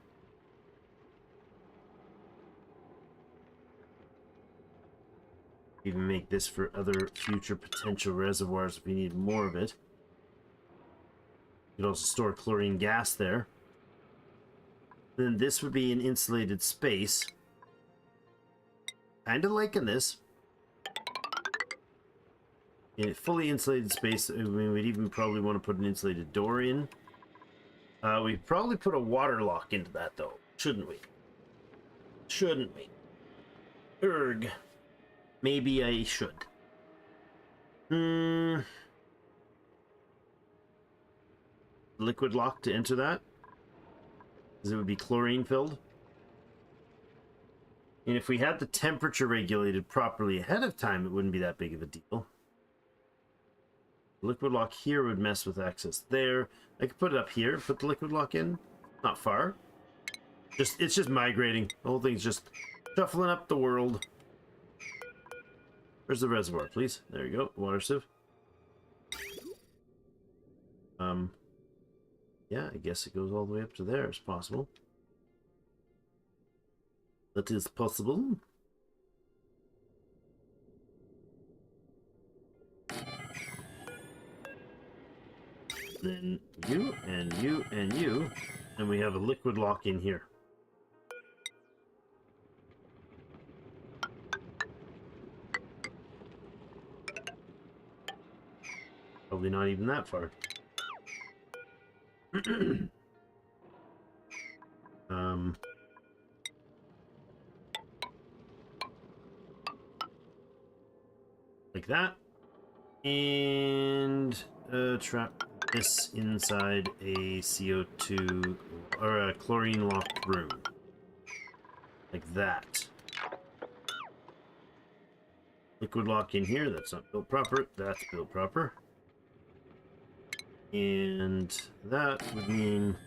even make this for other future potential reservoirs if we need more of it. You could also store chlorine gas there. Then this would be an insulated space. Kind of liking this. In a fully insulated space, I mean, we'd even probably want to put an insulated door in. We'd probably put a water lock into that, though. Shouldn't we? Shouldn't we? Erg. Maybe I should. Liquid lock to enter that? Because it would be chlorine filled. And if we had the temperature regulated properly ahead of time, it wouldn't be that big of a deal. Liquid lock here would mess with access there. I could put it up here, put the liquid lock in. Not far. It's just migrating. The whole thing's just shuffling up the world. Where's the reservoir, please? There you go. Water sieve. Yeah, I guess it goes all the way up to there. It's possible. That is possible. Then you, and you, and you. And we have a liquid lock in here. Probably not even that far. Like that. And trap this inside a CO2 or a chlorine locked room. Like that. Liquid lock in here, that's not built proper, that's built proper. And that would mean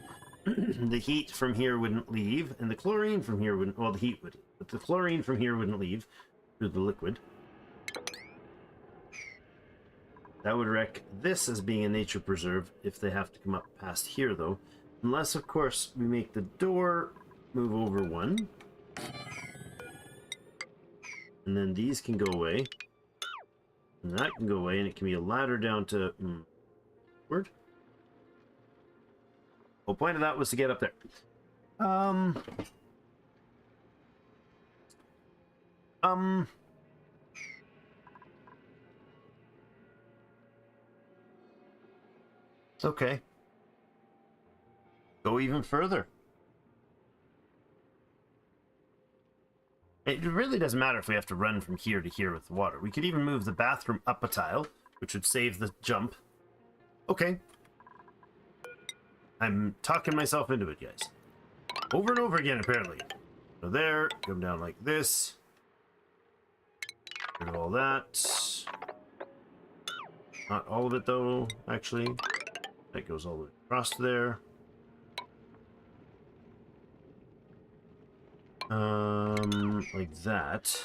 the heat from here wouldn't leave, and the chlorine from here wouldn't, well, the heat would, but the chlorine from here wouldn't leave through the liquid. That would wreck this as being a nature preserve if they have to come up past here, though. Unless, of course, we make the door move over one. And then these can go away. And that can go away, and it can be a ladder down to... word? Whole point of that was to get up there. Okay. Go even further. It really doesn't matter if we have to run from here to here with the water. We could even move the bathroom up a tile, which would save the jump. Okay. I'm talking myself into it, guys. Over and over again, apparently. So there, come down like this. Get rid of all that. Not all of it, though, actually. That goes all the way across there. Like that.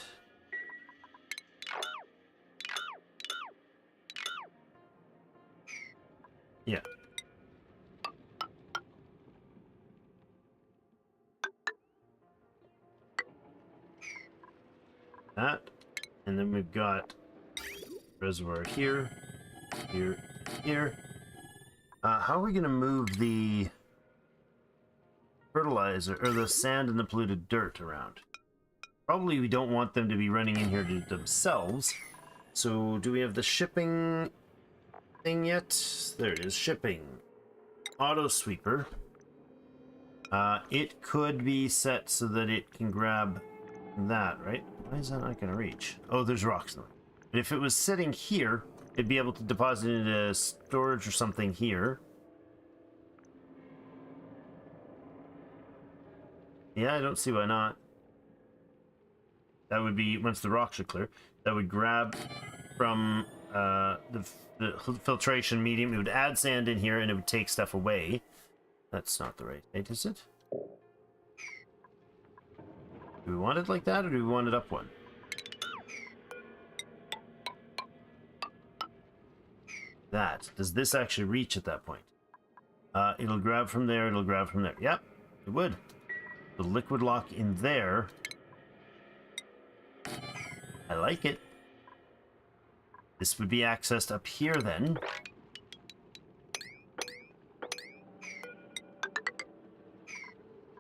Yeah. That. And then we've got reservoir here, here, here. How are we going to move the fertilizer, or the sand and the polluted dirt around? Probably we don't want them to be running in here to themselves. So do we have the shipping thing yet? There it is, shipping. Auto sweeper. It could be set so that it can grab that, right? Why is that not going to reach? Oh, there's rocks in it. But if it was sitting here, it'd be able to deposit it into storage or something here. Yeah, I don't see why not. That would be, once the rocks are clear, that would grab from the filtration medium. It would add sand in here and it would take stuff away. That's not the right height, is it? Do we want it like that, or do we want it up one? That. Does this actually reach at that point? It'll grab from there, it'll grab from there. Yep, it would. The liquid lock in there. I like it. This would be accessed up here then.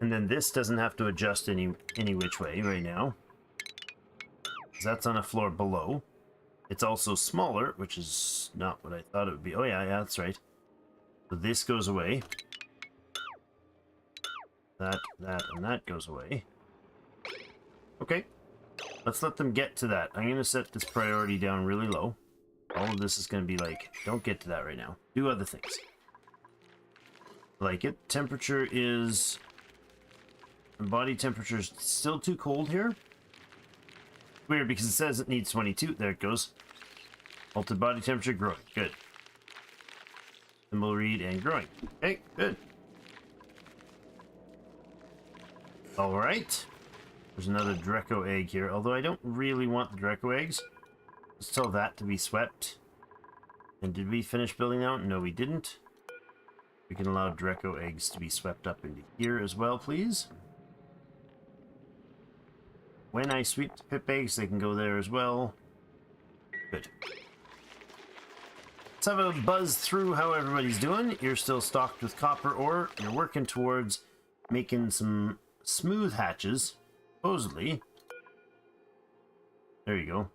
And then this doesn't have to adjust any which way right now. 'Cause that's on a floor below. It's also smaller, which is not what I thought it would be. Oh yeah, that's right. So this goes away. That, and that goes away. Okay. Let's let them get to that. I'm going to set this priority down really low. All of this is going to be like, don't get to that right now. Do other things. Like it. Temperature is... Body temperature is still too cold here. Weird, because it says it needs 22. There it goes. Altered body temperature, growing. Good. Symbol read and growing. Okay, good. Alright. There's another Dreco egg here, although I don't really want the Dreco eggs. Let's tell that to be swept. And did we finish building now? No, we didn't. We can allow Dreco eggs to be swept up into here as well, please. When I sweep the pip eggs, they can go there as well. Good. Let's have a buzz through how everybody's doing. You're still stocked with copper ore. You're working towards making some smooth hatches, supposedly. There you go.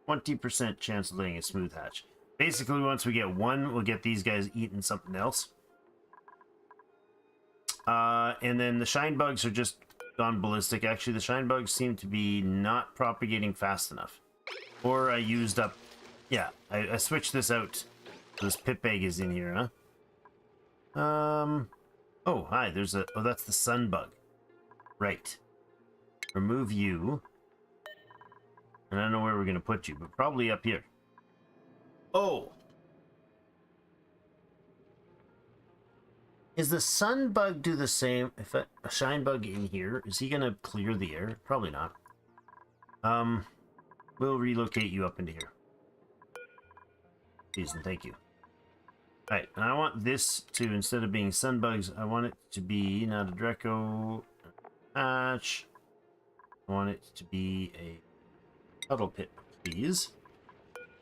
20% chance of laying a smooth hatch. Basically, once we get one, we'll get these guys eating something else. And then the shine bugs are just gone ballistic. Actually, the shine bugs seem to be not propagating fast enough. Or I used up... Yeah, I switched this out. This pip egg is in here, huh? Oh, hi, there's a... Oh, that's the sun bug. Right. Remove you. And I don't know where we're going to put you, but probably up here. Oh! Is the sun bug do the same? If a shine bug in here, is he going to clear the air? Probably not. We'll relocate you up into here. Please and thank you. Alright, and I want this to, instead of being sun bugs, I want it to be not a Dreco hatch. I want it to be a puddle pit, please.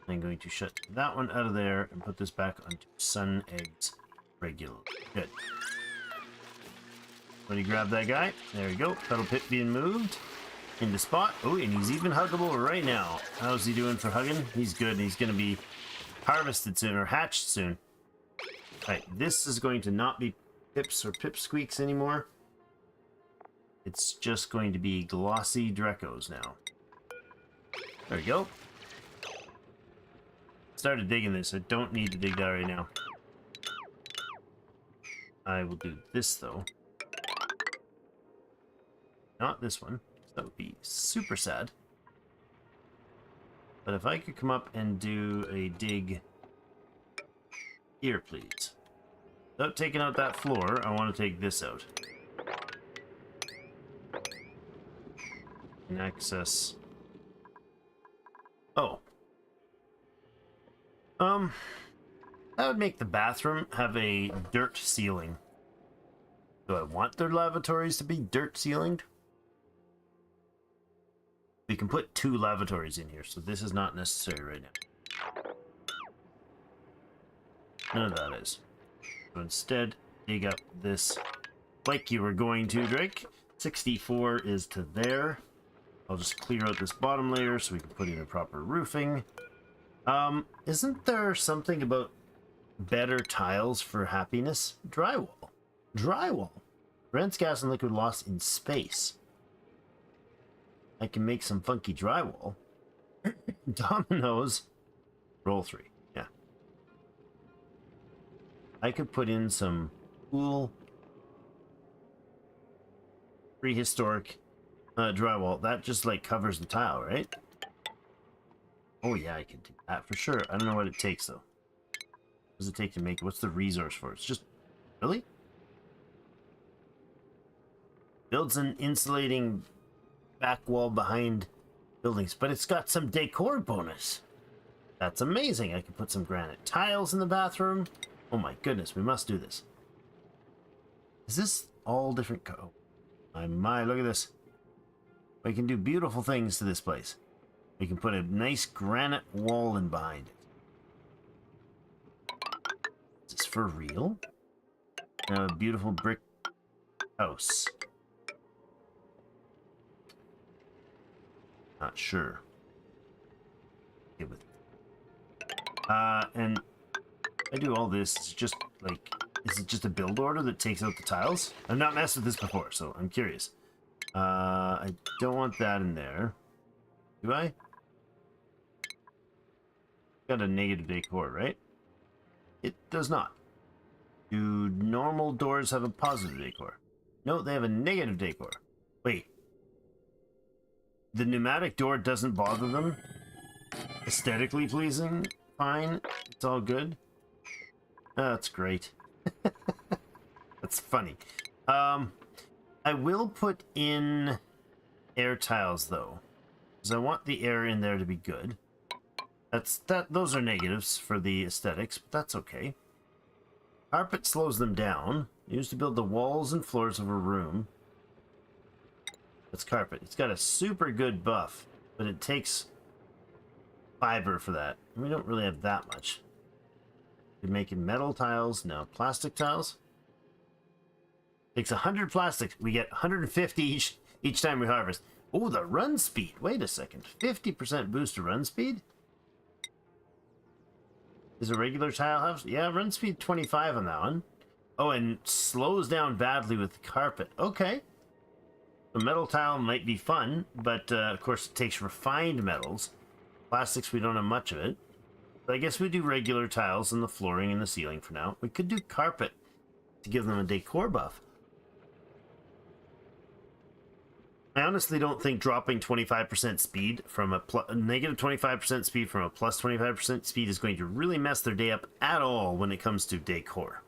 I'm going to shut that one out of there and put this back onto sun eggs regularly. Good. Somebody grab that guy. There we go. Puddle pit being moved into spot. Oh, and he's even huggable right now. How's he doing for hugging? He's good. He's going to be harvested soon, or hatched soon. Alright, this is going to not be pips or pipsqueaks anymore. It's just going to be glossy Drecos now. There we go. Started digging this. I don't need to dig that right now. I will do this, though. Not this one. That would be super sad. But if I could come up and do a dig here, please. Without taking out that floor, I want to take this out. And access... Oh. That would make the bathroom have a dirt ceiling. Do I want their lavatories to be dirt ceilinged? We can put 2 lavatories in here, so this is not necessary right now. None of that is. So instead, dig up this like you were going to, Drake. 64 is to there. I'll just clear out this bottom layer so we can put in a proper roofing. Isn't there something about better tiles for happiness? Drywall. Drywall. Prevents gas and liquid loss in space. I can make some funky drywall. Dominoes. Roll 3. Yeah. I could put in some cool prehistoric drywall. That just like covers the tile, right? Oh yeah, I can do that for sure. I don't know what it takes though. What does it take to make it? What's the resource for it? It's just... Really? Builds an insulating back wall behind buildings, but it's got some decor bonus. That's amazing. I can put some granite tiles in the bathroom. Oh my goodness, we must do this. Is this all different? Oh, my, look at this. We can do beautiful things to this place. We can put a nice granite wall in behind it. Is this for real? A beautiful brick house. Not sure. Get with it. And I do all this. It's just like, is it just a build order that takes out the tiles? I've not messed with this before, so I'm curious. I don't want that in there. Do I? Got a negative decor, right? It does not. Do normal doors have a positive decor? No, they have a negative decor. Wait. The pneumatic door doesn't bother them? Aesthetically pleasing? Fine. It's all good. Oh, that's great. That's funny. I will put in air tiles though, because I want the air in there to be good. Those are negatives for the aesthetics, but that's okay. Carpet slows them down. Used to build the walls and floors of a room. That's carpet. It's got a super good buff, but it takes fiber for that. We don't really have that much. You're making metal tiles. No, plastic tiles. Takes 100 plastic. We get 150 each time we harvest. Oh, the run speed. Wait a second. 50% boost to run speed? Is a regular tile have? Yeah, run speed 25 on that one. Oh, and slows down badly with the carpet. Okay. The metal tile might be fun, but of course it takes refined metals. Plastics, we don't have much of it. But I guess we do regular tiles in the flooring and the ceiling for now. We could do carpet to give them a decor buff. I honestly don't think dropping 25% speed from a negative 25% speed from a plus 25% speed is going to really mess their day up at all when it comes to decor.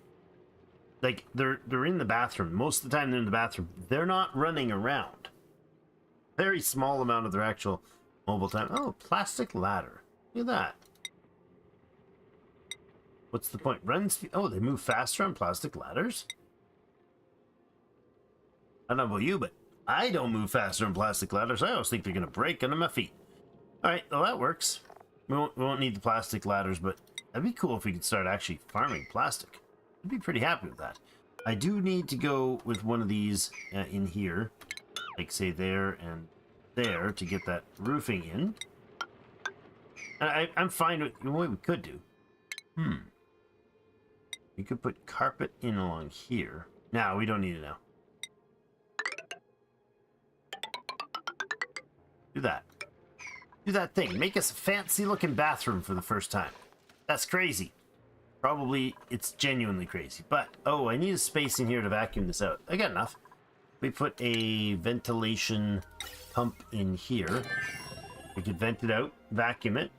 Like, they're in the bathroom. Most of the time they're in the bathroom. They're not running around. Very small amount of their actual mobile time. Oh, plastic ladder. Look at that. What's the point? Run speed. Oh, they move faster on plastic ladders? I don't know about you, but I don't move faster on plastic ladders. I always think they're going to break under my feet. Alright, well that works. We won't need the plastic ladders, but that'd be cool if we could start actually farming plastic. I'd be pretty happy with that. I do need to go with one of these in here. Like, say, there and there to get that roofing in. I'm fine with what we could do. We could put carpet in along here. No, we don't need it now. Do that. Do that thing. Make us a fancy looking bathroom for the first time. That's crazy. Probably it's genuinely crazy. But, oh, I need a space in here to vacuum this out. I got enough. We put a ventilation pump in here. We could vent it out, vacuum it.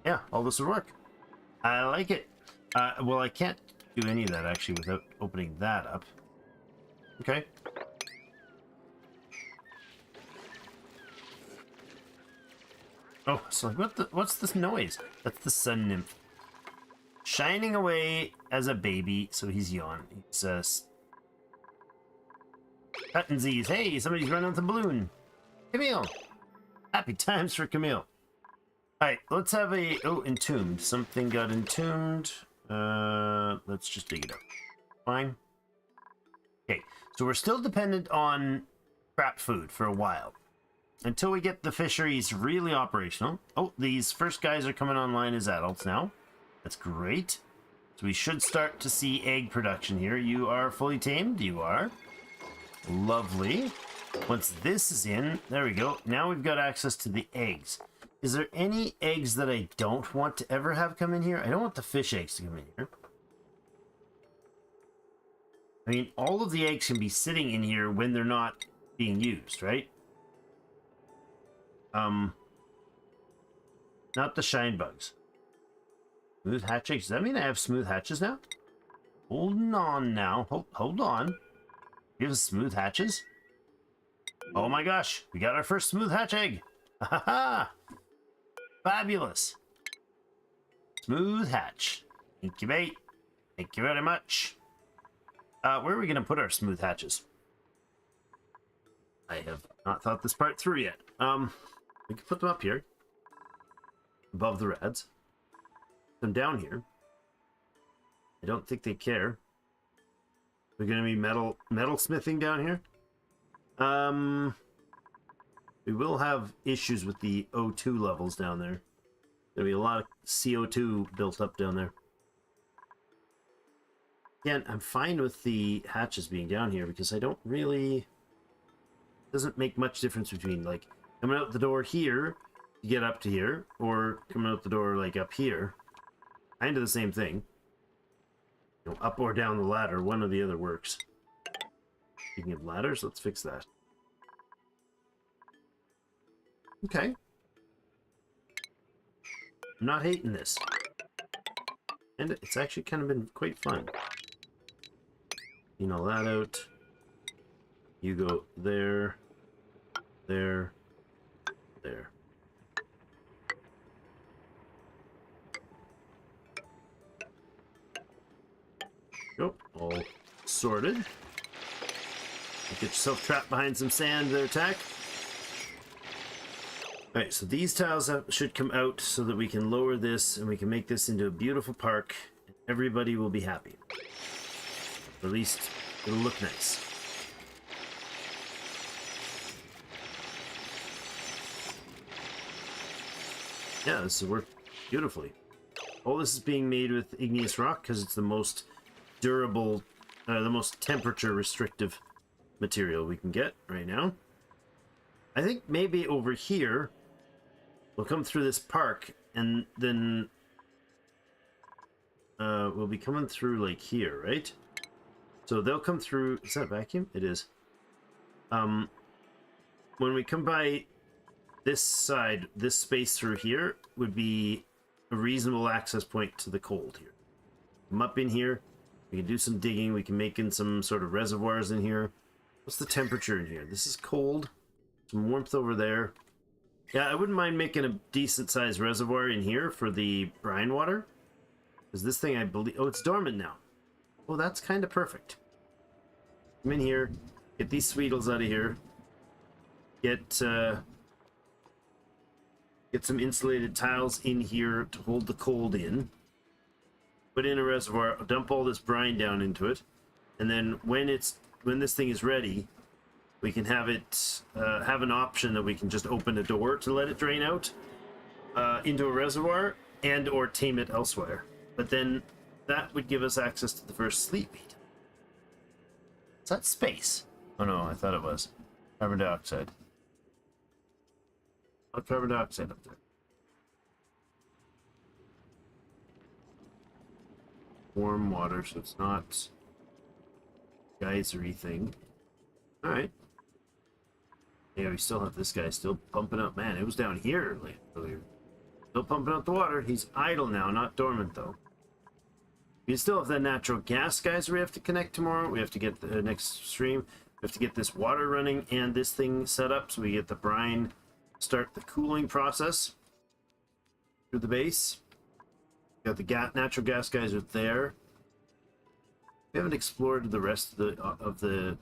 Yeah, all this would work. I like it. Well, I can't do any of that actually without opening that up. Okay. Oh, so what's this noise? That's the sun nymph. Shining away as a baby, so he's yawning. He's cutting Z's. Hey, somebody's running with a balloon. Camille. Happy times for Camille. Alright, let's have a... Oh, entombed. Something got entombed. Let's just dig it up. Fine. Okay, so we're still dependent on crap food for a while. Until we get the fisheries really operational. Oh, these first guys are coming online as adults now. That's great. So we should start to see egg production here. You are fully tamed? You are. Lovely. Once this is in, there we go. Now we've got access to the eggs. Is there any eggs that I don't want to ever have come in here? I don't want the fish eggs to come in here. I mean, all of the eggs can be sitting in here when they're not being used, right? Not the shine bugs. Smooth hatch eggs. Does that mean I have smooth hatches now? Hold on now. Hold on. We have smooth hatches? Oh my gosh. We got our first smooth hatch egg. Ha ha! Fabulous. Smooth hatch. Incubate. Thank you very much. Where are we going to put our smooth hatches? I have not thought this part through yet. We can put them up here, above the rads. Put them down here. I don't think they care. We're going to be metal smithing down here. We will have issues with the O2 levels down there. There'll be a lot of CO2 built up down there. Again, I'm fine with the hatches being down here because I don't really... doesn't make much difference between, like, coming out the door here to get up to here, or coming out the door, like, up here. Kind of the same thing. You know, up or down the ladder, one or the other works. Speaking of ladders, let's fix that. Okay. I'm not hating this. And it's actually kind of been quite fun. You know that out. You go there, there, there. Nope, all sorted. Get yourself trapped behind some sand there, Tack. Alright, so these tiles should come out so that we can lower this and we can make this into a beautiful park. And everybody will be happy. At least it'll look nice. Yeah, this will work beautifully. All this is being made with igneous rock because it's the most durable, the most temperature restrictive material we can get right now. I think maybe over here we'll come through this park and then we'll be coming through like here, right? So they'll come through. Is that vacuum? It is. When we come by this side, this space through here would be a reasonable access point to the cold here. Come up in here. We can do some digging. We can make in some sort of reservoirs in here. What's the temperature in here? This is cold. Some warmth over there. Yeah, I wouldn't mind making a decent sized reservoir in here for the brine water. Because this thing, I believe... Oh, it's dormant now. Oh, that's kind of perfect. Come in here. Get these sweetles out of here. Get some insulated tiles in here to hold the cold in. Put in a reservoir. Dump all this brine down into it. And then when this thing is ready, we can have it have an option that we can just open a door to let it drain out into a reservoir and or tame it elsewhere. But then that would give us access to the first sleep meat. Is that space? Oh no, I thought it was carbon dioxide. Not carbon dioxide up there. Warm water, so it's not geysery thing. Alright. Yeah, we still have this guy still pumping up. Man, it was down here earlier. Still pumping out the water. He's idle now, not dormant though. We still have that natural gas geyser we have to connect tomorrow. We have to get the next stream. We have to get this water running and this thing set up so we get the brine, start the cooling process through the base. We got the natural gas geyser there. We haven't explored the rest of the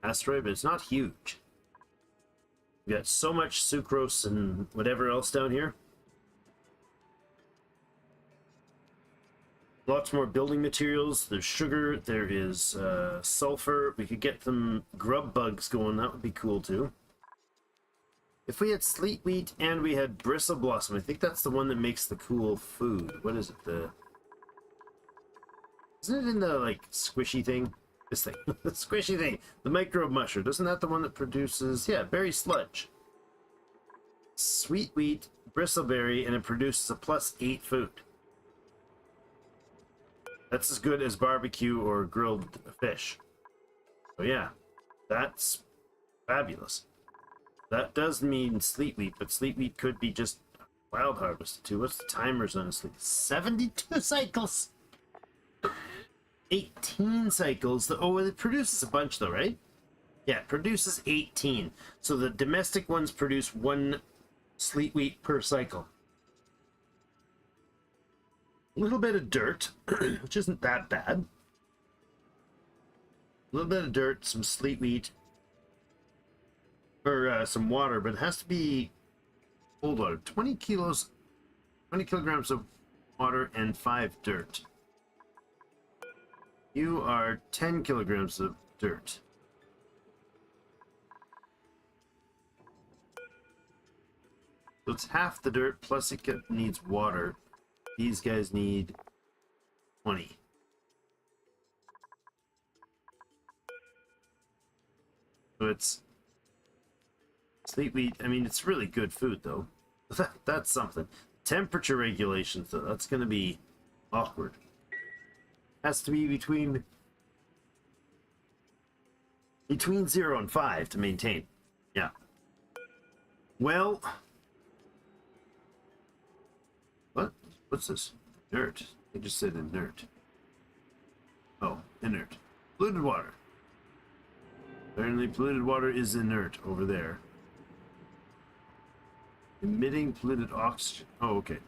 asteroid, but it's not huge. We got so much sucrose and whatever else down here. Lots more building materials. There's sugar. There is sulfur. We could get some grub bugs going. That would be cool too. If we had sleet wheat and we had bristle blossom, I think that's the one that makes the cool food. What is it? Isn't it in the like squishy thing? This thing, the squishy thing, the microbe mushroom. Isn't that the one that produces? Yeah, berry sludge. Sweet wheat, bristleberry, and it produces a +8 food. That's as good as barbecue or grilled fish. So yeah, that's fabulous. That does mean sleet wheat, but sleet wheat could be just wild harvested too. What's the timers on a sleet? 72 cycles. 18 cycles. Oh, it produces a bunch though, right? Yeah, it produces 18. So the domestic ones produce 1 sleet wheat per cycle. A little bit of dirt, which isn't that bad. little bit of dirt, some sleet wheat, or some water, but it has to be cold water. 20 kilograms of water and 5 dirt. You are 10 kilograms of dirt. So it's half the dirt, plus it needs water. These guys need 20. So it's sleet wheat. I mean, it's really good food, though. That's something. Temperature regulations, though, that's going to be awkward. Has to be between 0 and 5 to maintain. Yeah. Well, what's this? Inert. I just said inert. Oh, inert. Polluted water. Apparently polluted water is inert over there. Emitting polluted oxygen. Oh, okay.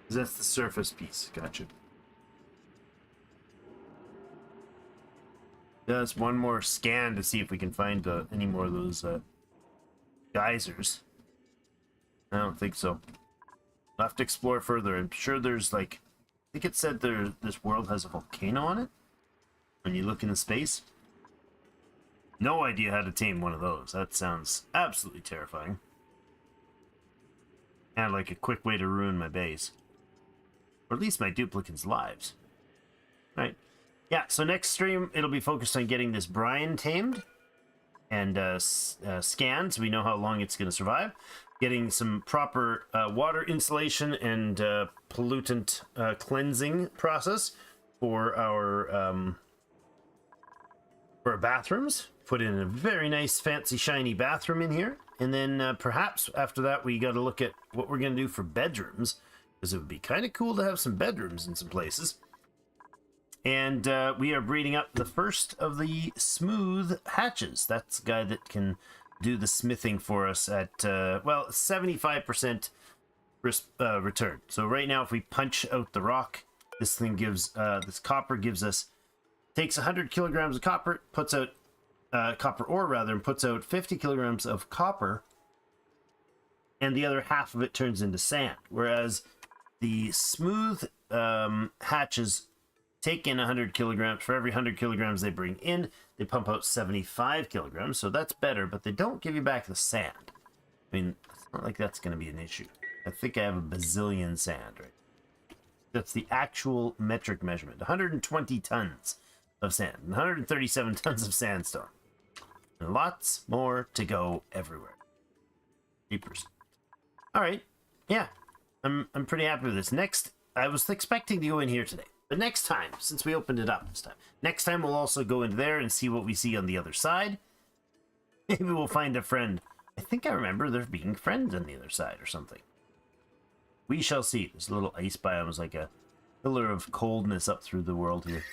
That's the surface piece. Gotcha. Just one more scan to see if we can find any more of those geysers. I don't think so. We'll have to explore further. I'm sure there's like... I think it said this world has a volcano on it. When you look into space. No idea how to tame one of those. That sounds absolutely terrifying. And like a quick way to ruin my base. Or at least my duplicates' lives. Right. Yeah, so next stream, it'll be focused on getting this brine tamed. And scanned, so we know how long it's going to survive. Getting some proper water insulation and pollutant cleansing process for our bathrooms. Put in a very nice, fancy, shiny bathroom in here. And then perhaps after that, we got to look at what we're going to do for bedrooms. Because it would be kind of cool to have some bedrooms in some places. And we are breeding up the first of the smooth hatches. That's the guy that can do the smithing for us at, well, 75% return. So right now, if we punch out the rock, this thing gives, this copper gives us, takes 100 kilograms of copper, puts out, copper ore rather, and puts out 50 kilograms of copper, and the other half of it turns into sand. Whereas the smooth hatches take in 100 kilograms. For every 100 kilograms they bring in, they pump out 75 kilograms. So that's better, but they don't give you back the sand. I mean, it's not like that's going to be an issue. I think I have a bazillion sand, right? That's the actual metric measurement. 120 tons of sand. 137 tons of sandstone. And lots more to go everywhere. 3%. All right. Yeah. I'm pretty happy with this. Next, I was expecting to go in here today. But next time, since we opened it up this time, next time we'll also go into there and see what we see on the other side. Maybe we'll find a friend. I think I remember there being friends on the other side or something. We shall see. This little ice biome is like a pillar of coldness up through the world here.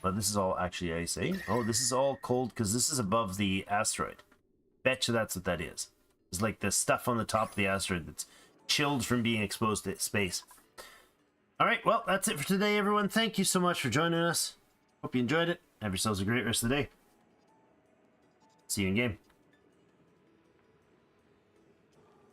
But this is all actually ice, eh? Oh, this is all cold because this is above the asteroid. Betcha that's what that is. It's like the stuff on the top of the asteroid that's chilled from being exposed to space. All right, well, that's it for today, everyone. Thank you so much for joining us. Hope you enjoyed it. Have yourselves a great rest of the day. See you in game.